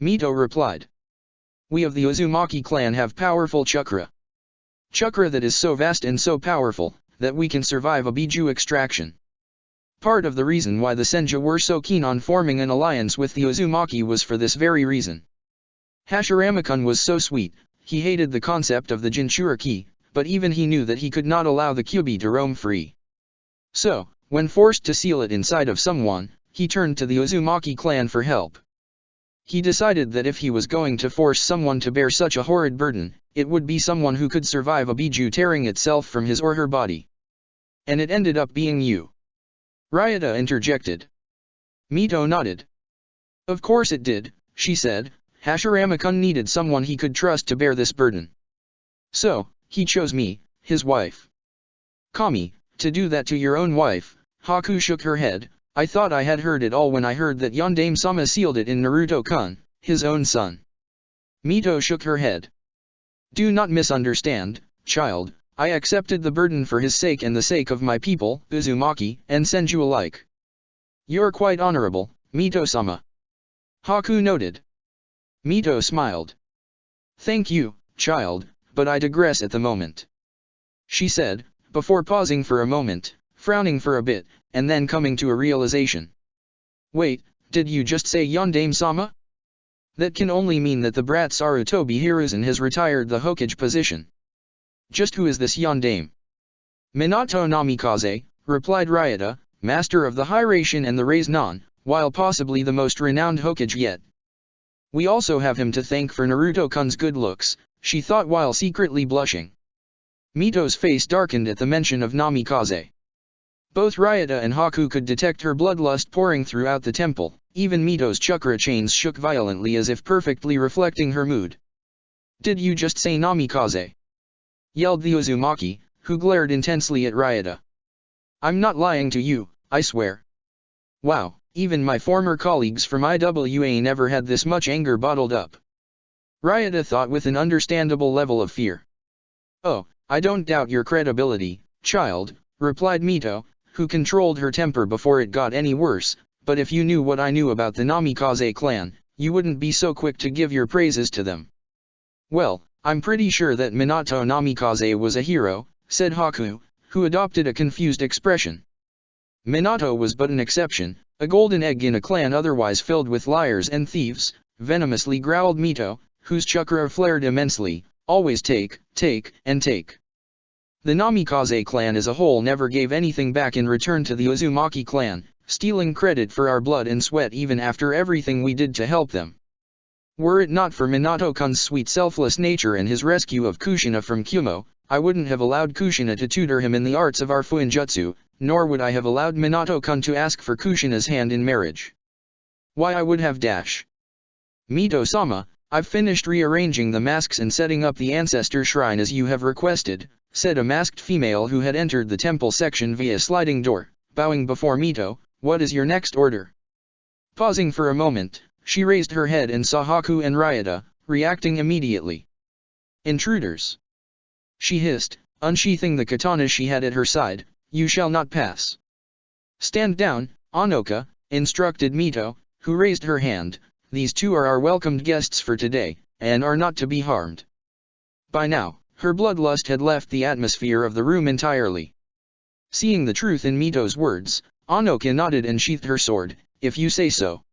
Mito replied. We of the Uzumaki clan have powerful chakra. Chakra that is so vast and so powerful, that we can survive a Biju extraction. Part of the reason why the Senju were so keen on forming an alliance with the Uzumaki was for this very reason. Hashirama-kun was so sweet, he hated the concept of the Jinchuriki, but even he knew that he could not allow the Kyuubi to roam free. So, when forced to seal it inside of someone, he turned to the Uzumaki clan for help. He decided that if he was going to force someone to bear such a horrid burden, it would be someone who could survive a Biju tearing itself from his or her body. And it ended up being you. Ryota interjected. Mito nodded. Of course it did, she said. Hashirama-kun needed someone he could trust to bear this burden. So, he chose me, his wife. Kami, to do that to your own wife? Haku shook her head. I thought I had heard it all when I heard that Yondaime-sama sealed it in Naruto-kun, his own son. Mito shook her head. Do not misunderstand, child, I accepted the burden for his sake and the sake of my people, Uzumaki, and Senju alike. You're quite honorable, Mito-sama. Haku noted. Mito smiled. Thank you, child, but I digress at the moment. She said, before pausing for a moment, frowning for a bit, and then coming to a realization. Wait, did you just say Yondaime-sama? That can only mean that the brat Sarutobi Hiruzen has retired the Hokage position. Just who is this Yondaime? Minato Namikaze, replied Ryota, master of the Hiraishin and the Raiznan, while possibly the most renowned Hokage yet. We also have him to thank for Naruto-kun's good looks, she thought while secretly blushing. Mito's face darkened at the mention of Namikaze. Both Ryota and Haku could detect her bloodlust pouring throughout the temple, even Mito's chakra chains shook violently as if perfectly reflecting her mood. Did you just say Namikaze? Yelled the Uzumaki, who glared intensely at Ryota. I'm not lying to you, I swear. Wow, even my former colleagues from IWA never had this much anger bottled up. Ryota thought with an understandable level of fear. Oh, I don't doubt your credibility, child, replied Mito, who controlled her temper before it got any worse, but if you knew what I knew about the Namikaze clan, you wouldn't be so quick to give your praises to them. Well, I'm pretty sure that Minato Namikaze was a hero, said Haku, who adopted a confused expression. Minato was but an exception, a golden egg in a clan otherwise filled with liars and thieves, venomously growled Mito, whose chakra flared immensely, always take, and take. The Namikaze clan as a whole never gave anything back in return to the Uzumaki clan, stealing credit for our blood and sweat even after everything we did to help them. Were it not for Minato-kun's sweet selfless nature and his rescue of Kushina from Kumo, I wouldn't have allowed Kushina to tutor him in the arts of our Fuinjutsu, nor would I have allowed Minato-kun to ask for Kushina's hand in marriage. Why I would have dash. Mito-sama, I've finished rearranging the masks and setting up the ancestor shrine as you have requested, said a masked female who had entered the temple section via sliding door, bowing before Mito. What is your next order? Pausing for a moment, she raised her head and saw Haku and Ryota, reacting immediately. Intruders! She hissed, unsheathing the katana she had at her side. You shall not pass. Stand down, Anoka, instructed Mito, who raised her hand. These two are our welcomed guests for today, and are not to be harmed. By now, her bloodlust had left the atmosphere of the room entirely. Seeing the truth in Mito's words, Anoka nodded and sheathed her sword. If you say so.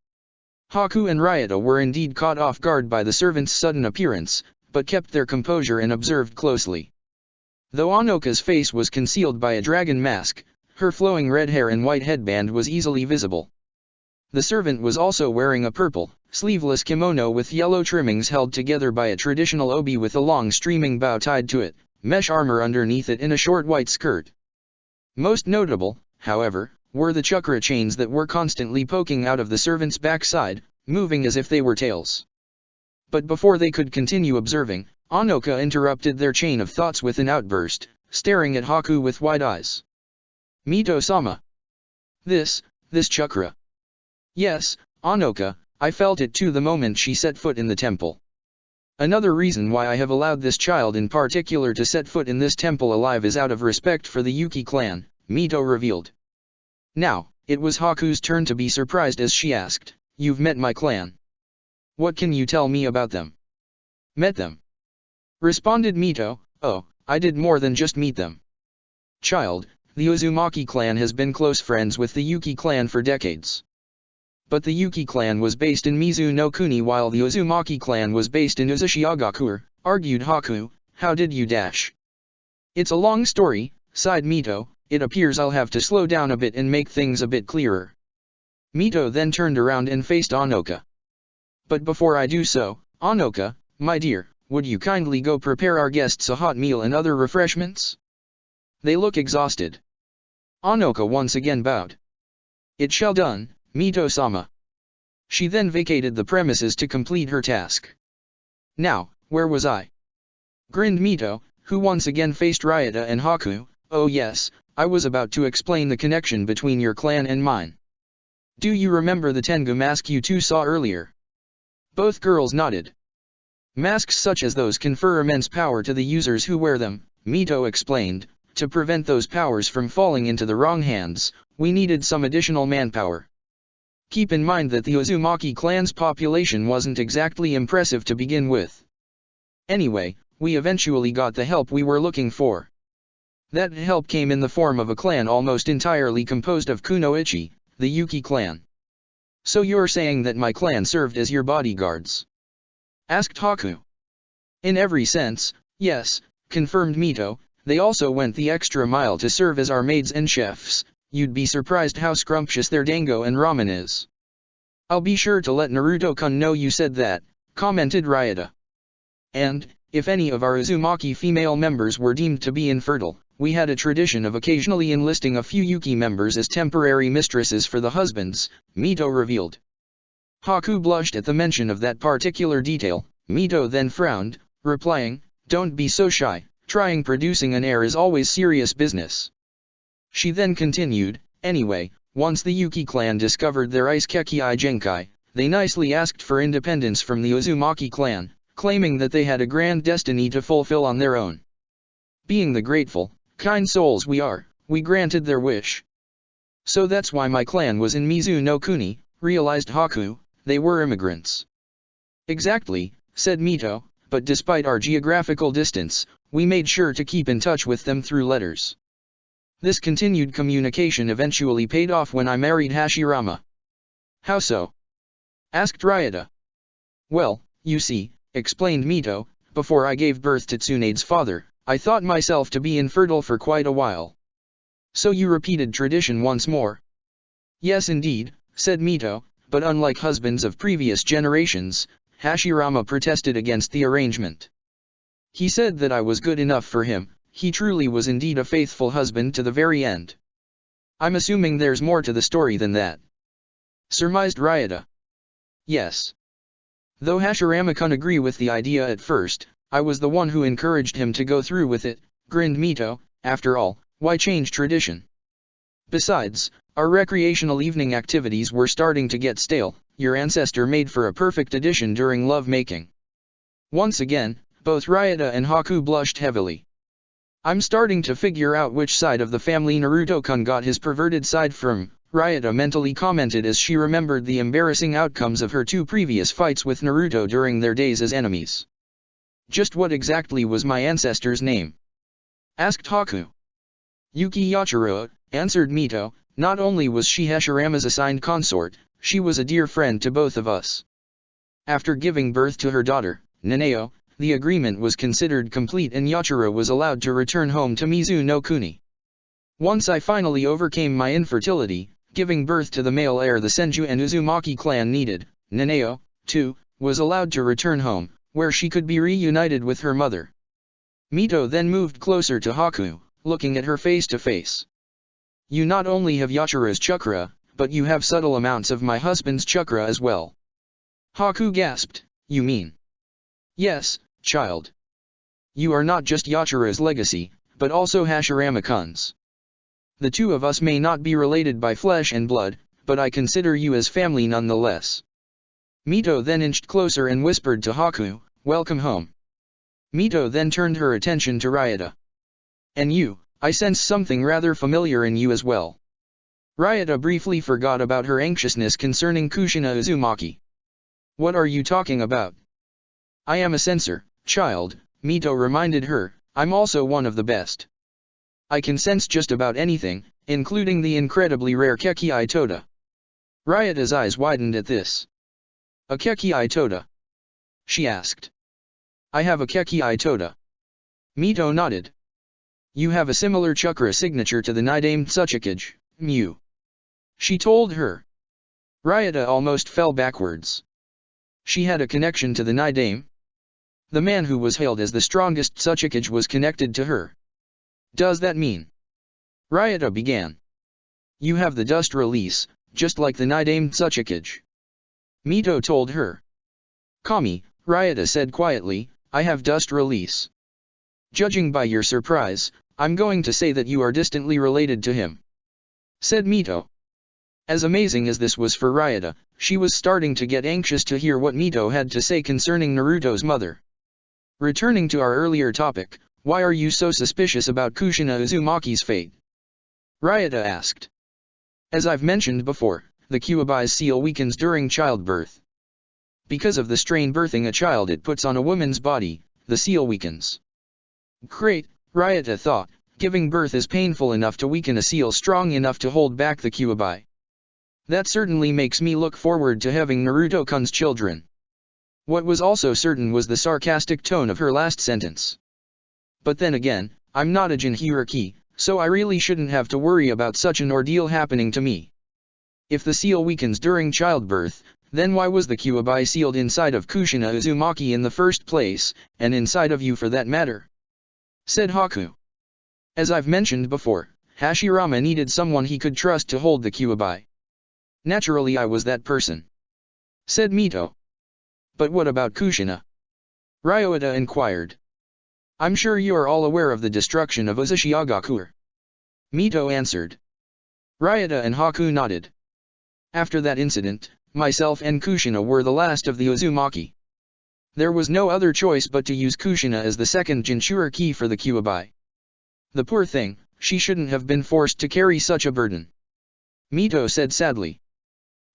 Haku and Ryota were indeed caught off guard by the servant's sudden appearance, but kept their composure and observed closely. Though Anoka's face was concealed by a dragon mask, her flowing red hair and white headband was easily visible. The servant was also wearing a purple, sleeveless kimono with yellow trimmings held together by a traditional obi with a long streaming bow tied to it, mesh armor underneath it in a short white skirt. Most notable, however, were the chakra chains that were constantly poking out of the servant's backside, moving as if they were tails. But before they could continue observing, Anoka interrupted their chain of thoughts with an outburst, staring at Haku with wide eyes. Mito-sama! This chakra. Yes, Anoka, I felt it too the moment she set foot in the temple. Another reason why I have allowed this child in particular to set foot in this temple alive is out of respect for the Yuki clan, Mito revealed. Now, it was Haku's turn to be surprised as she asked, You've met my clan. What can you tell me about them? Met them? Responded Mito, Oh, I did more than just meet them. Child, the Uzumaki clan has been close friends with the Yuki clan for decades. But the Yuki clan was based in Mizu no Kuni while the Uzumaki clan was based in Uzushiagakur, argued Haku. How did you dash? It's a long story, sighed Mito. It appears I'll have to slow down a bit and make things a bit clearer. Mito then turned around and faced Anoka. But before I do so, Anoka, my dear, would you kindly go prepare our guests a hot meal and other refreshments? They look exhausted. Anoka once again bowed. It shall done, Mito-sama. She then vacated the premises to complete her task. Now, where was I? Grinned Mito, who once again faced Ryota and Haku. Oh yes, I was about to explain the connection between your clan and mine. Do you remember the Tengu mask you two saw earlier? Both girls nodded. Masks such as those confer immense power to the users who wear them, Mito explained. To prevent those powers from falling into the wrong hands, we needed some additional manpower. Keep in mind that the Uzumaki clan's population wasn't exactly impressive to begin with. Anyway, we eventually got the help we were looking for. That help came in the form of a clan almost entirely composed of kunoichi, the Yuki clan. So you're saying that my clan served as your bodyguards? Asked Haku. In every sense, yes, confirmed Mito. They also went the extra mile to serve as our maids and chefs. You'd be surprised how scrumptious their dango and ramen is. I'll be sure to let Naruto-kun know you said that, commented Ryota. And, if any of our Uzumaki female members were deemed to be infertile, we had a tradition of occasionally enlisting a few Yuki members as temporary mistresses for the husbands, Mito revealed. Haku blushed at the mention of that particular detail. Mito then frowned, replying, Don't be so shy, trying producing an heir is always serious business. She then continued, Anyway, once the Yuki clan discovered their Isekeki Genkai, they nicely asked for independence from the Uzumaki clan, claiming that they had a grand destiny to fulfill on their own. Being the grateful, kind souls we are, we granted their wish. So that's why my clan was in Mizu no Kuni, realized Haku. They were immigrants. Exactly, said Mito, but despite our geographical distance, we made sure to keep in touch with them through letters. This continued communication eventually paid off when I married Hashirama. How so? Asked Ryota. Well, you see, explained Mito, before I gave birth to Tsunade's father, I thought myself to be infertile for quite a while. So you repeated tradition once more? Yes indeed, said Mito, but unlike husbands of previous generations, Hashirama protested against the arrangement. He said that I was good enough for him. He truly was indeed a faithful husband to the very end. I'm assuming there's more to the story than that. Surmised Ryota. Yes. Though Hashirama couldn't agree with the idea at first, I was the one who encouraged him to go through with it, grinned Mito. After all, why change tradition? Besides, our recreational evening activities were starting to get stale. Your ancestor made for a perfect addition during love-making. Once again, both Ryota and Haku blushed heavily. I'm starting to figure out which side of the family Naruto-kun got his perverted side from, Ryota mentally commented as she remembered the embarrassing outcomes of her 2 previous fights with Naruto during their days as enemies. Just what exactly was my ancestor's name? Asked Haku. Yuki Yachiro, answered Mito. Not only was she Hashirama's assigned consort, she was a dear friend to both of us. After giving birth to her daughter, Naneo, the agreement was considered complete and Yachiro was allowed to return home to Mizu no Kuni. Once I finally overcame my infertility, giving birth to the male heir the Senju and Uzumaki clan needed, Naneo, too, was allowed to return home, where she could be reunited with her mother. Mito then moved closer to Haku, looking at her face to face. You not only have Yachiro's chakra, but you have subtle amounts of my husband's chakra as well. Haku gasped, you mean? Yes, child. You are not just Yachiro's legacy, but also Hashirama-kun's. The 2 of us may not be related by flesh and blood, but I consider you as family nonetheless. Mito then inched closer and whispered to Haku, welcome home. Mito then turned her attention to Ryota. And you, I sense something rather familiar in you as well. Ryota briefly forgot about her anxiousness concerning Kushina Uzumaki. What are you talking about? I am a sensor, child, Mito reminded her. I'm also one of the best. I can sense just about anything, including the incredibly rare Kekii Toda. Ryota's eyes widened at this. A Kekii Toda? She asked. I have a Kekii Toda. Mito nodded. You have a similar chakra signature to the Yondaime Hokage, Mu. She told her. Ryota almost fell backwards. She had a connection to the Yondaime. The man who was hailed as the strongest Hokage was connected to her. Does that mean? Ryota began. You have the dust release, just like the Yondaime Hokage. Mito told her. Kami, Ryota said quietly, I have dust release. Judging by your surprise, I'm going to say that you are distantly related to him. Said Mito. As amazing as this was for Ryota, she was starting to get anxious to hear what Mito had to say concerning Naruto's mother. Returning to our earlier topic, why are you so suspicious about Kushina Uzumaki's fate? Ryota asked. As I've mentioned before, the Kyuubi's seal weakens during childbirth. Because of the strain birthing a child it puts on a woman's body, the seal weakens. Great, Ryota thought, giving birth is painful enough to weaken a seal strong enough to hold back the Kyuubi. That certainly makes me look forward to having Naruto-kun's children. What was also certain was the sarcastic tone of her last sentence. But then again, I'm not a Jinhyuriki, so I really shouldn't have to worry about such an ordeal happening to me. If the seal weakens during childbirth, then why was the Kyuubi sealed inside of Kushina Uzumaki in the first place, and inside of you for that matter? Said Haku. As I've mentioned before, Hashirama needed someone he could trust to hold the Kyuubi. Naturally I was that person. Said Mito. But what about Kushina? Ryota inquired. I'm sure you are all aware of the destruction of Uzushiagakuer. Mito answered. Ryota and Haku nodded. After that incident, myself and Kushina were the last of the Uzumaki. There was no other choice but to use Kushina as the second Jinchuriki for the Kyuubi. The poor thing, she shouldn't have been forced to carry such a burden. Mito said sadly.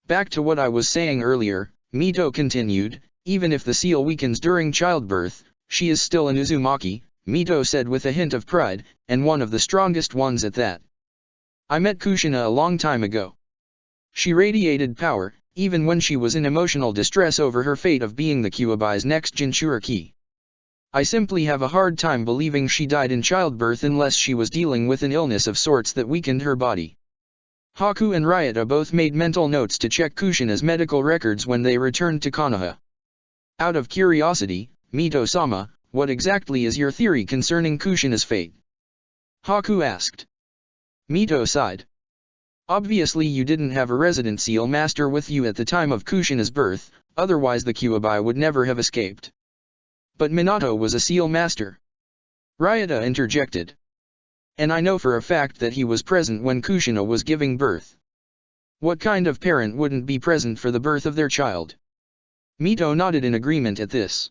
Back to what I was saying earlier, Mito continued, even if the seal weakens during childbirth, she is still an Uzumaki, Mito said with a hint of pride, and one of the strongest ones at that. I met Kushina a long time ago. She radiated power, even when she was in emotional distress over her fate of being the Kyuubi's next Jinchuriki. I simply have a hard time believing she died in childbirth unless she was dealing with an illness of sorts that weakened her body. Haku and Ryota both made mental notes to check Kushina's medical records when they returned to Konoha. Out of curiosity, Mito-sama, what exactly is your theory concerning Kushina's fate? Haku asked. Mito sighed. Obviously you didn't have a resident seal master with you at the time of Kushina's birth, otherwise the Kyuubi would never have escaped. But Minato was a seal master. Ryota interjected. And I know for a fact that he was present when Kushina was giving birth. What kind of parent wouldn't be present for the birth of their child? Mito nodded in agreement at this.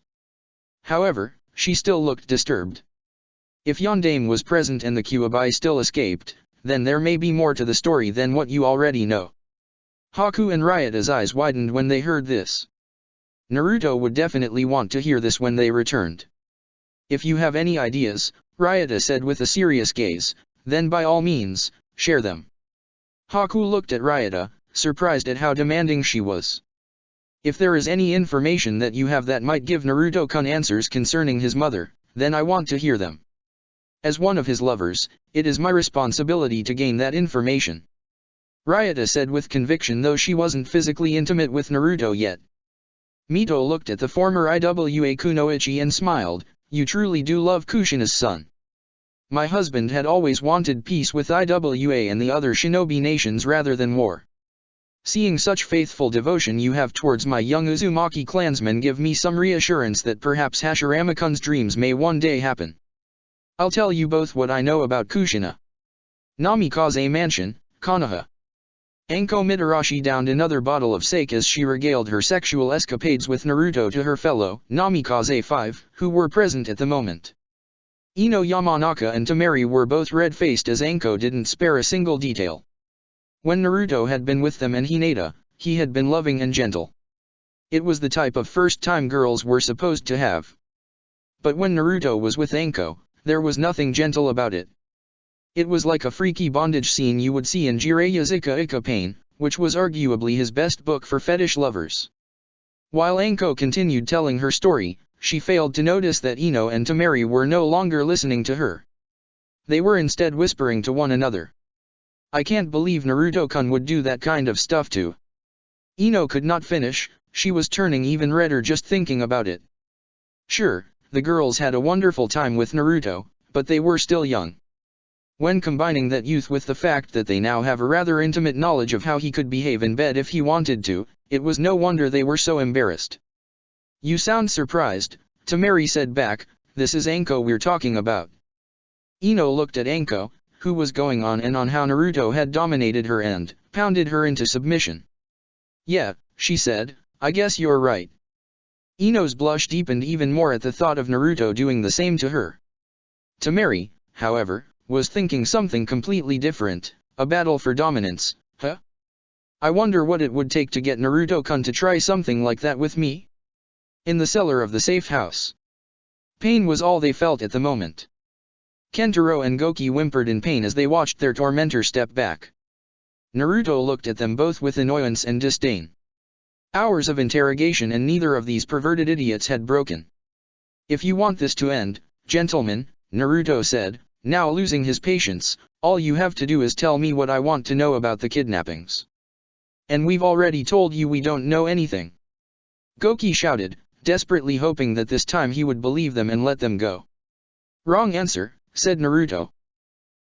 However, she still looked disturbed. If Yondaime was present and the Kyuubi still escaped, then there may be more to the story than what you already know. Haku and Ryota's eyes widened when they heard this. Naruto would definitely want to hear this when they returned. If you have any ideas, Ryota said with a serious gaze, then by all means, share them. Haku looked at Ryota, surprised at how demanding she was. If there is any information that you have that might give Naruto-kun answers concerning his mother, then I want to hear them. As one of his lovers, it is my responsibility to gain that information. Ryota said with conviction, though she wasn't physically intimate with Naruto yet. Mito looked at the former Iwa Kunoichi and smiled, you truly do love Kushina's son. My husband had always wanted peace with Iwa and the other shinobi nations rather than war. Seeing such faithful devotion you have towards my young Uzumaki clansmen give me some reassurance that perhaps Hashirama-kun's dreams may one day happen. I'll tell you both what I know about Kushina. Namikaze Mansion, Konoha. Anko Mitarashi downed another bottle of sake as she regaled her sexual escapades with Naruto to her fellow Namikaze 5, who were present at the moment. Ino Yamanaka and Temari were both red-faced as Anko didn't spare a single detail. When Naruto had been with them and Hinata, he had been loving and gentle. It was the type of first-time girls were supposed to have. But when Naruto was with Anko, there was nothing gentle about it. It was like a freaky bondage scene you would see in Jiraiya's Ika Pain, which was arguably his best book for fetish lovers. While Anko continued telling her story, she failed to notice that Ino and Temari were no longer listening to her. They were instead whispering to one another. I can't believe Naruto-kun would do that kind of stuff to. Ino could not finish, she was turning even redder just thinking about it. Sure, the girls had a wonderful time with Naruto, but they were still young. When combining that youth with the fact that they now have a rather intimate knowledge of how he could behave in bed if he wanted to, it was no wonder they were so embarrassed. You sound surprised, Temari said back, this is Anko we're talking about. Ino looked at Anko, who was going on and on how Naruto had dominated her and pounded her into submission. Yeah, she said, I guess you're right. Ino's blush deepened even more at the thought of Naruto doing the same to her. Temari, however, was thinking something completely different, a battle for dominance, huh? I wonder what it would take to get Naruto-kun to try something like that with me? In the cellar of the safe house. Pain was all they felt at the moment. Kentaro and Goki whimpered in pain as they watched their tormentor step back. Naruto looked at them both with annoyance and disdain. Hours of interrogation and neither of these perverted idiots had broken. If you want this to end, gentlemen, Naruto said, now losing his patience, all you have to do is tell me what I want to know about the kidnappings. And we've already told you we don't know anything. Goki shouted, desperately hoping that this time he would believe them and let them go. Wrong answer, said Naruto.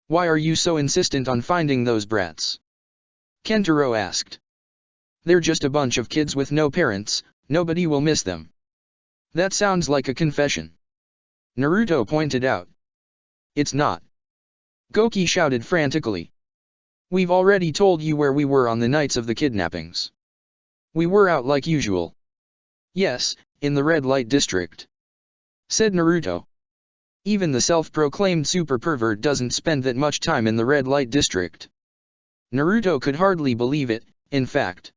Why are you so insistent on finding those brats? Kentaro asked. They're just a bunch of kids with no parents, nobody will miss them. That sounds like a confession. Naruto pointed out. It's not. Goki shouted frantically. We've already told you where we were on the nights of the kidnappings. We were out like usual. Yes, in the red light district. Said Naruto. Even the self-proclaimed super pervert doesn't spend that much time in the red light district. Naruto could hardly believe it, in fact.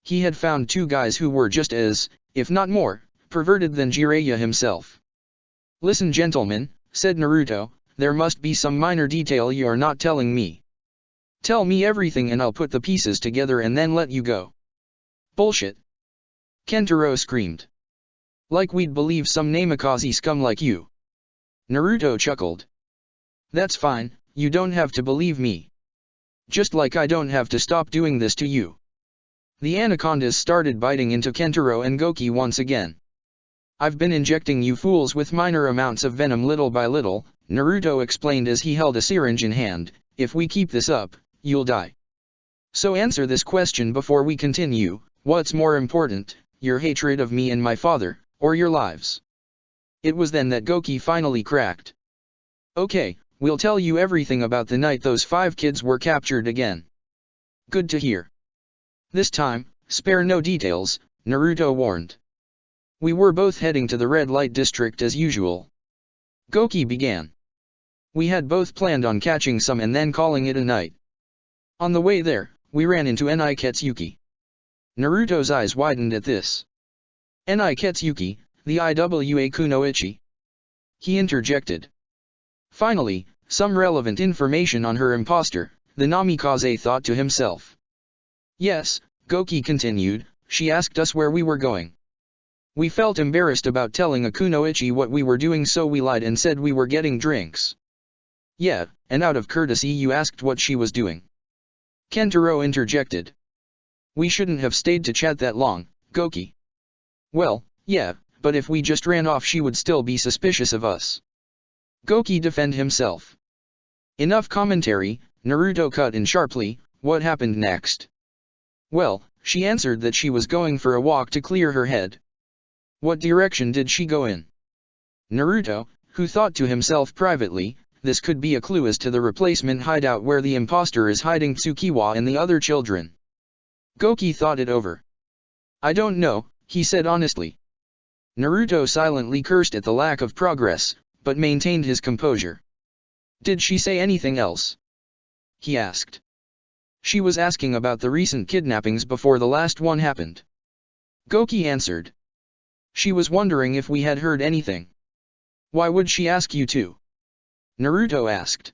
He had found two guys who were just as, if not more, perverted than Jiraiya himself. Listen gentlemen, said Naruto, there must be some minor detail you are not telling me. Tell me everything and I'll put the pieces together and then let you go. Bullshit. Kentaro screamed. Like we'd believe some Namikaze scum like you. Naruto chuckled. That's fine, you don't have to believe me. Just like I don't have to stop doing this to you. The anacondas started biting into Kentaro and Goki once again. I've been injecting you fools with minor amounts of venom little by little, Naruto explained as he held a syringe in hand, if we keep this up, you'll die. So answer this question before we continue, what's more important, your hatred of me and my father, or your lives. It was then that Goki finally cracked. Okay, we'll tell you everything about the night those 5 kids were captured again. Good to hear. This time, spare no details, Naruto warned. We were both heading to the red light district as usual. Goki began. We had both planned on catching some and then calling it a night. On the way there, we ran into Niketsuki. Naruto's eyes widened at this. Niketsuki, the Iwa Kunoichi? He interjected. Finally, some relevant information on her imposter, the Namikaze thought to himself. Yes, Goki continued, she asked us where we were going. We felt embarrassed about telling a Kunoichi what we were doing, so we lied and said we were getting drinks. Yeah, and out of courtesy you asked what she was doing. Kentaro interjected. We shouldn't have stayed to chat that long, Goki. Well, yeah, but if we just ran off she would still be suspicious of us. Goki defended himself. Enough commentary, Naruto cut in sharply, what happened next? Well, she answered that she was going for a walk to clear her head. What direction did she go in? Naruto, who thought to himself privately, this could be a clue as to the replacement hideout where the imposter is hiding Tsukiwa and the other children. Goki thought it over. I don't know, he said honestly. Naruto silently cursed at the lack of progress, but maintained his composure. Did she say anything else? He asked. She was asking about the recent kidnappings before the last one happened. Goki answered. She was wondering if we had heard anything. Why would she ask you to? Naruto asked.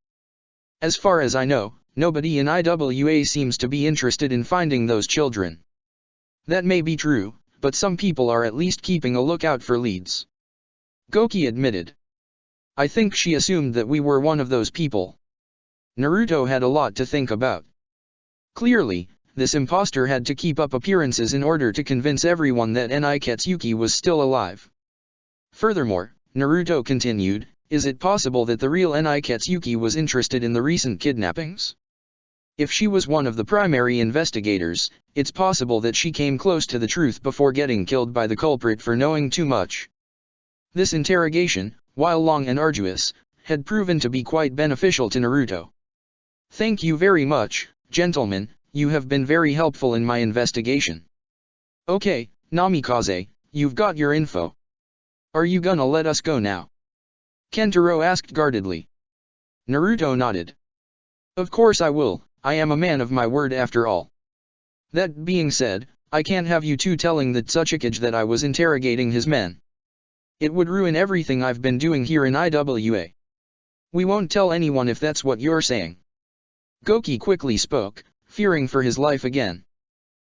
As far as I know, nobody in Iwa seems to be interested in finding those children. That may be true, but some people are at least keeping a lookout for leads. Goki admitted. I think she assumed that we were one of those people. Naruto had a lot to think about. Clearly, this imposter had to keep up appearances in order to convince everyone that Niketsuki was still alive. Furthermore, Naruto continued, is it possible that the real Niketsuki was interested in the recent kidnappings? If she was one of the primary investigators, it's possible that she came close to the truth before getting killed by the culprit for knowing too much. This interrogation, while long and arduous, had proven to be quite beneficial to Naruto. Thank you very much, gentlemen, you have been very helpful in my investigation. Okay, Namikaze, you've got your info. Are you gonna let us go now? Kentaro asked guardedly. Naruto nodded. Of course I will, I am a man of my word after all. That being said, I can't have you two telling the Tsuchikage that I was interrogating his men. It would ruin everything I've been doing here in Iwa. We won't tell anyone if that's what you're saying. Goki quickly spoke, fearing for his life again.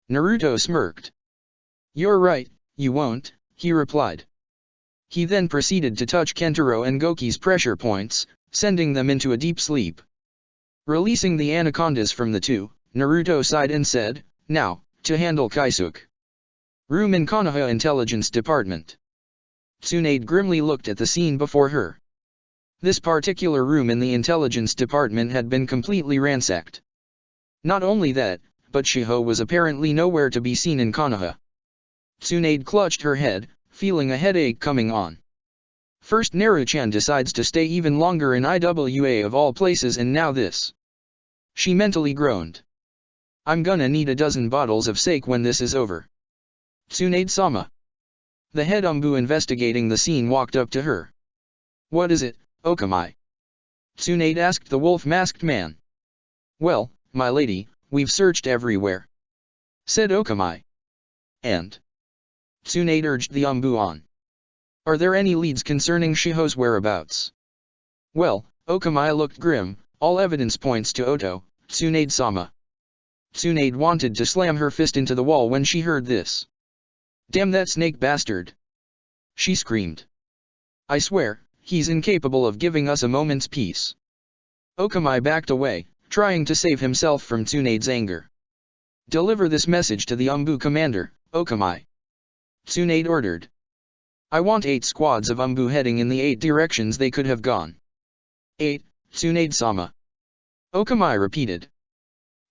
Naruto smirked. You're right, you won't, he replied. He then proceeded to touch Kentaro and Goki's pressure points, sending them into a deep sleep. Releasing the anacondas from the two, Naruto sighed and said, now, to handle Kaisuke. Room in Konoha Intelligence Department. Tsunade grimly looked at the scene before her. This particular room in the intelligence department had been completely ransacked. Not only that, but Shiho was apparently nowhere to be seen in Konoha. Tsunade clutched her head, feeling a headache coming on. First Naru-chan decides to stay even longer in Iwa of all places, and now this. She mentally groaned. I'm gonna need a dozen bottles of sake when this is over. Tsunade-sama. The head Umbu investigating the scene walked up to her. What is it, Okamai? Tsunade asked the wolf-masked man. Well, my lady, we've searched everywhere, said Okamai. And? Tsunade urged the Umbu on. Are there any leads concerning Shiho's whereabouts? Well, Okamai looked grim, all evidence points to Oto, Tsunade-sama. Tsunade wanted to slam her fist into the wall when she heard this. Damn that snake bastard! She screamed. I swear, he's incapable of giving us a moment's peace. Okamai backed away, trying to save himself from Tsunade's anger. Deliver this message to the Umbu commander, Okamai. Tsunade ordered. I want 8 squads of Umbu heading in the 8 directions they could have gone. 8, Tsunade-sama. Okamai repeated.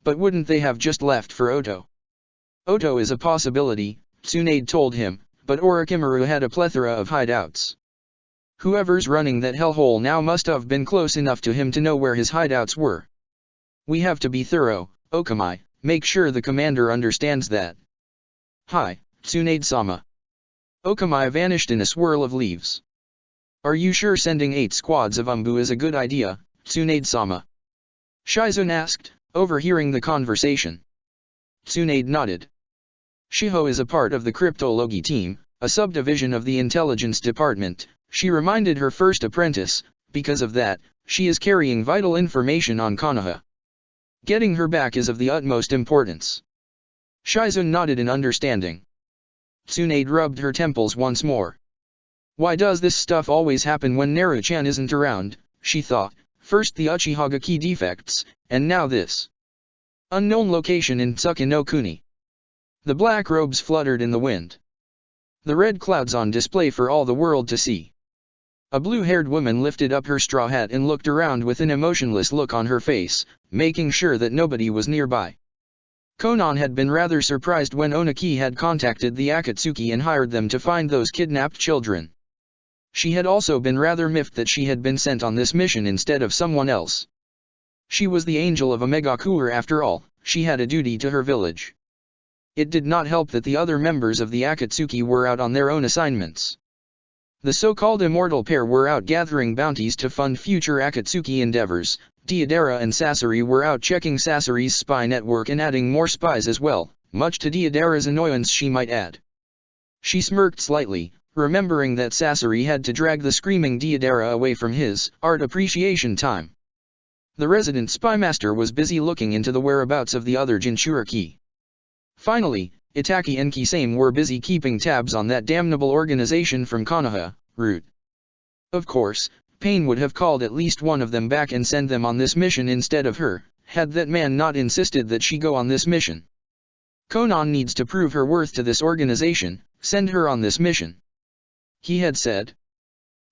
But wouldn't they have just left for Oto? Oto is a possibility, Tsunade told him, but Orochimaru had a plethora of hideouts. Whoever's running that hellhole now must have been close enough to him to know where his hideouts were. We have to be thorough, Okamai, make sure the commander understands that. Hi, Tsunade-sama. Okamai vanished in a swirl of leaves. Are you sure sending 8 squads of Umbu is a good idea, Tsunade-sama? Shizune asked, overhearing the conversation. Tsunade nodded. Shiho is a part of the cryptology team, a subdivision of the intelligence department, she reminded her first apprentice. Because of that, she is carrying vital information on Konoha. Getting her back is of the utmost importance. Shizune nodded in understanding. Tsunade rubbed her temples once more. Why does this stuff always happen when Naru-chan isn't around, she thought, first the Uchiha key defects, and now this. Unknown location in Tsuki no Kuni. The black robes fluttered in the wind. The red clouds on display for all the world to see. A blue-haired woman lifted up her straw hat and looked around with an emotionless look on her face, making sure that nobody was nearby. Konan had been rather surprised when Onaki had contacted the Akatsuki and hired them to find those kidnapped children. She had also been rather miffed that she had been sent on this mission instead of someone else. She was the angel of a Megakure after all, she had a duty to her village. It did not help that the other members of the Akatsuki were out on their own assignments. The so-called immortal pair were out gathering bounties to fund future Akatsuki endeavors. Deidara and Sasori were out checking Sasori's spy network and adding more spies as well, much to Deidara's annoyance she might add. She smirked slightly, remembering that Sasori had to drag the screaming Deidara away from his art appreciation time. The resident spymaster was busy looking into the whereabouts of the other Jinchuriki. Finally, Itaki and Kisame were busy keeping tabs on that damnable organization from Konoha, Root. Of course, Pain would have called at least one of them back and send them on this mission instead of her, had that man not insisted that she go on this mission. Konan needs to prove her worth to this organization, send her on this mission. He had said.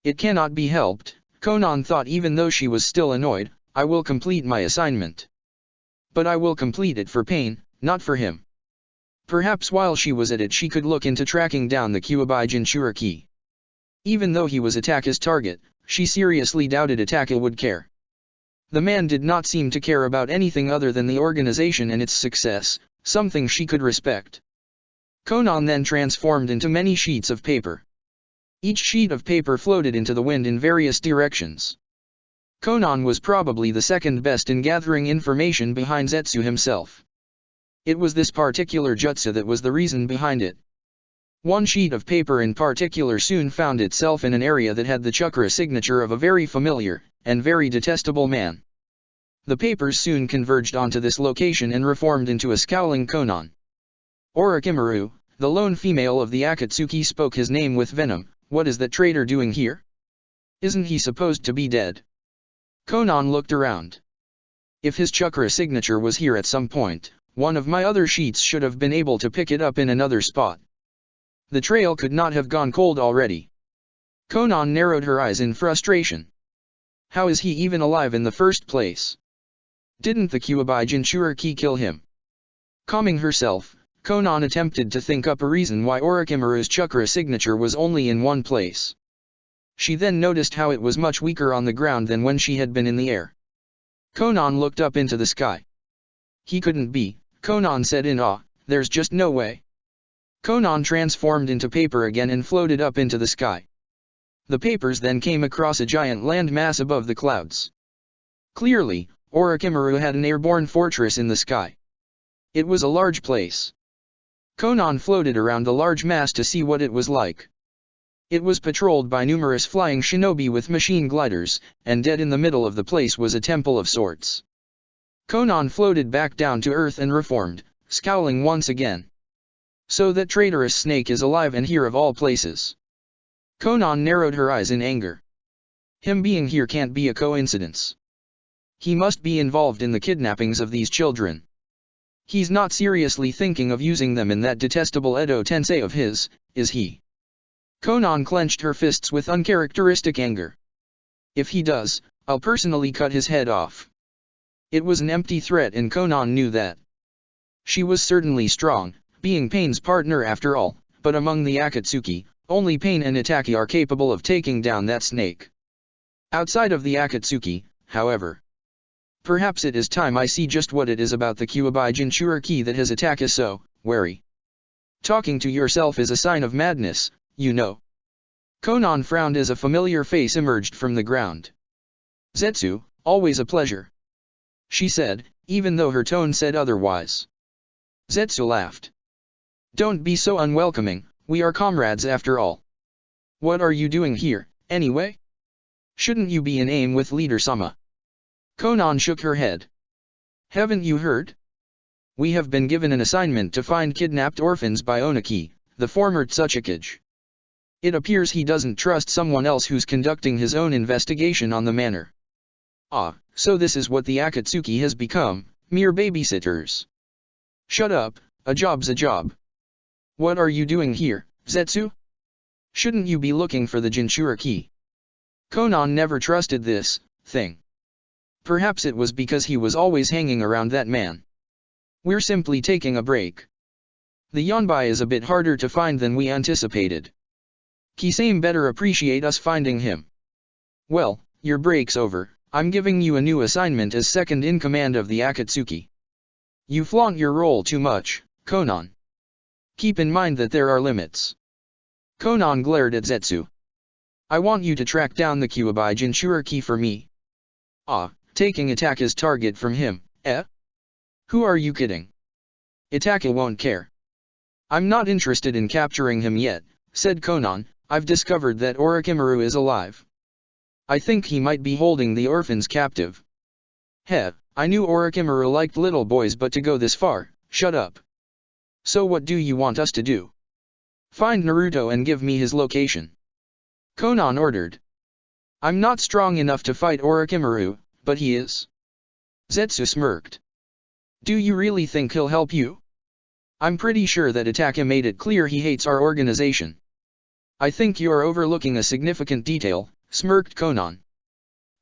It cannot be helped, Konan thought even though she was still annoyed, I will complete my assignment. But I will complete it for Pain, not for him. Perhaps while she was at it she could look into tracking down the Kyuubi Jinchuriki. Even though he was Itaka's target, she seriously doubted Itaka would care. The man did not seem to care about anything other than the organization and its success, something she could respect. Konan then transformed into many sheets of paper. Each sheet of paper floated into the wind in various directions. Konan was probably the second best in gathering information behind Zetsu himself. It was this particular jutsu that was the reason behind it. One sheet of paper in particular soon found itself in an area that had the chakra signature of a very familiar, and very detestable man. The papers soon converged onto this location and reformed into a scowling Konan. Orochimaru, the lone female of the Akatsuki, spoke his name with venom. What is that traitor doing here? Isn't he supposed to be dead? Konan looked around. If his chakra signature was here at some point, one of my other sheets should have been able to pick it up in another spot. The trail could not have gone cold already. Konan narrowed her eyes in frustration. How is he even alive in the first place? Didn't the Kyuubi Jinchuriki kill him? Calming herself, Konan attempted to think up a reason why Orochimaru's chakra signature was only in one place. She then noticed how it was much weaker on the ground than when she had been in the air. Konan looked up into the sky. He couldn't be, Konan said in awe, there's just no way. Konan transformed into paper again and floated up into the sky. The papers then came across a giant land mass above the clouds. Clearly, Orochimaru had an airborne fortress in the sky. It was a large place. Konan floated around the large mass to see what it was like. It was patrolled by numerous flying shinobi with machine gliders, and dead in the middle of the place was a temple of sorts. Konan floated back down to earth and reformed, scowling once again. So that traitorous snake is alive and here of all places. Konan narrowed her eyes in anger. Him being here can't be a coincidence. He must be involved in the kidnappings of these children. He's not seriously thinking of using them in that detestable Edo Tensei of his, is he? Konan clenched her fists with uncharacteristic anger. If he does, I'll personally cut his head off. It was an empty threat and Konan knew that. She was certainly strong, being Pain's partner after all, but among the Akatsuki, only Pain and Itaki are capable of taking down that snake. Outside of the Akatsuki, however. Perhaps it is time I see just what it is about the Kyuubi Jinchuriki that has attacked us so, wary. Talking to yourself is a sign of madness, you know. Konan frowned as a familiar face emerged from the ground. Zetsu, always a pleasure. She said, even though her tone said otherwise. Zetsu laughed. Don't be so unwelcoming, we are comrades after all. What are you doing here, anyway? Shouldn't you be in aim with Leader Sama? Konan shook her head. Haven't you heard? We have been given an assignment to find kidnapped orphans by Onaki, the former Tsuchikage. It appears he doesn't trust someone else who's conducting his own investigation on the matter. Ah, so this is what the Akatsuki has become, mere babysitters. Shut up, a job's a job. What are you doing here, Zetsu? Shouldn't you be looking for the Jinchuriki? Konan never trusted this thing. Perhaps it was because he was always hanging around that man. We're simply taking a break. The Yondaime is a bit harder to find than we anticipated. Kisame better appreciate us finding him. Well, your break's over, I'm giving you a new assignment as second in command of the Akatsuki. You flaunt your role too much, Konan. Keep in mind that there are limits. Konan glared at Zetsu. I want you to track down the Kyuubi Jinchuriki for me. Ah, taking Itaka's target from him, eh? Who are you kidding? Itaka won't care. I'm not interested in capturing him yet, said Konan. I've discovered that Orochimaru is alive. I think he might be holding the orphans captive. Heh, I knew Orochimaru liked little boys, but to go this far, shut up. So what do you want us to do? Find Naruto and give me his location. Konan ordered. I'm not strong enough to fight Orochimaru, but he is. Zetsu smirked. Do you really think he'll help you? I'm pretty sure that Itaka made it clear he hates our organization. I think you're overlooking a significant detail, smirked Konan.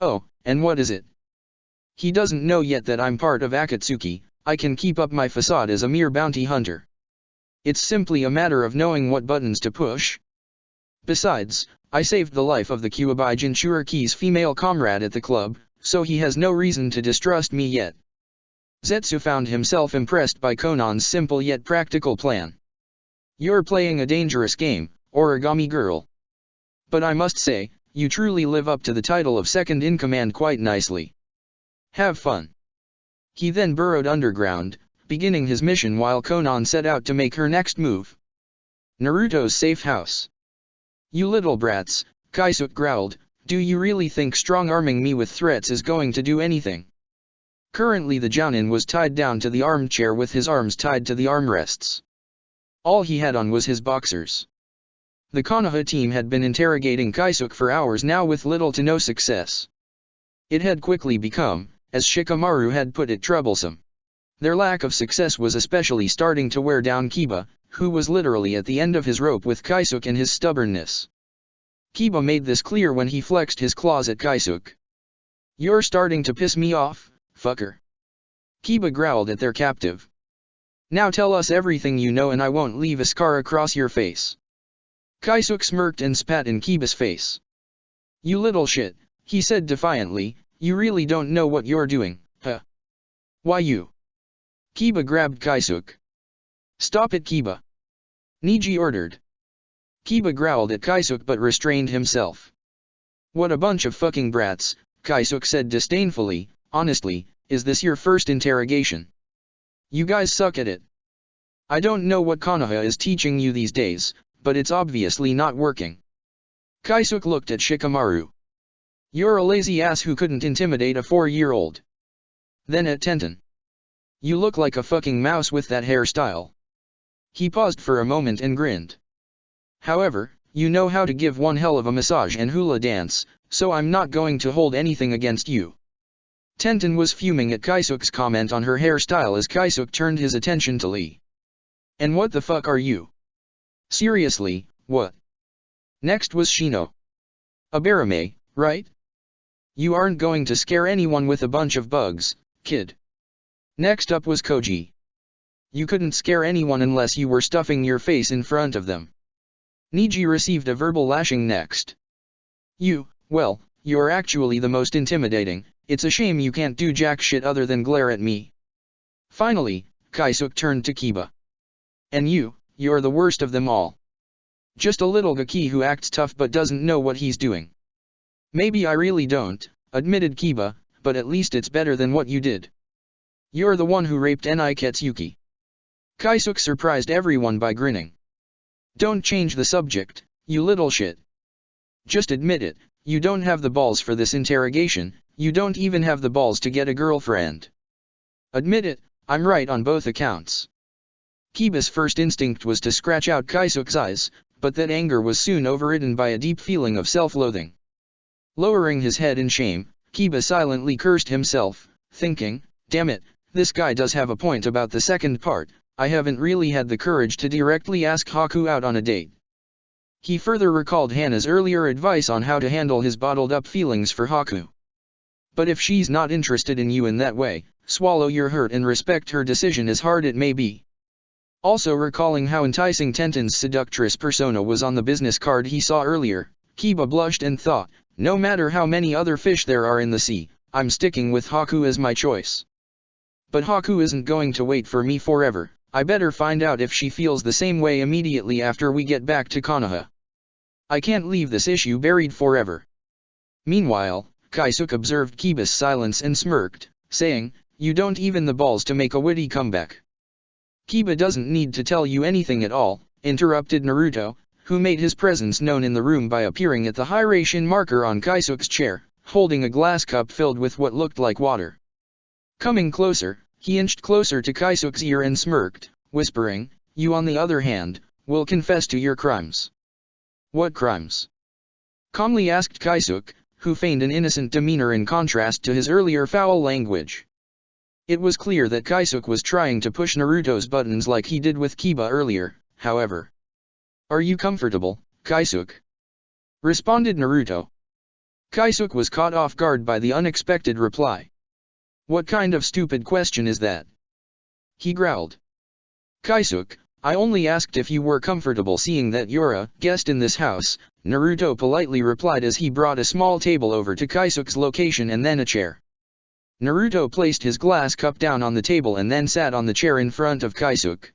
Oh, and what is it? He doesn't know yet that I'm part of Akatsuki. I can keep up my facade as a mere bounty hunter. It's simply a matter of knowing what buttons to push. Besides, I saved the life of the Kyuubi Jinchuriki's female comrade at the club, so he has no reason to distrust me yet. Zetsu found himself impressed by Konan's simple yet practical plan. You're playing a dangerous game, Origami Girl. But I must say, you truly live up to the title of second in command quite nicely. Have fun. He then burrowed underground, beginning his mission while Konan set out to make her next move. Naruto's safe house. You little brats, Kaisuke growled, do you really think strong-arming me with threats is going to do anything? Currently the Jounin was tied down to the armchair with his arms tied to the armrests. All he had on was his boxers. The Konoha team had been interrogating Kaisuke for hours now with little to no success. It had quickly become, as Shikamaru had put it, troublesome. Their lack of success was especially starting to wear down Kiba, who was literally at the end of his rope with Kaisuke and his stubbornness. Kiba made this clear when he flexed his claws at Kaisuke. You're starting to piss me off, fucker. Kiba growled at their captive. Now tell us everything you know and I won't leave a scar across your face. Kaisuke smirked and spat in Kiba's face. You little shit, he said defiantly, you really don't know what you're doing, huh? Why you? Kiba grabbed Kaisuke. Stop it, Kiba. Niji ordered. Kiba growled at Kaisuke but restrained himself. What a bunch of fucking brats, Kaisuke said disdainfully. Honestly, is this your first interrogation? You guys suck at it. I don't know what Konoha is teaching you these days, but it's obviously not working. Kaisuke looked at Shikamaru. You're a lazy ass who couldn't intimidate a 4-year-old. Then at Tenten. You look like a fucking mouse with that hairstyle. He paused for a moment and grinned. However, you know how to give one hell of a massage and hula dance, so I'm not going to hold anything against you. Tenten was fuming at Kaisuke's comment on her hairstyle as Kaisuke turned his attention to Lee. And what the fuck are you? Seriously, what? Next was Shino. A Barame, right? You aren't going to scare anyone with a bunch of bugs, kid. Next up was Koji. You couldn't scare anyone unless you were stuffing your face in front of them. Niji received a verbal lashing next. Well, you're actually the most intimidating, it's a shame you can't do jack shit other than glare at me. Finally, Kaisuke turned to Kiba. And you're the worst of them all. Just a little gaki who acts tough but doesn't know what he's doing. Maybe I really don't, admitted Kiba, but at least it's better than what you did. You're the one who raped Enai Ketsuki. Kaisuke surprised everyone by grinning. Don't change the subject, you little shit. Just admit it, you don't have the balls for this interrogation, you don't even have the balls to get a girlfriend. Admit it, I'm right on both accounts. Kiba's first instinct was to scratch out Kaisuke's eyes, but that anger was soon overridden by a deep feeling of self-loathing. Lowering his head in shame, Kiba silently cursed himself, thinking, damn it, this guy does have a point about the second part, I haven't really had the courage to directly ask Haku out on a date. He further recalled Hana's earlier advice on how to handle his bottled-up feelings for Haku. But if she's not interested in you in that way, swallow your hurt and respect her decision as hard it may be. Also recalling how enticing Tenten's seductress persona was on the business card he saw earlier, Kiba blushed and thought, no matter how many other fish there are in the sea, I'm sticking with Haku as my choice. But Haku isn't going to wait for me forever, I better find out if she feels the same way immediately after we get back to Konoha. I can't leave this issue buried forever. Meanwhile, Kaisuke observed Kiba's silence and smirked, saying, you don't even the balls to make a witty comeback. Kiba doesn't need to tell you anything at all, interrupted Naruto, who made his presence known in the room by appearing at the hydration marker on Kaisuke's chair, holding a glass cup filled with what looked like water. Coming closer, he inched closer to Kaisuke's ear and smirked, whispering, you on the other hand, will confess to your crimes. What crimes? Calmly asked Kaisuke, who feigned an innocent demeanor in contrast to his earlier foul language. It was clear that Kaisuke was trying to push Naruto's buttons like he did with Kiba earlier, however. Are you comfortable, Kaisuke? Responded Naruto. Kaisuke was caught off guard by the unexpected reply. What kind of stupid question is that? He growled. Kaisuke, I only asked if you were comfortable seeing that you're a guest in this house, Naruto politely replied as he brought a small table over to Kaisuke's location and then a chair. Naruto placed his glass cup down on the table and then sat on the chair in front of Kaisuke.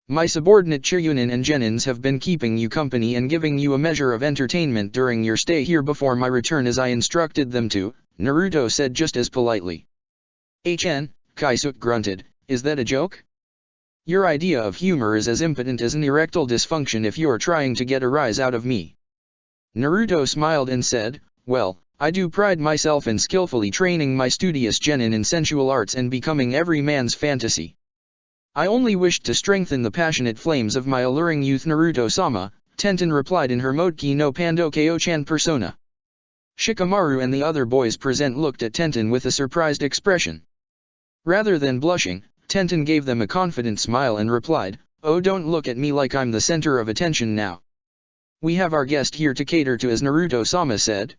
My subordinate Chiryunin and Genins have been keeping you company and giving you a measure of entertainment during your stay here before my return as I instructed them to, Naruto said just as politely. Kaisuke grunted, is that a joke? Your idea of humor is as impotent as an erectile dysfunction if you're trying to get a rise out of me. Naruto smiled and said, well, I do pride myself in skillfully training my studious genin in sensual arts and becoming every man's fantasy. I only wished to strengthen the passionate flames of my alluring youth Naruto-sama, Tenten replied in her Motoki no Pando Kyo-chan persona. Shikamaru and the other boys present looked at Tenten with a surprised expression. Rather than blushing, Tenten gave them a confident smile and replied, oh, don't look at me like I'm the center of attention now. We have our guest here to cater to, as Naruto-sama said.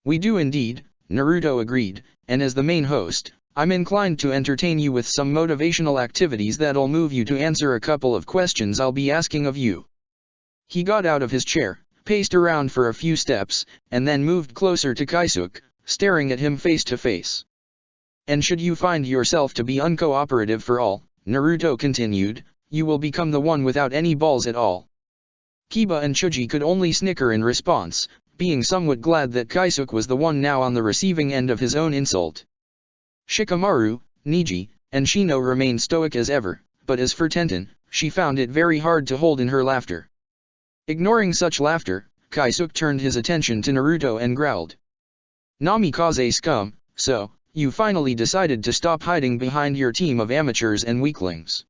We do indeed, Naruto agreed, and as the main host, I'm inclined to entertain you with some motivational activities that'll move you to answer a couple of questions I'll be asking of you. He got out of his chair, paced around for a few steps, and then moved closer to Kaisuke, staring at him face to face. And should you find yourself to be uncooperative for all, Naruto continued, you will become the one without any balls at all. Kiba and Chuji could only snicker in response, being somewhat glad that Kaisuke was the one now on the receiving end of his own insult. Shikamaru, Niji, and Shino remained stoic as ever, but as for Tenten, she found it very hard to hold in her laughter. Ignoring such laughter, Kaisuke turned his attention to Naruto and growled. Namikaze scum, so, you finally decided to stop hiding behind your team of amateurs and weaklings.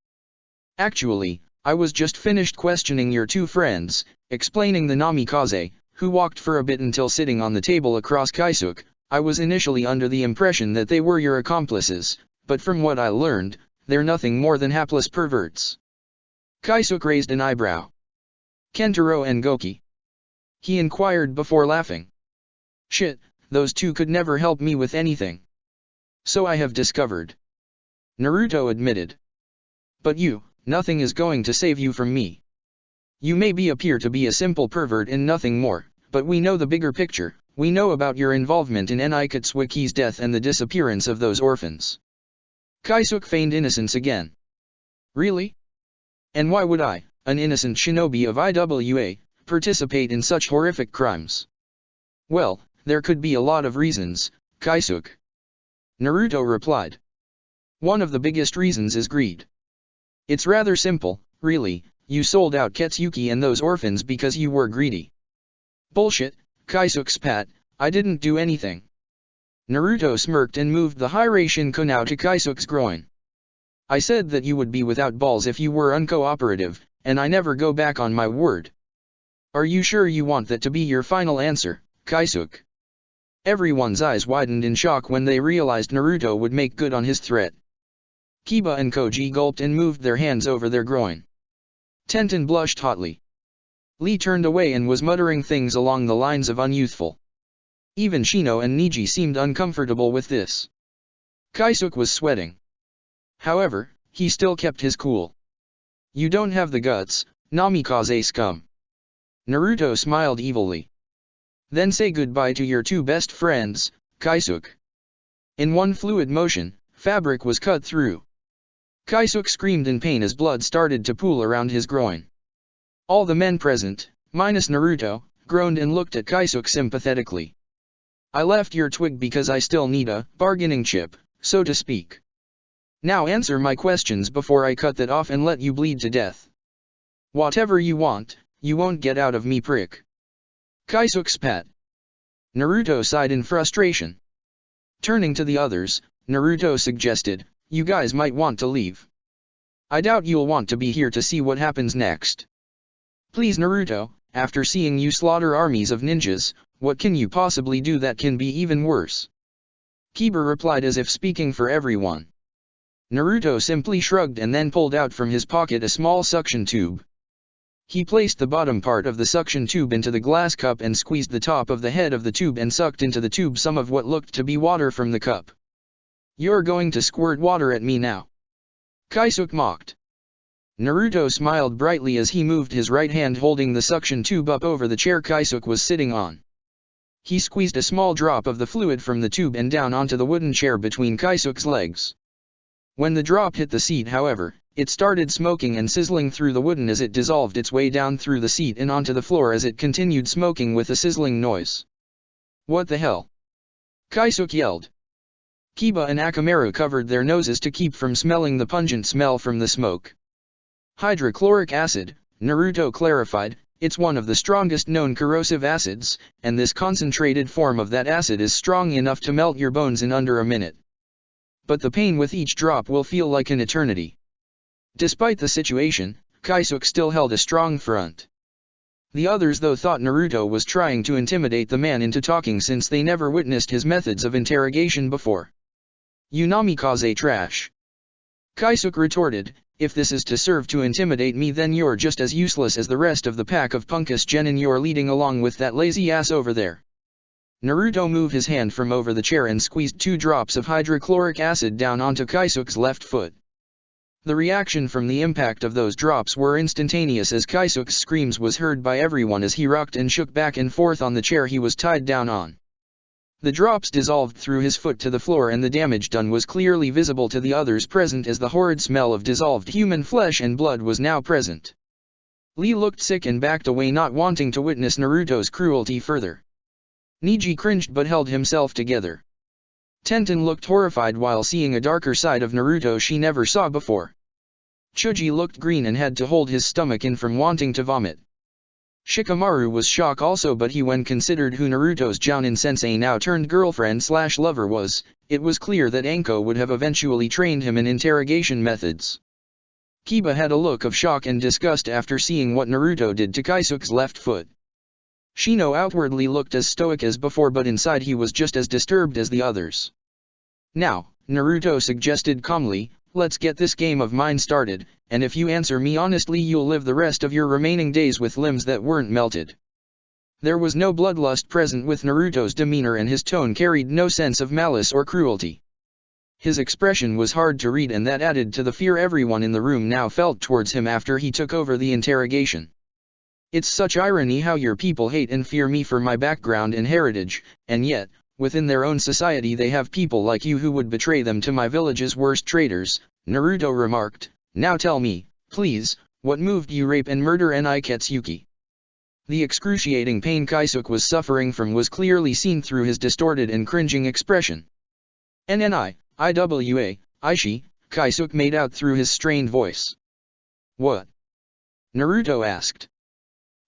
Actually, I was just finished questioning your two friends, explaining the Namikaze, who walked for a bit until sitting on the table across Kaisuke. I was initially under the impression that they were your accomplices, but from what I learned, they're nothing more than hapless perverts. Kaisuke raised an eyebrow. Kentaro and Goki? He inquired before laughing. Shit, those two could never help me with anything. So I have discovered. Naruto admitted. But nothing is going to save you from me. You may appear to be a simple pervert and nothing more, but we know the bigger picture. We know about your involvement in Nikatsuki's death and the disappearance of those orphans. Kaisuke feigned innocence again. Really? And why would I, an innocent shinobi of IWA, participate in such horrific crimes? Well, there could be a lot of reasons, Kaisuke. Naruto replied. One of the biggest reasons is greed. It's rather simple, really. You sold out Ketsuki and those orphans because you were greedy. Bullshit, Kaisuke spat, I didn't do anything. Naruto smirked and moved the Hiraishin Kunao to Kaisuke's groin. I said that you would be without balls if you were uncooperative, and I never go back on my word. Are you sure you want that to be your final answer, Kaisuke? Everyone's eyes widened in shock when they realized Naruto would make good on his threat. Kiba and Koji gulped and moved their hands over their groin. Tenten blushed hotly. Lee turned away and was muttering things along the lines of unyouthful. Even Shino and Niji seemed uncomfortable with this. Kaisuke was sweating. However, he still kept his cool. You don't have the guts, Namikaze scum. Naruto smiled evilly. Then say goodbye to your two best friends, Kaisuke. In one fluid motion, fabric was cut through. Kaisuke screamed in pain as blood started to pool around his groin. All the men present, minus Naruto, groaned and looked at Kaisuke sympathetically. I left your twig because I still need a bargaining chip, so to speak. Now answer my questions before I cut that off and let you bleed to death. Whatever you want, you won't get out of me, prick. Kaisuke spat. Naruto sighed in frustration. Turning to the others, Naruto suggested, you guys might want to leave. I doubt you'll want to be here to see what happens next. Please Naruto, after seeing you slaughter armies of ninjas, what can you possibly do that can be even worse? Kiba replied as if speaking for everyone. Naruto simply shrugged and then pulled out from his pocket a small suction tube. He placed the bottom part of the suction tube into the glass cup and squeezed the top of the head of the tube and sucked into the tube some of what looked to be water from the cup. You're going to squirt water at me now? Kaisuke mocked. Naruto smiled brightly as he moved his right hand holding the suction tube up over the chair Kaisuke was sitting on. He squeezed a small drop of the fluid from the tube and down onto the wooden chair between Kaisuke's legs. When the drop hit the seat, however, it started smoking and sizzling through the wooden as it dissolved its way down through the seat and onto the floor as it continued smoking with a sizzling noise. What the hell? Kaisuke yelled. Kiba and Akamaru covered their noses to keep from smelling the pungent smell from the smoke. Hydrochloric acid, Naruto clarified, it's one of the strongest known corrosive acids, and this concentrated form of that acid is strong enough to melt your bones in under a minute. But the pain with each drop will feel like an eternity. Despite the situation, Kaisuke still held a strong front. The others though thought Naruto was trying to intimidate the man into talking since they never witnessed his methods of interrogation before. You namikaze trash. Kaisuke retorted, if this is to serve to intimidate me then you're just as useless as the rest of the pack of punkus genin you're leading along with that lazy ass over there. Naruto moved his hand from over the chair and squeezed 2 drops of hydrochloric acid down onto Kaisuke's left foot. The reaction from the impact of those drops were instantaneous as Kaisuke's screams was heard by everyone as he rocked and shook back and forth on the chair he was tied down on. The drops dissolved through his foot to the floor and the damage done was clearly visible to the others present as the horrid smell of dissolved human flesh and blood was now present. Lee looked sick and backed away not wanting to witness Naruto's cruelty further. Niji cringed but held himself together. Tenten looked horrified while seeing a darker side of Naruto she never saw before. Chuji looked green and had to hold his stomach in from wanting to vomit. Shikamaru was shocked also but when considered who Naruto's Jounin sensei now turned girlfriend/lover was, it was clear that Anko would have eventually trained him in interrogation methods. Kiba had a look of shock and disgust after seeing what Naruto did to Kaisuke's left foot. Shino outwardly looked as stoic as before but inside he was just as disturbed as the others. Now, Naruto suggested calmly, let's get this game of mine started, and if you answer me honestly you'll live the rest of your remaining days with limbs that weren't melted. There was no bloodlust present with Naruto's demeanor and his tone carried no sense of malice or cruelty. His expression was hard to read and that added to the fear everyone in the room now felt towards him after he took over the interrogation. It's such irony how your people hate and fear me for my background and heritage, and yet, within their own society they have people like you who would betray them to my village's worst traitors, Naruto remarked. Now tell me, please, what moved you rape and murder Niketsuki? The excruciating pain Kaisuke was suffering from was clearly seen through his distorted and cringing expression. Nni, Iwa, Aishi, Kaisuke made out through his strained voice. What? Naruto asked.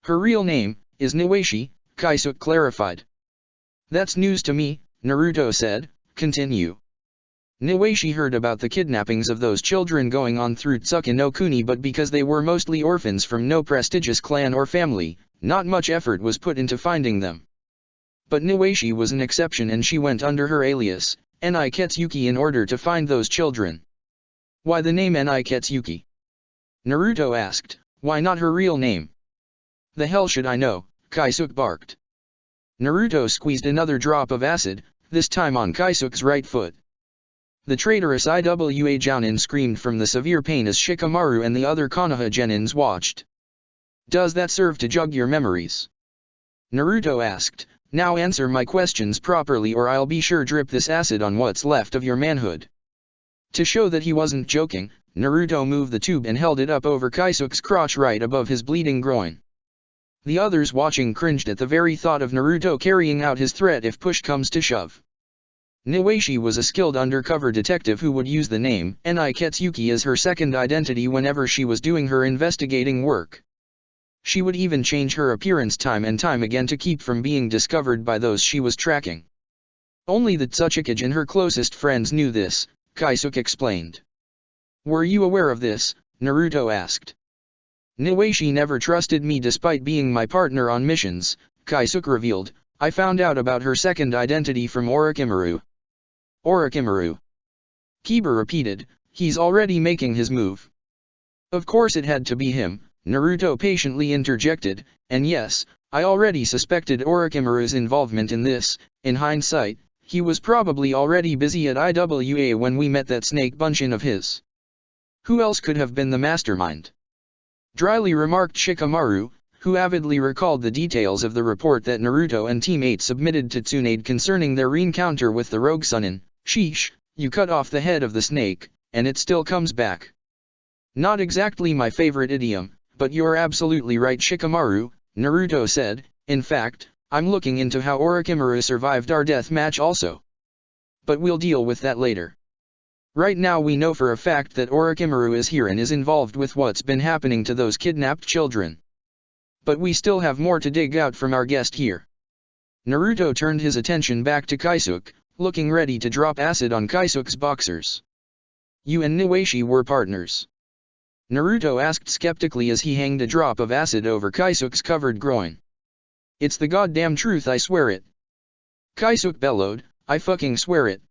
Her real name is Niwaishi, Kaisuke clarified. That's news to me, Naruto said. Continue. Niwaishi heard about the kidnappings of those children going on through Tsuka no Kuni, but because they were mostly orphans from no prestigious clan or family, not much effort was put into finding them. But Niwaishi was an exception and she went under her alias, Niketsuki, in order to find those children. Why the name Niketsuki? Naruto asked. Why not her real name? The hell should I know? Kaisuke barked. Naruto squeezed another drop of acid, this time on Kaisuke's right foot. The traitorous Iwa Jounin screamed from the severe pain as Shikamaru and the other Konoha genins watched. Does that serve to jog your memories? Naruto asked. Now answer my questions properly or I'll be sure drip this acid on what's left of your manhood. To show that he wasn't joking, Naruto moved the tube and held it up over Kaisuke's crotch right above his bleeding groin. The others watching cringed at the very thought of Naruto carrying out his threat if push comes to shove. Niwaishi was a skilled undercover detective who would use the name Niketsuki as her second identity whenever she was doing her investigating work. She would even change her appearance time and time again to keep from being discovered by those she was tracking. Only the Tsuchikage and her closest friends knew this, Kaisuke explained. Were you aware of this? Naruto asked. Niwaishi never trusted me despite being my partner on missions, Kaisuke revealed. I found out about her second identity from Orochimaru. Orochimaru? Kiba repeated. He's already making his move. Of course it had to be him, Naruto patiently interjected, and yes, I already suspected Orochimaru's involvement in this. In hindsight, he was probably already busy at Iwa when we met that snake bunchin of his. Who else could have been the mastermind? Dryly remarked Shikamaru, who avidly recalled the details of the report that Naruto and teammates submitted to Tsunade concerning their encounter with the rogue Sunin. Sheesh, you cut off the head of the snake, and it still comes back. Not exactly my favorite idiom, but you're absolutely right, Shikamaru, Naruto said. In fact, I'm looking into how Orochimaru survived our death match also. But we'll deal with that later. Right now we know for a fact that Orochimaru is here and is involved with what's been happening to those kidnapped children. But we still have more to dig out from our guest here. Naruto turned his attention back to Kaisuke, looking ready to drop acid on Kaisuke's boxers. You and Niwaishi were partners? Naruto asked skeptically as he hanged a drop of acid over Kaisuke's covered groin. It's the goddamn truth, I swear it. Kaisuke bellowed, I fucking swear it.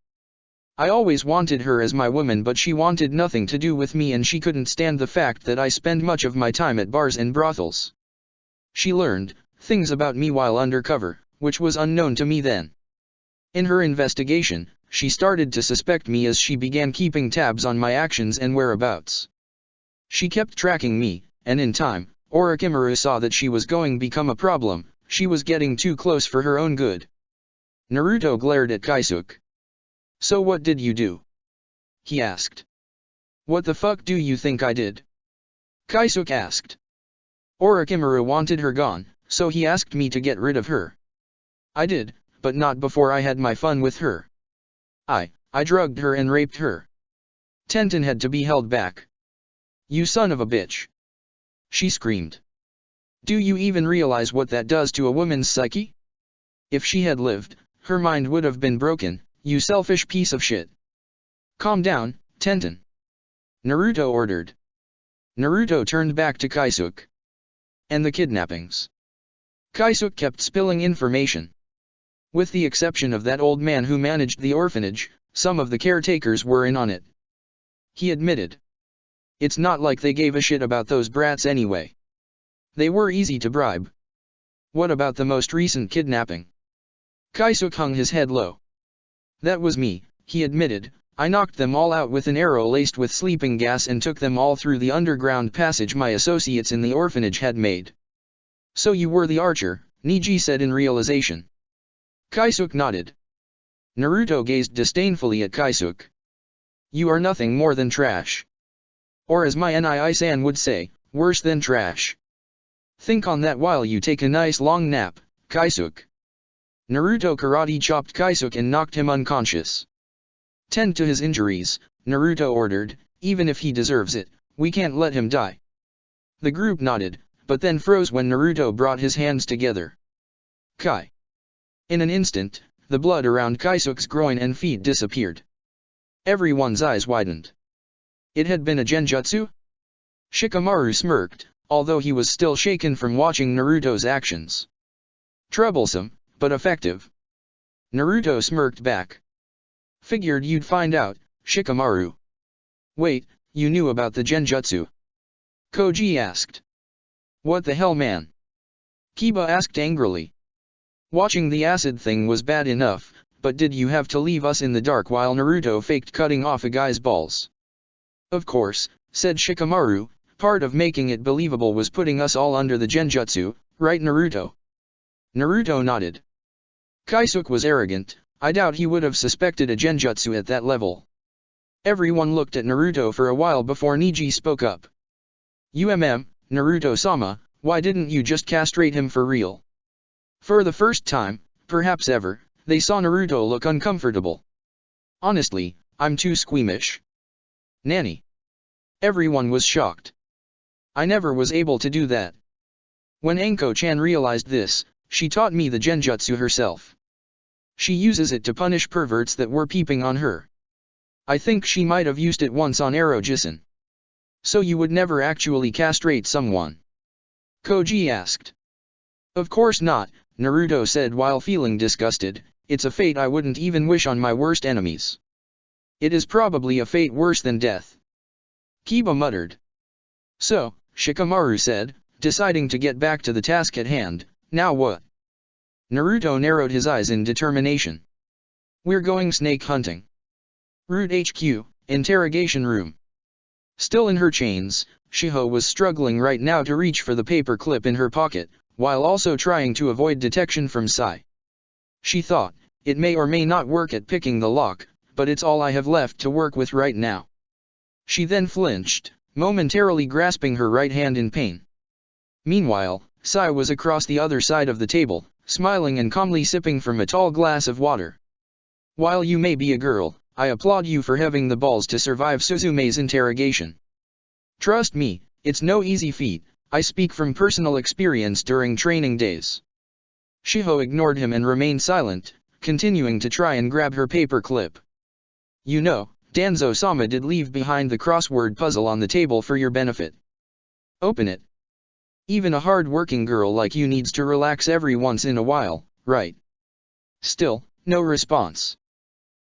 I always wanted her as my woman, but she wanted nothing to do with me and she couldn't stand the fact that I spend much of my time at bars and brothels. She learned things about me while undercover, which was unknown to me then. In her investigation, she started to suspect me as she began keeping tabs on my actions and whereabouts. She kept tracking me, and in time, Orochimaru saw that she was going to become a problem. She was getting too close for her own good. Naruto glared at Kaisuke. So what did you do? He asked. What the fuck do you think I did? Kaisuke asked. Orochimaru wanted her gone, so he asked me to get rid of her. I did, but not before I had my fun with her. I drugged her and raped her. Tenten had to be held back. You son of a bitch. She screamed. Do you even realize what that does to a woman's psyche? If she had lived, her mind would have been broken. You selfish piece of shit. Calm down, Tenten. Naruto ordered. Naruto turned back to Kaisuke. And the kidnappings. Kaisuke kept spilling information. With the exception of that old man who managed the orphanage, some of the caretakers were in on it. He admitted. It's not like they gave a shit about those brats anyway. They were easy to bribe. What about the most recent kidnapping? Kaisuke hung his head low. That was me, he admitted. I knocked them all out with an arrow laced with sleeping gas and took them all through the underground passage my associates in the orphanage had made. So you were the archer, Niji said in realization. Kaisuke nodded. Naruto gazed disdainfully at Kaisuke. You are nothing more than trash. Or as my Nii-san would say, worse than trash. Think on that while you take a nice long nap, Kaisuke. Naruto karate chopped Kaisuke and knocked him unconscious. Tend to his injuries, Naruto ordered, even if he deserves it, we can't let him die. The group nodded, but then froze when Naruto brought his hands together. Kai. In an instant, the blood around Kaisuke's groin and feet disappeared. Everyone's eyes widened. It had been a genjutsu? Shikamaru smirked, although he was still shaken from watching Naruto's actions. Troublesome, but effective. Naruto smirked back. Figured you'd find out, Shikamaru. Wait, you knew about the genjutsu? Koji asked. What the hell, man? Kiba asked angrily. Watching the acid thing was bad enough, but did you have to leave us in the dark while Naruto faked cutting off a guy's balls? Of course, said Shikamaru, part of making it believable was putting us all under the genjutsu, right Naruto? Naruto nodded. Kaisuke was arrogant, I doubt he would have suspected a genjutsu at that level. Everyone looked at Naruto for a while before Niji spoke up. Naruto-sama, why didn't you just castrate him for real? For the first time, perhaps ever, they saw Naruto look uncomfortable. Honestly, I'm too squeamish. Nanny. Everyone was shocked. I never was able to do that. When Anko-chan realized this, she taught me the genjutsu herself. She uses it to punish perverts that were peeping on her. I think she might have used it once on Ero-jisan. So you would never actually castrate someone? Koji asked. Of course not, Naruto said while feeling disgusted, it's a fate I wouldn't even wish on my worst enemies. It is probably a fate worse than death. Kiba muttered. So, Shikamaru said, deciding to get back to the task at hand, now what? Naruto narrowed his eyes in determination. We're going snake hunting. Root HQ, interrogation room. Still in her chains, Shiho was struggling right now to reach for the paper clip in her pocket, while also trying to avoid detection from Sai. She thought, it may or may not work at picking the lock, but it's all I have left to work with right now. She then flinched, momentarily grasping her right hand in pain. Meanwhile, Sai was across the other side of the table, smiling and calmly sipping from a tall glass of water. While you may be a girl, I applaud you for having the balls to survive Suzume's interrogation. Trust me, it's no easy feat, I speak from personal experience during training days. Shiho ignored him and remained silent, continuing to try and grab her paper clip. You know, Danzo-sama did leave behind the crossword puzzle on the table for your benefit. Open it. Even a hard-working girl like you needs to relax every once in a while, right? Still, no response.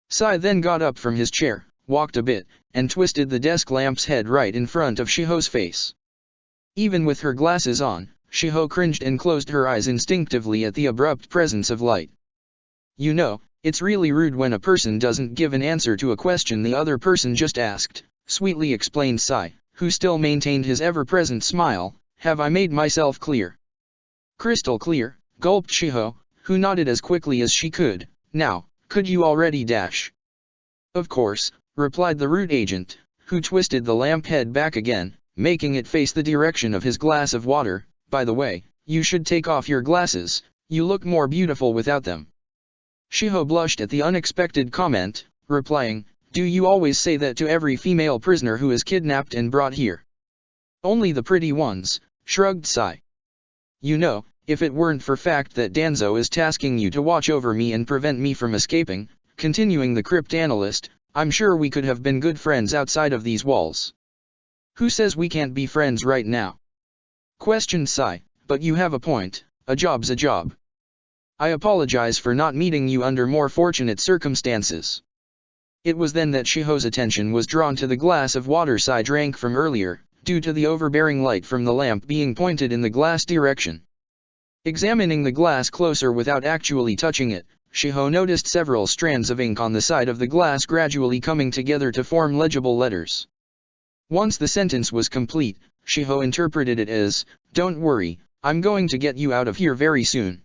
Sai then got up from his chair, walked a bit, and twisted the desk lamp's head right in front of Shiho's face. Even with her glasses on, Shiho cringed and closed her eyes instinctively at the abrupt presence of light. You know, it's really rude when a person doesn't give an answer to a question the other person just asked, sweetly explained Sai, who still maintained his ever-present smile. Have I made myself clear? Crystal clear, gulped Shiho, who nodded as quickly as she could. Now, could you already dash? Of course, replied the root agent, who twisted the lamp head back again, making it face the direction of his glass of water. By the way, you should take off your glasses, you look more beautiful without them. Shiho blushed at the unexpected comment, replying, do you always say that to every female prisoner who is kidnapped and brought here? Only the pretty ones, shrugged Sai. You know, if it weren't for fact that Danzo is tasking you to watch over me and prevent me from escaping, continuing the crypt analyst, I'm sure we could have been good friends outside of these walls. Who says we can't be friends right now? Questioned Sai, but you have a point, a job's a job. I apologize for not meeting you under more fortunate circumstances. It was then that Shiho's attention was drawn to the glass of water Sai drank from earlier, due to the overbearing light from the lamp being pointed in the glass direction. Examining the glass closer without actually touching it, Shiho noticed several strands of ink on the side of the glass gradually coming together to form legible letters. Once the sentence was complete, Shiho interpreted it as, don't worry, I'm going to get you out of here very soon.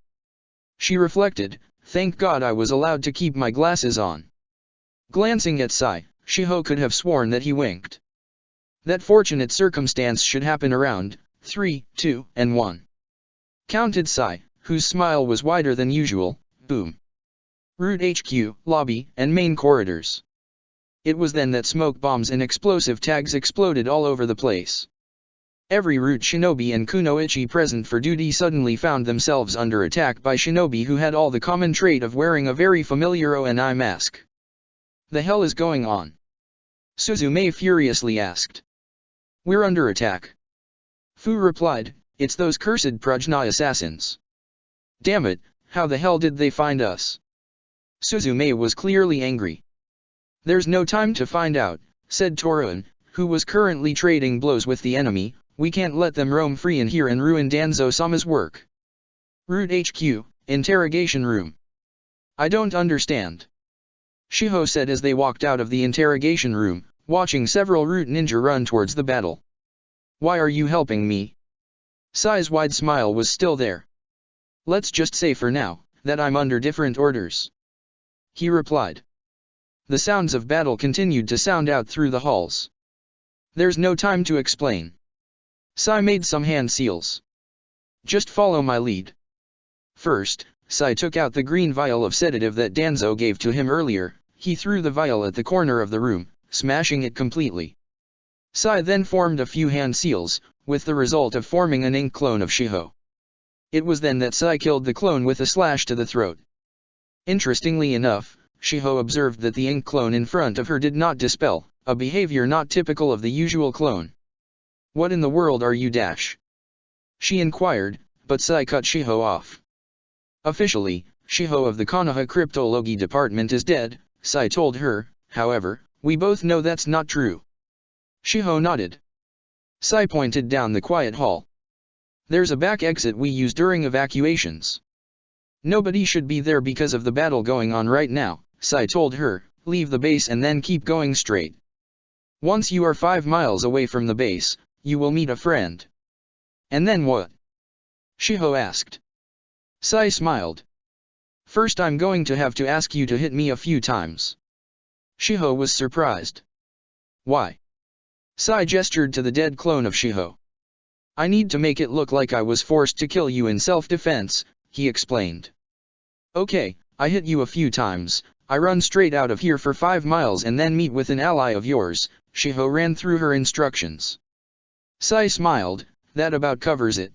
She reflected, thank God I was allowed to keep my glasses on. Glancing at Sai, Shiho could have sworn that he winked. That fortunate circumstance should happen around 3, 2, and 1. Counted Sai, whose smile was wider than usual. Boom. Route HQ, lobby, and main corridors. It was then that smoke bombs and explosive tags exploded all over the place. Every root shinobi and kunoichi present for duty suddenly found themselves under attack by shinobi who had all the common trait of wearing a very familiar ONI mask. The hell is going on? Suzume furiously asked. We're under attack. Fu replied, it's those cursed Prajna assassins. Damn it, how the hell did they find us? Suzume was clearly angry. There's no time to find out, said Toruin, who was currently trading blows with the enemy. We can't let them roam free in here and ruin Danzo-sama's work. Route HQ, interrogation room. I don't understand. Shiho said as they walked out of the interrogation room, watching several root ninja run towards the battle. Why are you helping me? Sai's wide smile was still there. Let's just say for now, that I'm under different orders. He replied. The sounds of battle continued to sound out through the halls. There's no time to explain. Sai made some hand seals. Just follow my lead. First, Sai took out the green vial of sedative that Danzo gave to him earlier. He threw the vial at the corner of the room, smashing it completely. Sai then formed a few hand seals, with the result of forming an ink clone of Shiho. It was then that Sai killed the clone with a slash to the throat. Interestingly enough, Shiho observed that the ink clone in front of her did not dispel, a behavior not typical of the usual clone. What in the world are you dash? She inquired, but Sai cut Shiho off. Officially, Shiho of the Konoha Cryptology Department is dead, Sai told her. However, we both know that's not true. Shiho nodded. Sai pointed down the quiet hall. There's a back exit we use during evacuations. Nobody should be there because of the battle going on right now, Sai told her. Leave the base and then keep going straight. Once you are 5 miles away from the base, you will meet a friend. And then what? Shiho asked. Sai smiled. First I'm going to have to ask you to hit me a few times. Shiho was surprised. Why? Sai gestured to the dead clone of Shiho. I need to make it look like I was forced to kill you in self-defense, he explained. Okay, I hit you a few times, I run straight out of here for 5 miles and then meet with an ally of yours, Shiho ran through her instructions. Sai smiled, that about covers it.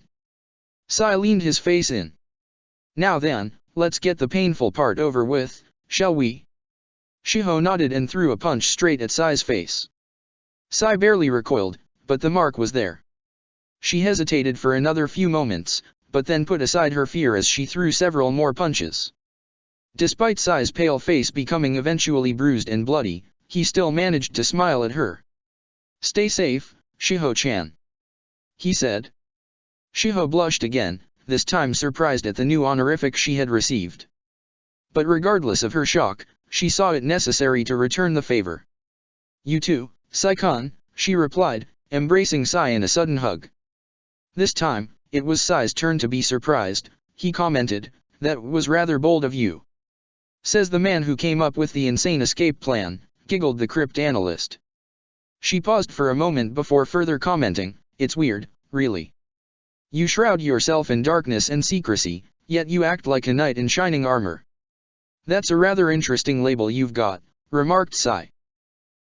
Sai leaned his face in. Now then, let's get the painful part over with, shall we? Shiho nodded and threw a punch straight at Sai's face. Sai barely recoiled, but the mark was there. She hesitated for another few moments, but then put aside her fear as she threw several more punches. Despite Sai's pale face becoming eventually bruised and bloody, he still managed to smile at her. Stay safe, Shiho-chan. He said. Shiho blushed again, this time surprised at the new honorific she had received. But regardless of her shock, she saw it necessary to return the favor. You too, Sai-kun, she replied, embracing Sai in a sudden hug. This time, it was Sai's turn to be surprised. He commented, that was rather bold of you. Says the man who came up with the insane escape plan, giggled the crypt analyst. She paused for a moment before further commenting, it's weird, really. You shroud yourself in darkness and secrecy, yet you act like a knight in shining armor. That's a rather interesting label you've got, remarked Sai.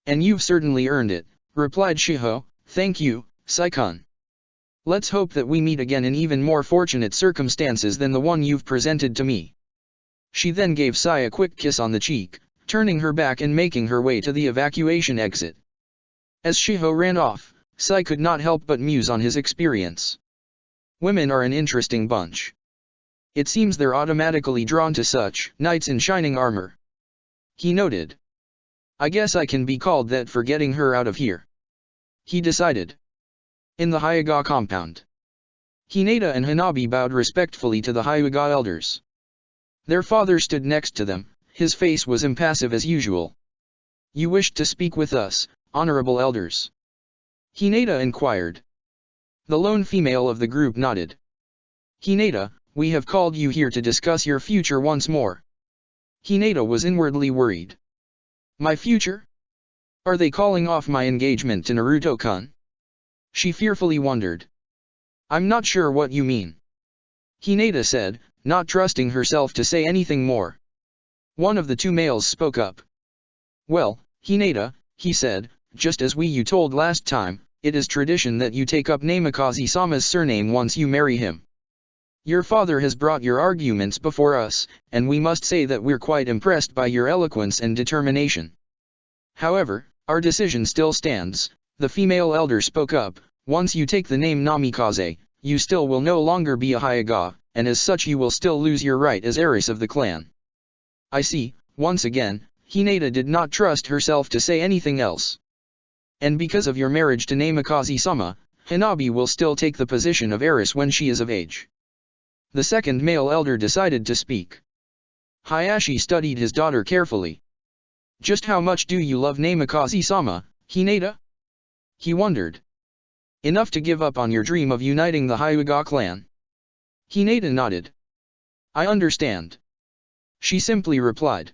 And you've certainly earned it, replied Shiho, thank you, Sai-kun. Let's hope that we meet again in even more fortunate circumstances than the one you've presented to me. She then gave Sai a quick kiss on the cheek, turning her back and making her way to the evacuation exit. As Shiho ran off, Sai could not help but muse on his experience. Women are an interesting bunch. It seems they're automatically drawn to such knights in shining armor. He noted. I guess I can be called that for getting her out of here. He decided. In the Hyuga compound. Hinata and Hanabi bowed respectfully to the Hyuga elders. Their father stood next to them, his face was impassive as usual. You wished to speak with us, honorable elders? Hinata inquired. The lone female of the group nodded. Hinata, we have called you here to discuss your future once more. Hinata was inwardly worried. My future? Are they calling off my engagement to Naruto-kun? She fearfully wondered. I'm not sure what you mean. Hinata said, not trusting herself to say anything more. One of the two males spoke up. Well, Hinata, he said, just as you told last time, it is tradition that you take up Namikaze-sama's surname once you marry him. Your father has brought your arguments before us, and we must say that we're quite impressed by your eloquence and determination. However, our decision still stands, the female elder spoke up, once you take the name Namikaze, you still will no longer be a Hyuga, and as such you will still lose your right as heiress of the clan. I see, once again, Hinata did not trust herself to say anything else. And because of your marriage to Namikaze-sama, Hanabi will still take the position of heiress when she is of age. The second male elder decided to speak. Hayashi studied his daughter carefully. Just how much do you love Namikaze-sama, Hinata? He wondered. Enough to give up on your dream of uniting the Hyuga clan? Hinata nodded. I understand. She simply replied.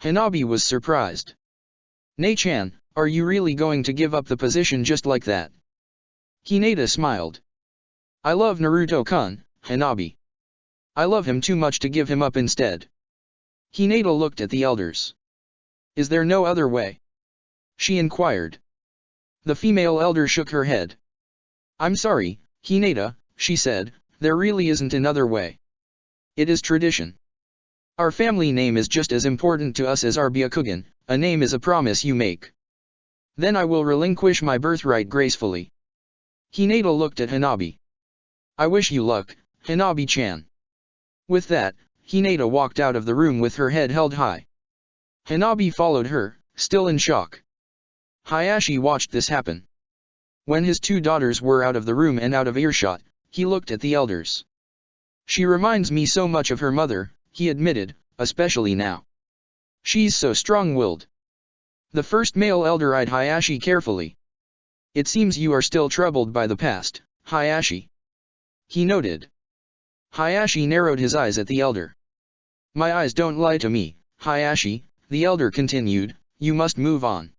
Hanabi was surprised. Nei-chan, are you really going to give up the position just like that? Hinata smiled. I love Naruto-kun, Hanabi. I love him too much to give him up instead. Hinata looked at the elders. Is there no other way? She inquired. The female elder shook her head. I'm sorry, Hinata, she said, there really isn't another way. It is tradition. Our family name is just as important to us as our Byakugan, a name is a promise you make. Then I will relinquish my birthright gracefully. Hinata looked at Hanabi. I wish you luck, Hanabi-chan. With that, Hinata walked out of the room with her head held high. Hanabi followed her, still in shock. Hayashi watched this happen. When his two daughters were out of the room and out of earshot, he looked at the elders. She reminds me so much of her mother, he admitted, especially now. She's so strong-willed. The first male elder eyed Hayashi carefully. It seems you are still troubled by the past, Hayashi. He noted. Hayashi narrowed his eyes at the elder. My eyes don't lie to me, Hayashi, the elder continued, you must move on.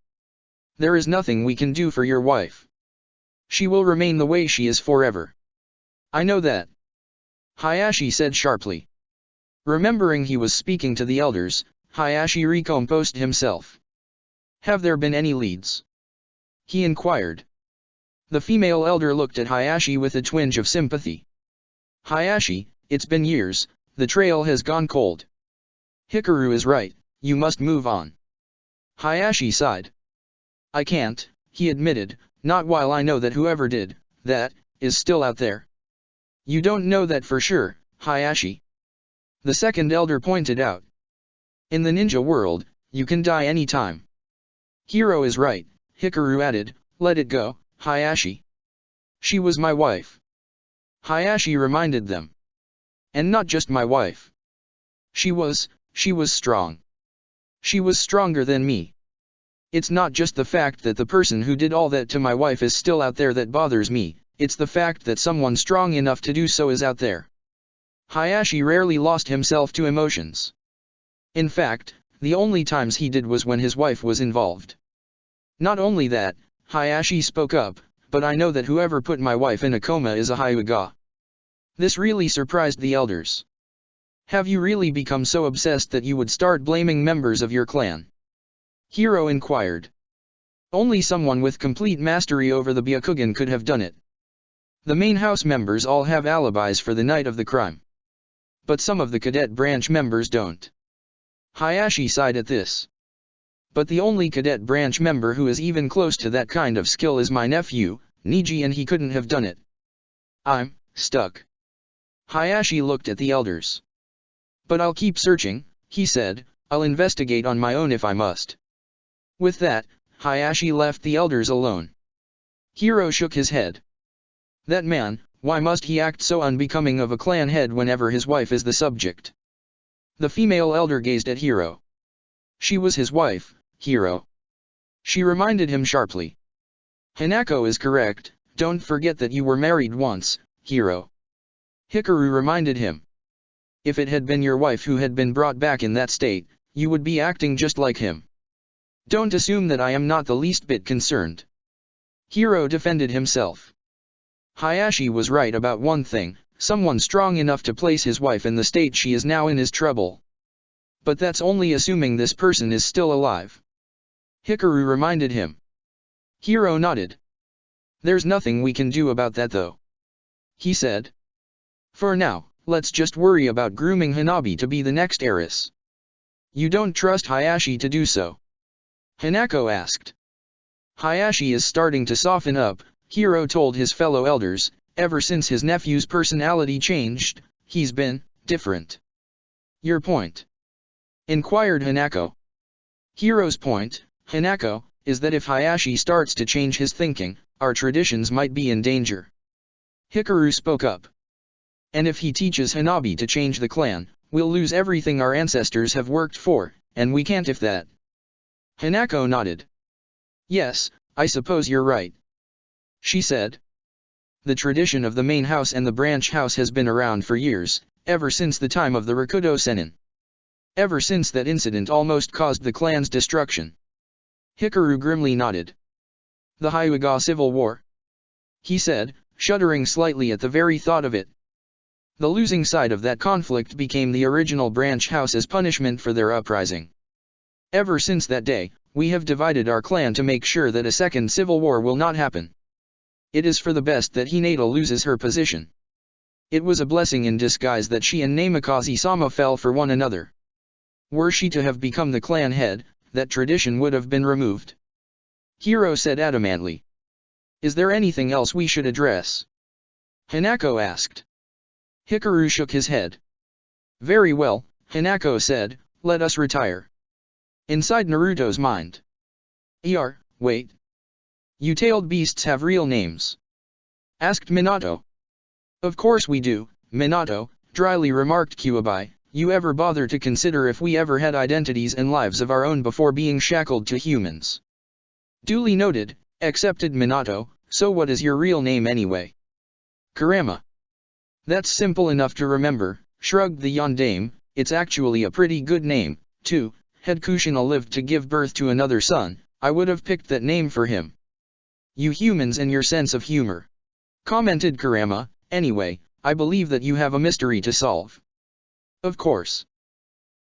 There is nothing we can do for your wife. She will remain the way she is forever. I know that. Hayashi said sharply. Remembering he was speaking to the elders, Hayashi recomposed himself. Have there been any leads? He inquired. The female elder looked at Hayashi with a twinge of sympathy. Hayashi, it's been years, the trail has gone cold. Hikaru is right, you must move on. Hayashi sighed. I can't, he admitted, not while I know that whoever did that is still out there. You don't know that for sure, Hayashi. The second elder pointed out. In the ninja world, you can die any time. Hiro is right, Hikaru added, let it go, Hayashi. She was my wife. Hayashi reminded them. And not just my wife. She was strong. She was stronger than me. It's not just the fact that the person who did all that to my wife is still out there that bothers me, it's the fact that someone strong enough to do so is out there. Hayashi rarely lost himself to emotions. In fact, the only times he did was when his wife was involved. Not only that, Hayashi spoke up, but I know that whoever put my wife in a coma is a Hyuga. This really surprised the elders. Have you really become so obsessed that you would start blaming members of your clan? Hiro inquired. Only someone with complete mastery over the Byakugan could have done it. The main house members all have alibis for the night of the crime. But some of the cadet branch members don't. Hayashi sighed at this. But the only cadet branch member who is even close to that kind of skill is my nephew, Niji, and he couldn't have done it. I'm stuck. Hayashi looked at the elders. But I'll keep searching, he said, I'll investigate on my own if I must. With that, Hayashi left the elders alone. Hiro shook his head. That man, why must he act so unbecoming of a clan head whenever his wife is the subject? The female elder gazed at Hiro. She was his wife, Hiro. She reminded him sharply. Hanako is correct, don't forget that you were married once, Hiro. Hikaru reminded him. If it had been your wife who had been brought back in that state, you would be acting just like him. Don't assume that I am not the least bit concerned. Hiro defended himself. Hayashi was right about one thing, someone strong enough to place his wife in the state she is now in is trouble. But that's only assuming this person is still alive. Hikaru reminded him. Hiro nodded. There's nothing we can do about that though. He said. For now, let's just worry about grooming Hanabi to be the next heiress. You don't trust Hayashi to do so? Hanako asked. Hayashi is starting to soften up, Hiro told his fellow elders. Ever since his nephew's personality changed, he's been different. Your point? Inquired Hanako. Hiro's point, Hanako, is that if Hayashi starts to change his thinking, our traditions might be in danger. Hikaru spoke up. And if he teaches Hanabi to change the clan, we'll lose everything our ancestors have worked for, and we can't if that. Hanako nodded. Yes, I suppose you're right. She said. The tradition of the main house and the branch house has been around for years, ever since the time of the Rakudo Sennin. Ever since that incident almost caused the clan's destruction. Hikaru grimly nodded. The Hyuga Civil War? He said, shuddering slightly at the very thought of it. The losing side of that conflict became the original branch house as punishment for their uprising. Ever since that day, we have divided our clan to make sure that a second civil war will not happen. It is for the best that Hinata loses her position. It was a blessing in disguise that she and Namikaze-sama fell for one another. Were she to have become the clan head, that tradition would have been removed. Hiro said adamantly. Is there anything else we should address? Hanako asked. Hikaru shook his head. Very well, Hanako said, let us retire. Inside Naruto's mind. Wait. You tailed beasts have real names? Asked Minato. Of course we do, Minato, dryly remarked Kyuubi. You ever bother to consider if we ever had identities and lives of our own before being shackled to humans? Duly noted, accepted Minato, so what is your real name anyway? Kurama. That's simple enough to remember, shrugged the Yondaime, it's actually a pretty good name, too. Had Kushina lived to give birth to another son, I would have picked that name for him. You humans and your sense of humor. Commented Kurama, anyway, I believe that you have a mystery to solve. Of course.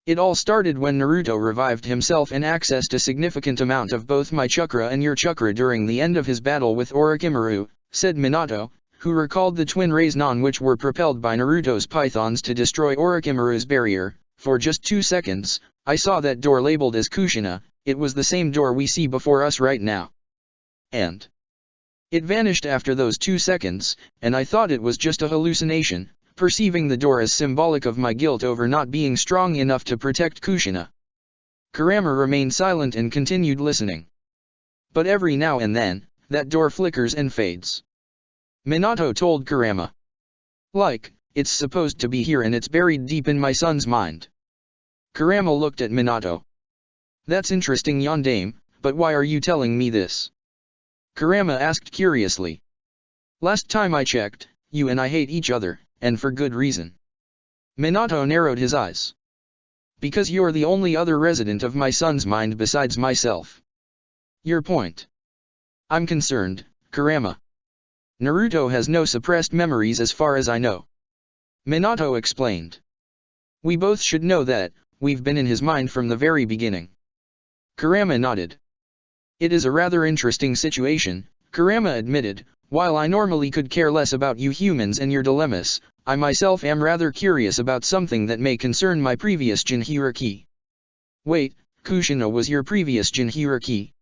It all started when Naruto revived himself and accessed a significant amount of both my chakra and your chakra during the end of his battle with Orochimaru, said Minato, who recalled the twin rays non which were propelled by Naruto's pythons to destroy Orochimaru's barrier. For just 2 seconds, I saw that door labeled as Kushina, it was the same door we see before us right now. And it vanished after those 2 seconds, and I thought it was just a hallucination, perceiving the door as symbolic of my guilt over not being strong enough to protect Kushina. Kurama remained silent and continued listening. But every now and then, that door flickers and fades. Minato told Kurama. Like, it's supposed to be here and it's buried deep in my son's mind. Kurama looked at Minato. That's interesting Yondaime, but why are you telling me this? Kurama asked curiously. Last time I checked, you and I hate each other, and for good reason. Minato narrowed his eyes. Because you're the only other resident of my son's mind besides myself. Your point. I'm concerned, Kurama. Naruto has no suppressed memories as far as I know. Minato explained. We both should know that, we've been in his mind from the very beginning. Kurama nodded. It is a rather interesting situation, Kurama admitted. While I normally could care less about you humans and your dilemmas, I myself am rather curious about something that may concern my previous Jinhiriki. Wait, Kushina was your previous Jinhiriki?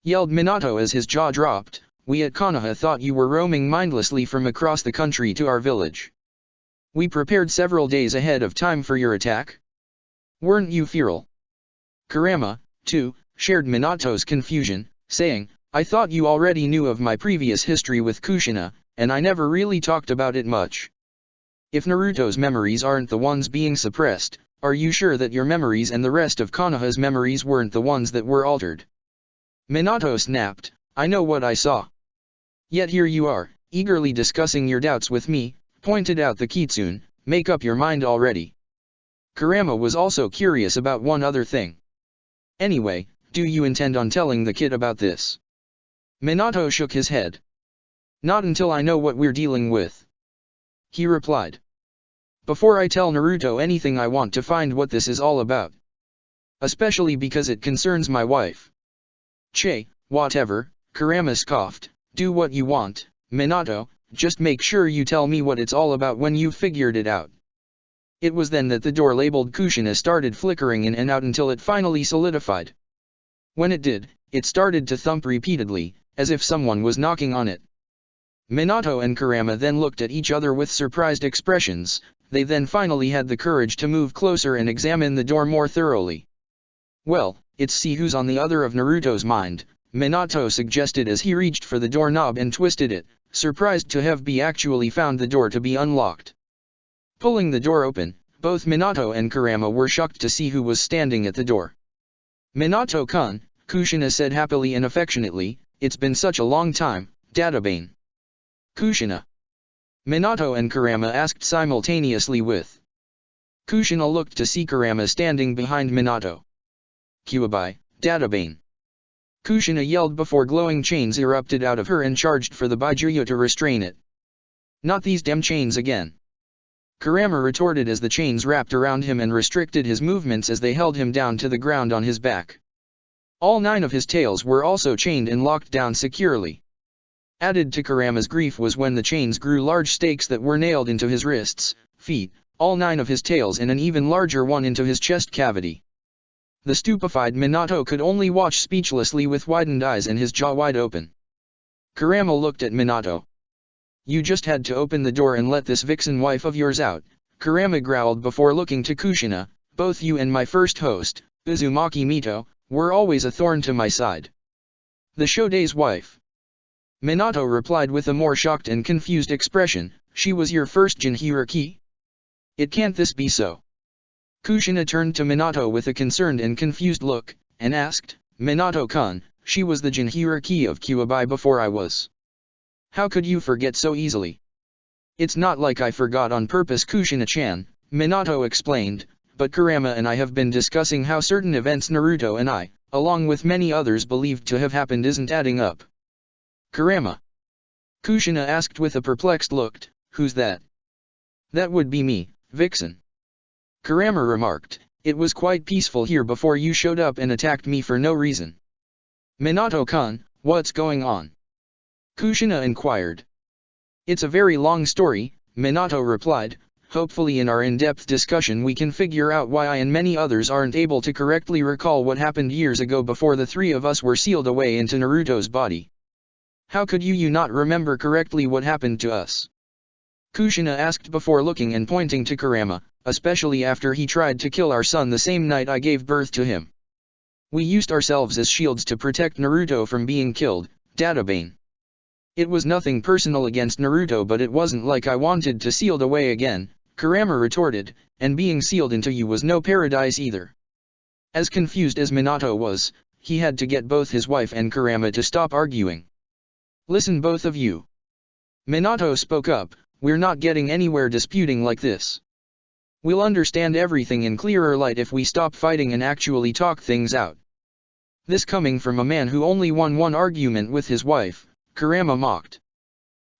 Yelled Minato as his jaw dropped. We at Konoha thought you were roaming mindlessly from across the country to our village. We prepared several days ahead of time for your attack. Weren't you feral? Kurama, too, shared Minato's confusion, saying, I thought you already knew of my previous history with Kushina, and I never really talked about it much. If Naruto's memories aren't the ones being suppressed, are you sure that your memories and the rest of Konoha's memories weren't the ones that were altered? Minato snapped, I know what I saw. Yet here you are, eagerly discussing your doubts with me, pointed out the kitsune. Make up your mind already. Kurama was also curious about one other thing. Anyway, do you intend on telling the kid about this? Minato shook his head. Not until I know what we're dealing with. He replied. Before I tell Naruto anything, I want to find what this is all about. Especially because it concerns my wife. Che, whatever, Kurama scoffed. Do what you want, Minato, just make sure you tell me what it's all about when you've figured it out. It was then that the door labeled Kushina started flickering in and out until it finally solidified. When it did, it started to thump repeatedly, as if someone was knocking on it. Minato and Kurama then looked at each other with surprised expressions. They then finally had the courage to move closer and examine the door more thoroughly. Well, it's see who's on the other of Naruto's mind, Minato suggested as he reached for the doorknob and twisted it, surprised to have actually found the door to be unlocked. Pulling the door open, both Minato and Kurama were shocked to see who was standing at the door. Minato-kun, Kushina said happily and affectionately, it's been such a long time, Databane. Kushina. Minato and Kurama asked simultaneously with. Kushina looked to see Kurama standing behind Minato. Kuwabai, Databane. Kushina yelled before glowing chains erupted out of her and charged for the Baijuyo to restrain it. Not these damn chains again. Kurama retorted as the chains wrapped around him and restricted his movements as they held him down to the ground on his back. All 9 of his tails were also chained and locked down securely. Added to Kurama's grief was when the chains grew large stakes that were nailed into his wrists, feet, all 9 of his tails and an even larger one into his chest cavity. The stupefied Minato could only watch speechlessly with widened eyes and his jaw wide open. Kurama looked at Minato. You just had to open the door and let this vixen wife of yours out, Kurama growled before looking to Kushina. Both you and my first host, Uzumaki Mito, were always a thorn to my side. The Shodae's wife. Minato replied with a more shocked and confused expression, she was your first Jinhiriki? It can't this be so? Kushina turned to Minato with a concerned and confused look, and asked, Minato-kun, she was the Jinhiriki of Kuwabai before I was. How could you forget so easily? It's not like I forgot on purpose, Kushina-chan, Minato explained, but Kurama and I have been discussing how certain events Naruto and I, along with many others believed to have happened isn't adding up. Kurama. Kushina asked with a perplexed look, who's that? That would be me, Vixen. Kurama remarked, it was quite peaceful here before you showed up and attacked me for no reason. Minato-kun, what's going on? Kushina inquired. It's a very long story, Minato replied. Hopefully in our in-depth discussion we can figure out why I and many others aren't able to correctly recall what happened years ago before the 3 of us were sealed away into Naruto's body. How could you not remember correctly what happened to us? Kushina asked before looking and pointing to Kurama, especially after he tried to kill our son the same night I gave birth to him. We used ourselves as shields to protect Naruto from being killed, Databane. It was nothing personal against Naruto, but it wasn't like I wanted to sealed away again, Kurama retorted, and being sealed into you was no paradise either. As confused as Minato was, he had to get both his wife and Kurama to stop arguing. Listen both of you. Minato spoke up, we're not getting anywhere disputing like this. We'll understand everything in clearer light if we stop fighting and actually talk things out. This coming from a man who only won one argument with his wife, Kurama mocked.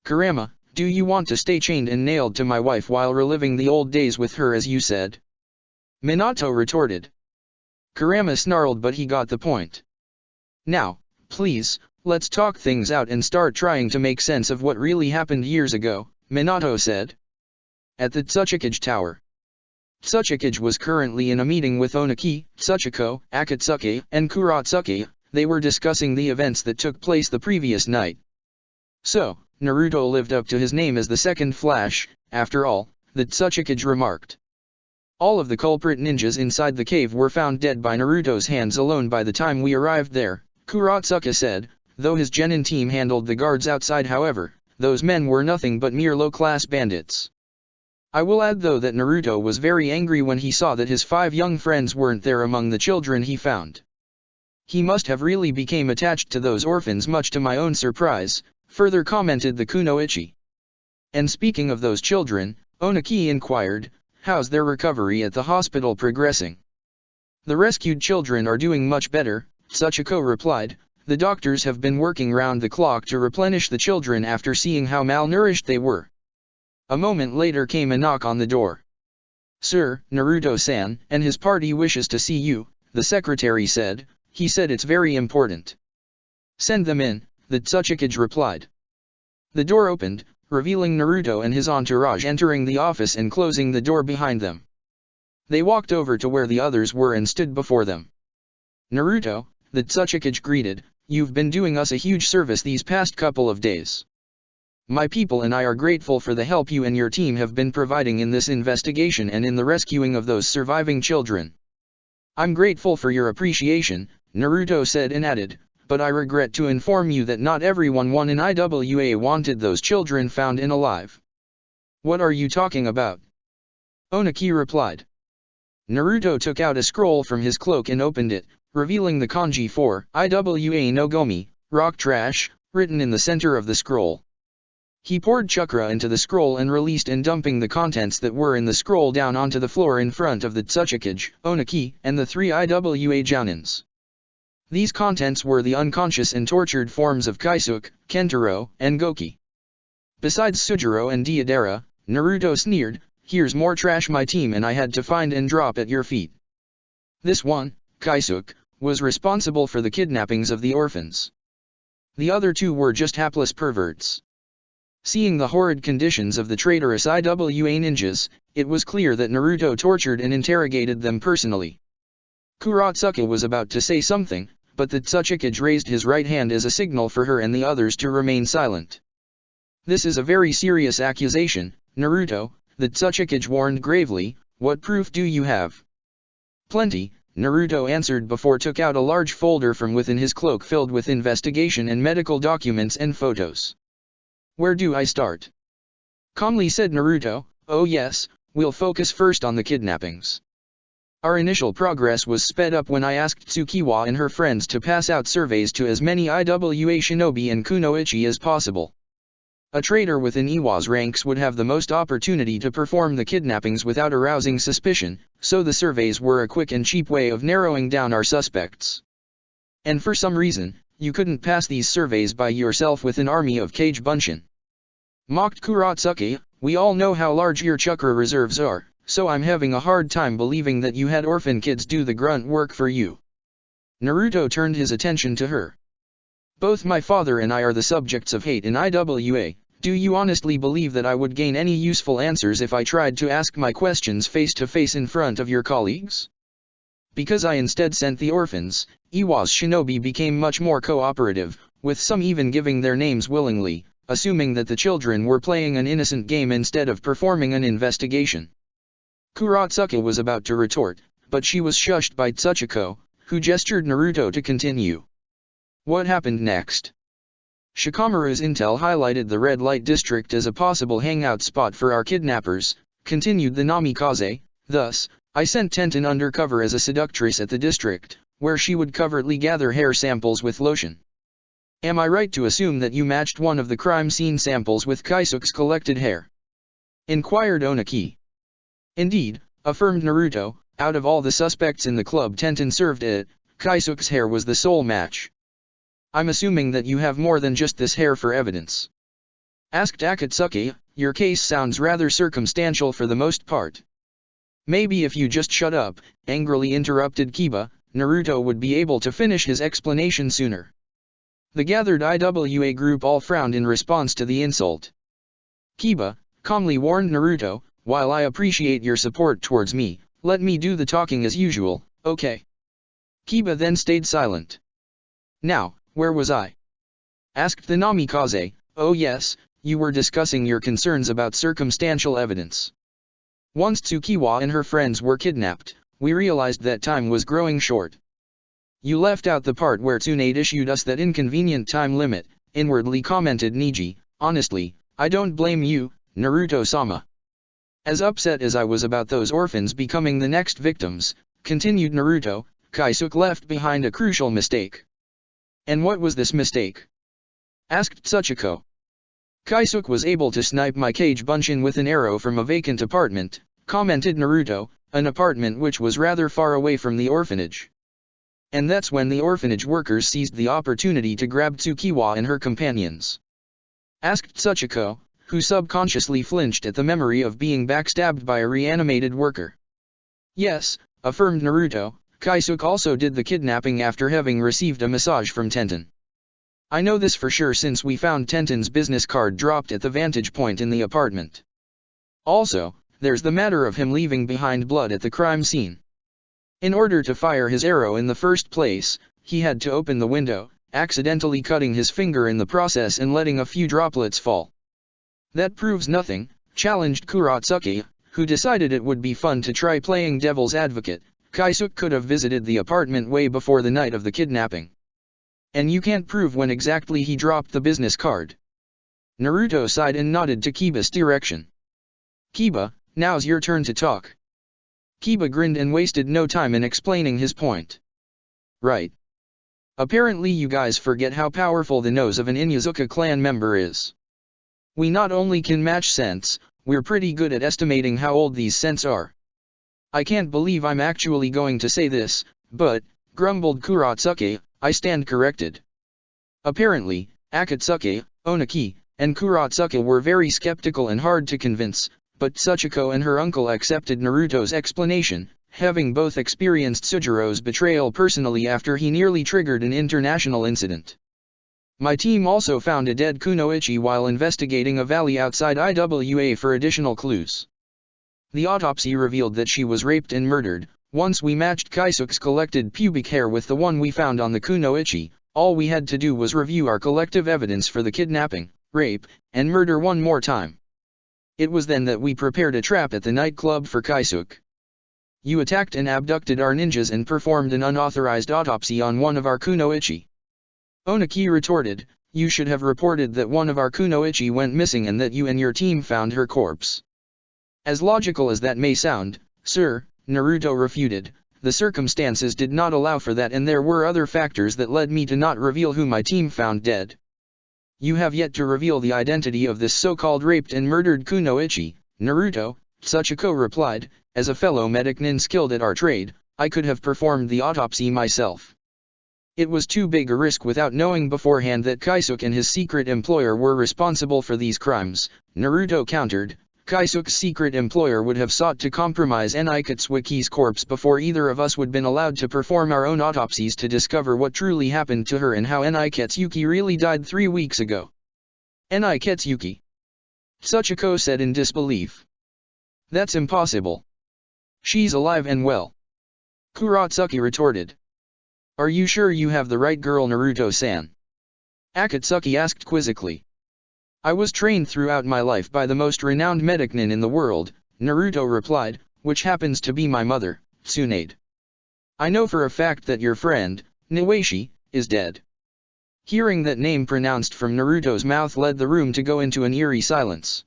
Kurama, do you want to stay chained and nailed to my wife while reliving the old days with her as you said? Minato retorted. Kurama snarled, but he got the point. Now, please, let's talk things out and start trying to make sense of what really happened years ago, Minato said. At the Tsuchikage Tower. Tsuchikage was currently in a meeting with Oniki, Tsuchiko, Akatsuki, and Kuratsuki. They were discussing the events that took place the previous night. So, Naruto lived up to his name as the second Flash, after all, the Tsuchikage remarked. All of the culprit ninjas inside the cave were found dead by Naruto's hands alone by the time we arrived there, Kuratsuki said, though his genin team handled the guards outside. However, those men were nothing but mere low-class bandits. I will add though that Naruto was very angry when he saw that his 5 young friends weren't there among the children he found. He must have really became attached to those orphans, much to my own surprise, further commented the kunoichi. And speaking of those children, Onaki inquired, how's their recovery at the hospital progressing? The rescued children are doing much better, Tsuchiko replied. The doctors have been working round the clock to replenish the children after seeing how malnourished they were. A moment later came a knock on the door. Sir, Naruto-san and his party wishes to see you, the secretary said. He said it's very important. Send them in, the Tsuchikage replied. The door opened, revealing Naruto and his entourage entering the office and closing the door behind them. They walked over to where the others were and stood before them. Naruto, the Tsuchikage greeted, you've been doing us a huge service these past couple of days. My people and I are grateful for the help you and your team have been providing in this investigation and in the rescuing of those surviving children. I'm grateful for your appreciation, Naruto said and added, but I regret to inform you that not everyone in IWA wanted those children found in alive. What are you talking about? Onaki replied. Naruto took out a scroll from his cloak and opened it, revealing the kanji for IWA no Gomi, rock trash, written in the center of the scroll. He poured chakra into the scroll and released and dumping the contents that were in the scroll down onto the floor in front of the Tsuchikage, Onaki, and the 3 IWA jounins. These contents were the unconscious and tortured forms of Kaisuke, Kentaro, and Goki. Besides Sujiro and Deidara, Naruto sneered, here's more trash my team and I had to find and drop at your feet. This one, Kaisuke, was responsible for the kidnappings of the orphans. The other two were just hapless perverts. Seeing the horrid conditions of the traitorous IWA ninjas, it was clear that Naruto tortured and interrogated them personally. Kuratsuka was about to say something, but the Tsuchikage raised his right hand as a signal for her and the others to remain silent. This is a very serious accusation, Naruto, the Tsuchikage warned gravely. What proof do you have? Plenty, Naruto answered before took out a large folder from within his cloak filled with investigation and medical documents and photos. Where do I start? Calmly said Naruto, oh yes, we'll focus first on the kidnappings. Our initial progress was sped up when I asked Tsukiwa and her friends to pass out surveys to as many IWA shinobi and kunoichi as possible. A traitor within Iwa's ranks would have the most opportunity to perform the kidnappings without arousing suspicion, so the surveys were a quick and cheap way of narrowing down our suspects. And for some reason, you couldn't pass these surveys by yourself with an army of Kage Bunshin. Mocked Kuratsuki, we all know how large your chakra reserves are, so I'm having a hard time believing that you had orphan kids do the grunt work for you. Naruto turned his attention to her. Both my father and I are the subjects of hate in IWA. Do you honestly believe that I would gain any useful answers if I tried to ask my questions face to face in front of your colleagues? Because I instead sent the orphans, Iwa's shinobi became much more cooperative, with some even giving their names willingly, assuming that the children were playing an innocent game instead of performing an investigation. Kuratsuka was about to retort, but she was shushed by Tsuchiko, who gestured Naruto to continue. What happened next? Shikamaru's intel highlighted the red light district as a possible hangout spot for our kidnappers, continued the Namikaze. Thus, I sent Tenten undercover as a seductress at the district, where she would covertly gather hair samples with lotion. Am I right to assume that you matched one of the crime scene samples with Kaisuke's collected hair? Inquired Onaki. Indeed, affirmed Naruto, out of all the suspects in the club Tenten served it, Kaisuke's hair was the sole match. I'm assuming that you have more than just this hair for evidence. Asked Akatsuki, your case sounds rather circumstantial for the most part. Maybe if you just shut up, angrily interrupted Kiba, Naruto would be able to finish his explanation sooner. The gathered IWA group all frowned in response to the insult. Kiba, calmly warned Naruto, while I appreciate your support towards me, let me do the talking as usual, okay? Kiba then stayed silent. Now, where was I? Asked the Namikaze. Oh yes, you were discussing your concerns about circumstantial evidence. Once Tsukiwa and her friends were kidnapped, we realized that time was growing short. You left out the part where Tsunade issued us that inconvenient time limit, inwardly commented Niji. Honestly, I don't blame you, Naruto-sama. As upset as I was about those orphans becoming the next victims, continued Naruto, Kaisuke left behind a crucial mistake. And what was this mistake? Asked Tsuchiko. Kaisuke was able to snipe my Kage Bunshin with an arrow from a vacant apartment, commented Naruto, an apartment which was rather far away from the orphanage. And that's when the orphanage workers seized the opportunity to grab Tsukiwa and her companions. Asked Tsuchiko, who subconsciously flinched at the memory of being backstabbed by a reanimated worker. Yes, affirmed Naruto, Kaisuke also did the kidnapping after having received a massage from Tenten. I know this for sure since we found Tenten's business card dropped at the vantage point in the apartment. Also, there's the matter of him leaving behind blood at the crime scene. In order to fire his arrow in the first place, he had to open the window, accidentally cutting his finger in the process and letting a few droplets fall. That proves nothing, challenged Kuratsuki, who decided it would be fun to try playing devil's advocate. Kaisuke could have visited the apartment way before the night of the kidnapping. And you can't prove when exactly he dropped the business card. Naruto sighed and nodded to Kiba's direction. Kiba, now's your turn to talk. Kiba grinned and wasted no time in explaining his point. Right. Apparently you guys forget how powerful the nose of an Inuzuka clan member is. We not only can match scents, we're pretty good at estimating how old these scents are. I can't believe I'm actually going to say this, but, grumbled Kuratsuki, I stand corrected. Apparently, Akatsuki, Onaki, and Kuratsuki were very skeptical and hard to convince, but Tsuchiko and her uncle accepted Naruto's explanation, having both experienced Sujiro's betrayal personally after he nearly triggered an international incident. My team also found a dead kunoichi while investigating a valley outside Iwa for additional clues. The autopsy revealed that she was raped and murdered. Once we matched Kaisuke's collected pubic hair with the one we found on the kunoichi, all we had to do was review our collective evidence for the kidnapping, rape, and murder one more time. It was then that we prepared a trap at the nightclub for Kaisuke. You attacked and abducted our ninjas and performed an unauthorized autopsy on one of our kunoichi. Onaki retorted, you should have reported that one of our kunoichi went missing and that you and your team found her corpse. As logical as that may sound, sir, Naruto refuted, the circumstances did not allow for that and there were other factors that led me to not reveal who my team found dead. You have yet to reveal the identity of this so-called raped and murdered kunoichi, Naruto, Tsuchiko replied, as a fellow medic nin skilled at our trade, I could have performed the autopsy myself. It was too big a risk without knowing beforehand that Kaisuke and his secret employer were responsible for these crimes, Naruto countered. Kaisuke's secret employer would have sought to compromise Nikatsuki's corpse before either of us would been allowed to perform our own autopsies to discover what truly happened to her and how Nikatsuki really died 3 weeks ago. Nikatsuki? Tsuchiko said in disbelief. That's impossible. She's alive and well. Kuratsuki retorted. Are you sure you have the right girl, Naruto-san? Akatsuki asked quizzically. I was trained throughout my life by the most renowned medic nin in the world, Naruto replied, which happens to be my mother, Tsunade. I know for a fact that your friend, Niwashi, is dead. Hearing that name pronounced from Naruto's mouth led the room to go into an eerie silence.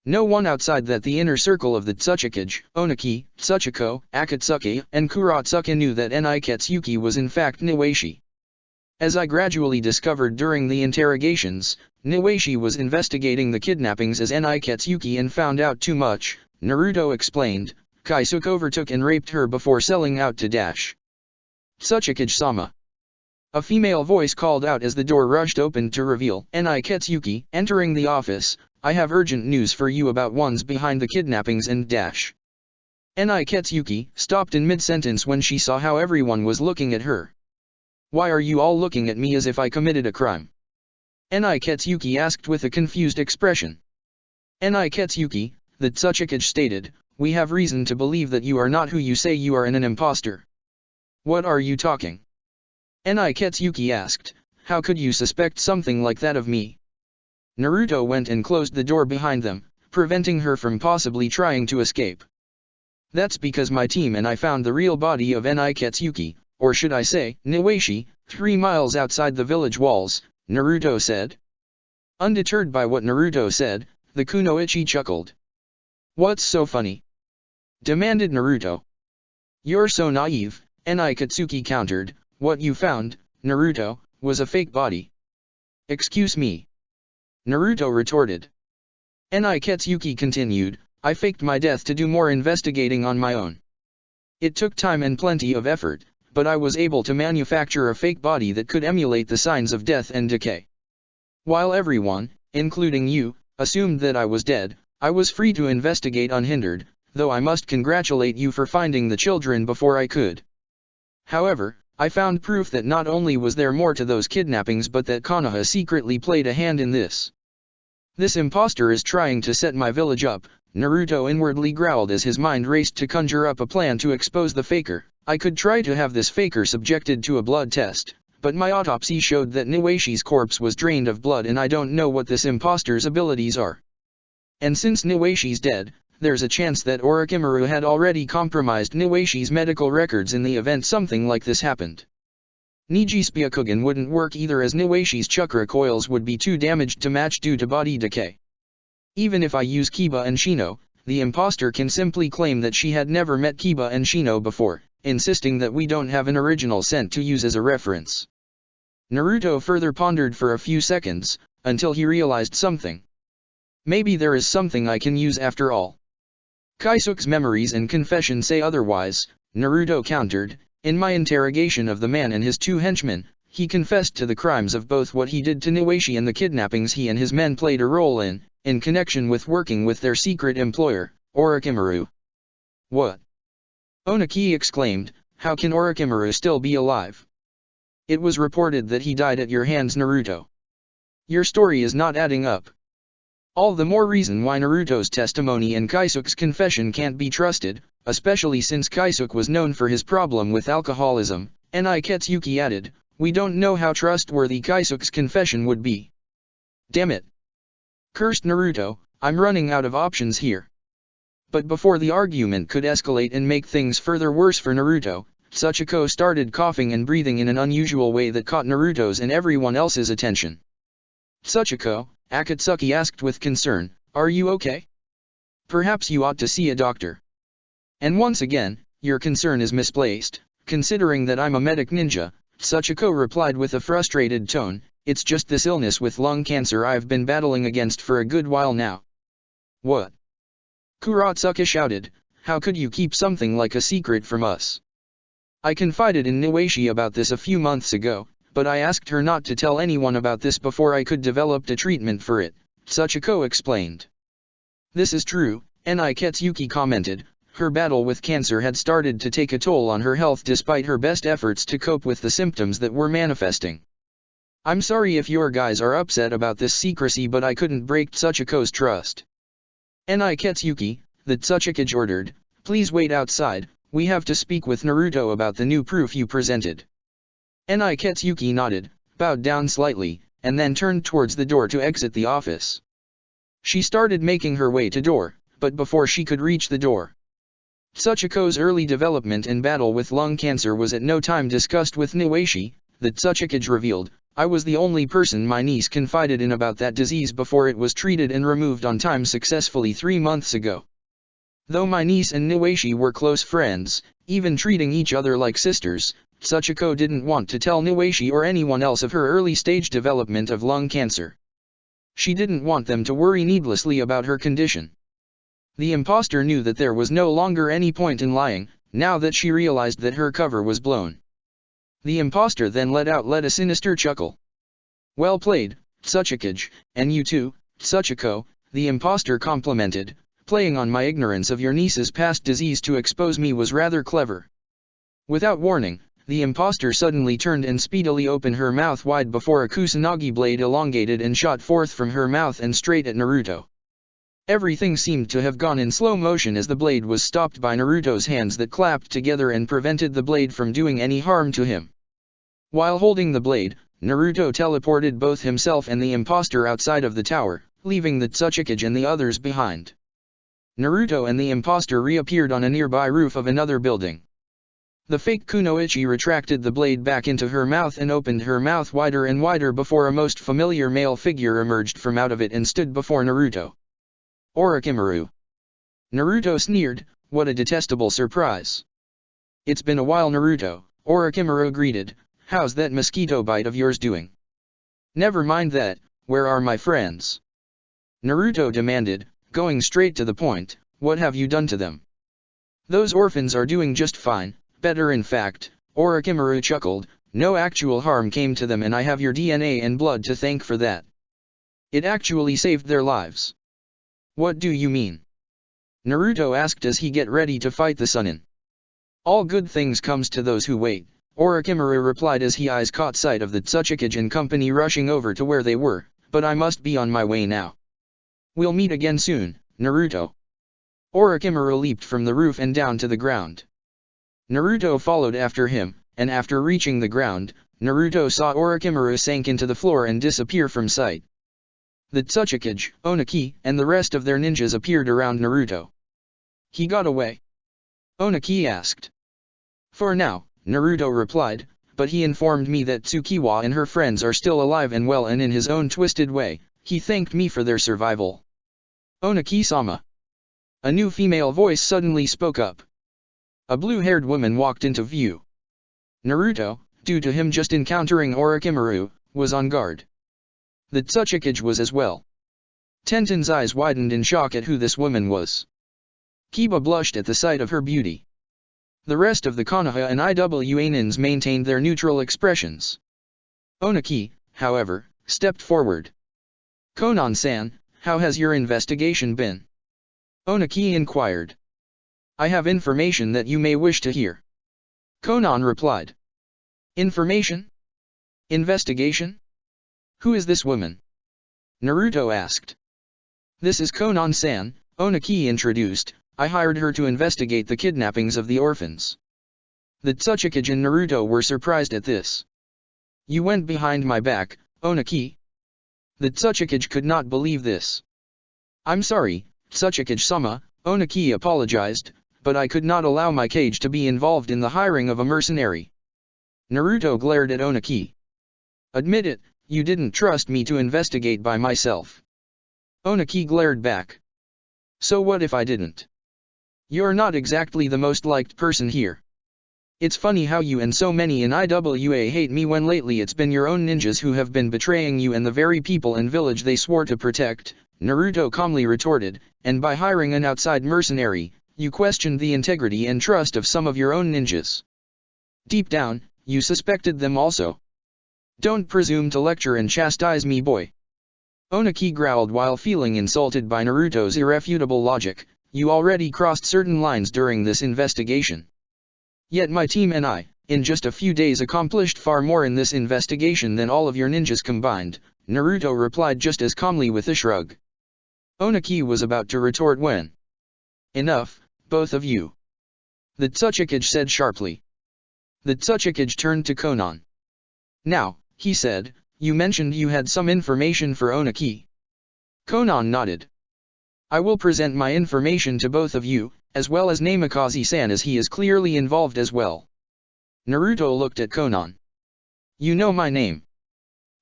No one outside that the inner circle of the Tsuchikage, Onaki, Tsuchiko, Akatsuki, and Kuratsuki knew that Nikatsuki was in fact Niwashi. As I gradually discovered during the interrogations, Niwashi was investigating the kidnappings as Nikatsuki and found out too much, Naruto explained. Kaisuke overtook and raped her before selling out to Dash. Tsuchikage-sama. A female voice called out as the door rushed open to reveal Nikatsuki. Entering the office, I have urgent news for you about ones behind the kidnappings and Dash. Nikatsuki stopped in mid-sentence when she saw how everyone was looking at her. Why are you all looking at me as if I committed a crime? Nikatsuki asked with a confused expression. Nikatsuki, the Tsuchikage stated, we have reason to believe that you are not who you say you are and an impostor. What are you talking? Nikatsuki asked, how could you suspect something like that of me? Naruto went and closed the door behind them, preventing her from possibly trying to escape. That's because my team and I found the real body of Nikatsuki, or should I say, Niwashi, 3 miles outside the village walls, Naruto said. Undeterred by what Naruto said, the kunoichi chuckled. What's so funny? Demanded Naruto. You're so naive, Nikatsuki countered, what you found, Naruto, was a fake body. Excuse me. Naruto retorted. Niketsuki continued, I faked my death to do more investigating on my own. It took time and plenty of effort, but I was able to manufacture a fake body that could emulate the signs of death and decay. While everyone, including you, assumed that I was dead, I was free to investigate unhindered, though I must congratulate you for finding the children before I could. However, I found proof that not only was there more to those kidnappings but that Konoha secretly played a hand in this. This impostor is trying to set my village up, Naruto inwardly growled as his mind raced to conjure up a plan to expose the faker. I could try to have this faker subjected to a blood test, but my autopsy showed that Niwashi's corpse was drained of blood and I don't know what this impostor's abilities are. And since Niwashi's dead, there's a chance that Orochimaru had already compromised Niwashi's medical records in the event something like this happened. Niji Spyakugan wouldn't work either as Niwashi's chakra coils would be too damaged to match due to body decay. Even if I use Kiba and Shino, the impostor can simply claim that she had never met Kiba and Shino before, insisting that we don't have an original scent to use as a reference. Naruto further pondered for a few seconds, until he realized something. Maybe there is something I can use after all. Kaisuke's memories and confession say otherwise, Naruto countered. In my interrogation of the man and his two henchmen, he confessed to the crimes of both what he did to Niwashi and the kidnappings he and his men played a role in connection with working with their secret employer, Orochimaru. What? Oniki exclaimed, how can Orochimaru still be alive? It was reported that he died at your hands, Naruto. Your story is not adding up. All the more reason why Naruto's testimony and Kaisuke's confession can't be trusted, especially since Kaisuke was known for his problem with alcoholism, Niketsuki added, we don't know how trustworthy Kaisuke's confession would be. Damn it. Cursed Naruto, I'm running out of options here. But before the argument could escalate and make things further worse for Naruto, Tsuchiko started coughing and breathing in an unusual way that caught Naruto's and everyone else's attention. Tsuchiko, Akatsuki asked with concern, are you okay? Perhaps you ought to see a doctor. And once again, your concern is misplaced, considering that I'm a medic ninja, Tsuchiko replied with a frustrated tone, it's just this illness with lung cancer I've been battling against for a good while now. What? Kuratsuka shouted, how could you keep something like a secret from us? I confided in Niwashi about this a few months ago, but I asked her not to tell anyone about this before I could develop a treatment for it, Tsuchiko explained. This is true, Niketsuki commented, her battle with cancer had started to take a toll on her health despite her best efforts to cope with the symptoms that were manifesting. I'm sorry if your guys are upset about this secrecy but I couldn't break Tsuchiko's trust. Niketsuki, the Tsuchikage ordered, please wait outside, we have to speak with Naruto about the new proof you presented. Niketsuki nodded, bowed down slightly, and then turned towards the door to exit the office. She started making her way to door, but before she could reach the door, Tsuchiko's early development and battle with lung cancer was at no time discussed with Niwashi, the Tsuchikage revealed, I was the only person my niece confided in about that disease before it was treated and removed on time successfully 3 months ago. Though my niece and Niwashi were close friends, even treating each other like sisters, Tsuchiko didn't want to tell Niwashi or anyone else of her early stage development of lung cancer. She didn't want them to worry needlessly about her condition. The impostor knew that there was no longer any point in lying, now that she realized that her cover was blown. The impostor then let a sinister chuckle. Well played, Tsuchikage, and you too, Tsuchiko, the impostor complimented, playing on my ignorance of your niece's past disease to expose me was rather clever. Without warning, the impostor suddenly turned and speedily opened her mouth wide before a kusanagi blade elongated and shot forth from her mouth and straight at Naruto. Everything seemed to have gone in slow motion as the blade was stopped by Naruto's hands that clapped together and prevented the blade from doing any harm to him. While holding the blade, Naruto teleported both himself and the impostor outside of the tower, leaving the Tsuchikage and the others behind. Naruto and the impostor reappeared on a nearby roof of another building. The fake kunoichi retracted the blade back into her mouth and opened her mouth wider and wider before a most familiar male figure emerged from out of it and stood before Naruto. Orochimaru. Naruto sneered, what a detestable surprise. It's been a while, Naruto, Orochimaru greeted, how's that mosquito bite of yours doing? Never mind that, where are my friends? Naruto demanded, going straight to the point, what have you done to them? Those orphans are doing just fine, better in fact, Orochimaru chuckled, no actual harm came to them and I have your DNA and blood to thank for that. It actually saved their lives. What do you mean? Naruto asked as he get ready to fight the Sunin. All good things comes to those who wait, Orochimaru replied as his eyes caught sight of the Tsuchikage and company rushing over to where they were, but I must be on my way now. We'll meet again soon, Naruto. Orochimaru leaped from the roof and down to the ground. Naruto followed after him, and after reaching the ground, Naruto saw Orochimaru sank into the floor and disappear from sight. The Tsuchikage, Oniki, and the rest of their ninjas appeared around Naruto. He got away? Oniki asked. For now, Naruto replied, but he informed me that Tsukiwa and her friends are still alive and well and in his own twisted way, he thanked me for their survival. Oniki-sama. A new female voice suddenly spoke up. A blue-haired woman walked into view. Naruto, due to him just encountering Orochimaru, was on guard. The Tsuchikage was as well. Tenten's eyes widened in shock at who this woman was. Kiba blushed at the sight of her beauty. The rest of the Konoha and Iwa nins maintained their neutral expressions. Oniki, however, stepped forward. Konan-san, how has your investigation been? Oniki inquired. I have information that you may wish to hear. Konan replied. Information? Investigation? Who is this woman? Naruto asked. This is Konan-san, Oniki introduced, I hired her to investigate the kidnappings of the orphans. The Tsuchikage and Naruto were surprised at this. You went behind my back, Oniki? The Tsuchikage could not believe this. I'm sorry, Tsuchikage-sama, Oniki apologized, but I could not allow my cage to be involved in the hiring of a mercenary. Naruto glared at Oniki. Admit it, you didn't trust me to investigate by myself. Oniki glared back. So what if I didn't? You're not exactly the most liked person here. It's funny how you and so many in Iwa hate me when lately it's been your own ninjas who have been betraying you and the very people and village they swore to protect, Naruto calmly retorted, and by hiring an outside mercenary, you questioned the integrity and trust of some of your own ninjas. Deep down, you suspected them also. Don't presume to lecture and chastise me, boy. Oniki growled while feeling insulted by Naruto's irrefutable logic. You already crossed certain lines during this investigation. Yet my team and I, in just a few days accomplished far more in this investigation than all of your ninjas combined, Naruto replied just as calmly with a shrug. Oniki was about to retort when. Enough, both of you. The Tsuchikage said sharply. The Tsuchikage turned to Konan. Now, he said, you mentioned you had some information for Oniki. Konan nodded. I will present my information to both of you, as well as Namikaze-san as he is clearly involved as well. Naruto looked at Konan. You know my name.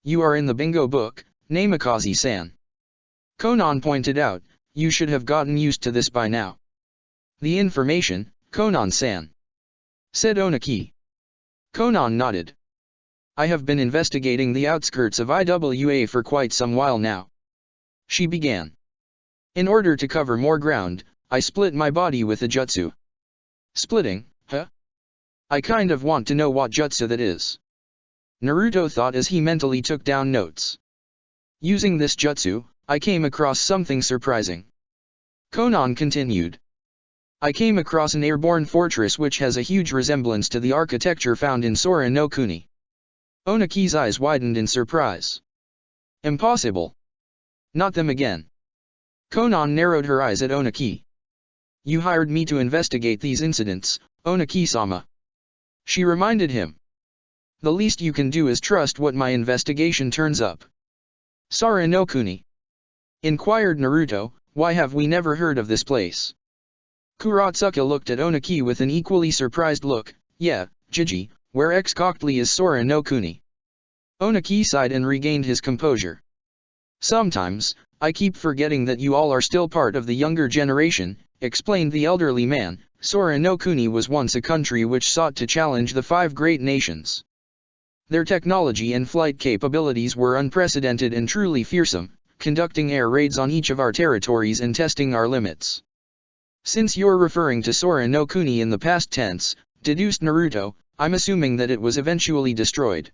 You are in the bingo book, Namikaze-san. Konan pointed out, you should have gotten used to this by now. The information, Konan-san. Said Oniki. Konan nodded. I have been investigating the outskirts of Iwa for quite some while now. She began. In order to cover more ground, I split my body with a jutsu. Splitting, huh? I kind of want to know what jutsu that is. Naruto thought as he mentally took down notes. Using this jutsu, I came across something surprising. Konan continued. I came across an airborne fortress which has a huge resemblance to the architecture found in Sora no Kuni. Oniki's eyes widened in surprise. Impossible. Not them again. Konan narrowed her eyes at Oniki. You hired me to investigate these incidents, Oniki-sama. She reminded him. The least you can do is trust what my investigation turns up. Sora no Kuni. Inquired Naruto, why have we never heard of this place? Kuratsuka looked at Oniki with an equally surprised look. Yeah, Jiji, where exactly is Sora no Kuni? Oniki sighed and regained his composure. Sometimes, I keep forgetting that you all are still part of the younger generation, explained the elderly man. Sora no Kuni was once a country which sought to challenge the 5 great nations. Their technology and flight capabilities were unprecedented and truly fearsome, conducting air raids on each of our territories and testing our limits. Since you're referring to Sora no Kuni in the past tense, deduced Naruto, I'm assuming that it was eventually destroyed.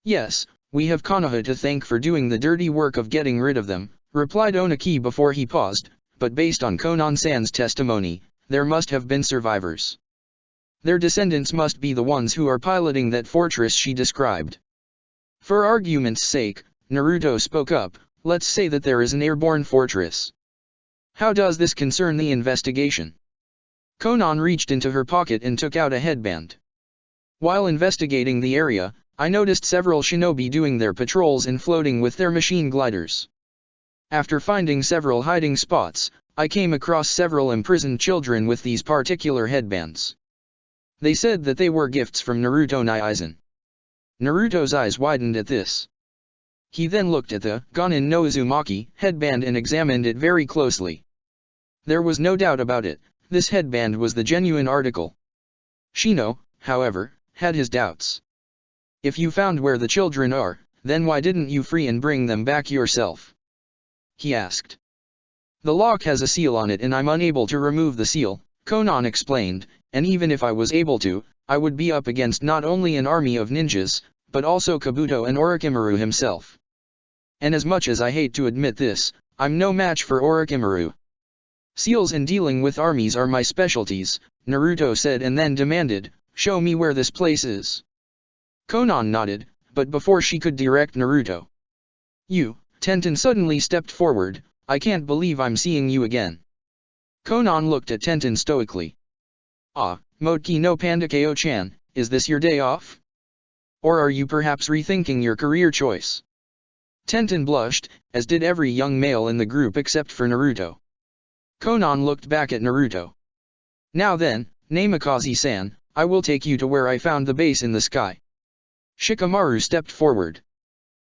Yes, we have Konoha to thank for doing the dirty work of getting rid of them, replied Oniki before he paused, but based on Konan-san's testimony, there must have been survivors. Their descendants must be the ones who are piloting that fortress she described. For argument's sake, Naruto spoke up, let's say that there is an airborne fortress. How does this concern the investigation? Konan reached into her pocket and took out a headband. While investigating the area, I noticed several shinobi doing their patrols and floating with their machine gliders. After finding several hiding spots, I came across several imprisoned children with these particular headbands. They said that they were gifts from Naruto Naizen. Naruto's eyes widened at this. He then looked at the Gonin no Uzumaki headband and examined it very closely. There was no doubt about it, this headband was the genuine article. Shino, however, had his doubts. If you found where the children are, then why didn't you free and bring them back yourself? He asked. The lock has a seal on it and I'm unable to remove the seal, Konan explained, and even if I was able to, I would be up against not only an army of ninjas, but also Kabuto and Orochimaru himself. And as much as I hate to admit this, I'm no match for Orochimaru. Seals and dealing with armies are my specialties, Naruto said and then demanded, show me where this place is. Konan nodded, but before she could direct Naruto. You, Tenten suddenly stepped forward, I can't believe I'm seeing you again. Konan looked at Tenten stoically. Ah, Motoki no Pandakeo-chan, is this your day off? Or are you perhaps rethinking your career choice? Tenten blushed, as did every young male in the group except for Naruto. Konan looked back at Naruto. Now then, Namikaze-san, I will take you to where I found the base in the sky. Shikamaru stepped forward.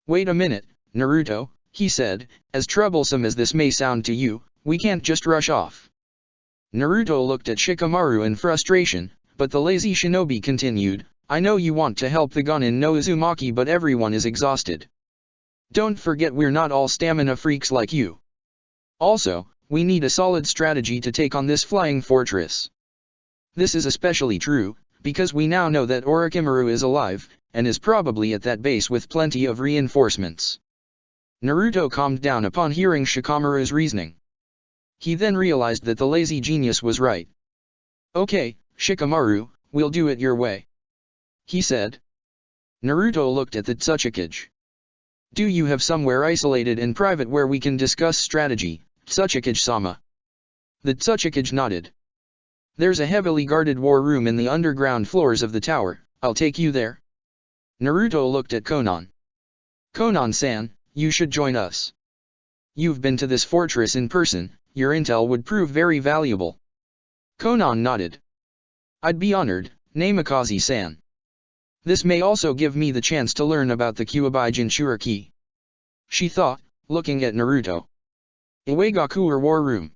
Wait a minute, Naruto, he said, as troublesome as this may sound to you, we can't just rush off. Naruto looked at Shikamaru in frustration, but the lazy shinobi continued, I know you want to help the Gonin no Uzumaki but everyone is exhausted. Don't forget we're not all stamina freaks like you. Also, we need a solid strategy to take on this flying fortress. This is especially true, because we now know that Orochimaru is alive, and is probably at that base with plenty of reinforcements. Naruto calmed down upon hearing Shikamaru's reasoning. He then realized that the lazy genius was right. Okay, Shikamaru, we'll do it your way. He said. Naruto looked at the Tsuchikage. Do you have somewhere isolated and private where we can discuss strategy, Tsuchikage-sama? The Tsuchikage nodded. There's a heavily guarded war room in the underground floors of the tower, I'll take you there. Naruto looked at Konan. Konan-san, you should join us. You've been to this fortress in person, your intel would prove very valuable. Konan nodded. I'd be honored, Namikaze-san. This may also give me the chance to learn about the Kyuubi Jinchuriki. She thought, looking at Naruto. Iwagakuer War Room.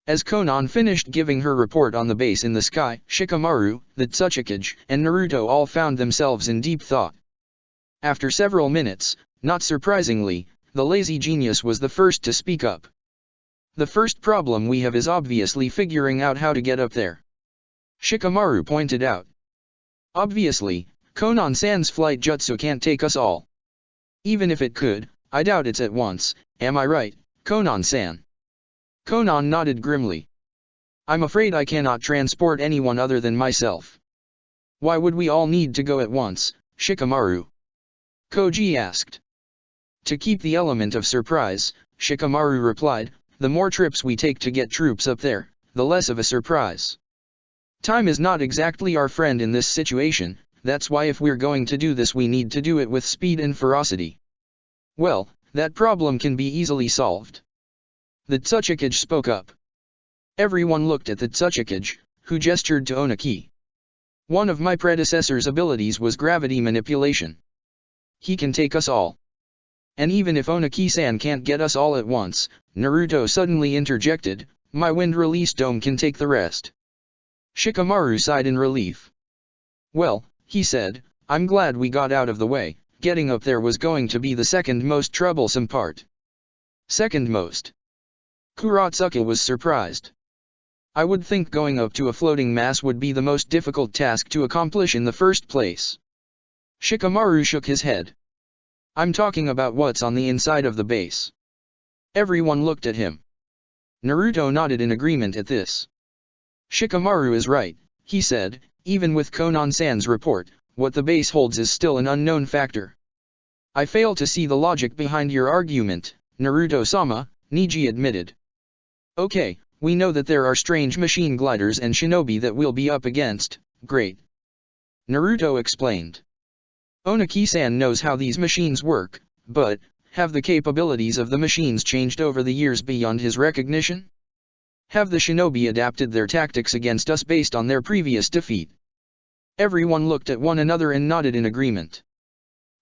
As Konan finished giving her report on the base in the sky, Shikamaru, the Tsuchikage, and Naruto all found themselves in deep thought. After several minutes, not surprisingly, the lazy genius was the first to speak up. The first problem we have is obviously figuring out how to get up there. Shikamaru pointed out. Obviously, Konan-san's flight jutsu can't take us all. Even if it could, I doubt it's at once, am I right, Konan-san? Konan nodded grimly. I'm afraid I cannot transport anyone other than myself. Why would we all need to go at once, Shikamaru? Koji asked. To keep the element of surprise, Shikamaru replied, the more trips we take to get troops up there, the less of a surprise. Time is not exactly our friend in this situation, that's why if we're going to do this we need to do it with speed and ferocity. Well, that problem can be easily solved. The Tsuchikage spoke up. Everyone looked at the Tsuchikage, who gestured to Oniki. One of my predecessor's abilities was gravity manipulation. He can take us all. And even if Oniki-san can't get us all at once, Naruto suddenly interjected, my wind release dome can take the rest. Shikamaru sighed in relief. Well, he said, I'm glad we got out of the way. Getting up there was going to be the second most troublesome part. Second most. Kuratsuka was surprised. I would think going up to a floating mass would be the most difficult task to accomplish in the first place. Shikamaru shook his head. I'm talking about what's on the inside of the base. Everyone looked at him. Naruto nodded in agreement at this. Shikamaru is right, he said, even with Konan-san's report, what the base holds is still an unknown factor. I fail to see the logic behind your argument, Naruto-sama, Niji admitted. Okay, we know that there are strange machine gliders and shinobi that we'll be up against, great. Naruto explained. Oniki-san knows how these machines work, but, have the capabilities of the machines changed over the years beyond his recognition? Have the shinobi adapted their tactics against us based on their previous defeat? Everyone looked at one another and nodded in agreement.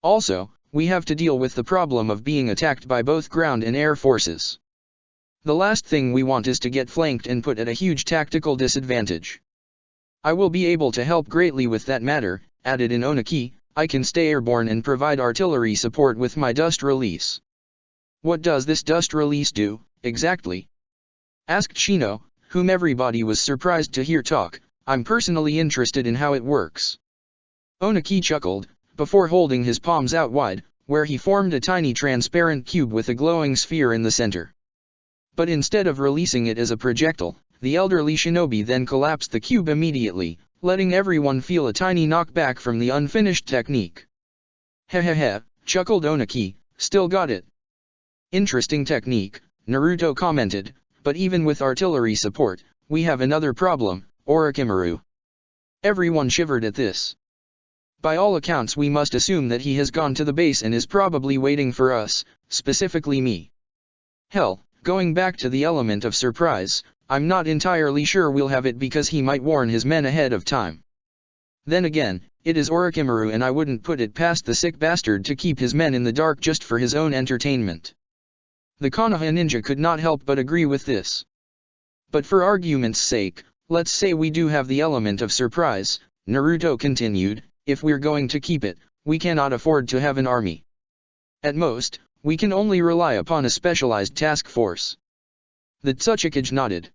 Also, we have to deal with the problem of being attacked by both ground and air forces. The last thing we want is to get flanked and put at a huge tactical disadvantage. I will be able to help greatly with that matter, added in Oniki. I can stay airborne and provide artillery support with my dust release. What does this dust release do, exactly? Asked Shino, whom everybody was surprised to hear talk. I'm personally interested in how it works. Oniki chuckled, before holding his palms out wide, where he formed a tiny transparent cube with a glowing sphere in the center. But instead of releasing it as a projectile, the elderly shinobi then collapsed the cube immediately, letting everyone feel a tiny knockback from the unfinished technique. Hehehe, chuckled Oniki, still got it. Interesting technique, Naruto commented, but even with artillery support, we have another problem, Orochimaru. Everyone shivered at this. By all accounts we must assume that he has gone to the base and is probably waiting for us, specifically me. Hell, going back to the element of surprise, I'm not entirely sure we'll have it because he might warn his men ahead of time. Then again, it is Orochimaru and I wouldn't put it past the sick bastard to keep his men in the dark just for his own entertainment. The Konoha ninja could not help but agree with this. But for argument's sake, let's say we do have the element of surprise, Naruto continued, if we're going to keep it, we cannot afford to have an army. At most, we can only rely upon a specialized task force. The Tsuchikage nodded.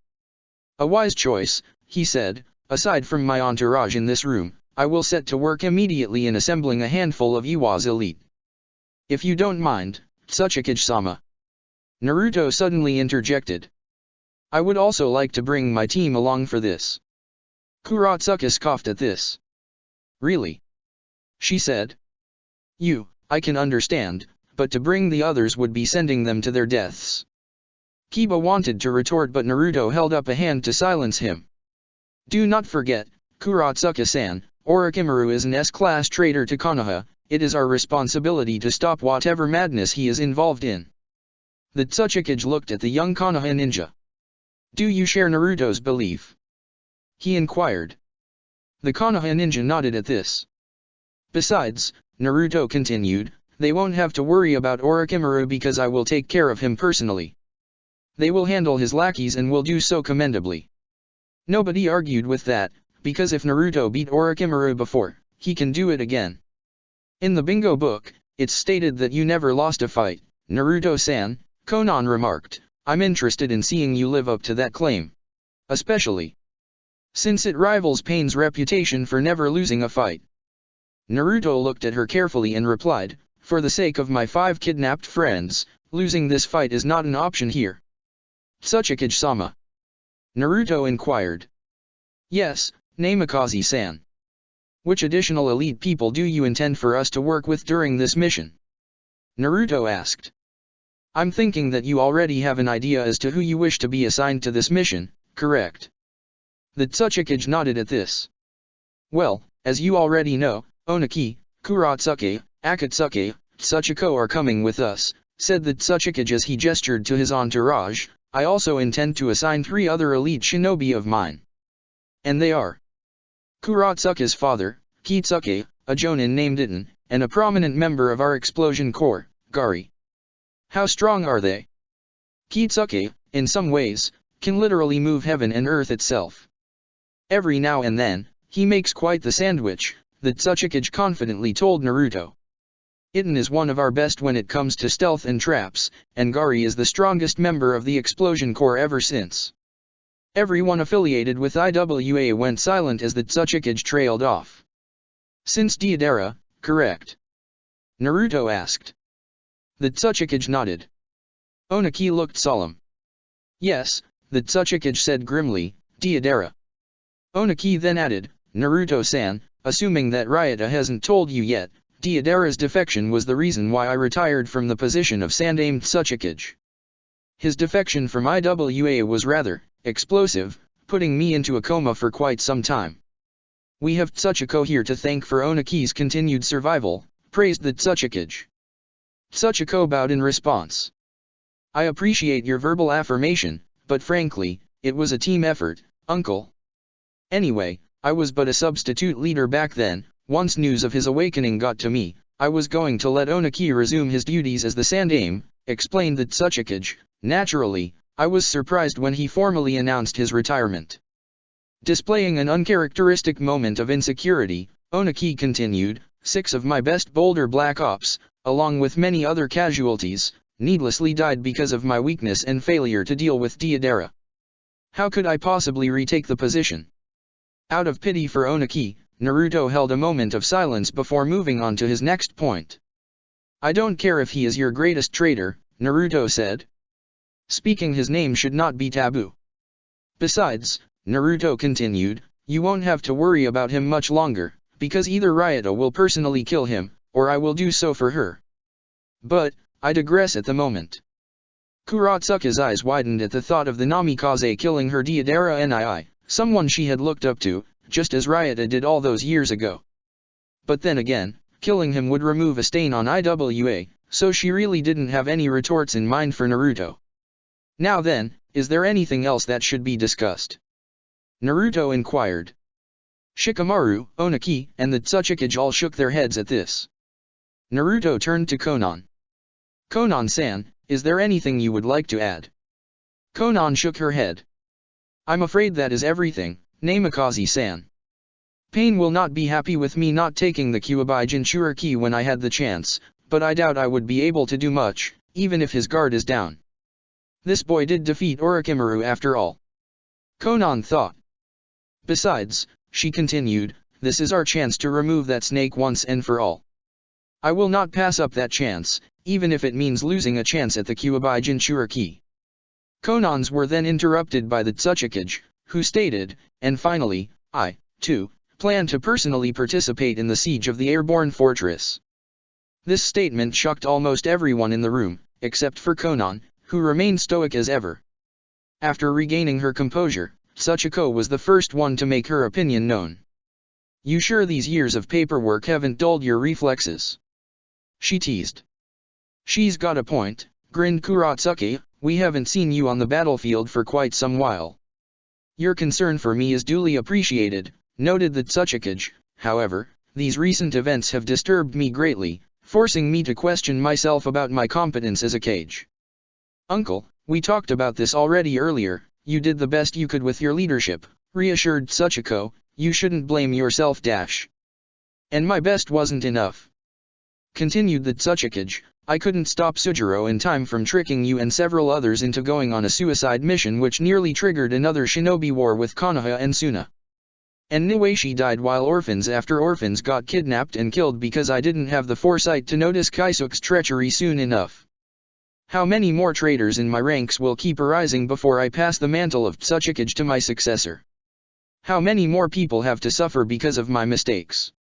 A wise choice, he said, aside from my entourage in this room, I will set to work immediately in assembling a handful of Iwa's elite. If you don't mind, Tsuchikage-sama. Naruto suddenly interjected. I would also like to bring my team along for this. Kuratsuka scoffed at this. Really? She said. I can understand, but to bring the others would be sending them to their deaths. Kiba wanted to retort but Naruto held up a hand to silence him. Do not forget, Kuratsuka-san, Orochimaru is an S-class traitor to Konoha, it is our responsibility to stop whatever madness he is involved in. The Tsuchikage looked at the young Konoha ninja. Do you share Naruto's belief? He inquired. The Konoha ninja nodded at this. Besides, Naruto continued, they won't have to worry about Orochimaru because I will take care of him personally. They will handle his lackeys and will do so commendably. Nobody argued with that, because if Naruto beat Orochimaru before, he can do it again. In the bingo book, it's stated that you never lost a fight, Naruto-san, Konan remarked. I'm interested in seeing you live up to that claim. Especially since it rivals Pain's reputation for never losing a fight. Naruto looked at her carefully and replied, for the sake of my 5 kidnapped friends, losing this fight is not an option here. Tsuchikage-sama. Naruto inquired. Yes, Namikaze-san. Which additional elite people do you intend for us to work with during this mission? Naruto asked. I'm thinking that you already have an idea as to who you wish to be assigned to this mission, correct? The Tsuchikage nodded at this. Well, as you already know, Oniki, Kuratsuka, Akatsuki, Tsuchiko are coming with us, said the Tsuchikage as he gestured to his entourage. I also intend to assign 3 other elite shinobi of mine. And they are Kuratsuka's father, Kitsuke, a jonin named Itten, and a prominent member of our explosion corps, Gari. How strong are they? Kitsuke, in some ways, can literally move heaven and earth itself. Every now and then, he makes quite the sandwich, the Tsuchikage confidently told Naruto. Itten is one of our best when it comes to stealth and traps, and Gari is the strongest member of the Explosion Corps ever since. Everyone affiliated with IWA went silent as the Tsuchikage trailed off. Since Deidara, correct? Naruto asked. The Tsuchikage nodded. Oniki looked solemn. Yes, the Tsuchikage said grimly, Deidara. Oniki then added, Naruto-san, assuming that Ryota hasn't told you yet, Deidara's defection was the reason why I retired from the position of Sandaime Tsuchikage. His defection from IWA was rather explosive, putting me into a coma for quite some time. We have Tsuchiko here to thank for Oniki's continued survival, praised the Tsuchikage. Tsuchiko bowed in response. I appreciate your verbal affirmation, but frankly, it was a team effort, uncle. Anyway, I was but a substitute leader back then. Once news of his awakening got to me, I was going to let Oniki resume his duties as the Sandaime, explained the Tsuchikage. Naturally, I was surprised when he formally announced his retirement. Displaying an uncharacteristic moment of insecurity, Oniki continued, 6 of my best Boulder Black Ops, along with many other casualties, needlessly died because of my weakness and failure to deal with Deidara. How could I possibly retake the position? Out of pity for Oniki, Naruto held a moment of silence before moving on to his next point. I don't care if he is your greatest traitor, Naruto said. Speaking his name should not be taboo. Besides, Naruto continued, you won't have to worry about him much longer, because either Ryota will personally kill him, or I will do so for her. But, I digress at the moment. Kuratsuka's eyes widened at the thought of the Namikaze killing her Deidara Nii, someone she had looked up to, just as Ryota did all those years ago. But then again, killing him would remove a stain on IWA, so she really didn't have any retorts in mind for Naruto. Now then, is there anything else that should be discussed? Naruto inquired. Shikamaru, Oniki, and the Tsuchikage all shook their heads at this. Naruto turned to Konan. Konan-san, is there anything you would like to add? Konan shook her head. I'm afraid that is everything, Namikaze-san. Pain will not be happy with me not taking the Kyuubi Jinchuriki when I had the chance, but I doubt I would be able to do much, even if his guard is down. This boy did defeat Orochimaru after all. Konan thought. Besides, she continued, this is our chance to remove that snake once and for all. I will not pass up that chance, even if it means losing a chance at the Kyuubi Jinchuriki. Konans were then interrupted by the Tsuchikage, who stated, and finally, I, too, plan to personally participate in the siege of the airborne fortress. This statement shocked almost everyone in the room, except for Konan, who remained stoic as ever. After regaining her composure, Tsuchiko was the first one to make her opinion known. You sure these years of paperwork haven't dulled your reflexes? She teased. She's got a point, grinned Kuratsuka, we haven't seen you on the battlefield for quite some while. Your concern for me is duly appreciated, noted the Tsuchikage. However, these recent events have disturbed me greatly, forcing me to question myself about my competence as a Kage. Uncle, we talked about this already earlier, you did the best you could with your leadership, reassured Tsuchiko, you shouldn't blame yourself. And my best wasn't enough. Continued the Tsuchikage, I couldn't stop Sujiro in time from tricking you and several others into going on a suicide mission which nearly triggered another shinobi war with Konoha and Suna. And Niwashi died while orphans after orphans got kidnapped and killed because I didn't have the foresight to notice Kaisuke's treachery soon enough. How many more traitors in my ranks will keep arising before I pass the mantle of Tsuchikage to my successor? How many more people have to suffer because of my mistakes?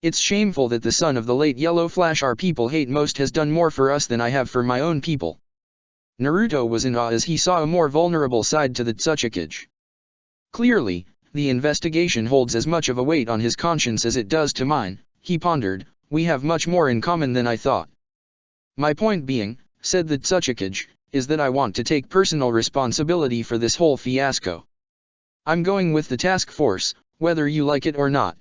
It's shameful that the son of the late Yellow Flash our people hate most has done more for us than I have for my own people. Naruto was in awe as he saw a more vulnerable side to the Tsuchikage. Clearly, the investigation holds as much of a weight on his conscience as it does to mine, he pondered, we have much more in common than I thought. My point being, said the Tsuchikage, is that I want to take personal responsibility for this whole fiasco. I'm going with the task force, whether you like it or not.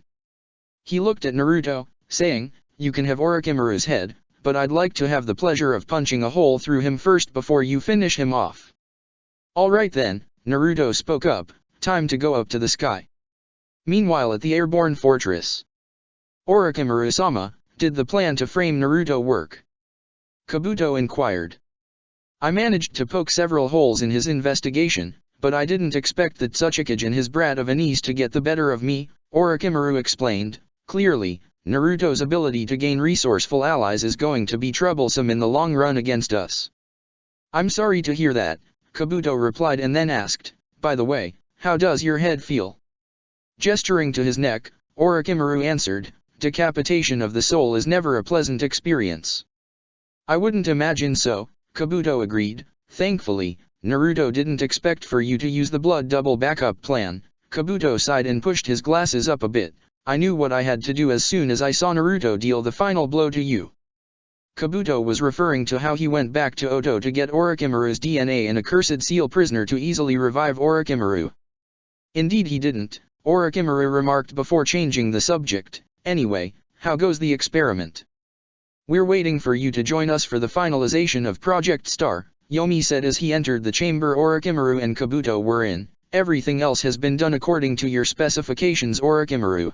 He looked at Naruto, saying, you can have Orochimaru's head, but I'd like to have the pleasure of punching a hole through him first before you finish him off. Alright then, Naruto spoke up, time to go up to the sky. Meanwhile at the airborne fortress. Orochimaru-sama, did the plan to frame Naruto work? Kabuto inquired. I managed to poke several holes in his investigation, but I didn't expect that Tsuchikage and his brat of a niece to get the better of me, Orochimaru explained. Clearly, Naruto's ability to gain resourceful allies is going to be troublesome in the long run against us. I'm sorry to hear that, Kabuto replied and then asked, by the way, how does your head feel? Gesturing to his neck, Orochimaru answered, decapitation of the soul is never a pleasant experience. I wouldn't imagine so, Kabuto agreed. Thankfully, Naruto didn't expect for you to use the blood double backup plan. Kabuto sighed and pushed his glasses up a bit. I knew what I had to do as soon as I saw Naruto deal the final blow to you. Kabuto was referring to how he went back to Oto to get Orochimaru's DNA and a cursed seal prisoner to easily revive Orochimaru. Indeed he didn't, Orochimaru remarked before changing the subject. Anyway, how goes the experiment? We're waiting for you to join us for the finalization of Project Star, Yomi said as he entered the chamber Orochimaru and Kabuto were in. Everything else has been done according to your specifications, Orochimaru.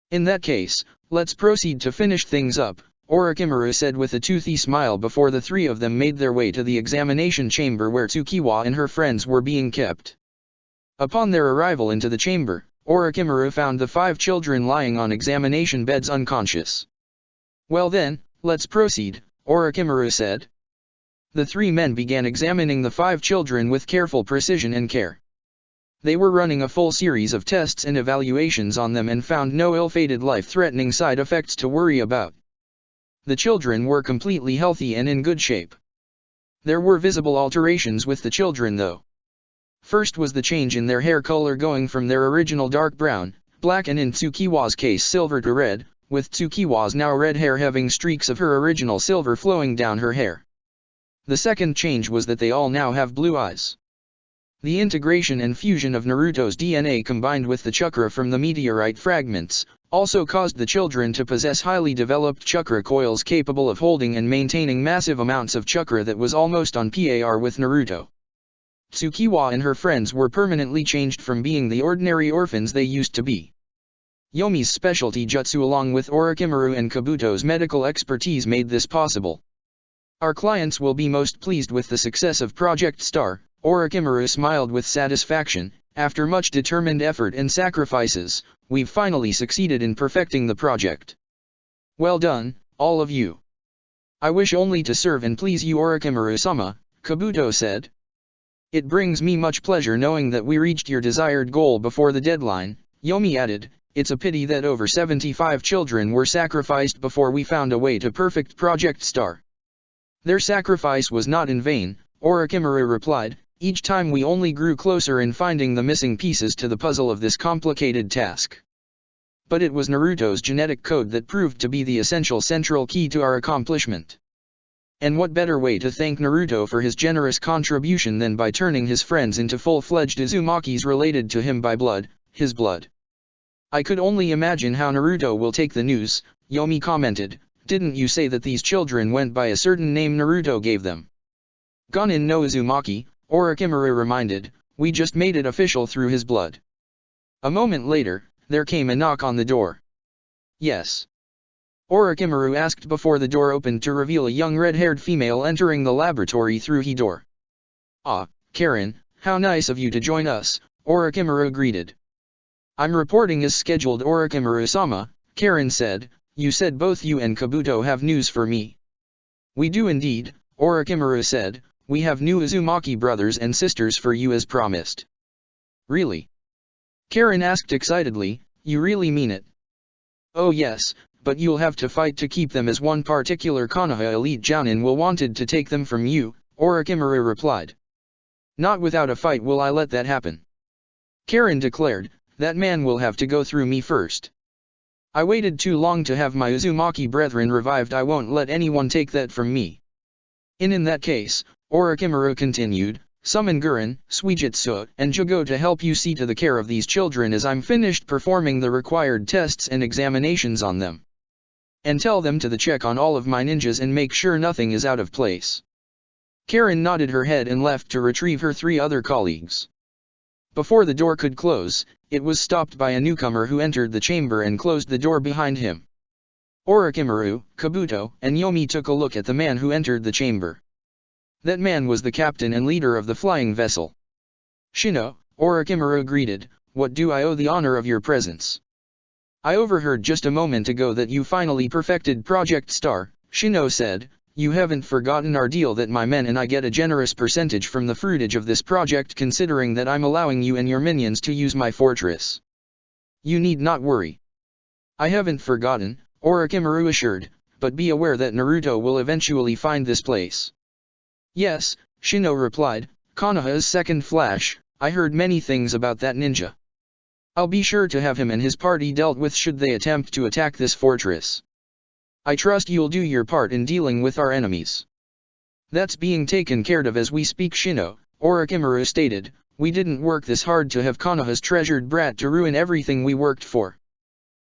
In that case, let's proceed to finish things up, Orochimaru said with a toothy smile before the three of them made their way to the examination chamber where Tsukiwa and her friends were being kept. Upon their arrival into the chamber, Orochimaru found the 5 children lying on examination beds unconscious. Well then, let's proceed, Orochimaru said. The 3 men began examining the 5 children with careful precision and care. They were running a full series of tests and evaluations on them and found no ill-fated life-threatening side effects to worry about. The children were completely healthy and in good shape. There were visible alterations with the children though. First was the change in their hair color going from their original dark brown, black and in Tsukiwa's case silver to red, with Tsukiwa's now red hair having streaks of her original silver flowing down her hair. The second change was that they all now have blue eyes. The integration and fusion of Naruto's DNA combined with the chakra from the meteorite fragments, also caused the children to possess highly developed chakra coils capable of holding and maintaining massive amounts of chakra that was almost on par with Naruto. Tsukiwa and her friends were permanently changed from being the ordinary orphans they used to be. Yomi's specialty jutsu along with Orochimaru and Kabuto's medical expertise made this possible. Our clients will be most pleased with the success of Project Star, Orochimaru smiled with satisfaction. After much determined effort and sacrifices, we've finally succeeded in perfecting the project. Well done, all of you. I wish only to serve and please you, Orochimaru-sama, Kabuto said. It brings me much pleasure knowing that we reached your desired goal before the deadline, Yomi added. It's a pity that over 75 children were sacrificed before we found a way to perfect Project Star. Their sacrifice was not in vain, Orochimaru replied. Each time we only grew closer in finding the missing pieces to the puzzle of this complicated task. But it was Naruto's genetic code that proved to be the essential central key to our accomplishment. And what better way to thank Naruto for his generous contribution than by turning his friends into full-fledged Uzumakis related to him by blood, his blood. I could only imagine how Naruto will take the news, Yomi commented. Didn't you say that these children went by a certain name Naruto gave them? Gonin no Uzumaki, Orochimaru reminded, we just made it official through his blood. A moment later, there came a knock on the door. Yes. Orochimaru asked before the door opened to reveal a young red-haired female entering the laboratory through the door. Ah, Karen, how nice of you to join us, Orochimaru greeted. I'm reporting as scheduled, Orochimaru-sama, Karen said. You said both you and Kabuto have news for me. We do indeed, Orochimaru said. We have new Uzumaki brothers and sisters for you as promised. Really? Karen asked excitedly, you really mean it? Oh yes, but you'll have to fight to keep them as one particular Konoha elite Jounin will wanted to take them from you, Orochimaru replied. Not without a fight will I let that happen. Karen declared, that man will have to go through me first. I waited too long to have my Uzumaki brethren revived. I won't let anyone take that from me. In that case, Orochimaru continued, summon Gurren, Suijutsu, and Jugo to help you see to the care of these children as I'm finished performing the required tests and examinations on them. And tell them to check on all of my ninjas and make sure nothing is out of place. Karen nodded her head and left to retrieve her 3 other colleagues. Before the door could close, it was stopped by a newcomer who entered the chamber and closed the door behind him. Orochimaru, Kabuto, and Yomi took a look at the man who entered the chamber. That man was the captain and leader of the flying vessel. Shino, Orochimaru greeted, what do I owe the honor of your presence? I overheard just a moment ago that you finally perfected Project Star, Shino said. You haven't forgotten our deal that my men and I get a generous percentage from the fruitage of this project, considering that I'm allowing you and your minions to use my fortress. You need not worry. I haven't forgotten, Orochimaru assured, but be aware that Naruto will eventually find this place. Yes, Shino replied, Konoha's second flash, I heard many things about that ninja. I'll be sure to have him and his party dealt with should they attempt to attack this fortress. I trust you'll do your part in dealing with our enemies. That's being taken care of as we speak, Shino, Orochimaru stated. We didn't work this hard to have Konoha's treasured brat to ruin everything we worked for.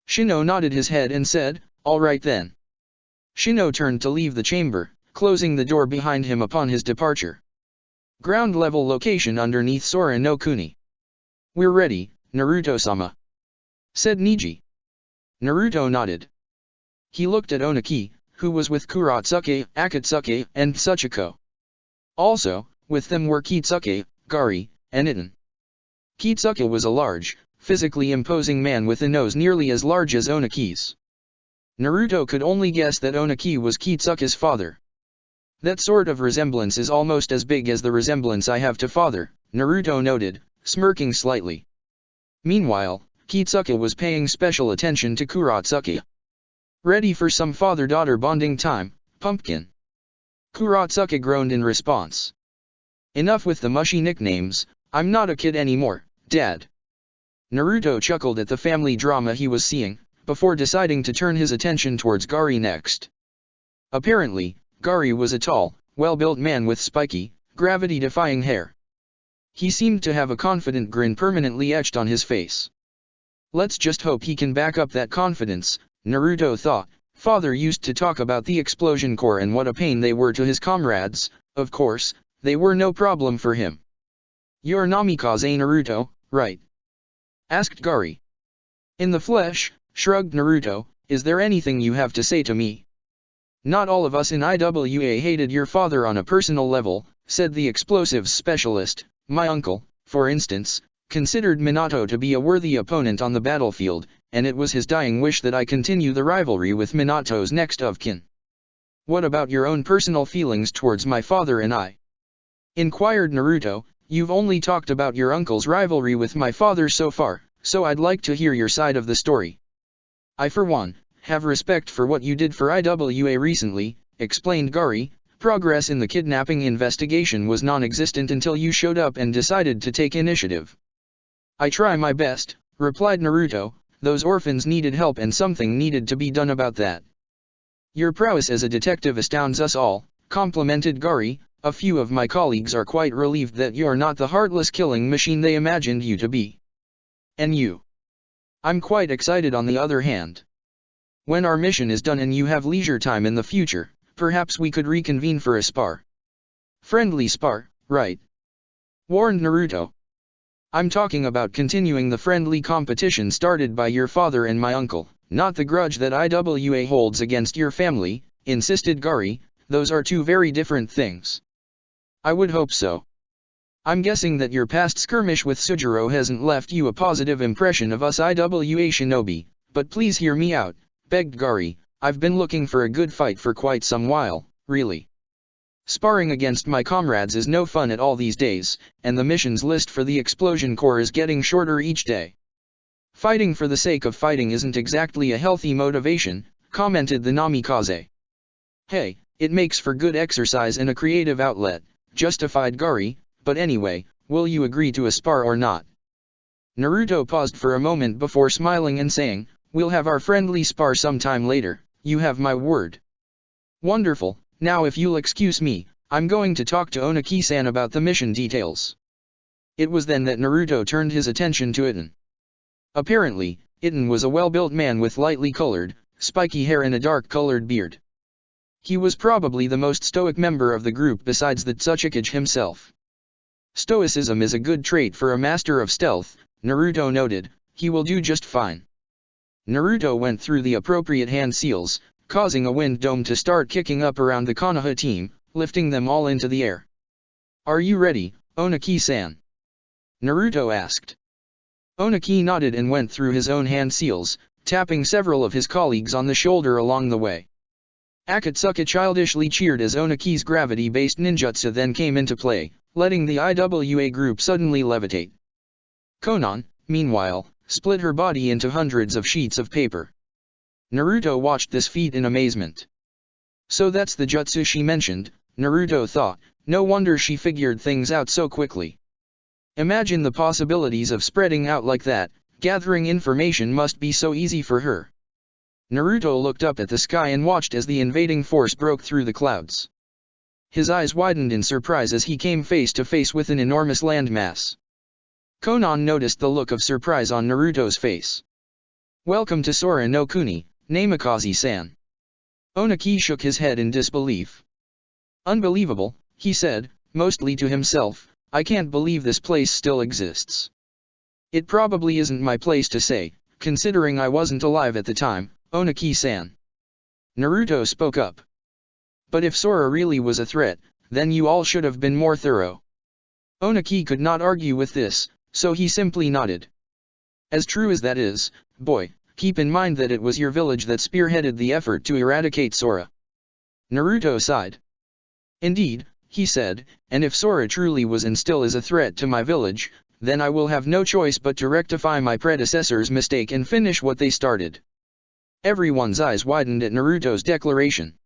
Shino nodded his head and said, all right then. Shino turned to leave the chamber, closing the door behind him upon his departure. Ground level location underneath Sora no Kuni. We're ready, Naruto-sama, said Neji. Naruto nodded. He looked at Oniki, who was with Kurotsuke, Akatsuki, and Tsuchiko. Also, with them were Kitsuke, Gari, and Itten. Kitsuke was a large, physically imposing man with a nose nearly as large as Oniki's. Naruto could only guess that Oniki was Kitsuke's father. That sort of resemblance is almost as big as the resemblance I have to father, Naruto noted, smirking slightly. Meanwhile, Kitsuke was paying special attention to Kurotsuke. Ready for some father-daughter bonding time, pumpkin? Kurotsuke groaned in response. Enough with the mushy nicknames, I'm not a kid anymore, Dad. Naruto chuckled at the family drama he was seeing, before deciding to turn his attention towards Gari next. Apparently, Gari was a tall, well-built man with spiky, gravity-defying hair. He seemed to have a confident grin permanently etched on his face. Let's just hope he can back up that confidence, Naruto thought. Father used to talk about the explosion core and what a pain they were to his comrades. Of course, they were no problem for him. You're Namikaze Naruto, right? Asked Gari. In the flesh, shrugged Naruto, is there anything you have to say to me? Not all of us in IWA hated your father on a personal level, said the explosives specialist. My uncle, for instance, considered Minato to be a worthy opponent on the battlefield, and it was his dying wish that I continue the rivalry with Minato's next of kin. What about your own personal feelings towards my father and I? Inquired Naruto. You've only talked about your uncle's rivalry with my father so far, so I'd like to hear your side of the story. I for one, have respect for what you did for IWA recently, explained Gari. Progress in the kidnapping investigation was non-existent until you showed up and decided to take initiative. I try my best, replied Naruto. Those orphans needed help and something needed to be done about that. Your prowess as a detective astounds us all, complimented Gari. A few of my colleagues are quite relieved that you're not the heartless killing machine they imagined you to be. And you? I'm quite excited on the other hand. When our mission is done and you have leisure time in the future, perhaps we could reconvene for a spar. Friendly spar, right? Warned Naruto. I'm talking about continuing the friendly competition started by your father and my uncle, not the grudge that IWA holds against your family, insisted Gari. Those are two very different things. I would hope so. I'm guessing that your past skirmish with Sujiro hasn't left you a positive impression of us IWA shinobi, but please hear me out, begged Gari. I've been looking for a good fight for quite some while, really. Sparring against my comrades is no fun at all these days, and the missions list for the explosion core is getting shorter each day. Fighting for the sake of fighting isn't exactly a healthy motivation, commented the Namikaze. Hey, it makes for good exercise and a creative outlet, justified Gari, but anyway, will you agree to a spar or not? Naruto paused for a moment before smiling and saying, we'll have our friendly spar sometime later, you have my word. Wonderful. Now if you'll excuse me, I'm going to talk to Oniki-san about the mission details. It was then that Naruto turned his attention to Itten. Apparently, Itten was a well-built man with lightly colored, spiky hair and a dark-colored beard. He was probably the most stoic member of the group besides the Tsuchikage himself. Stoicism is a good trait for a master of stealth, Naruto noted. He will do just fine. Naruto went through the appropriate hand seals, causing a wind dome to start kicking up around the Konoha team, lifting them all into the air. "Are you ready, Onaki-san?" Naruto asked. Onaki nodded and went through his own hand seals, tapping several of his colleagues on the shoulder along the way. Akatsuki childishly cheered as Onaki's gravity-based ninjutsu then came into play, letting the IWA group suddenly levitate. Konan, meanwhile, split her body into hundreds of sheets of paper. Naruto watched this feat in amazement. So that's the jutsu she mentioned, Naruto thought, no wonder she figured things out so quickly. Imagine the possibilities of spreading out like that, gathering information must be so easy for her. Naruto looked up at the sky and watched as the invading force broke through the clouds. His eyes widened in surprise as he came face to face with an enormous landmass. Konan noticed the look of surprise on Naruto's face. "Welcome to Sora no Kuni, Namikaze-san." Onaki shook his head in disbelief. "Unbelievable," he said, mostly to himself, "I can't believe this place still exists. It probably isn't my place to say, considering I wasn't alive at the time, Onaki-san." Naruto spoke up. "But if Sora really was a threat, then you all should have been more thorough." Onaki could not argue with this, so he simply nodded. "As true as that is, boy, keep in mind that it was your village that spearheaded the effort to eradicate Sora." Naruto sighed. "Indeed," he said, "and if Sora truly was and still is a threat to my village, then I will have no choice but to rectify my predecessor's mistake and finish what they started." Everyone's eyes widened at Naruto's declaration.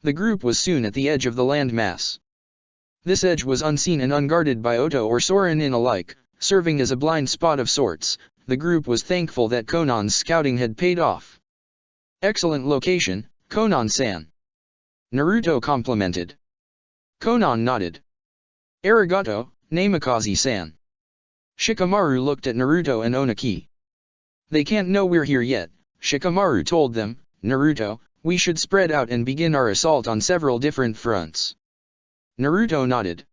The group was soon at the edge of the landmass. This edge was unseen and unguarded by Oto or Sorenin alike, serving as a blind spot of sorts. The group was thankful that Konan's scouting had paid off. "Excellent location, Konan-san," Naruto complimented. Konan nodded. "Arigato, Namikaze-san." Shikamaru looked at Naruto and Onaki. "They can't know we're here yet," Shikamaru told them. "Naruto, we should spread out and begin our assault on several different fronts." Naruto nodded.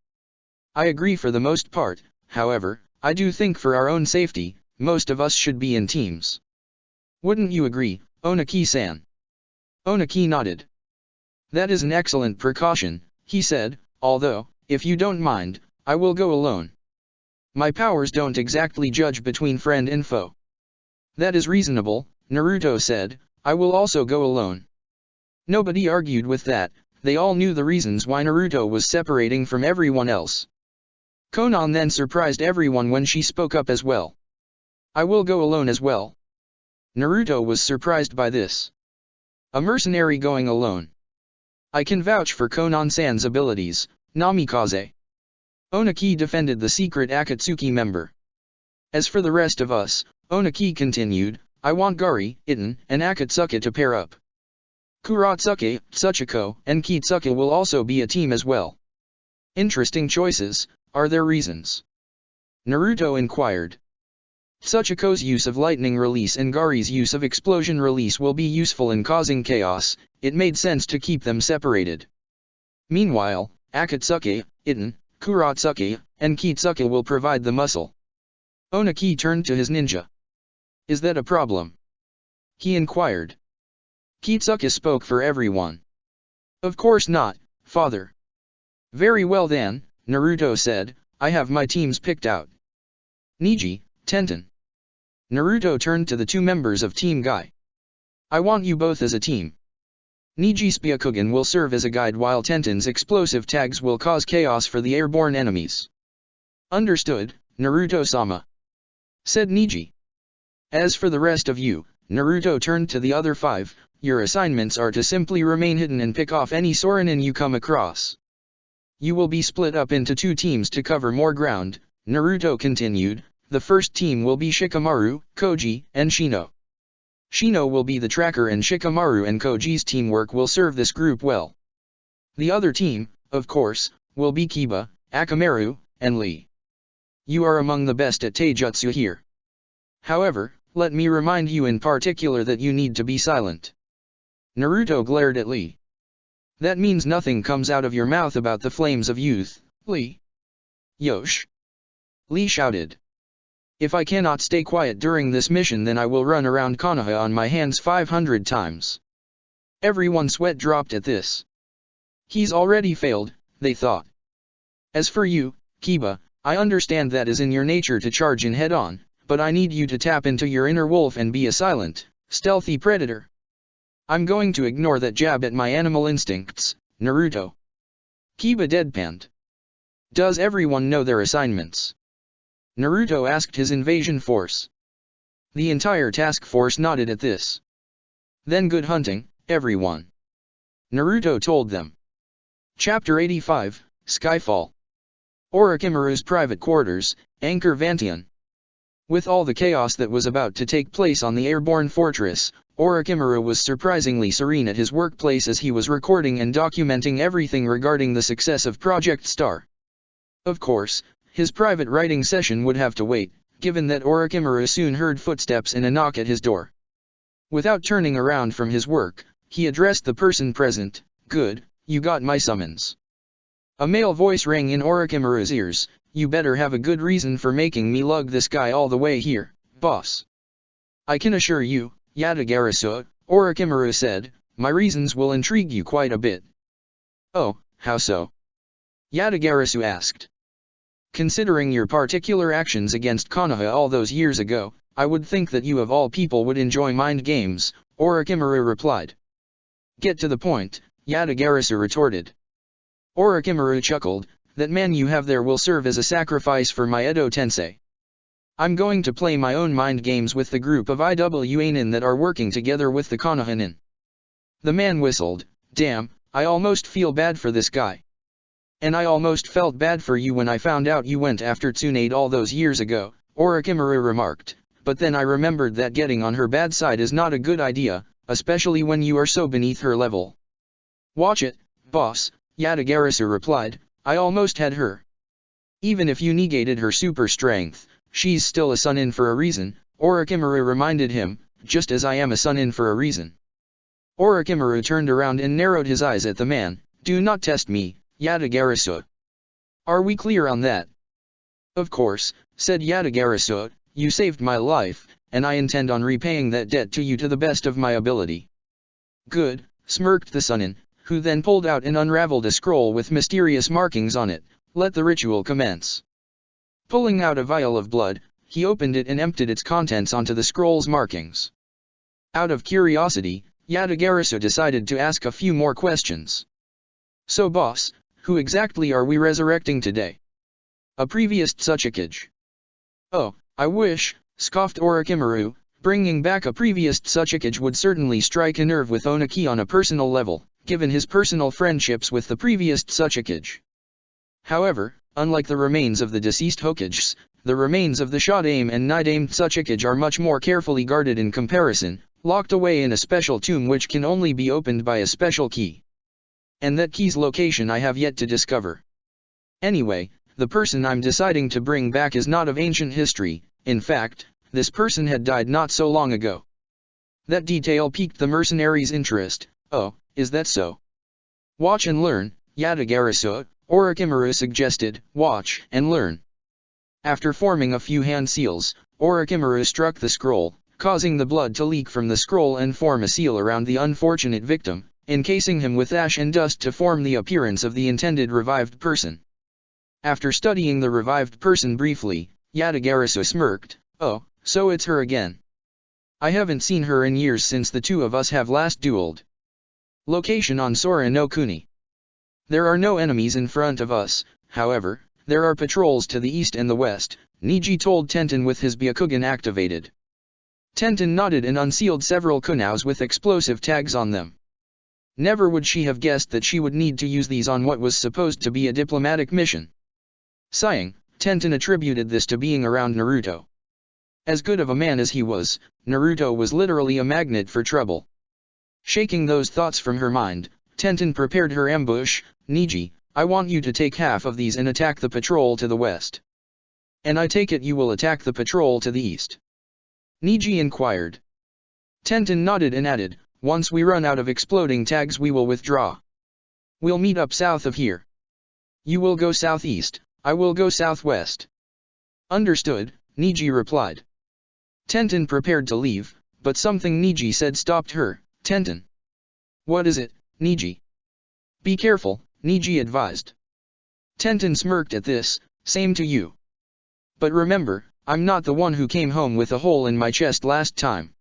"I agree for the most part, however, I do think for our own safety, most of us should be in teams. Wouldn't you agree, Onaki-san?" Onaki nodded. "That is an excellent precaution," he said, "although, if you don't mind, I will go alone. My powers don't exactly judge between friend and foe." "That is reasonable," Naruto said, "I will also go alone." Nobody argued with that, they all knew the reasons why Naruto was separating from everyone else. Konan then surprised everyone when she spoke up as well. "I will go alone as well." Naruto was surprised by this. A mercenary going alone. "I can vouch for Konan-san's abilities, Namikaze." Onaki defended the secret Akatsuki member. "As for the rest of us," Onaki continued, "I want Gari, Itten, and Akatsuki to pair up. Kuratsuki, Tsuchiko, and Kitsuki will also be a team as well." "Interesting choices, are there reasons?" Naruto inquired. "Tsuchiko's use of lightning release and Gari's use of explosion release will be useful in causing chaos, it made sense to keep them separated. Meanwhile, Akatsuki, Itten, Kuratsuki, and Kitsuki will provide the muscle." Onaki turned to his ninja. "Is that a problem?" he inquired. Kitsuki spoke for everyone. "Of course not, father." "Very well then," Naruto said, "I have my teams picked out. Neji, Tenten." Naruto turned to the two members of Team Guy. "I want you both as a team. Neji's Byakugan will serve as a guide while Tenten's explosive tags will cause chaos for the airborne enemies." "Understood, Naruto-sama," said Neji. "As for the rest of you," Naruto turned to the other 5, "your assignments are to simply remain hidden and pick off any Sorenin you come across. You will be split up into 2 teams to cover more ground," Naruto continued. "The first team will be Shikamaru, Koji, and Shino. Shino will be the tracker and Shikamaru and Koji's teamwork will serve this group well. The other team, of course, will be Kiba, Akamaru, and Lee. You are among the best at Taijutsu here. However, let me remind you in particular that you need to be silent." Naruto glared at Lee. "That means nothing comes out of your mouth about the flames of youth, Lee." "Yosh!" Lee shouted. If I cannot stay quiet during this mission, then I will run around Konoha on my hands 500 times. Everyone's sweat dropped at this. He's already failed, they thought. As for you, Kiba, I understand that is in your nature to charge in head-on, but I need you to tap into your inner wolf and be a silent, stealthy predator. I'm going to ignore that jab at my animal instincts, Naruto. Kiba deadpanned. Does everyone know their assignments? Naruto asked his invasion force. The entire task force nodded at this. Then good hunting, everyone. Naruto told them. Chapter 85, Skyfall. Orochimaru's private quarters, Anchor Vantion. With all the chaos that was about to take place on the airborne fortress, Orochimaru was surprisingly serene at his workplace as he was recording and documenting everything regarding the success of Project Star. Of course, his private writing session would have to wait, given that Orochimaru soon heard footsteps and a knock at his door. Without turning around from his work, he addressed the person present. Good, you got my summons. A male voice rang in Orochimaru's ears. You better have a good reason for making me lug this guy all the way here, boss. I can assure you, Yatagarasu, Orochimaru said, my reasons will intrigue you quite a bit. Oh, how so? Yatagarasu asked. Considering your particular actions against Konoha all those years ago, I would think that you of all people would enjoy mind games, Orochimaru replied. Get to the point, Yatagarasu retorted. Orochimaru chuckled. That man you have there will serve as a sacrifice for my Edo Tensei. I'm going to play my own mind games with the group of Iwanin that are working together with the Konohanin. The man whistled. Damn, I almost feel bad for this guy. And I almost felt bad for you when I found out you went after Tsunade all those years ago, Orochimaru remarked, but then I remembered that getting on her bad side is not a good idea, especially when you are so beneath her level. Watch it, boss, Yatagarasu replied. I almost had her. Even if you negated her super strength, she's still a Sunin for a reason, Orochimaru reminded him, just as I am a Sunin for a reason. Orochimaru turned around and narrowed his eyes at the man. Do not test me, Yatagarasu. Are we clear on that? Of course, said Yatagarasu, you saved my life, and I intend on repaying that debt to you to the best of my ability. Good, smirked the Sunin, who then pulled out and unraveled a scroll with mysterious markings on it. Let the ritual commence. Pulling out a vial of blood, he opened it and emptied its contents onto the scroll's markings. Out of curiosity, Yatagarasu decided to ask a few more questions. So boss, who exactly are we resurrecting today? A previous Tsuchikage. Oh, I wish, scoffed Orochimaru, bringing back a previous Tsuchikage would certainly strike a nerve with Oniki on a personal level, given his personal friendships with the previous Tsuchikage. However, unlike the remains of the deceased Hokages, the remains of the Shodaime and Nidaime Tsuchikage are much more carefully guarded in comparison, locked away in a special tomb which can only be opened by a special key. And that key's location I have yet to discover. Anyway, the person I'm deciding to bring back is not of ancient history. In fact, this person had died not so long ago. That detail piqued the mercenary's interest. Oh, is that so? Watch and learn, Yatagarasu, Orochimaru suggested. Watch and learn. After forming a few hand seals, Orochimaru struck the scroll, causing the blood to leak from the scroll and form a seal around the unfortunate victim, encasing him with ash and dust to form the appearance of the intended revived person. After studying the revived person briefly, Yatagarasu smirked. Oh, so it's her again. I haven't seen her in years since the two of us have last dueled. Location on Sora no Kuni. There are no enemies in front of us, however, there are patrols to the east and the west, Niji told Tenten with his Byakugan activated. Tenten nodded and unsealed several kunais with explosive tags on them. Never would she have guessed that she would need to use these on what was supposed to be a diplomatic mission. Sighing, Tenten attributed this to being around Naruto. As good of a man as he was, Naruto was literally a magnet for trouble. Shaking those thoughts from her mind, Tenten prepared her ambush. Niji, I want you to take half of these and attack the patrol to the west. And I take it you will attack the patrol to the east? Niji inquired. Tenten nodded and added, once we run out of exploding tags we will withdraw. We'll meet up south of here. You will go southeast, I will go southwest. Understood, Niji replied. Tenten prepared to leave, but something Niji said stopped her. Tenten. What is it, Niji? Be careful, Niji advised. Tenten smirked at this. Same to you. But remember, I'm not the one who came home with a hole in my chest last time.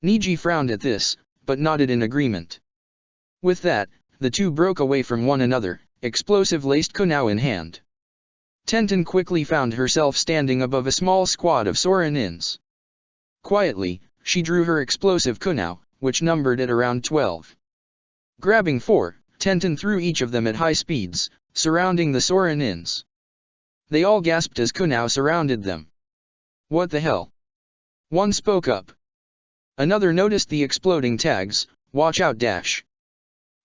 Niji frowned at this, but nodded in agreement. With that, the two broke away from one another, explosive-laced kunao in hand. Tenten quickly found herself standing above a small squad of Sorinins. Quietly, she drew her explosive kunao, which numbered at around 12. Grabbing 4, Tenten threw each of them at high speeds, surrounding the Sorinins. They all gasped as kunao surrounded them. What the hell? One spoke up. Another noticed the exploding tags. Watch out dash.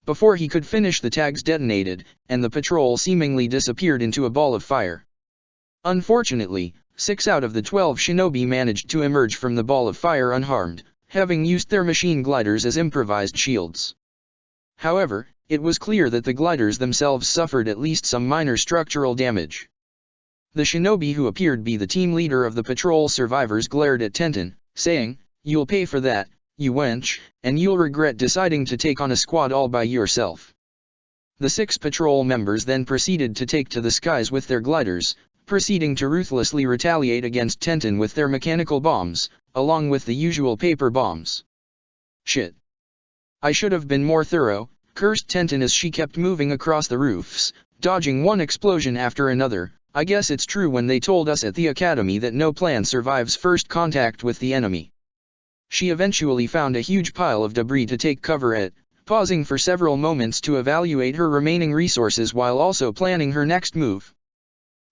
Before he could finish, the tags detonated, and the patrol seemingly disappeared into a ball of fire. Unfortunately, 6 out of the 12 shinobi managed to emerge from the ball of fire unharmed, having used their machine gliders as improvised shields. However, it was clear that the gliders themselves suffered at least some minor structural damage. The shinobi who appeared to be the team leader of the patrol survivors glared at Tenten, saying, "You'll pay for that, you wench, and you'll regret deciding to take on a squad all by yourself." The 6 patrol members then proceeded to take to the skies with their gliders, proceeding to ruthlessly retaliate against Tenten with their mechanical bombs, along with the usual paper bombs. Shit. I should have been more thorough, cursed Tenten as she kept moving across the roofs, dodging one explosion after another. I guess it's true when they told us at the academy that no plan survives first contact with the enemy. She eventually found a huge pile of debris to take cover at, pausing for several moments to evaluate her remaining resources while also planning her next move.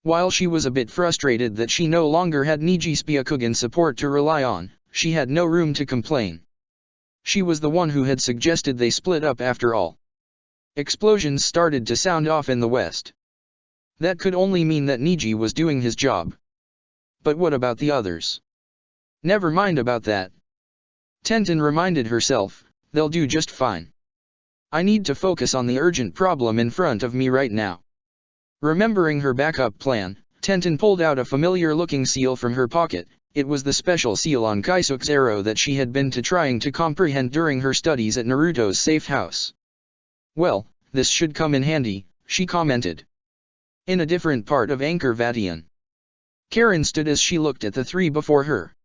While she was a bit frustrated that she no longer had Niji Spyakugan support to rely on, she had no room to complain. She was the one who had suggested they split up after all. Explosions started to sound off in the west. That could only mean that Niji was doing his job. But what about the others? Never mind about that. Tenten reminded herself, they'll do just fine. I need to focus on the urgent problem in front of me right now. Remembering her backup plan, Tenten pulled out a familiar-looking seal from her pocket. It was the special seal on Kaisuke's arrow that she had been trying to comprehend during her studies at Naruto's safe house. Well, this should come in handy, she commented. In a different part of Angkor Vatian, Karen stood as she looked at the 3 before her.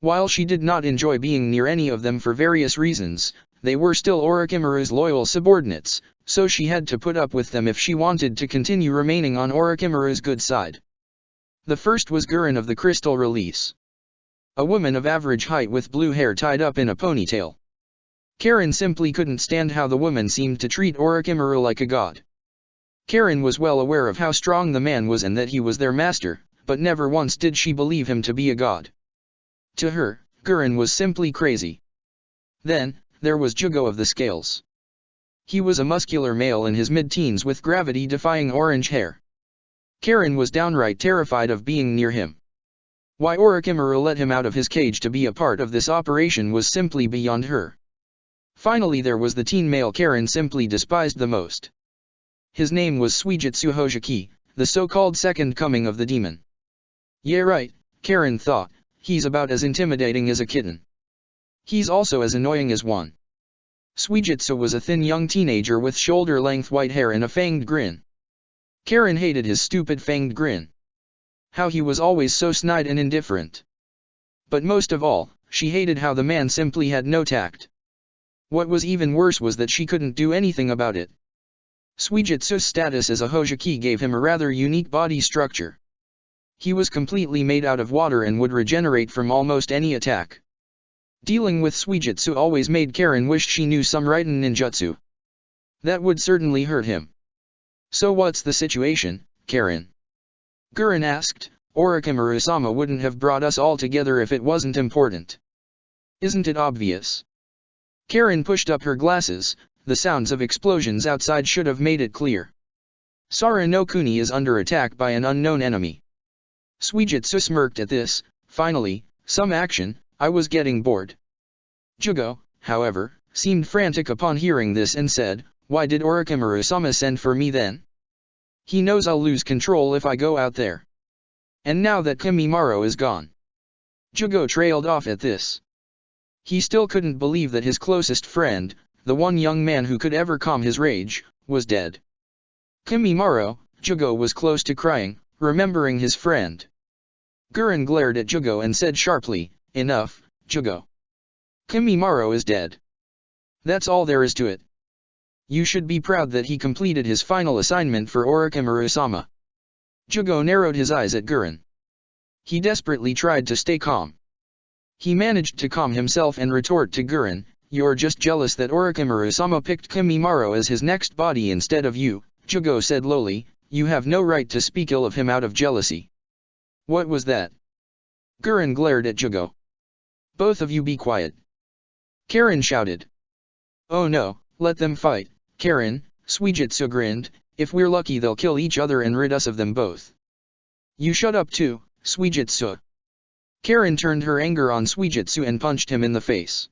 While she did not enjoy being near any of them for various reasons, they were still Orochimaru's loyal subordinates, so she had to put up with them if she wanted to continue remaining on Orochimaru's good side. The first was Gurren of the Crystal Release. A woman of average height with blue hair tied up in a ponytail. Karen simply couldn't stand how the woman seemed to treat Orochimaru like a god. Karen was well aware of how strong the man was and that he was their master, but never once did she believe him to be a god. To her, Gurren was simply crazy. Then, there was Jugo of the Scales. He was a muscular male in his mid-teens with gravity-defying orange hair. Karen was downright terrified of being near him. Why Orochimaru let him out of his cage to be a part of this operation was simply beyond her. Finally there was the teen male Karen simply despised the most. His name was Suijutsu Hojiki, the so-called second coming of the demon. Yeah right, Karen thought, he's about as intimidating as a kitten. He's also as annoying as one. Suijutsu was a thin young teenager with shoulder-length white hair and a fanged grin. Karen hated his stupid fanged grin. How he was always so snide and indifferent. But most of all, she hated how the man simply had no tact. What was even worse was that she couldn't do anything about it. Suijutsu's status as a Hojiki gave him a rather unique body structure. He was completely made out of water and would regenerate from almost any attack. Dealing with Suijutsu always made Karen wish she knew some Raiden ninjutsu. That would certainly hurt him. So what's the situation, Karen? Gurren asked. Orochimaru-sama wouldn't have brought us all together if it wasn't important. Isn't it obvious? Karen pushed up her glasses. The sounds of explosions outside should have made it clear. Sara no Kuni is under attack by an unknown enemy. Suijutsu smirked at this. Finally, some action. I was getting bored. Jugo, however, seemed frantic upon hearing this and said, why did Orochimaru-sama send for me then? He knows I'll lose control if I go out there. And now that Kimimaro is gone. Jugo trailed off at this. He still couldn't believe that his closest friend, the one young man who could ever calm his rage, was dead. Kimimaro, Jugo was close to crying, remembering his friend. Gurren glared at Jugo and said sharply, "Enough, Jugo. Kimimaro is dead. That's all there is to it. You should be proud that he completed his final assignment for Orochimaru-sama." Jugo narrowed his eyes at Gurren. He desperately tried to stay calm. He managed to calm himself and retort to Gurren, "You're just jealous that Orochimaru-sama picked Kimimaro as his next body instead of you," Jugo said lowly. "You have no right to speak ill of him out of jealousy." "What was that?" Gurren glared at Jugo. "Both of you be quiet." Karen shouted. "Oh no, let them fight, Karen," Suijutsu grinned, "if we're lucky they'll kill each other and rid us of them both." "You shut up too, Suijutsu." Karen turned her anger on Suijutsu and punched him in the face.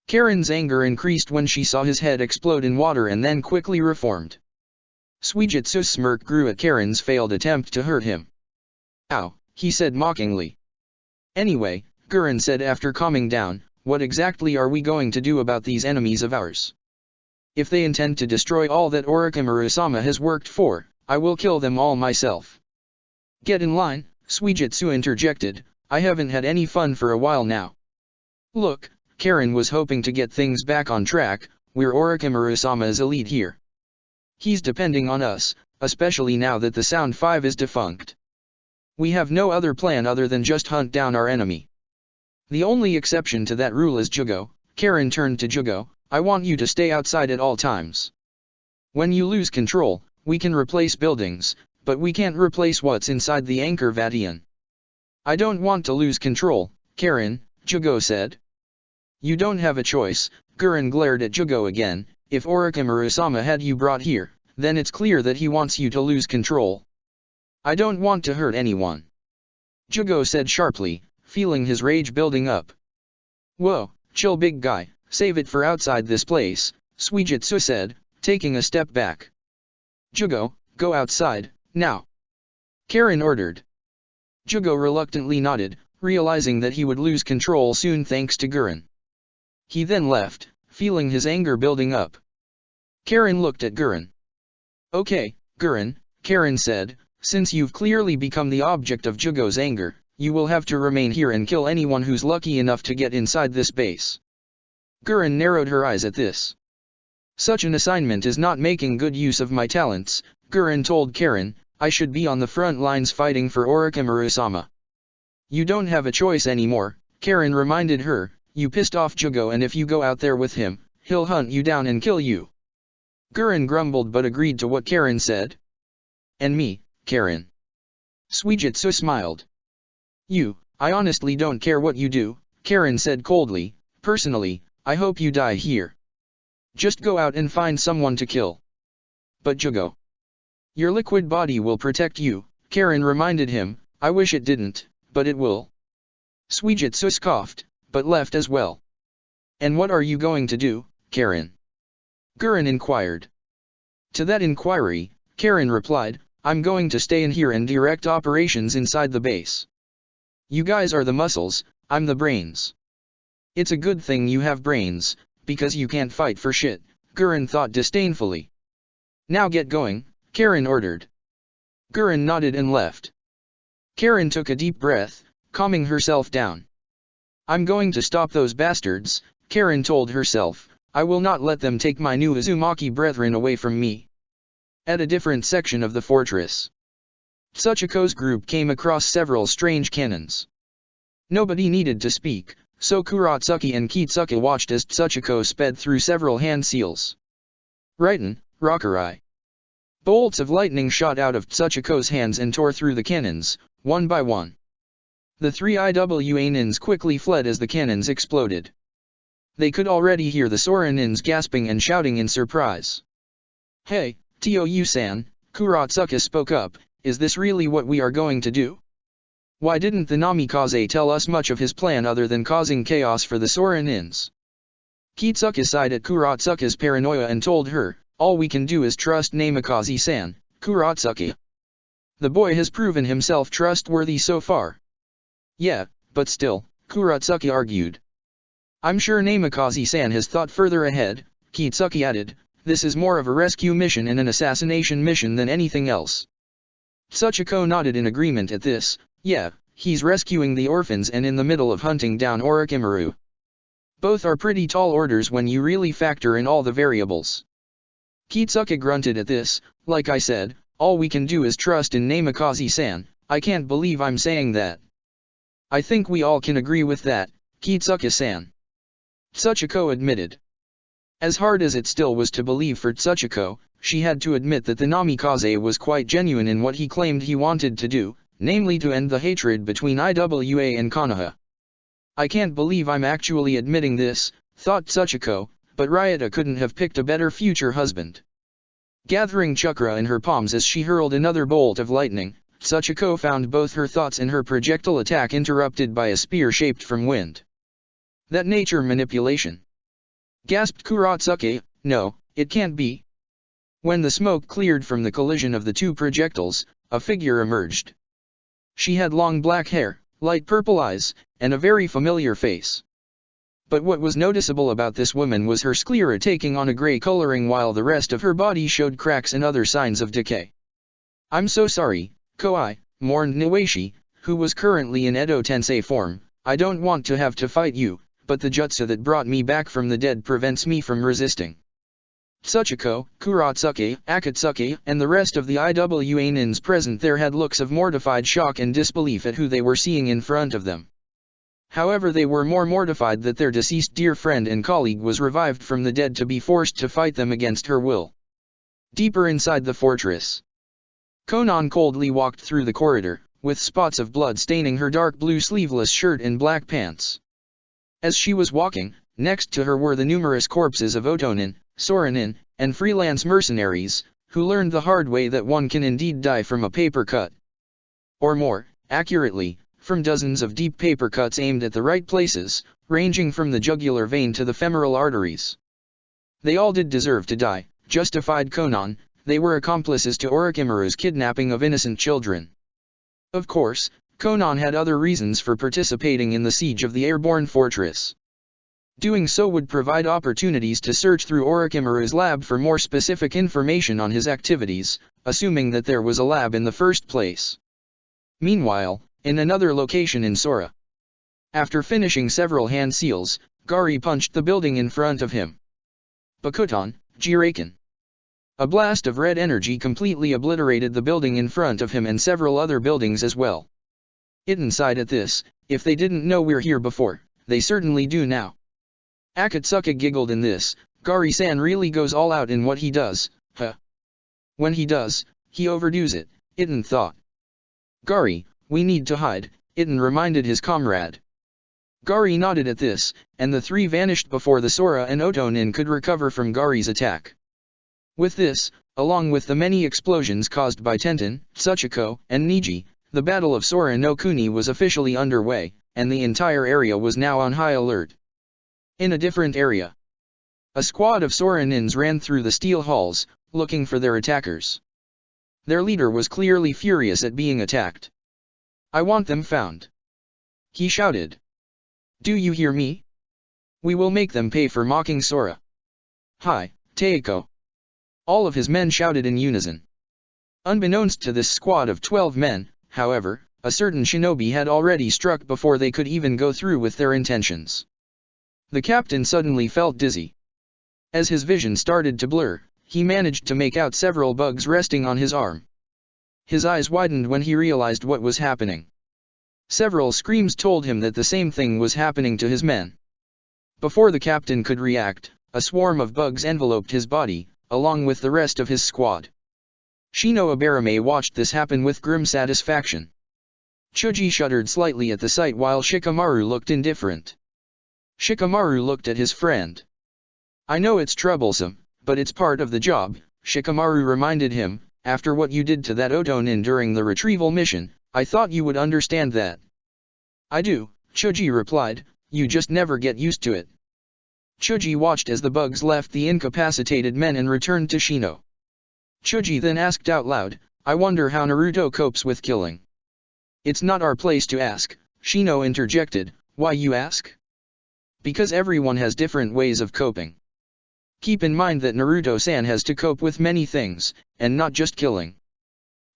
Karen's anger increased when she saw his head explode in water and then quickly reformed. Suijutsu's smirk grew at Karen's failed attempt to hurt him. "Ow," he said mockingly. "Anyway," Gurren said after calming down, "what exactly are we going to do about these enemies of ours? If they intend to destroy all that Orochimaru-sama has worked for, I will kill them all myself." "Get in line," Suijutsu interjected, "I haven't had any fun for a while now." "Look," Karen was hoping to get things back on track, "we're Orochimaru-sama's elite here. He's depending on us, especially now that the Sound 5 is defunct. We have no other plan other than just hunt down our enemy. The only exception to that rule is Jugo." Karen turned to Jugo, "I want you to stay outside at all times. When you lose control, we can replace buildings, but we can't replace what's inside the Anchor Vatian." "I don't want to lose control, Karen," Jugo said. "You don't have a choice," Gurren glared at Jugo again. "If Orochimaru-sama had you brought here, then it's clear that he wants you to lose control." "I don't want to hurt anyone," Jugo said sharply, feeling his rage building up. "Whoa, chill big guy, save it for outside this place," Suijutsu said, taking a step back. "Jugo, go outside, now," Karen ordered. Jugo reluctantly nodded, realizing that he would lose control soon thanks to Gurren. He then left, feeling his anger building up. Karen looked at Gurren. "Okay, Gurren," Karen said, "since you've clearly become the object of Jugo's anger, you will have to remain here and kill anyone who's lucky enough to get inside this base." Gurren narrowed her eyes at this. "Such an assignment is not making good use of my talents," Gurren told Karen. "I should be on the front lines fighting for Orochimaru-sama." "You don't have a choice anymore," Karen reminded her. "You pissed off Jugo, and if you go out there with him, he'll hunt you down and kill you." Gurren grumbled but agreed to what Karen said. "And me, Karen." Suijutsu smiled. I honestly don't care what you do," Karen said coldly. "Personally, I hope you die here. Just go out and find someone to kill." "But Jugo, your liquid body will protect you," Karen reminded him. "I wish it didn't, but it will." Suijutsu scoffed, but left as well. "And what are you going to do, Karen?" Gurren inquired. To that inquiry, Karen replied, "I'm going to stay in here and direct operations inside the base. You guys are the muscles, I'm the brains." "It's a good thing you have brains, because you can't fight for shit," Gurren thought disdainfully. "Now get going," Karen ordered. Gurren nodded and left. Karen took a deep breath, calming herself down. "I'm going to stop those bastards," Karen told herself. "I will not let them take my new Uzumaki brethren away from me." At a different section of the fortress, Tsuchiko's group came across several strange cannons. Nobody needed to speak, so Kuratsuki and Kitsuka watched as Tsuchiko sped through several hand seals. Raiden, Rokurai. Bolts of lightning shot out of Tsuchiko's hands and tore through the cannons, one by one. The three Iwanins quickly fled as the cannons exploded. They could already hear the Sorinins gasping and shouting in surprise. "Hey, Tou-san," Kuratsuka spoke up, "is this really what we are going to do? Why didn't the Namikaze tell us much of his plan other than causing chaos for the Sorinins?" Kitsuka sighed at Kuratsuka's paranoia and told her, "All we can do is trust Namikaze-san, Kuratsuka. The boy has proven himself trustworthy so far. Yeah, but still, Kuratsuki argued. I'm sure Namikaze-san has thought further ahead, Kitsuki added. This is more of a rescue mission and an assassination mission than anything else. Tsuchiko nodded in agreement at this. Yeah, he's rescuing the orphans and in the middle of hunting down Orochimaru. Both are pretty tall orders when you really factor in all the variables. Kitsuki grunted at this. Like I said, all we can do is trust in Namikaze-san. I can't believe I'm saying that. I think we all can agree with that, Kitsuki-san. Tsuchiko admitted. As hard as it still was to believe for Tsuchiko, she had to admit that the Namikaze was quite genuine in what he claimed he wanted to do, namely to end the hatred between Iwa and Konoha. I can't believe I'm actually admitting this, thought Tsuchiko, but Ryota couldn't have picked a better future husband. Gathering chakra in her palms as she hurled another bolt of lightning, Tsuchiko found both her thoughts and her projectile attack interrupted by a spear shaped from wind. That nature manipulation. Gasped Kuratsuki, no, it can't be. When the smoke cleared from the collision of the two projectiles, a figure emerged. She had long black hair, light purple eyes, and a very familiar face. But what was noticeable about this woman was her sclera taking on a gray coloring while the rest of her body showed cracks and other signs of decay. I'm so sorry, Koai, mourned Niwashi, who was currently in Edo Tensei form. I don't want to have to fight you, but the jutsu that brought me back from the dead prevents me from resisting. Tsuchiko, Kuratsuki, Akatsuki, and the rest of the Iwa nins present there had looks of mortified shock and disbelief at who they were seeing in front of them. However, they were more mortified that their deceased dear friend and colleague was revived from the dead to be forced to fight them against her will. Deeper inside the fortress, Konan coldly walked through the corridor, with spots of blood staining her dark blue sleeveless shirt and black pants. As she was walking, next to her were the numerous corpses of Otonin, Soranin, and freelance mercenaries, who learned the hard way that one can indeed die from a paper cut. Or more accurately, from dozens of deep paper cuts aimed at the right places, ranging from the jugular vein to the femoral arteries. They all did deserve to die, justified Konan. They were accomplices to Orochimaru's kidnapping of innocent children. Of course, Konan had other reasons for participating in the siege of the airborne fortress. Doing so would provide opportunities to search through Orochimaru's lab for more specific information on his activities, assuming that there was a lab in the first place. Meanwhile, in another location in Sora, after finishing several hand seals, Gari punched the building in front of him. Bakuton, Jiraken. A blast of red energy completely obliterated the building in front of him and several other buildings as well. Itten sighed at this. If they didn't know we're here before, they certainly do now. Akatsuki giggled in this. Gari-san really goes all out in what he does, huh? When he does, he overdoes it, Itten thought. Gari, we need to hide, Itten reminded his comrade. Gari nodded at this, and the three vanished before the Sora and Otonin could recover from Gari's attack. With this, along with the many explosions caused by Tenten, Tsuchiko, and Niji, the Battle of Sora no Kuni was officially underway, and the entire area was now on high alert. In a different area, a squad of Sora nins ran through the steel halls, looking for their attackers. Their leader was clearly furious at being attacked. I want them found, he shouted. Do you hear me? We will make them pay for mocking Sora. Hi, Teiko. All of his men shouted in unison. Unbeknownst to this squad of 12 men, however, a certain shinobi had already struck before they could even go through with their intentions. The captain suddenly felt dizzy. As his vision started to blur, he managed to make out several bugs resting on his arm. His eyes widened when he realized what was happening. Several screams told him that the same thing was happening to his men. Before the captain could react, a swarm of bugs enveloped his body, along with the rest of his squad. Shino Abarame watched this happen with grim satisfaction. Choji shuddered slightly at the sight while Shikamaru looked indifferent. Shikamaru looked at his friend. I know it's troublesome, but it's part of the job, Shikamaru reminded him. After what you did to that Otonin during the retrieval mission, I thought you would understand that. I do, Choji replied, you just never get used to it. Choji watched as the bugs left the incapacitated men and returned to Shino. Choji then asked out loud, I wonder how Naruto copes with killing. It's not our place to ask, Shino interjected. Why you ask? Because everyone has different ways of coping. Keep in mind that Naruto-san has to cope with many things, and not just killing.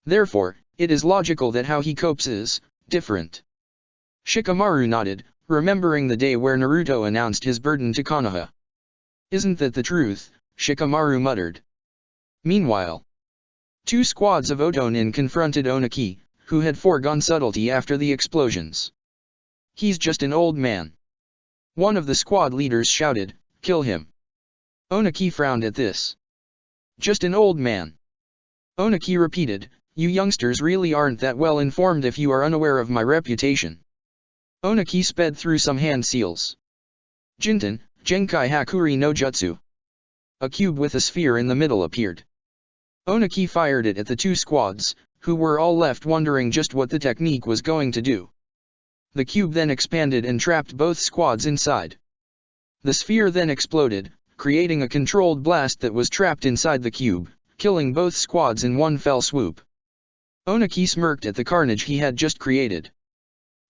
Therefore, it is logical that how he copes is different. Shikamaru nodded, remembering the day where Naruto announced his burden to Konoha. Isn't that the truth? Shikamaru muttered. Meanwhile, two squads of Otonin confronted Oniki, who had foregone subtlety after the explosions. He's just an old man. One of the squad leaders shouted, kill him. Oniki frowned at this. Just an old man. Oniki repeated, you youngsters really aren't that well informed if you are unaware of my reputation. Oniki sped through some hand seals. Jinten, Genkai Hakuri no Jutsu. A cube with a sphere in the middle appeared. Oniki fired it at the two squads, who were all left wondering just what the technique was going to do. The cube then expanded and trapped both squads inside. The sphere then exploded, creating a controlled blast that was trapped inside the cube, killing both squads in one fell swoop. Oniki smirked at the carnage he had just created.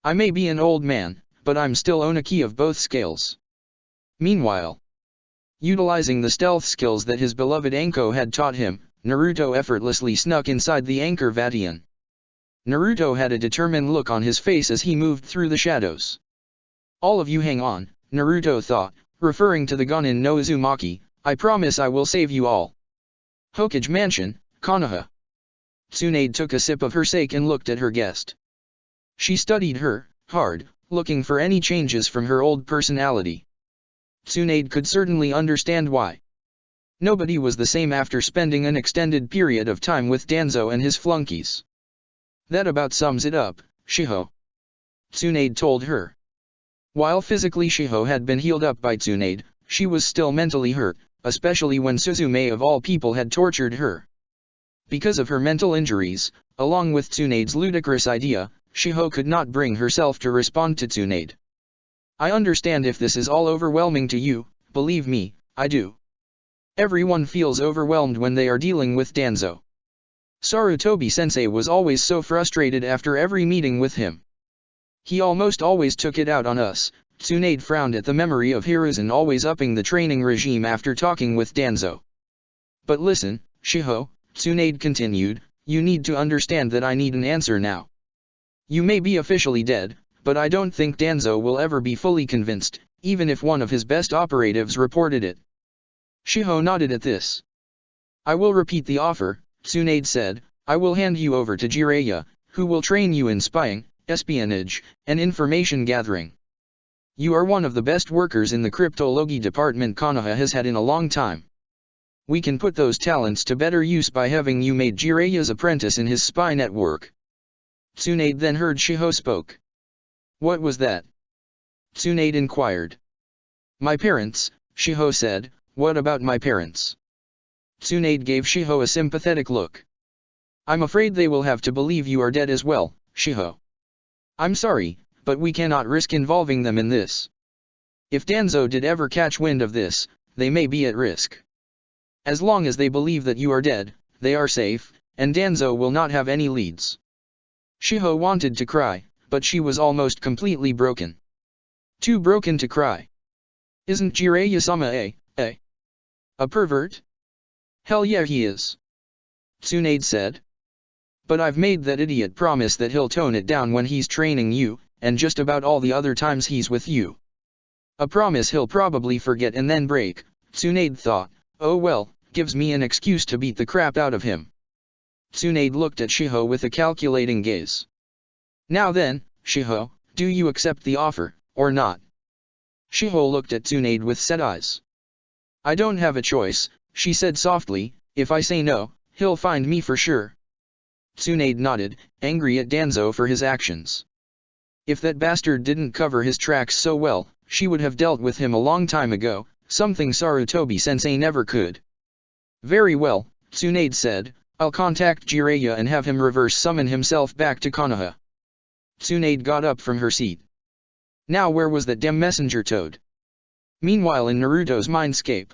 I may be an old man, but I'm still Oniki of both scales. Meanwhile, utilizing the stealth skills that his beloved Anko had taught him, Naruto effortlessly snuck inside the Anchor Vatian. Naruto had a determined look on his face as he moved through the shadows. All of you hang on, Naruto thought, referring to the Gonin no Uzumaki, I promise I will save you all. Hokage Mansion, Konoha. Tsunade took a sip of her sake and looked at her guest. She studied her, hard, looking for any changes from her old personality. Tsunade could certainly understand why. Nobody was the same after spending an extended period of time with Danzo and his flunkies. That about sums it up, Shiho. Tsunade told her. While physically Shiho had been healed up by Tsunade, she was still mentally hurt, especially when Suzume of all people had tortured her. Because of her mental injuries, along with Tsunade's ludicrous idea, Shiho could not bring herself to respond to Tsunade. I understand if this is all overwhelming to you, believe me, I do. Everyone feels overwhelmed when they are dealing with Danzo. Sarutobi-sensei was always so frustrated after every meeting with him. He almost always took it out on us. Tsunade frowned at the memory of Hiruzen always upping the training regime after talking with Danzo. But listen, Shiho, Tsunade continued, you need to understand that I need an answer now. You may be officially dead, but I don't think Danzo will ever be fully convinced, even if one of his best operatives reported it. Shiho nodded at this. I will repeat the offer, Tsunade said, I will hand you over to Jiraiya, who will train you in spying, espionage, and information gathering. You are one of the best workers in the cryptology department Konoha has had in a long time. We can put those talents to better use by having you made Jiraiya's apprentice in his spy network. Tsunade then heard Shiho spoke. What was that? Tsunade inquired. My parents, Shiho said, what about my parents? Tsunade gave Shiho a sympathetic look. I'm afraid they will have to believe you are dead as well, Shiho. I'm sorry, but we cannot risk involving them in this. If Danzo did ever catch wind of this, they may be at risk. As long as they believe that you are dead, they are safe, and Danzo will not have any leads. Shiho wanted to cry, but she was almost completely broken. Too broken to cry. Isn't Jiraiya-sama a pervert? Hell yeah he is. Tsunade said. But I've made that idiot promise that he'll tone it down when he's training you, and just about all the other times he's with you. A promise he'll probably forget and then break, Tsunade thought, oh well, gives me an excuse to beat the crap out of him. Tsunade looked at Shiho with a calculating gaze. Now then, Shiho, do you accept the offer, or not? Shiho looked at Tsunade with set eyes. I don't have a choice, she said softly, if I say no, he'll find me for sure. Tsunade nodded, angry at Danzo for his actions. If that bastard didn't cover his tracks so well, she would have dealt with him a long time ago, something Sarutobi-sensei never could. Very well, Tsunade said, I'll contact Jiraiya and have him reverse summon himself back to Konoha. Tsunade got up from her seat. Now where was that damn messenger toad? Meanwhile in Naruto's mindscape,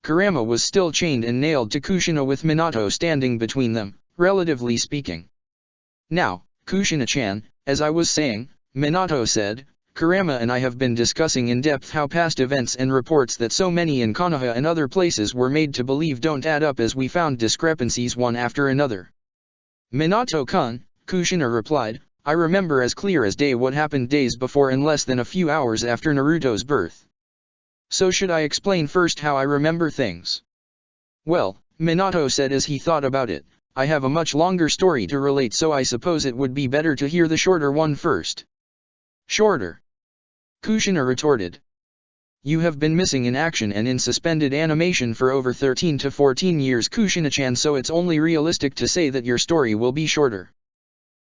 Kurama was still chained and nailed to Kushina with Minato standing between them, relatively speaking. Now, Kushina-chan, as I was saying, Minato said, Kurama and I have been discussing in depth how past events and reports that so many in Konoha and other places were made to believe don't add up, as we found discrepancies one after another. Minato-kun, Kushina replied, I remember as clear as day what happened days before and less than a few hours after Naruto's birth. So should I explain first how I remember things? Well, Minato said as he thought about it, I have a much longer story to relate, so I suppose it would be better to hear the shorter one first. Shorter? Kushina retorted. You have been missing in action and in suspended animation for over 13 to 14 years, Kushina-chan, so it's only realistic to say that your story will be shorter.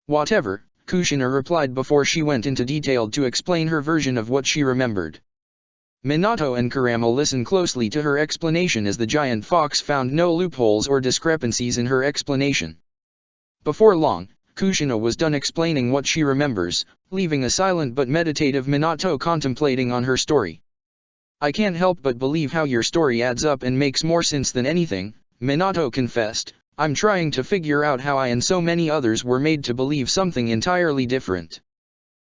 Whatever, Kushina replied before she went into detail to explain her version of what she remembered. Minato and Kurama listened closely to her explanation as the giant fox found no loopholes or discrepancies in her explanation. Before long, Kushina was done explaining what she remembers, leaving a silent but meditative Minato contemplating on her story. I can't help but believe how your story adds up and makes more sense than anything, Minato confessed. I'm trying to figure out how I and so many others were made to believe something entirely different.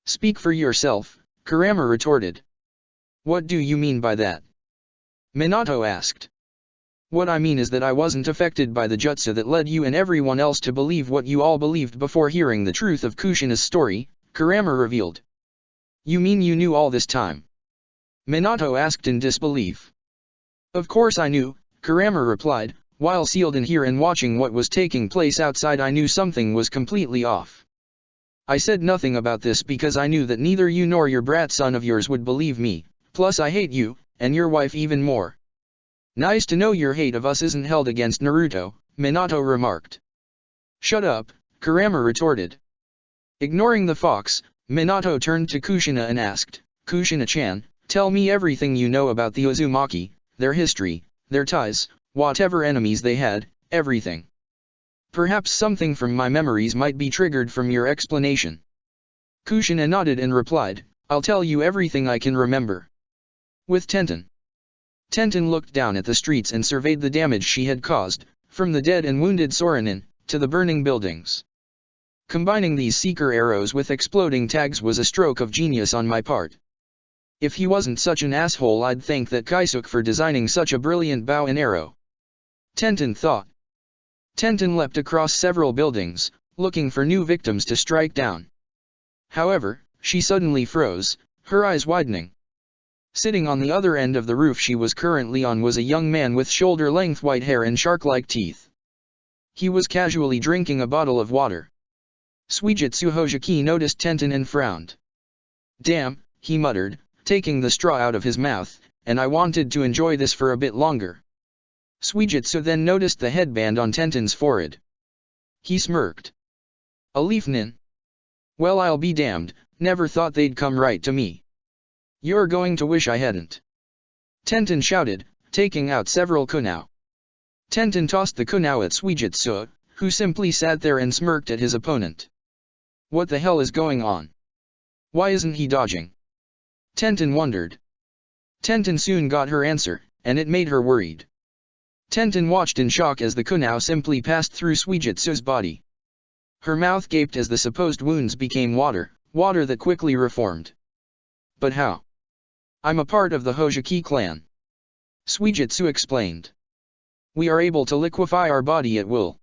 Speak for yourself, Kurama retorted. What do you mean by that? Minato asked. What I mean is that I wasn't affected by the jutsu that led you and everyone else to believe what you all believed before hearing the truth of Kushina's story, Kurama revealed. You mean you knew all this time? Minato asked in disbelief. Of course I knew, Kurama replied. While sealed in here and watching what was taking place outside, I knew something was completely off. I said nothing about this because I knew that neither you nor your brat son of yours would believe me, plus I hate you, and your wife even more. Nice to know your hate of us isn't held against Naruto, Minato remarked. Shut up, Kurama retorted. Ignoring the fox, Minato turned to Kushina and asked, Kushina-chan, tell me everything you know about the Uzumaki, their history, their ties, whatever enemies they had, everything. Perhaps something from my memories might be triggered from your explanation. Kushina nodded and replied, I'll tell you everything I can remember. With Tenten. Tenten looked down at the streets and surveyed the damage she had caused, from the dead and wounded Soranin, to the burning buildings. Combining these seeker arrows with exploding tags was a stroke of genius on my part. If he wasn't such an asshole, I'd thank that Kaisuke for designing such a brilliant bow and arrow. Tenten thought. Tenten leapt across several buildings, looking for new victims to strike down. However, she suddenly froze, her eyes widening. Sitting on the other end of the roof she was currently on was a young man with shoulder-length white hair and shark-like teeth. He was casually drinking a bottle of water. Suijutsu Hoseki noticed Tenten and frowned. Damn, he muttered, taking the straw out of his mouth, and I wanted to enjoy this for a bit longer. Suijutsu then noticed the headband on Tenten's forehead. He smirked. A leaf nin? Well, I'll be damned, never thought they'd come right to me. You're going to wish I hadn't. Tenten shouted, taking out several kunao. Tenten tossed the kunao at Suijutsu, who simply sat there and smirked at his opponent. What the hell is going on? Why isn't he dodging? Tenten wondered. Tenten soon got her answer, and it made her worried. Tenten watched in shock as the kunao simply passed through Suijutsu's body. Her mouth gaped as the supposed wounds became water that quickly reformed. But how? I'm a part of the Hoseki clan. Suijutsu explained. We are able to liquefy our body at will.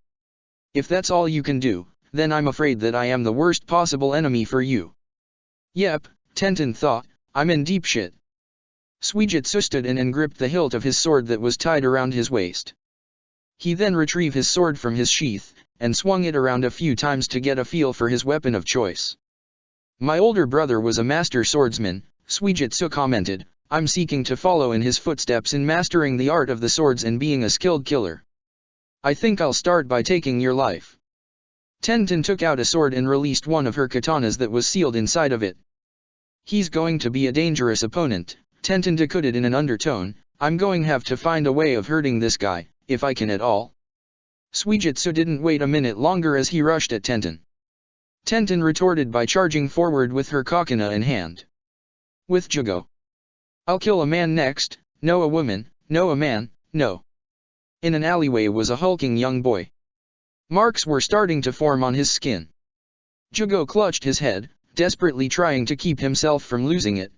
If that's all you can do, then I'm afraid that I am the worst possible enemy for you. Yep, Tenten thought, I'm in deep shit. Suijutsu stood in and gripped the hilt of his sword that was tied around his waist. He then retrieved his sword from his sheath, and swung it around a few times to get a feel for his weapon of choice. My older brother was a master swordsman, Suijutsu commented. I'm seeking to follow in his footsteps in mastering the art of the swords and being a skilled killer. I think I'll start by taking your life. Tenten took out a sword and released one of her katanas that was sealed inside of it. He's going to be a dangerous opponent, Tenten decoded in an undertone. I'm going to have to find a way of hurting this guy, if I can at all. Suijutsu didn't wait a minute longer as he rushed at Tenten. Tenten retorted by charging forward with her kakuna in hand. With Jugo. I'll kill a man next, no a woman, no a man, no. In an alleyway was a hulking young boy. Marks were starting to form on his skin. Jugo clutched his head, desperately trying to keep himself from losing it.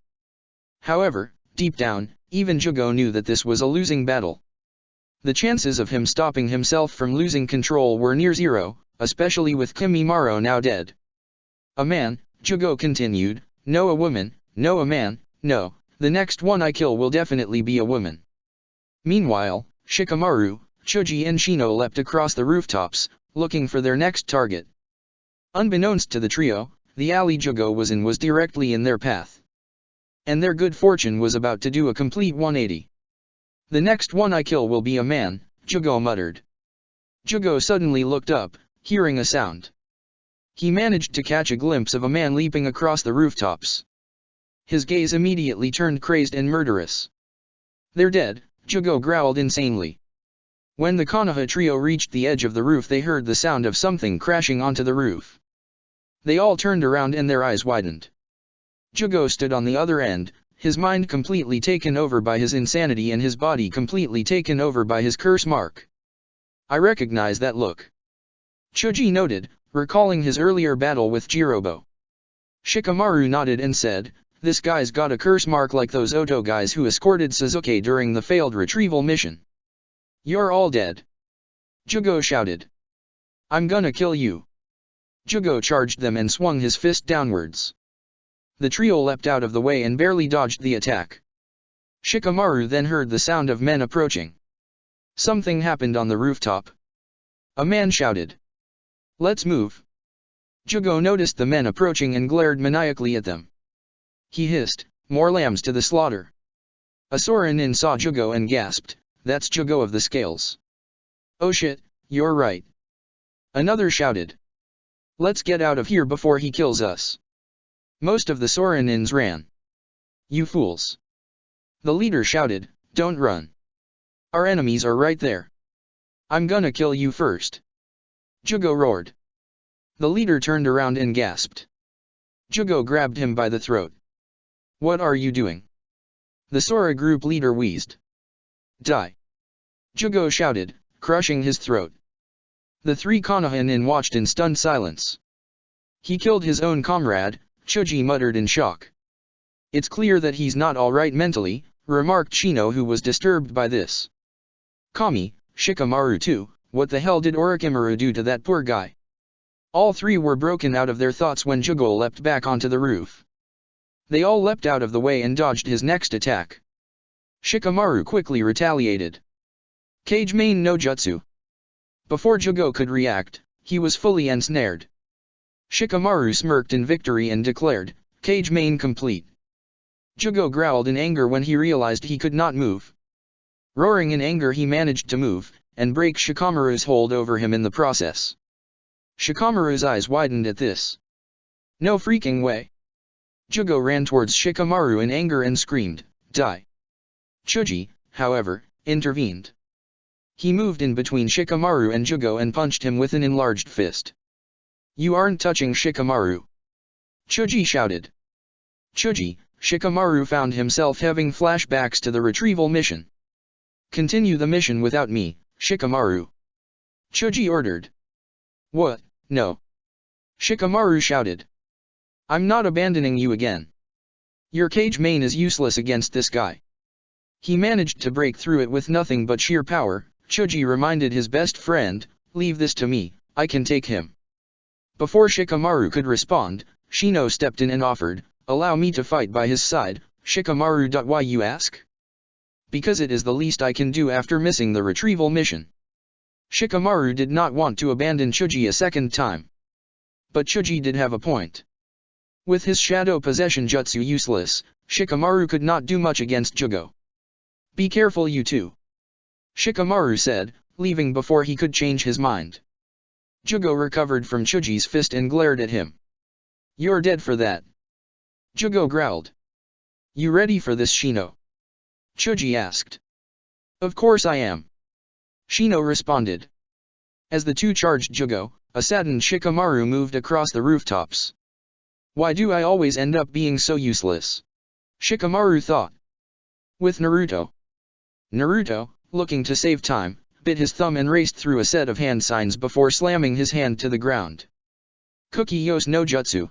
However, deep down, even Jugo knew that this was a losing battle. The chances of him stopping himself from losing control were near zero, especially with Kimimaro now dead. A man, Jugo continued, no a woman, no a man, no, the next one I kill will definitely be a woman. Meanwhile, Shikamaru, Choji and Shino leapt across the rooftops, looking for their next target. Unbeknownst to the trio, the alley Jugo was in was directly in their path. And their good fortune was about to do a complete 180. The next one I kill will be a man, Jugo muttered. Jugo suddenly looked up, hearing a sound. He managed to catch a glimpse of a man leaping across the rooftops. His gaze immediately turned crazed and murderous. They're dead, Jugo growled insanely. When the Konoha trio reached the edge of the roof they heard the sound of something crashing onto the roof. They all turned around and their eyes widened. Jugo stood on the other end, his mind completely taken over by his insanity and his body completely taken over by his curse mark. I recognize that look. Choji noted, recalling his earlier battle with Jirobo. Shikamaru nodded and said, this guy's got a curse mark like those Oto guys who escorted Sasuke during the failed retrieval mission. You're all dead. Jugo shouted. I'm gonna kill you. Jugo charged them and swung his fist downwards. The trio leapt out of the way and barely dodged the attack. Shikamaru then heard the sound of men approaching. Something happened on the rooftop. A man shouted. Let's move. Jugo noticed the men approaching and glared maniacally at them. He hissed, more lambs to the slaughter. A Sorenin saw Jugo and gasped, that's Jugo of the scales. Oh shit, you're right. Another shouted. Let's get out of here before he kills us. Most of the Sorenins ran. You fools. The leader shouted, don't run. Our enemies are right there. I'm gonna kill you first. Jugo roared. The leader turned around and gasped. Jugo grabbed him by the throat. What are you doing? The Sora group leader wheezed. Die. Jugo shouted, crushing his throat. The three Konoha watched in stunned silence. He killed his own comrade, Choji muttered in shock. It's clear that he's not alright mentally, remarked Shino who was disturbed by this. Kami, Shikamaru too, what the hell did Orochimaru do to that poor guy? All three were broken out of their thoughts when Jugo leapt back onto the roof. They all leapt out of the way and dodged his next attack. Shikamaru quickly retaliated. Kage main no jutsu. Before Jugo could react, he was fully ensnared. Shikamaru smirked in victory and declared, Kage main complete. Jugo growled in anger when he realized he could not move. Roaring in anger he managed to move, and break Shikamaru's hold over him in the process. Shikamaru's eyes widened at this. No freaking way. Jugo ran towards Shikamaru in anger and screamed, die. Choji, however, intervened. He moved in between Shikamaru and Jugo and punched him with an enlarged fist. You aren't touching Shikamaru. Choji shouted. Choji, Shikamaru found himself having flashbacks to the retrieval mission. Continue the mission without me, Shikamaru. Choji ordered. What, no. Shikamaru shouted. I'm not abandoning you again. Your Kage main is useless against this guy. He managed to break through it with nothing but sheer power. Choji reminded his best friend, leave this to me, I can take him. Before Shikamaru could respond, Shino stepped in and offered, allow me to fight by his side. Shikamaru. Why you ask? Because it is the least I can do after missing the retrieval mission. Shikamaru did not want to abandon Choji a second time. But Choji did have a point. With his shadow possession jutsu useless, Shikamaru could not do much against Jugo. Be careful you two. Shikamaru said, leaving before he could change his mind. Jugo recovered from Choji's fist and glared at him. You're dead for that. Jugo growled. You ready for this, Shino? Choji asked. Of course I am. Shino responded. As the two charged Jugo, a saddened Shikamaru moved across the rooftops. Why do I always end up being so useless? Shikamaru thought. With Naruto. Naruto, looking to save time, bit his thumb and raced through a set of hand signs before slamming his hand to the ground. "Cookie Yos no Jutsu,"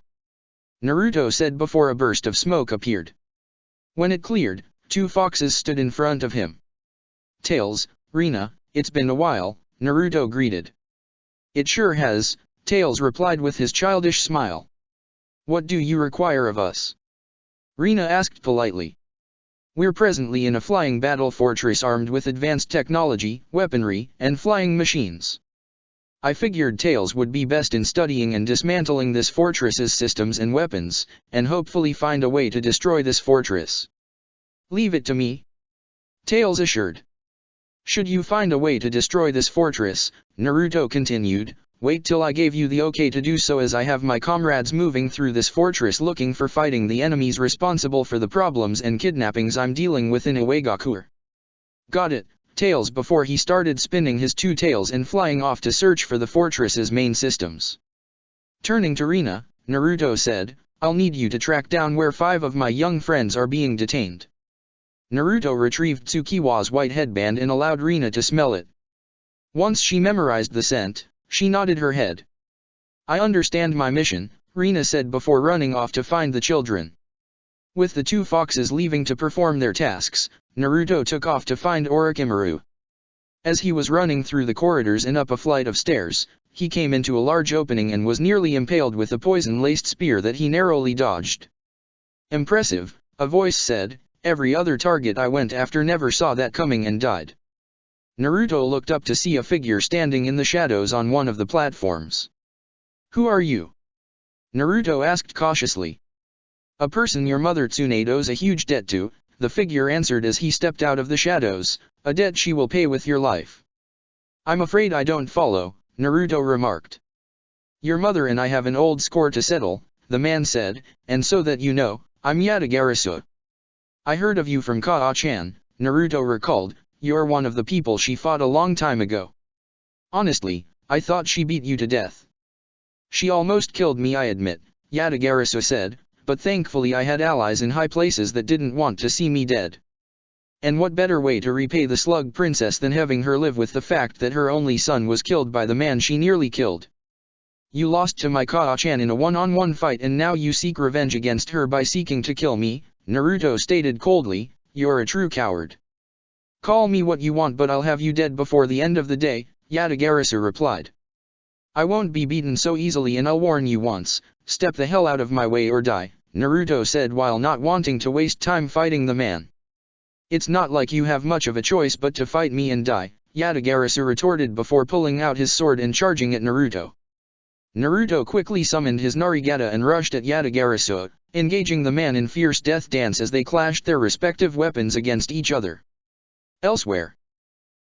Naruto said before a burst of smoke appeared. When it cleared, 2 foxes stood in front of him. "Tails, Rina, it's been a while," Naruto greeted. "It sure has," Tails replied with his childish smile. "What do you require of us?" Rina asked politely. "We're presently in a flying battle fortress armed with advanced technology, weaponry, and flying machines. I figured Tails would be best in studying and dismantling this fortress's systems and weapons, and hopefully find a way to destroy this fortress." "Leave it to me," Tails assured. "Should you find a way to destroy this fortress," Naruto continued, "wait till I gave you the okay to do so, as I have my comrades moving through this fortress looking for fighting the enemies responsible for the problems and kidnappings I'm dealing with in Iwagakure." "Got it," Tails before he started spinning his 2 tails and flying off to search for the fortress's main systems. Turning to Rina, Naruto said, "I'll need you to track down where 5 of my young friends are being detained." Naruto retrieved Tsukiwa's white headband and allowed Rina to smell it. Once she memorized the scent, she nodded her head. "I understand my mission," Rina said before running off to find the children. With the 2 foxes leaving to perform their tasks, Naruto took off to find Orochimaru. As he was running through the corridors and up a flight of stairs, he came into a large opening and was nearly impaled with a poison-laced spear that he narrowly dodged. "Impressive," a voice said. "Every other target I went after never saw that coming and died." Naruto looked up to see a figure standing in the shadows on one of the platforms. "Who are you?" Naruto asked cautiously. "A person your mother Tsunade owes a huge debt to," the figure answered as he stepped out of the shadows, "a debt she will pay with your life." "I'm afraid I don't follow," Naruto remarked. "Your mother and I have an old score to settle," the man said, "and so that you know, I'm Yatagarasu." "I heard of you from Kaa-chan," Naruto recalled. "You're one of the people she fought a long time ago." "Honestly, I thought she beat you to death." "She almost killed me, I admit," Yatagarasu said, "but thankfully I had allies in high places that didn't want to see me dead. And what better way to repay the Slug Princess than having her live with the fact that her only son was killed by the man she nearly killed? You lost to my Kaa-chan in a one-on-one fight and now you seek revenge against her by seeking to kill me," Naruto stated coldly. "You're a true coward." "Call me what you want, but I'll have you dead before the end of the day," Yatagarasu replied. "I won't be beaten so easily, and I'll warn you once, step the hell out of my way or die," Naruto said while not wanting to waste time fighting the man. "It's not like you have much of a choice but to fight me and die," Yatagarasu retorted before pulling out his sword and charging at Naruto. Naruto quickly summoned his Narigata and rushed at Yatagarasu, engaging the man in fierce death dance as they clashed their respective weapons against each other. Elsewhere,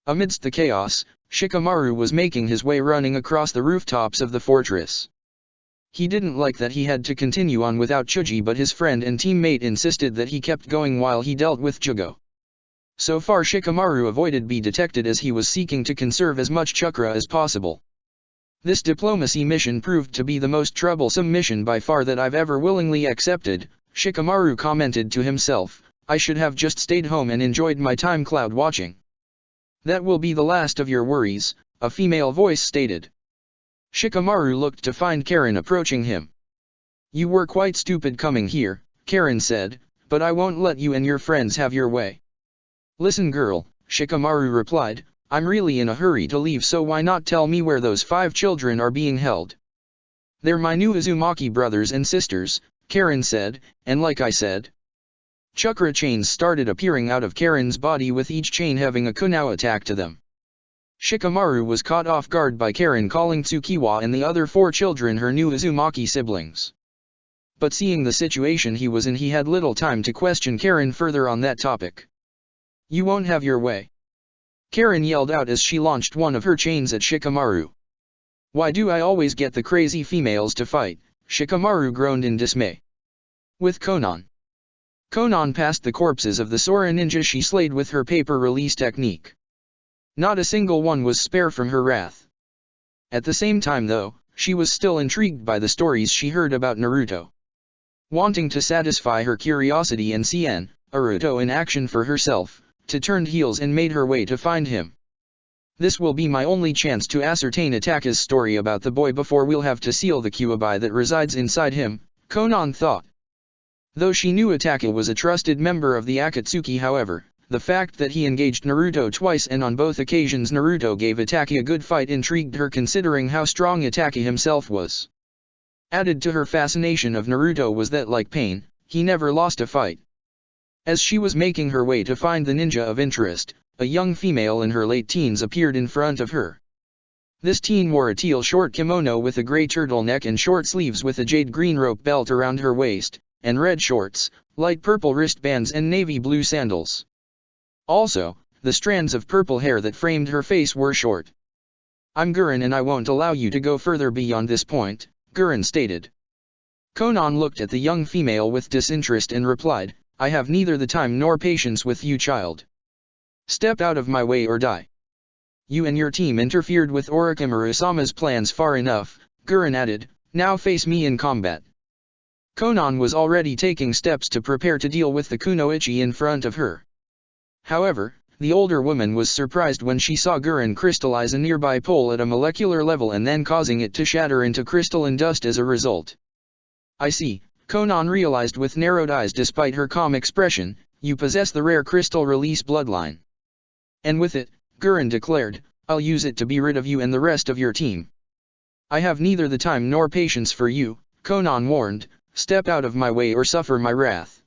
amidst the chaos, Shikamaru was making his way running across the rooftops of the fortress. He didn't like that he had to continue on without Chuji, but his friend and teammate insisted that he kept going while he dealt with Jugo. So far Shikamaru avoided being detected as he was seeking to conserve as much chakra as possible. This diplomacy mission proved to be the most troublesome mission by far that I've ever willingly accepted, Shikamaru commented to himself. "I should have just stayed home and enjoyed my time cloud watching." "That will be the last of your worries," a female voice stated. Shikamaru looked to find Karen approaching him. "You were quite stupid coming here," Karen said, "but I won't let you and your friends have your way." "Listen girl," Shikamaru replied, "I'm really in a hurry to leave, so why not tell me where those 5 children are being held?" "They're my new Uzumaki brothers and sisters," Karen said, "and like I said." Chakra chains started appearing out of Karen's body, with each chain having a kunao attack to them. Shikamaru was caught off guard by Karen calling Tsukiwa and the other 4 children her new Uzumaki siblings. But seeing the situation he was in, he had little time to question Karen further on that topic. "You won't have your way," Karen yelled out as she launched one of her chains at Shikamaru. "Why do I always get the crazy females to fight?" Shikamaru groaned in dismay. With Konan passed the corpses of the Sora ninja she slayed with her paper release technique. Not a single one was spare from her wrath. At the same time though, she was still intrigued by the stories she heard about Naruto. Wanting to satisfy her curiosity and see Naruto in action for herself, she turned heels and made her way to find him. This will be my only chance to ascertain Ataka's story about the boy before we'll have to seal the Kyuubi that resides inside him, Konan thought. Though she knew Ataka was a trusted member of the Akatsuki, however, the fact that he engaged Naruto twice and on both occasions Naruto gave Ataka a good fight intrigued her, considering how strong Ataka himself was. Added to her fascination of Naruto was that, like Pain, he never lost a fight. As she was making her way to find the ninja of interest, a young female in her late teens appeared in front of her. This teen wore a teal short kimono with a gray turtleneck and short sleeves with a jade green rope belt around her waist, and red shorts, light purple wristbands and navy blue sandals. Also, the strands of purple hair that framed her face were short. "I'm Gurren and I won't allow you to go further beyond this point," Gurren stated. Konan looked at the young female with disinterest and replied, "I have neither the time nor patience with you, child. Step out of my way or die." "You and your team interfered with Orochimaru-sama's plans far enough," Gurren added, "now face me in combat." Konan was already taking steps to prepare to deal with the kunoichi in front of her. However, the older woman was surprised when she saw Gurren crystallize a nearby pole at a molecular level and then causing it to shatter into crystalline dust as a result. "I see," Konan realized with narrowed eyes despite her calm expression, "you possess the rare crystal release bloodline. And with it," Gurren declared, "I'll use it to be rid of you and the rest of your team." "I have neither the time nor patience for you," Konan warned, "step out of my way or suffer my wrath."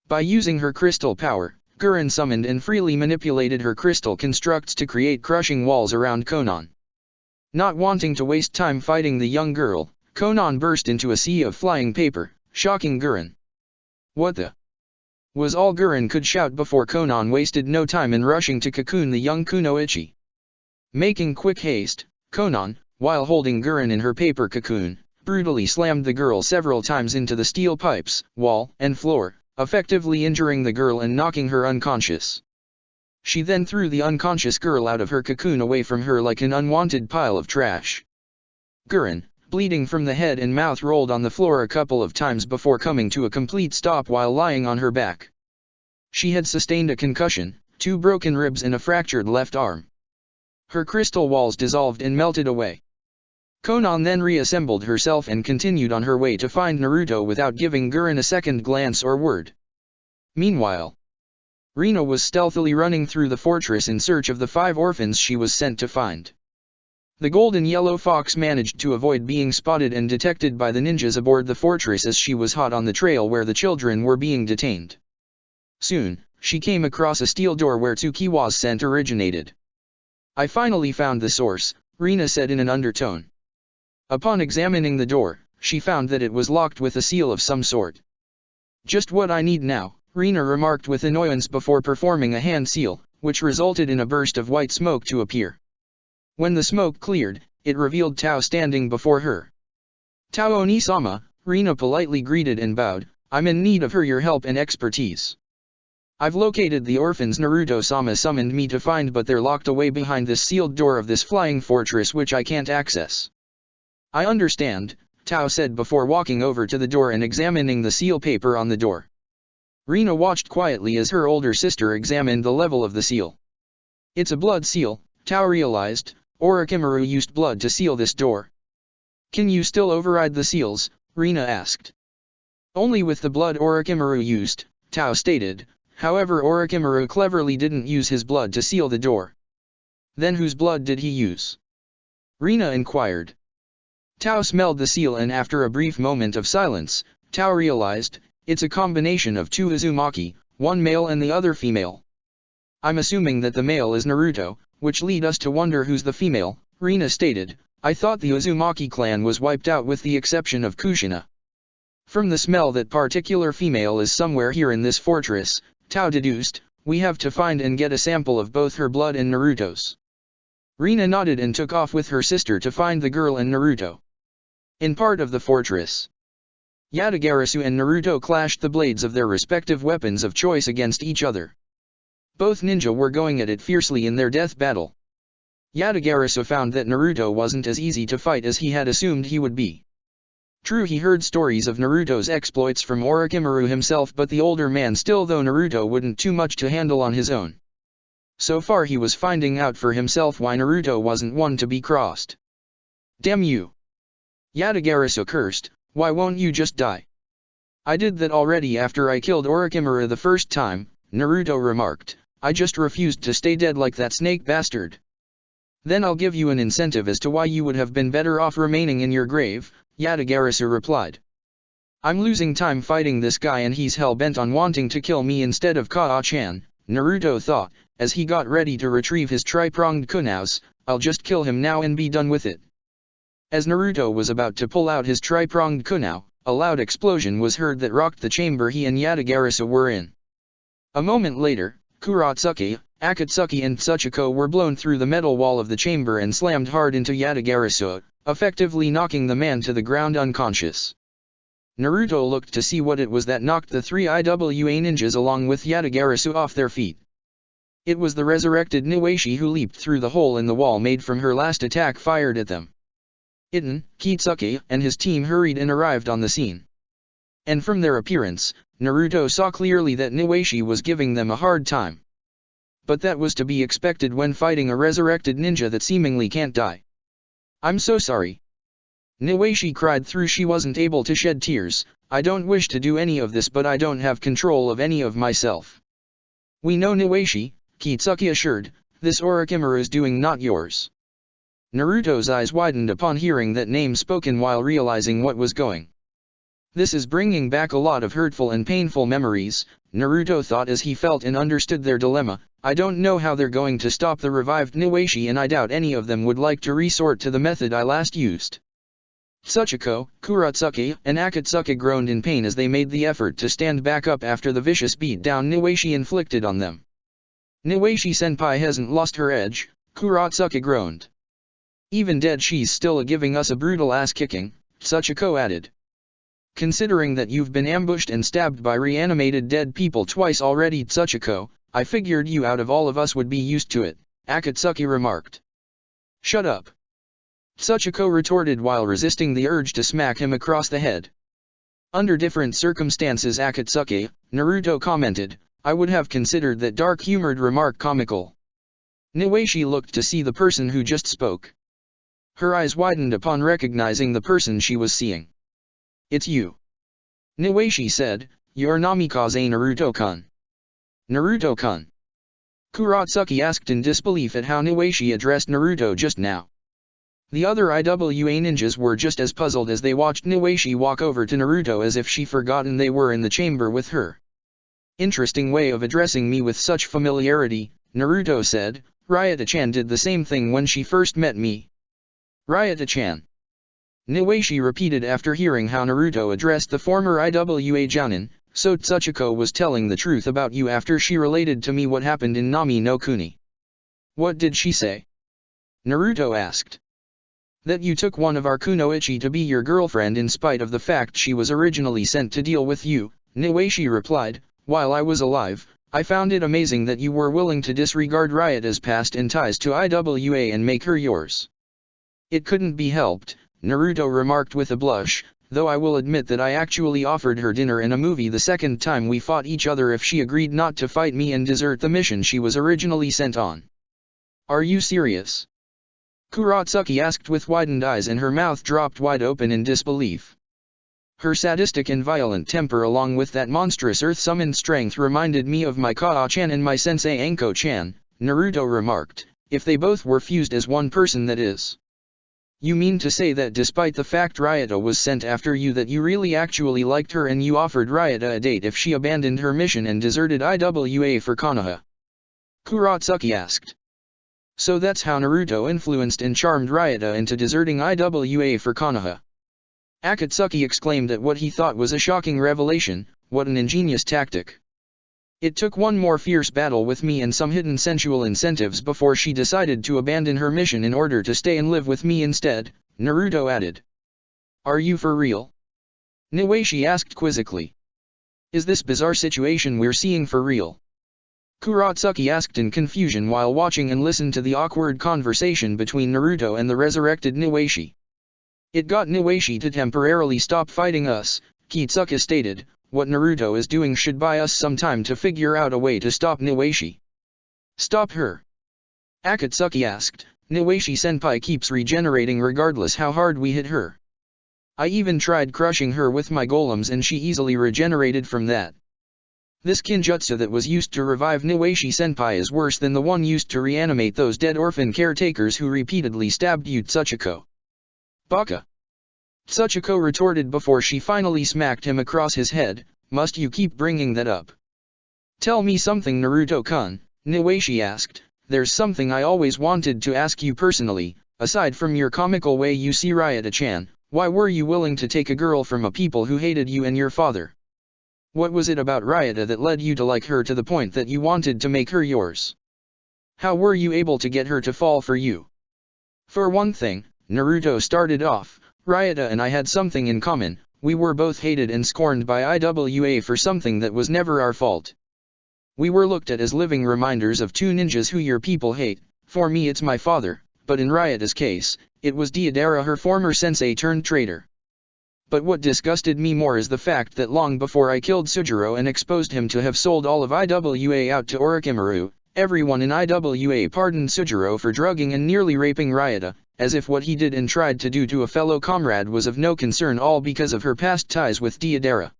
By using her crystal power, Gurren summoned and freely manipulated her crystal constructs to create crushing walls around Konan. Not wanting to waste time fighting the young girl, Konan burst into a sea of flying paper, shocking Gurren. "What the?" was all Gurren could shout before Konan wasted no time in rushing to cocoon the young kunoichi. Making quick haste, Konan, while holding Gurren in her paper cocoon, brutally slammed the girl several times into the steel pipes, wall, and floor, effectively injuring the girl and knocking her unconscious. She then threw the unconscious girl out of her cocoon away from her like an unwanted pile of trash. Gurren, bleeding from the head and mouth, rolled on the floor a couple of times before coming to a complete stop while lying on her back. She had sustained a concussion, 2 broken ribs and a fractured left arm. Her crystal walls dissolved and melted away. Konan then reassembled herself and continued on her way to find Naruto without giving Gurren a second glance or word. Meanwhile, Rina was stealthily running through the fortress in search of the 5 orphans she was sent to find. The golden yellow fox managed to avoid being spotted and detected by the ninjas aboard the fortress as she was hot on the trail where the children were being detained. Soon, she came across a steel door where Tsukiwa's scent originated. "I finally found the source," Rina said in an undertone. Upon examining the door, she found that it was locked with a seal of some sort. "Just what I need now," Rina remarked with annoyance before performing a hand seal, which resulted in a burst of white smoke to appear. When the smoke cleared, it revealed Tao standing before her. "Tao Oni-sama," Rina politely greeted and bowed, "I'm in need of your help and expertise. I've located the orphans Naruto-sama summoned me to find, but they're locked away behind this sealed door of this flying fortress which I can't access." "I understand," Tao said before walking over to the door and examining the seal paper on the door. Rina watched quietly as her older sister examined the level of the seal. "It's a blood seal," Tao realized. "Orochimaru used blood to seal this door." "Can you still override the seals?" Rina asked. "Only with the blood Orochimaru used," Tao stated. "However, Orochimaru cleverly didn't use his blood to seal the door." "Then whose blood did he use?" Rina inquired. Tao smelled the seal and after a brief moment of silence, Tao realized, it's a combination of 2 Uzumaki, one male and the other female. "I'm assuming that the male is Naruto, which lead us to wonder who's the female," Rina stated. "I thought the Uzumaki clan was wiped out with the exception of Kushina. From the smell that particular female is somewhere here in this fortress," Tao deduced. "We have to find and get a sample of both her blood and Naruto's." Rina nodded and took off with her sister to find the girl and Naruto. In part of the fortress, Yatagarasu and Naruto clashed the blades of their respective weapons of choice against each other. Both ninja were going at it fiercely in their death battle. Yatagarasu found that Naruto wasn't as easy to fight as he had assumed he would be. True, he heard stories of Naruto's exploits from Orochimaru himself, but the older man still, though Naruto wouldn't too much to handle on his own. So far he was finding out for himself why Naruto wasn't one to be crossed. Damn you! Yatagarasu cursed, why won't you just die? I did that already after I killed Orochimaru the first time, Naruto remarked, I just refused to stay dead like that snake bastard. Then I'll give you an incentive as to why you would have been better off remaining in your grave, Yatagarasu replied. I'm losing time fighting this guy and he's hell-bent on wanting to kill me instead of Kaa-chan, Naruto thought, as he got ready to retrieve his tri-pronged kunai. I'll just kill him now and be done with it. As Naruto was about to pull out his tri-pronged kunai, a loud explosion was heard that rocked the chamber he and Yatagarasu were in. A moment later, Kurotsuki, Akatsuki and Tsuchiko were blown through the metal wall of the chamber and slammed hard into Yatagarasu, effectively knocking the man to the ground unconscious. Naruto looked to see what it was that knocked the three IWA ninjas along with Yatagarasu off their feet. It was the resurrected Niwashi who leaped through the hole in the wall made from her last attack fired at them. Iten, Kitsuki, and his team hurried and arrived on the scene. And from their appearance, Naruto saw clearly that Niwashi was giving them a hard time. But that was to be expected when fighting a resurrected ninja that seemingly can't die. I'm so sorry. Niwashi cried through she wasn't able to shed tears, I don't wish to do any of this but I don't have control of any of myself. We know Niwashi, Kitsuki assured, this Orochimaru's doing not yours. Naruto's eyes widened upon hearing that name spoken while realizing what was going. This is bringing back a lot of hurtful and painful memories, Naruto thought as he felt and understood their dilemma. I don't know how they're going to stop the revived Niwashi and I doubt any of them would like to resort to the method I last used. Tsuchiko, Kurotsuki, and Akatsuki groaned in pain as they made the effort to stand back up after the vicious beatdown Niwashi inflicted on them. Niwashi-senpai hasn't lost her edge, Kurotsuki groaned. Even dead she's still giving us a brutal ass-kicking, Tsuchiko added. Considering that you've been ambushed and stabbed by reanimated dead people twice already Tsuchiko, I figured you out of all of us would be used to it, Akatsuki remarked. Shut up. Tsuchiko retorted while resisting the urge to smack him across the head. Under different circumstances Akatsuki, Naruto commented, I would have considered that dark-humored remark comical. Niwashi looked to see the person who just spoke. Her eyes widened upon recognizing the person she was seeing. It's you. Niwashi said, You're Namikaze Naruto-kun. Naruto-kun. Kurotsuki asked in disbelief at how Niwashi addressed Naruto just now. The other IWA ninjas were just as puzzled as they watched Niwashi walk over to Naruto as if she forgotten they were in the chamber with her. Interesting way of addressing me with such familiarity, Naruto said, Ryota-chan did the same thing when she first met me. Ryota-chan. Niwashi repeated after hearing how Naruto addressed the former IWA Jounin, so Tsuchiko was telling the truth about you after she related to me what happened in Nami no Kuni. What did she say? Naruto asked. That you took one of our kunoichi to be your girlfriend in spite of the fact she was originally sent to deal with you, Niwashi replied, while I was alive, I found it amazing that you were willing to disregard Ryota's past and ties to IWA and make her yours. It couldn't be helped, Naruto remarked with a blush, though I will admit that I actually offered her dinner and a movie the second time we fought each other if she agreed not to fight me and desert the mission she was originally sent on. Are you serious? Kurotsuki asked with widened eyes and her mouth dropped wide open in disbelief. Her sadistic and violent temper along with that monstrous earth-summoned strength reminded me of my Kaa-chan and my sensei Anko-chan, Naruto remarked, if they both were fused as one person that is. You mean to say that despite the fact Ryota was sent after you that you really actually liked her and you offered Ryota a date if she abandoned her mission and deserted IWA for Konoha? Kurotsuki asked. So that's how Naruto influenced and charmed Ryota into deserting IWA for Konoha. Akatsuki exclaimed at what he thought was a shocking revelation, what an ingenious tactic. It took one more fierce battle with me and some hidden sensual incentives before she decided to abandon her mission in order to stay and live with me instead, Naruto added. Are you for real? Niwashi asked quizzically. Is this bizarre situation we're seeing for real? Kurotsuki asked in confusion while watching and listened to the awkward conversation between Naruto and the resurrected Niwashi. It got Niwashi to temporarily stop fighting us, Kitsuki stated, what Naruto is doing should buy us some time to figure out a way to stop Niwashi. Stop her. Akatsuki asked. Niwashi-senpai keeps regenerating regardless how hard we hit her. I even tried crushing her with my golems and she easily regenerated from that. This kinjutsu that was used to revive Niwashi-senpai is worse than the one used to reanimate those dead orphan caretakers who repeatedly stabbed you Tsuchiko. Baka. Tsuchiko retorted before she finally smacked him across his head. Must you keep bringing that up? Tell me something, Naruto-kun, Niwashi asked. There's something I always wanted to ask you personally. Aside from your comical way you see Ryota-chan, why were you willing to take a girl from a people who hated you and your father? What was it about Ryota that led you to like her to the point that you wanted to make her yours? How were you able to get her to fall for you? For one thing, Naruto started off, Ryota and I had something in common. We were both hated and scorned by IWA for something that was never our fault. We were looked at as living reminders of two ninjas who your people hate. For me it's my father, but in Ryota's case, it was Deidara, her former sensei turned traitor. But what disgusted me more is the fact that long before I killed Sujiro and exposed him to have sold all of IWA out to Orochimaru, everyone in IWA pardoned Sujiro for drugging and nearly raping Ryota, as if what he did and tried to do to a fellow comrade was of no concern, all because of her past ties with Deidara.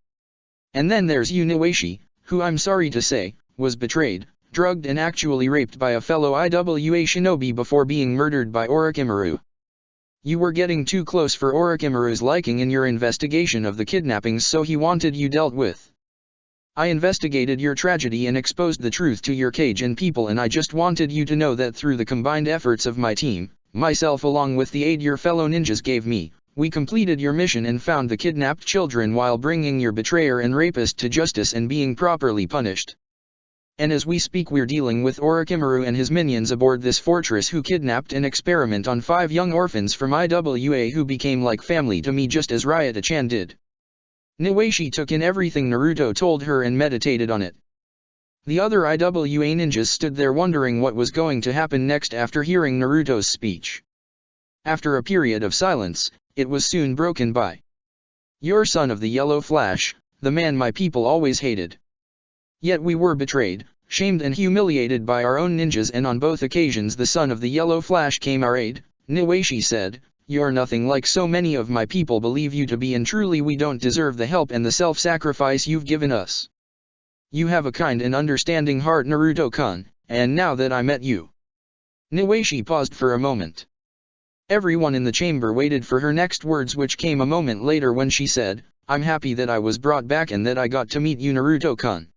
And then there's you Niwashi, who I'm sorry to say, was betrayed, drugged and actually raped by a fellow IWA shinobi before being murdered by Orochimaru. You were getting too close for Orochimaru's liking in your investigation of the kidnappings, so he wanted you dealt with. I investigated your tragedy and exposed the truth to your cage and people, and I just wanted you to know that through the combined efforts of my team, myself along with the aid your fellow ninjas gave me, we completed your mission and found the kidnapped children while bringing your betrayer and rapist to justice and being properly punished. And as we speak we're dealing with Orochimaru and his minions aboard this fortress who kidnapped and experiment on 5 young orphans from IWA who became like family to me just as Ryota-chan did. Niwashi took in everything Naruto told her and meditated on it. The other IWA ninjas stood there wondering what was going to happen next after hearing Naruto's speech. After a period of silence, it was soon broken by your son of the Yellow Flash, the man my people always hated. Yet we were betrayed, shamed and humiliated by our own ninjas, and on both occasions the son of the Yellow Flash came our aid, Niwashi said. You're nothing like so many of my people believe you to be, and truly we don't deserve the help and the self-sacrifice you've given us. You have a kind and understanding heart, Naruto-kun, and now that I met you. Niwashi paused for a moment. Everyone in the chamber waited for her next words, which came a moment later when she said, I'm happy that I was brought back and that I got to meet you, Naruto-kun.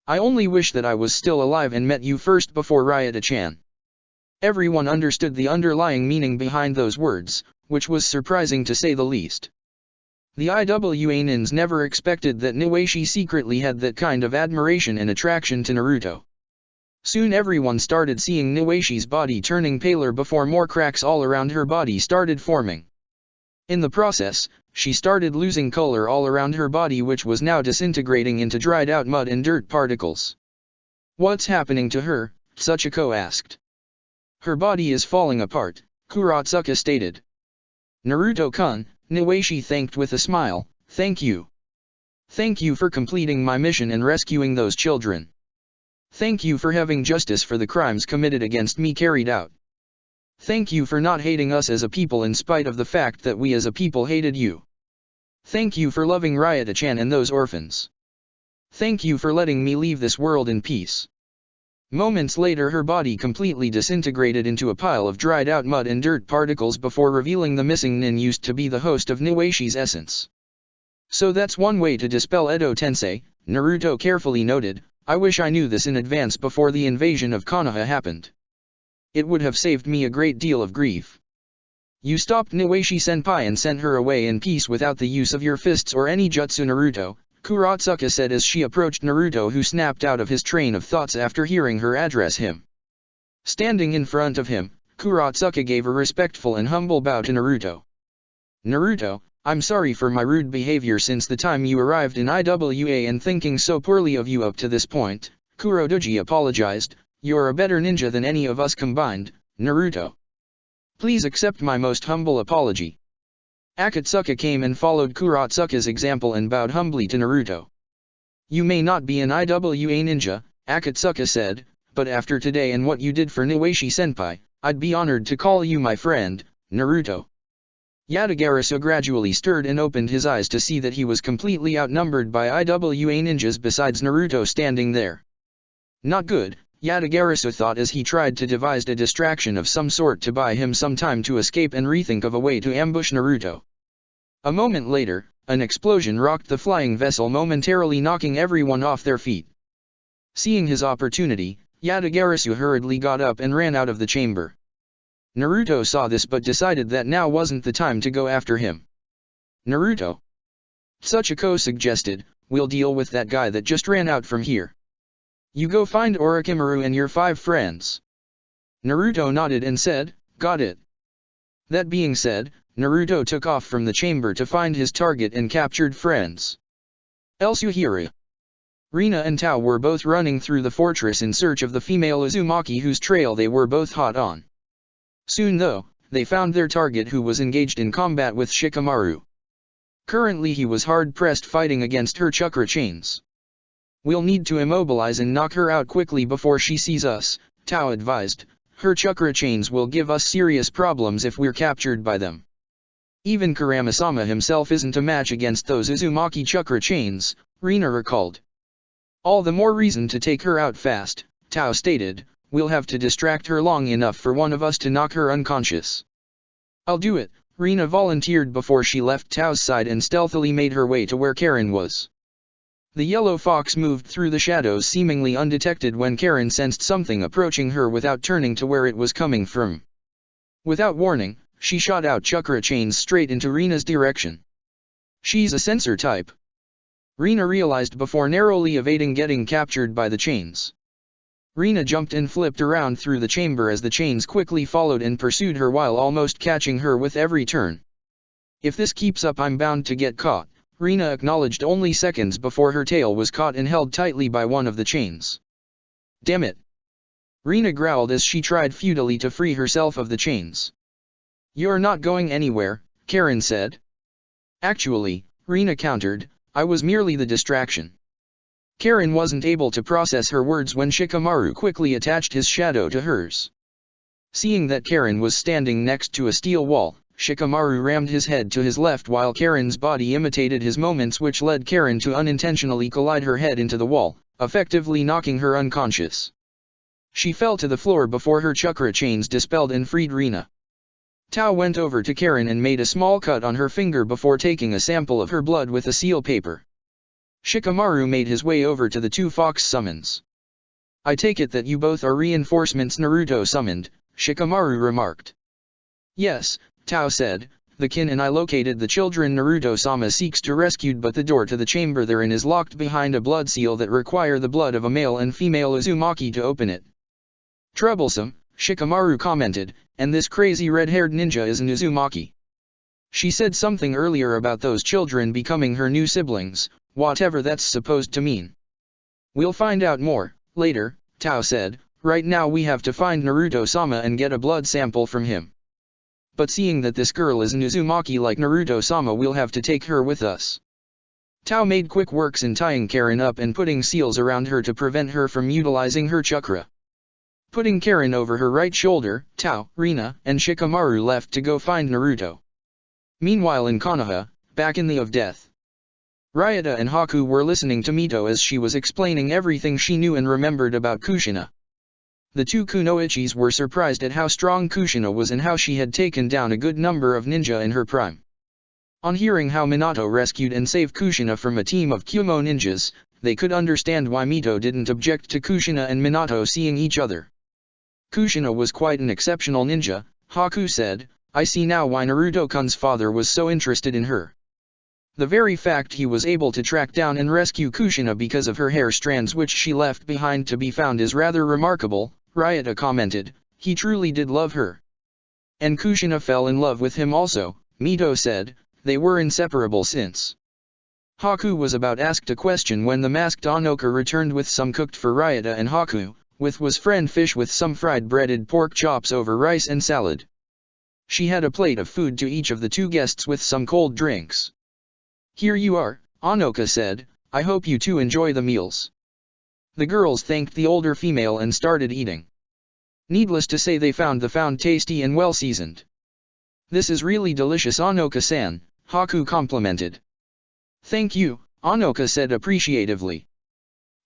I only wish that I was still alive and met you first before Ryota-chan. Everyone understood the underlying meaning behind those words, which was surprising to say the least. The IWA nins never expected that Niwashi secretly had that kind of admiration and attraction to Naruto. Soon everyone started seeing Niwashi's body turning paler before more cracks all around her body started forming. In the process, she started losing color all around her body, which was now disintegrating into dried out mud and dirt particles. What's happening to her? Tsuchiko asked. Her body is falling apart, Kuratsuka stated. Naruto-kun, Niwashi thanked with a smile, thank you. Thank you for completing my mission and rescuing those children. Thank you for having justice for the crimes committed against me carried out. Thank you for not hating us as a people in spite of the fact that we as a people hated you. Thank you for loving Ryota-chan and those orphans. Thank you for letting me leave this world in peace. Moments later her body completely disintegrated into a pile of dried out mud and dirt particles before revealing the missing nin used to be the host of Niwashi's essence. So that's one way to dispel Edo Tensei, Naruto carefully noted. I wish I knew this in advance before the invasion of Konoha happened. It would have saved me a great deal of grief. You stopped Niwashi-senpai and sent her away in peace without the use of your fists or any jutsu, Naruto, Kuratsuka said as she approached Naruto, who snapped out of his train of thoughts after hearing her address him. Standing in front of him, Kuratsuka gave a respectful and humble bow to Naruto. Naruto, I'm sorry for my rude behavior since the time you arrived in IWA and thinking so poorly of you up to this point, Kurodoji apologized. You're a better ninja than any of us combined, Naruto. Please accept my most humble apology. Akatsuka came and followed Kuratsuka's example and bowed humbly to Naruto. You may not be an IWA ninja, Akatsuka said, but after today and what you did for Niwashi-senpai, I'd be honored to call you my friend, Naruto. Yatagarasu gradually stirred and opened his eyes to see that he was completely outnumbered by IWA ninjas besides Naruto standing there. Not good, Yatagarasu thought as he tried to devise a distraction of some sort to buy him some time to escape and rethink of a way to ambush Naruto. A moment later, an explosion rocked the flying vessel, momentarily knocking everyone off their feet. Seeing his opportunity, Yatagarasu hurriedly got up and ran out of the chamber. Naruto saw this but decided that now wasn't the time to go after him. Naruto, Tsuchiko suggested, we'll deal with that guy that just ran out from here. You go find Orochimaru and your 5 friends. Naruto nodded and said, got it. That being said, Naruto took off from the chamber to find his target and captured friends. Elsuhira, Rina and Tao were both running through the fortress in search of the female Uzumaki whose trail they were both hot on. Soon though, they found their target who was engaged in combat with Shikamaru. Currently he was hard-pressed fighting against her chakra chains. We'll need to immobilize and knock her out quickly before she sees us, Tao advised. Her chakra chains will give us serious problems if we're captured by them. Even Kurama-sama himself isn't a match against those Uzumaki chakra chains, Rina recalled. All the more reason to take her out fast, Tao stated. We'll have to distract her long enough for one of us to knock her unconscious. I'll do it, Rina volunteered before she left Tao's side and stealthily made her way to where Karen was. The yellow fox moved through the shadows seemingly undetected when Karen sensed something approaching her without turning to where it was coming from. Without warning, she shot out chakra chains straight into Rina's direction. She's a sensor type. Rina realized before narrowly evading getting captured by the chains. Rina jumped and flipped around through the chamber as the chains quickly followed and pursued her while almost catching her with every turn. If this keeps up, I'm bound to get caught, Rina acknowledged only seconds before her tail was caught and held tightly by one of the chains. Damn it! Rina growled as she tried futilely to free herself of the chains. You're not going anywhere, Karen said. Actually, Rina countered, I was merely the distraction. Karen wasn't able to process her words when Shikamaru quickly attached his shadow to hers. Seeing that Karen was standing next to a steel wall, Shikamaru rammed his head to his left while Karen's body imitated his movements, which led Karen to unintentionally collide her head into the wall, effectively knocking her unconscious. She fell to the floor before her chakra chains dispelled and freed Rina. Tao went over to Karen and made a small cut on her finger before taking a sample of her blood with a seal paper. Shikamaru made his way over to the 2 fox summons. I take it that you both are reinforcements Naruto summoned, Shikamaru remarked. Yes, Tao said, the kin and I located the children Naruto-sama seeks to rescue, but the door to the chamber they're in is locked behind a blood seal that require the blood of a male and female Uzumaki to open it. Troublesome, Shikamaru commented, and this crazy red-haired ninja is an Uzumaki. She said something earlier about those children becoming her new siblings, whatever that's supposed to mean. We'll find out more, later, Tao said. Right now we have to find Naruto-sama and get a blood sample from him. But seeing that this girl is an Uzumaki like Naruto-sama, we'll have to take her with us. Tao made quick works in tying Karen up and putting seals around her to prevent her from utilizing her chakra. Putting Karen over her right shoulder, Tao, Rina, and Shikamaru left to go find Naruto. Meanwhile in Konoha, back in the of Death, Ryota and Haku were listening to Mito as she was explaining everything she knew and remembered about Kushina. The 2 kunoichis were surprised at how strong Kushina was and how she had taken down a good number of ninja in her prime. On hearing how Minato rescued and saved Kushina from a team of Kyumo ninjas, they could understand why Mito didn't object to Kushina and Minato seeing each other. Kushina was quite an exceptional ninja, Haku said. I see now why Naruto-kun's father was so interested in her. The very fact he was able to track down and rescue Kushina because of her hair strands which she left behind to be found is rather remarkable, Ryota commented. He truly did love her. And Kushina fell in love with him also, Mito said. They were inseparable since. Haku was about asked a question when the masked Onoka returned with some cooked for Ryota and Haku, with was friend fish with some fried breaded pork chops over rice and salad. She had a plate of food to each of the 2 guests with some cold drinks. Here you are, Onoka said, I hope you 2 enjoy the meals. The girls thanked the older female and started eating. Needless to say, they found the food tasty and well seasoned. "This is really delicious, Anoka-san," Haku complimented. "Thank you," Anoka said appreciatively.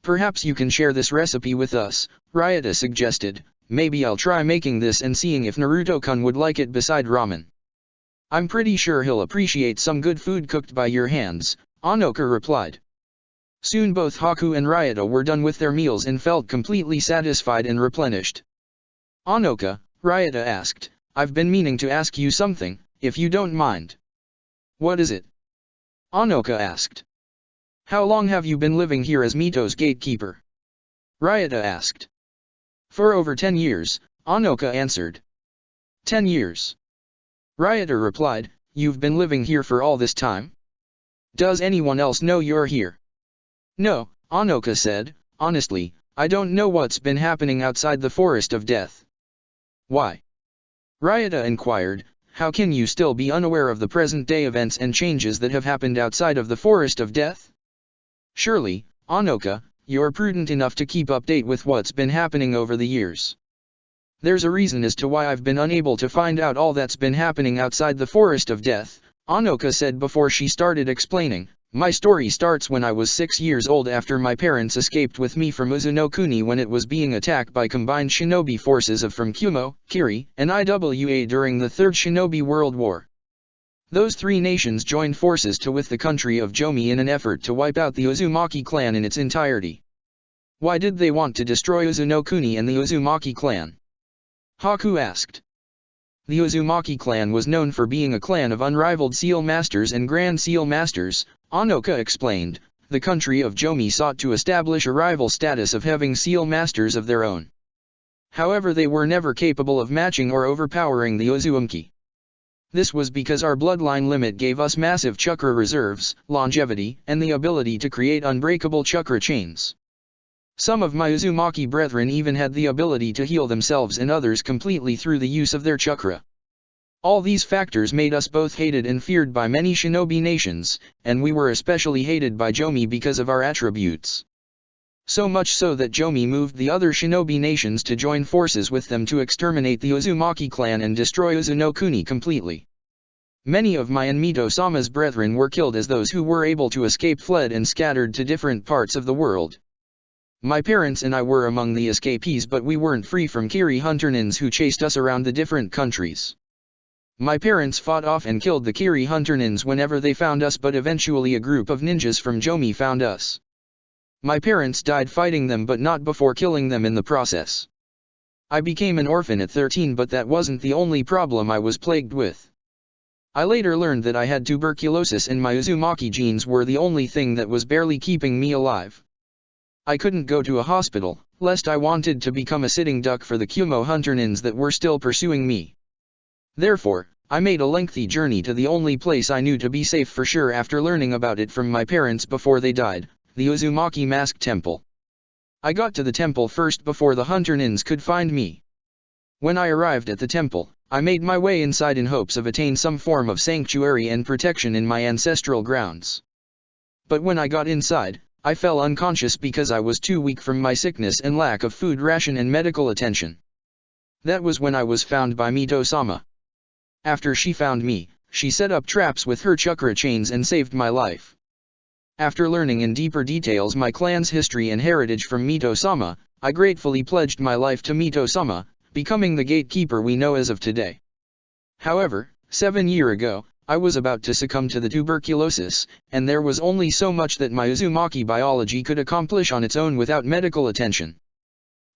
"Perhaps you can share this recipe with us," Ryota suggested. "Maybe I'll try making this and seeing if Naruto-kun would like it beside ramen." "I'm pretty sure he'll appreciate some good food cooked by your hands," Anoka replied. Soon both Haku and Ryota were done with their meals and felt completely satisfied and replenished. "Anoka," Ryota asked, "I've been meaning to ask you something, if you don't mind." "What is it?" Anoka asked. "How long have you been living here as Mito's gatekeeper?" Ryota asked. "For over 10 years, Anoka answered. 10 years. Ryota replied, "You've been living here for all this time? Does anyone else know you're here?" "No," Anoka said, "honestly, I don't know what's been happening outside the Forest of Death." "Why?" Ryota inquired. "How can you still be unaware of the present-day events and changes that have happened outside of the Forest of Death? Surely, Anoka, you're prudent enough to keep update with what's been happening over the years." "There's a reason as to why I've been unable to find out all that's been happening outside the Forest of Death," Anoka said before she started explaining. "My story starts when I was 6 years old after my parents escaped with me from Uzunokuni when it was being attacked by combined shinobi forces from Kumo, Kiri, and Iwa during the Third Shinobi World War. Those three nations joined forces with the country of Jomi in an effort to wipe out the Uzumaki clan in its entirety." "Why did they want to destroy Uzunokuni and the Uzumaki clan?" Haku asked. "The Uzumaki clan was known for being a clan of unrivaled seal masters and grand seal masters," Anoka explained. "The country of Jomi sought to establish a rival status of having seal masters of their own. However, they were never capable of matching or overpowering the Uzumaki. This was because our bloodline limit gave us massive chakra reserves, longevity, and the ability to create unbreakable chakra chains. Some of my Uzumaki brethren even had the ability to heal themselves and others completely through the use of their chakra. All these factors made us both hated and feared by many shinobi nations, and we were especially hated by Jomi because of our attributes. So much so that Jomi moved the other shinobi nations to join forces with them to exterminate the Uzumaki clan and destroy Uzunokuni completely. Many of my and Mito-sama's brethren were killed as those who were able to escape fled and scattered to different parts of the world. My parents and I were among the escapees, but we weren't free from Kiri hunter-nins who chased us around the different countries. My parents fought off and killed the Kiri hunter-nins whenever they found us, but eventually a group of ninjas from Jomi found us. My parents died fighting them, but not before killing them in the process. I became an orphan at 13, but that wasn't the only problem I was plagued with. I later learned that I had tuberculosis and my Uzumaki genes were the only thing that was barely keeping me alive. I couldn't go to a hospital, lest I wanted to become a sitting duck for the Kumo hunter-nins that were still pursuing me. Therefore, I made a lengthy journey to the only place I knew to be safe for sure after learning about it from my parents before they died, the Uzumaki Mask Temple. I got to the temple first before the hunter-nins could find me. When I arrived at the temple, I made my way inside in hopes of attaining some form of sanctuary and protection in my ancestral grounds. But when I got inside, I fell unconscious because I was too weak from my sickness and lack of food ration and medical attention. That was when I was found by Mito-sama. After she found me, she set up traps with her chakra chains and saved my life. After learning in deeper details my clan's history and heritage from Mito-sama, I gratefully pledged my life to Mito-sama, becoming the gatekeeper we know as of today. However, 7 years ago, I was about to succumb to the tuberculosis, and there was only so much that my Uzumaki biology could accomplish on its own without medical attention.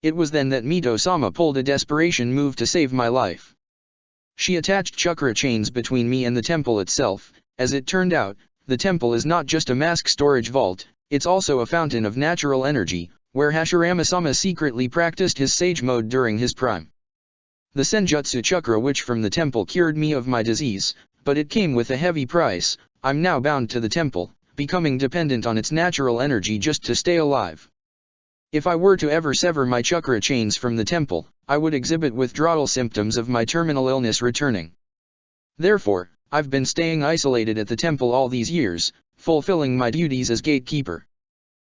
It was then that Mito-sama pulled a desperation move to save my life. She attached chakra chains between me and the temple itself. As it turned out, the temple is not just a mask storage vault, it's also a fountain of natural energy, where Hashirama-sama secretly practiced his sage mode during his prime. The Senjutsu chakra which from the temple cured me of my disease, but it came with a heavy price. I'm now bound to the temple, becoming dependent on its natural energy just to stay alive. If I were to ever sever my chakra chains from the temple, I would exhibit withdrawal symptoms of my terminal illness returning. Therefore, I've been staying isolated at the temple all these years, fulfilling my duties as gatekeeper.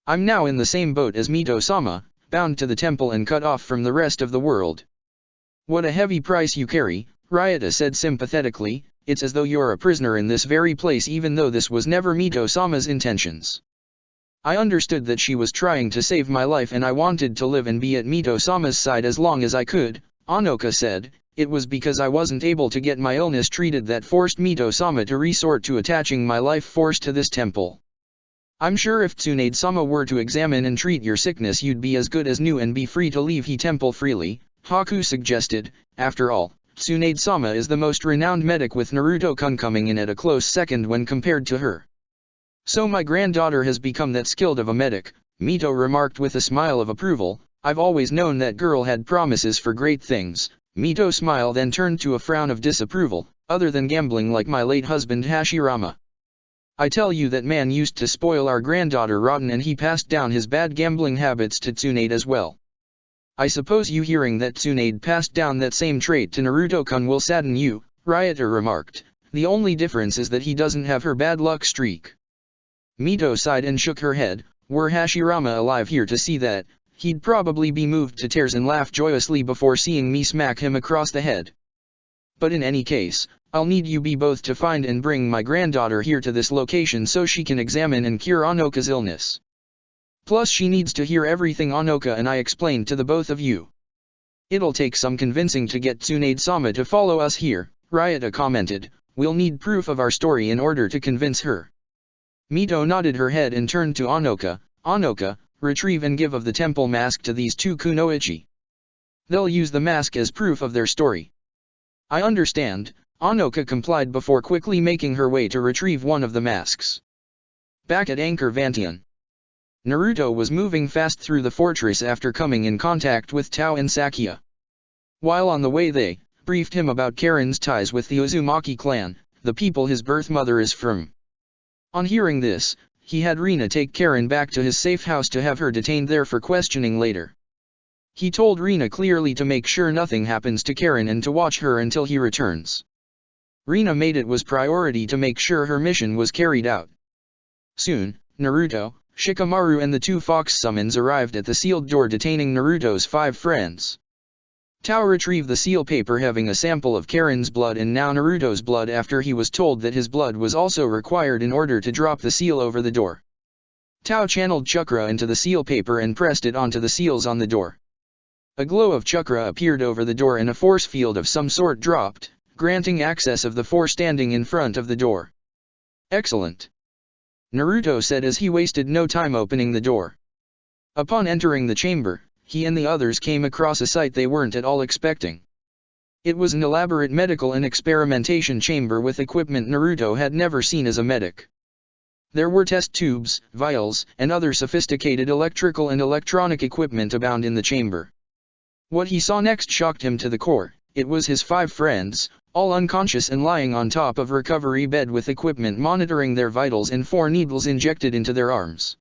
I'm now in the same boat as Mito-sama, bound to the temple and cut off from the rest of the world. What a heavy price you carry, Ryota said sympathetically. It's as though you're a prisoner in this very place, even though this was never Mito-sama's intentions. I understood that she was trying to save my life and I wanted to live and be at Mito-sama's side as long as I could, Anoka said. It was because I wasn't able to get my illness treated that forced Mito-sama to resort to attaching my life force to this temple. I'm sure if Tsunade-sama were to examine and treat your sickness you'd be as good as new and be free to leave the temple freely, Haku suggested. After all, Tsunade-sama is the most renowned medic, with Naruto-kun coming in at a close second when compared to her. So my granddaughter has become that skilled of a medic, Mito remarked with a smile of approval. I've always known that girl had promises for great things. Mito smiled then turned to a frown of disapproval. Other than gambling like my late husband Hashirama. I tell you, that man used to spoil our granddaughter rotten, and he passed down his bad gambling habits to Tsunade as well. I suppose you hearing that Tsunade passed down that same trait to Naruto-kun will sadden you, Ryota remarked. The only difference is that he doesn't have her bad luck streak. Mito sighed and shook her head. Were Hashirama alive here to see that, he'd probably be moved to tears and laugh joyously before seeing me smack him across the head. But in any case, I'll need you both to find and bring my granddaughter here to this location so she can examine and cure Anoka's illness. Plus she needs to hear everything Anoka and I explained to the both of you. It'll take some convincing to get Tsunade-sama to follow us here, Ryota commented. We'll need proof of our story in order to convince her. Mito nodded her head and turned to Anoka. Anoka, retrieve and give of the temple mask to these two kunoichi. They'll use the mask as proof of their story. I understand, Anoka complied before quickly making her way to retrieve one of the masks. Back at Anchor Vantian, Naruto was moving fast through the fortress after coming in contact with Tao and Sakia. While on the way they briefed him about Karen's ties with the Uzumaki clan, the people his birth mother is from. On hearing this, he had Rina take Karen back to his safe house to have her detained there for questioning later. He told Rina clearly to make sure nothing happens to Karen and to watch her until he returns. Rina made it was priority to make sure her mission was carried out. Soon, Naruto, Shikamaru and the two fox summons arrived at the sealed door detaining Naruto's 5 friends. Tao retrieved the seal paper having a sample of Karen's blood and now Naruto's blood after he was told that his blood was also required in order to drop the seal over the door. Tao channeled chakra into the seal paper and pressed it onto the seals on the door. A glow of chakra appeared over the door and a force field of some sort dropped, granting access of the 4 standing in front of the door. Excellent, Naruto said as he wasted no time opening the door. Upon entering the chamber, he and the others came across a sight they weren't at all expecting. It was an elaborate medical and experimentation chamber with equipment Naruto had never seen as a medic. There were test tubes, vials, and other sophisticated electrical and electronic equipment abound in the chamber. What he saw next shocked him to the core. It was his 5 friends, all unconscious and lying on top of recovery bed with equipment monitoring their vitals and 4 needles injected into their arms.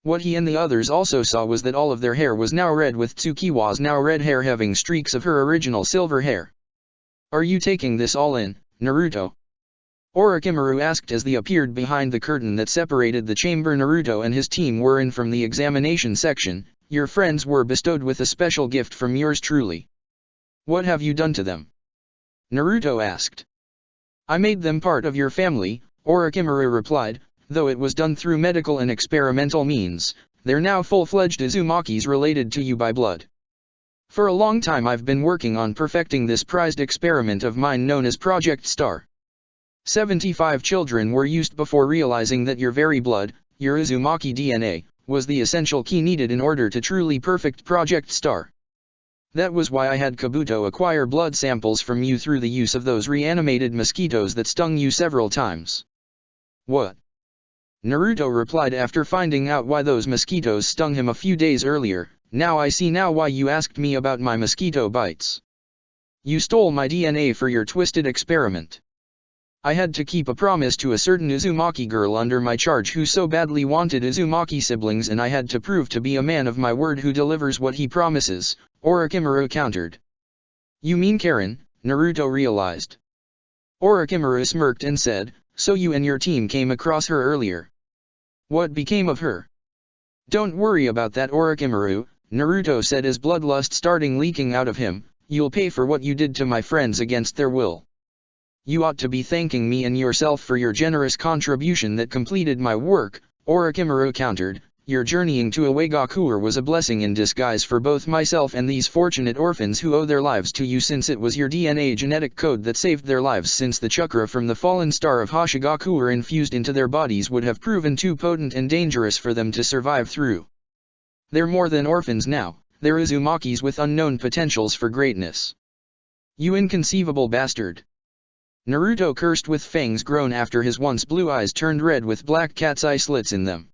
What he and the others also saw was that all of their hair was now red, with Tsukiwa's now red hair having streaks of her original silver hair. Are you taking this all in, Naruto? Orochimaru asked as they appeared behind the curtain that separated the chamber Naruto and his team were in from the examination section. Your friends were bestowed with a special gift from yours truly. What have you done to them? Naruto asked. I made them part of your family, Orochimaru replied, though it was done through medical and experimental means. They're now full-fledged Uzumakis related to you by blood. For a long time I've been working on perfecting this prized experiment of mine known as Project Star. 75 children were used before realizing that your very blood, your Uzumaki DNA, was the essential key needed in order to truly perfect Project Star. That was why I had Kabuto acquire blood samples from you through the use of those reanimated mosquitoes that stung you several times. What? Naruto replied after finding out why those mosquitoes stung him a few days earlier. Now I see now why you asked me about my mosquito bites. You stole my DNA for your twisted experiment. I had to keep a promise to a certain Uzumaki girl under my charge who so badly wanted Uzumaki siblings, and I had to prove to be a man of my word who delivers what he promises, Orochimaru countered. You mean Karen, Naruto realized. Orochimaru smirked and said, so you and your team came across her earlier. What became of her? Don't worry about that Orochimaru, Naruto said as bloodlust starting leaking out of him, you'll pay for what you did to my friends against their will. You ought to be thanking me and yourself for your generous contribution that completed my work, Orochimaru countered. Your journeying to Iwagakure was a blessing in disguise for both myself and these fortunate orphans who owe their lives to you, since it was your DNA genetic code that saved their lives, since the chakra from the fallen star of Hoshigakure infused into their bodies would have proven too potent and dangerous for them to survive through. They're more than orphans now, they're Uzumakis with unknown potentials for greatness. You inconceivable bastard. Naruto cursed with fangs grown after his once blue eyes turned red with black cat's eye slits in them.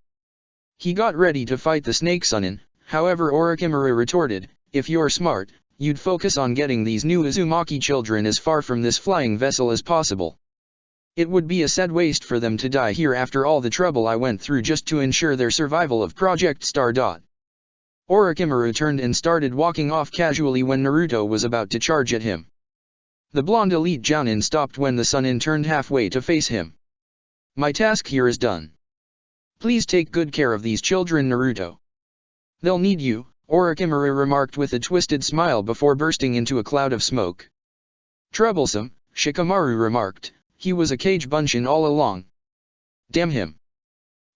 He got ready to fight the snake Sunin, however Orochimaru retorted, if you're smart, you'd focus on getting these new Uzumaki children as far from this flying vessel as possible. It would be a sad waste for them to die here after all the trouble I went through just to ensure their survival of Project Star. Orochimaru turned and started walking off casually when Naruto was about to charge at him. The blonde elite Jounin stopped when the Sunin turned halfway to face him. My task here is done. Please take good care of these children, Naruto. They'll need you, Orochimaru remarked with a twisted smile before bursting into a cloud of smoke. Troublesome, Shikamaru remarked, he was a cage bunshin all along. Damn him.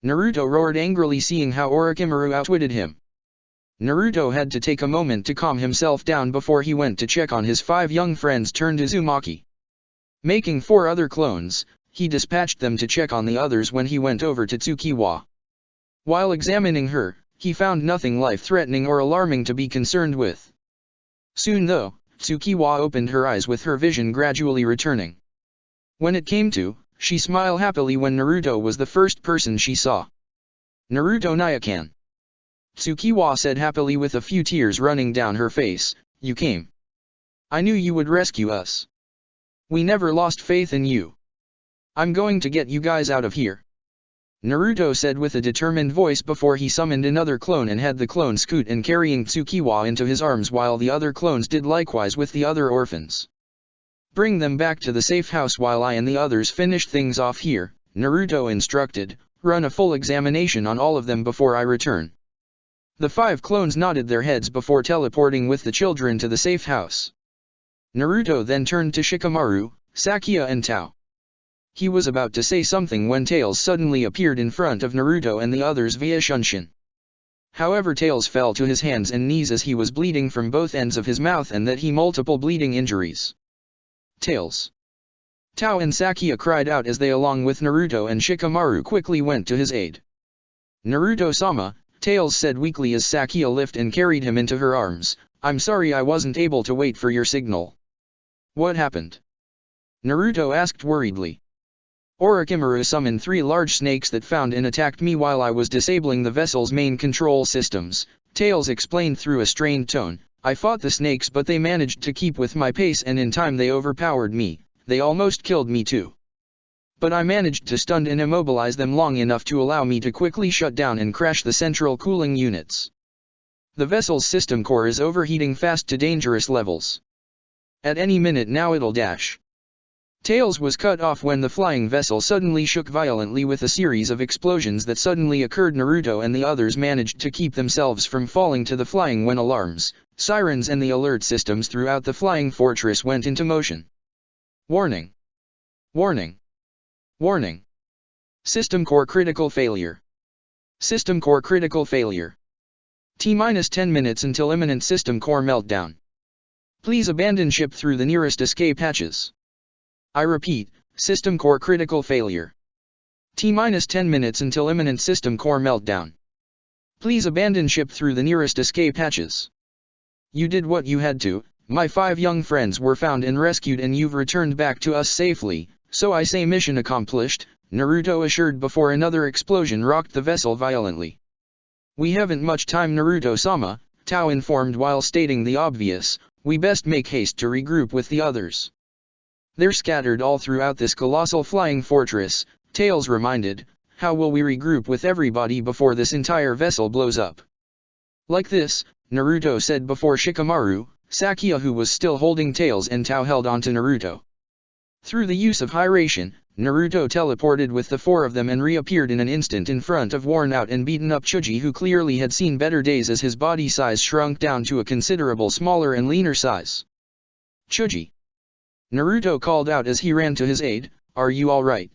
Naruto roared angrily, seeing how Orochimaru outwitted him. Naruto had to take a moment to calm himself down before he went to check on his 5 young friends turned Uzumaki. Making 4 other clones, he dispatched them to check on the others when he went over to Tsukiwa. While examining her, he found nothing life-threatening or alarming to be concerned with. Soon though, Tsukiwa opened her eyes with her vision gradually returning. When it came to, she smiled happily when Naruto was the first person she saw. Naruto Nyakan. Tsukiwa said happily with a few tears running down her face, you came. I knew you would rescue us. We never lost faith in you. I'm going to get you guys out of here. Naruto said with a determined voice before he summoned another clone and had the clone scoot and carrying Tsukiwa into his arms while the other clones did likewise with the other orphans. Bring them back to the safe house while I and the others finish things off here, Naruto instructed, run a full examination on all of them before I return. The 5 clones nodded their heads before teleporting with the children to the safe house. Naruto then turned to Shikamaru, Sakia and Tao. He was about to say something when Tails suddenly appeared in front of Naruto and the others via Shunshin. However, Tails fell to his hands and knees as he was bleeding from both ends of his mouth and that he multiple bleeding injuries. Tails. Tao and Sakia cried out as they along with Naruto and Shikamaru quickly went to his aid. Naruto-sama, Tails said weakly as Sakia lifted and carried him into her arms, I'm sorry I wasn't able to wait for your signal. What happened? Naruto asked worriedly. Orochimaru summoned 3 large snakes that found and attacked me while I was disabling the vessel's main control systems, Tails explained through a strained tone. I fought the snakes but they managed to keep with my pace and in time they overpowered me, they almost killed me too. But I managed to stun and immobilize them long enough to allow me to quickly shut down and crash the central cooling units. The vessel's system core is overheating fast to dangerous levels. At any minute now it'll dash. Tails was cut off when the flying vessel suddenly shook violently with a series of explosions that suddenly occurred. Naruto and the others managed to keep themselves from falling to the flying when alarms, sirens and the alert systems throughout the flying fortress went into motion. Warning! Warning! Warning! System core critical failure. System core critical failure. T-10 minutes until imminent system core meltdown. Please abandon ship through the nearest escape hatches. I repeat, system core critical failure. T-10 minutes until imminent system core meltdown. Please abandon ship through the nearest escape hatches. You did what you had to, my 5 young friends were found and rescued and you've returned back to us safely, so I say mission accomplished, Naruto assured before another explosion rocked the vessel violently. We haven't much time, Naruto-sama, Tao informed while stating the obvious, we best make haste to regroup with the others. They're scattered all throughout this colossal flying fortress, Tails reminded, how will we regroup with everybody before this entire vessel blows up? Like this, Naruto said before Shikamaru, Sakia who was still holding Tails and Tao held on to Naruto. Through the use of Hiration, Naruto teleported with the four of them and reappeared in an instant in front of worn-out and beaten-up Chuji, who clearly had seen better days as his body size shrunk down to a considerable smaller and leaner size. "Chuji!" Naruto called out as he ran to his aid, "Are you alright?"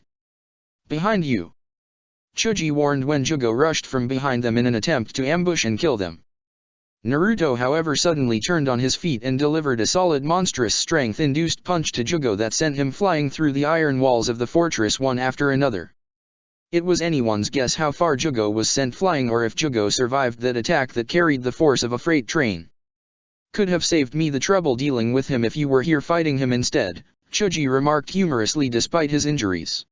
"Behind you!" Chuji warned when Jugo rushed from behind them in an attempt to ambush and kill them. Naruto however suddenly turned on his feet and delivered a solid monstrous strength-induced punch to Jugo that sent him flying through the iron walls of the fortress one after another. It was anyone's guess how far Jugo was sent flying or if Jugo survived that attack that carried the force of a freight train. "Could have saved me the trouble dealing with him if you were here fighting him instead," Chuji remarked humorously despite his injuries.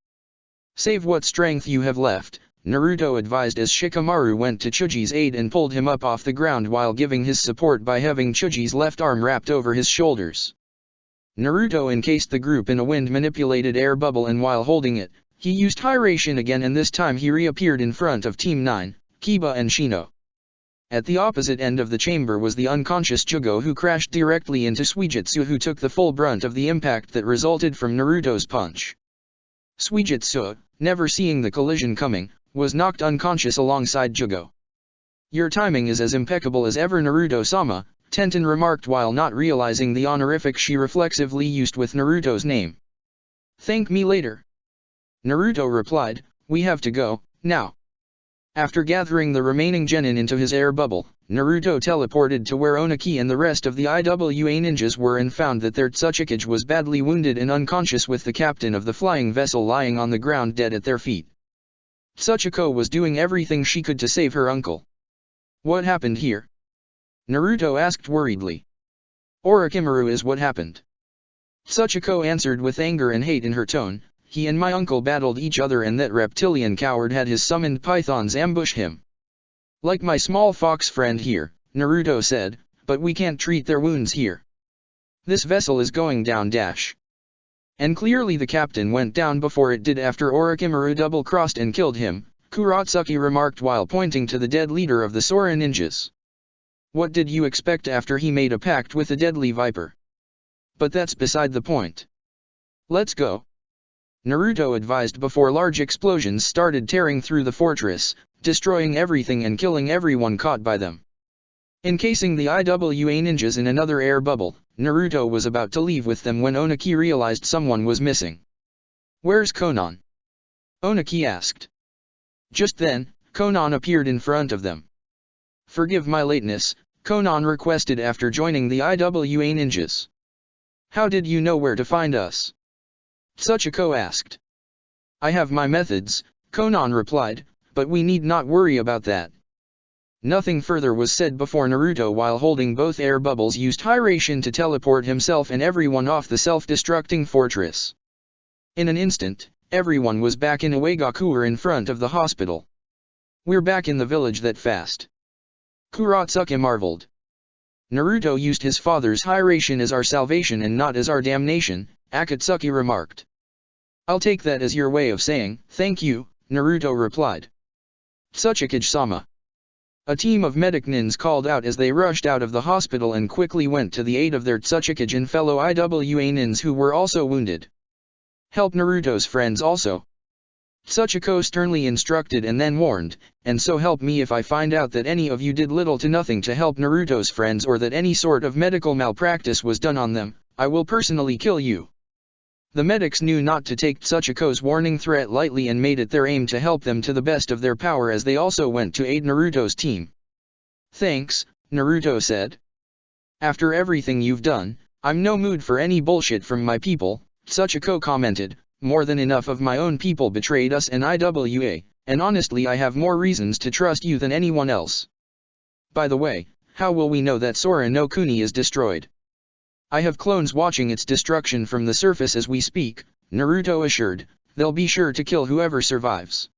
"Save what strength you have left," Naruto advised as Shikamaru went to Chuji's aid and pulled him up off the ground while giving his support by having Chuji's left arm wrapped over his shoulders. Naruto encased the group in a wind-manipulated air bubble, and while holding it, he used Hiration again, and this time he reappeared in front of Team 9, Kiba and Shino. At the opposite end of the chamber was the unconscious Jugo, who crashed directly into Suijutsu, who took the full brunt of the impact that resulted from Naruto's punch. Suijutsu, never seeing the collision coming, was knocked unconscious alongside Jugo. "Your timing is as impeccable as ever, Naruto-sama," Tenten remarked while not realizing the honorific she reflexively used with Naruto's name. "Thank me later." Naruto replied, "We have to go, now." After gathering the remaining genin into his air bubble, Naruto teleported to where Oniki and the rest of the IWA ninjas were and found that their Tsuchikage was badly wounded and unconscious, with the captain of the flying vessel lying on the ground dead at their feet. Tsuchiko was doing everything she could to save her uncle. "What happened here?" Naruto asked worriedly. "Orochimaru is what happened." Tsuchiko answered with anger and hate in her tone, "He and my uncle battled each other and that reptilian coward had his summoned pythons ambush him. Like my small fox friend here," Naruto said, "but we can't treat their wounds here. This vessel is going down dash." "And clearly the captain went down before it did after Orochimaru double-crossed and killed him," Kuratsuki remarked while pointing to the dead leader of the Sora ninjas. "What did you expect after he made a pact with the deadly viper? But that's beside the point. Let's go," Naruto advised before large explosions started tearing through the fortress, destroying everything and killing everyone caught by them. Encasing the IWA ninjas in another air bubble, Naruto was about to leave with them when Oniki realized someone was missing. "Where's Konan?" Oniki asked. Just then, Konan appeared in front of them. "Forgive my lateness," Konan requested after joining the IWA ninjas. "How did you know where to find us?" Tsuchiko asked. "I have my methods," Konan replied, "but we need not worry about that." Nothing further was said before Naruto, while holding both air bubbles, used Hiration to teleport himself and everyone off the self-destructing fortress. In an instant, everyone was back in Uegakuer in front of the hospital. "We're back in the village that fast," Kuratsuki marveled. "Naruto used his father's Hiration as our salvation and not as our damnation," Akatsuki remarked. "I'll take that as your way of saying, thank you," Naruto replied. "Tsuchikage-sama." A team of medic nins called out as they rushed out of the hospital and quickly went to the aid of their Tsuchikage and fellow IWA nins who were also wounded. "Help Naruto's friends also," Tsuchiko sternly instructed and then warned, "and so help me if I find out that any of you did little to nothing to help Naruto's friends or that any sort of medical malpractice was done on them, I will personally kill you." The medics knew not to take Tsuchiko's warning threat lightly and made it their aim to help them to the best of their power as they also went to aid Naruto's team. "Thanks," Naruto said. "After everything you've done, I'm no mood for any bullshit from my people," Tsuchiko commented. "More than enough of my own people betrayed us and IWA, and honestly I have more reasons to trust you than anyone else. By the way, how will we know that Sora no Kuni is destroyed?" "I have clones watching its destruction from the surface as we speak," Naruto assured. "They'll be sure to kill whoever survives."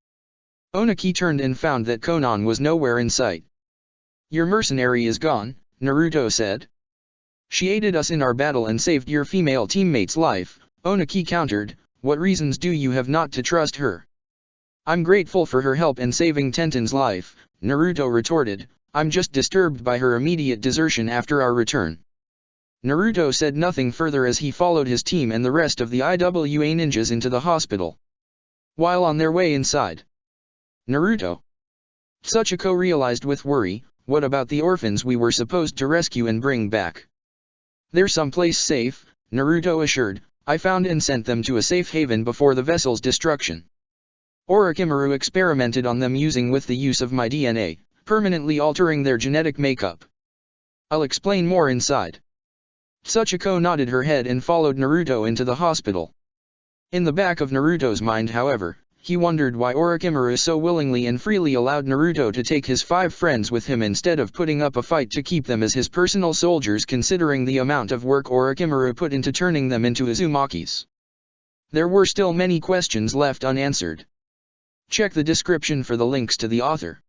Oniki turned and found that Konan was nowhere in sight. "Your mercenary is gone," Naruto said. "She aided us in our battle and saved your female teammate's life," Oniki countered. "What reasons do you have not to trust her?" "I'm grateful for her help in saving Tenten's life," Naruto retorted. "I'm just disturbed by her immediate desertion after our return." Naruto said nothing further as he followed his team and the rest of the IWA ninjas into the hospital. While on their way inside, Naruto, Sachiko realized with worry, what about the orphans we were supposed to rescue and bring back? They're someplace safe, Naruto assured. I found and sent them to a safe haven before the vessel's destruction. Orochimaru experimented on them with the use of my DNA, permanently altering their genetic makeup. I'll explain more inside. Sachiko nodded her head and followed Naruto into the hospital. In the back of Naruto's mind, however, he wondered why Orochimaru so willingly and freely allowed Naruto to take his 5 friends with him instead of putting up a fight to keep them as his personal soldiers, considering the amount of work Orochimaru put into turning them into Uzumakis. There were still many questions left unanswered. Check the description for the links to the author.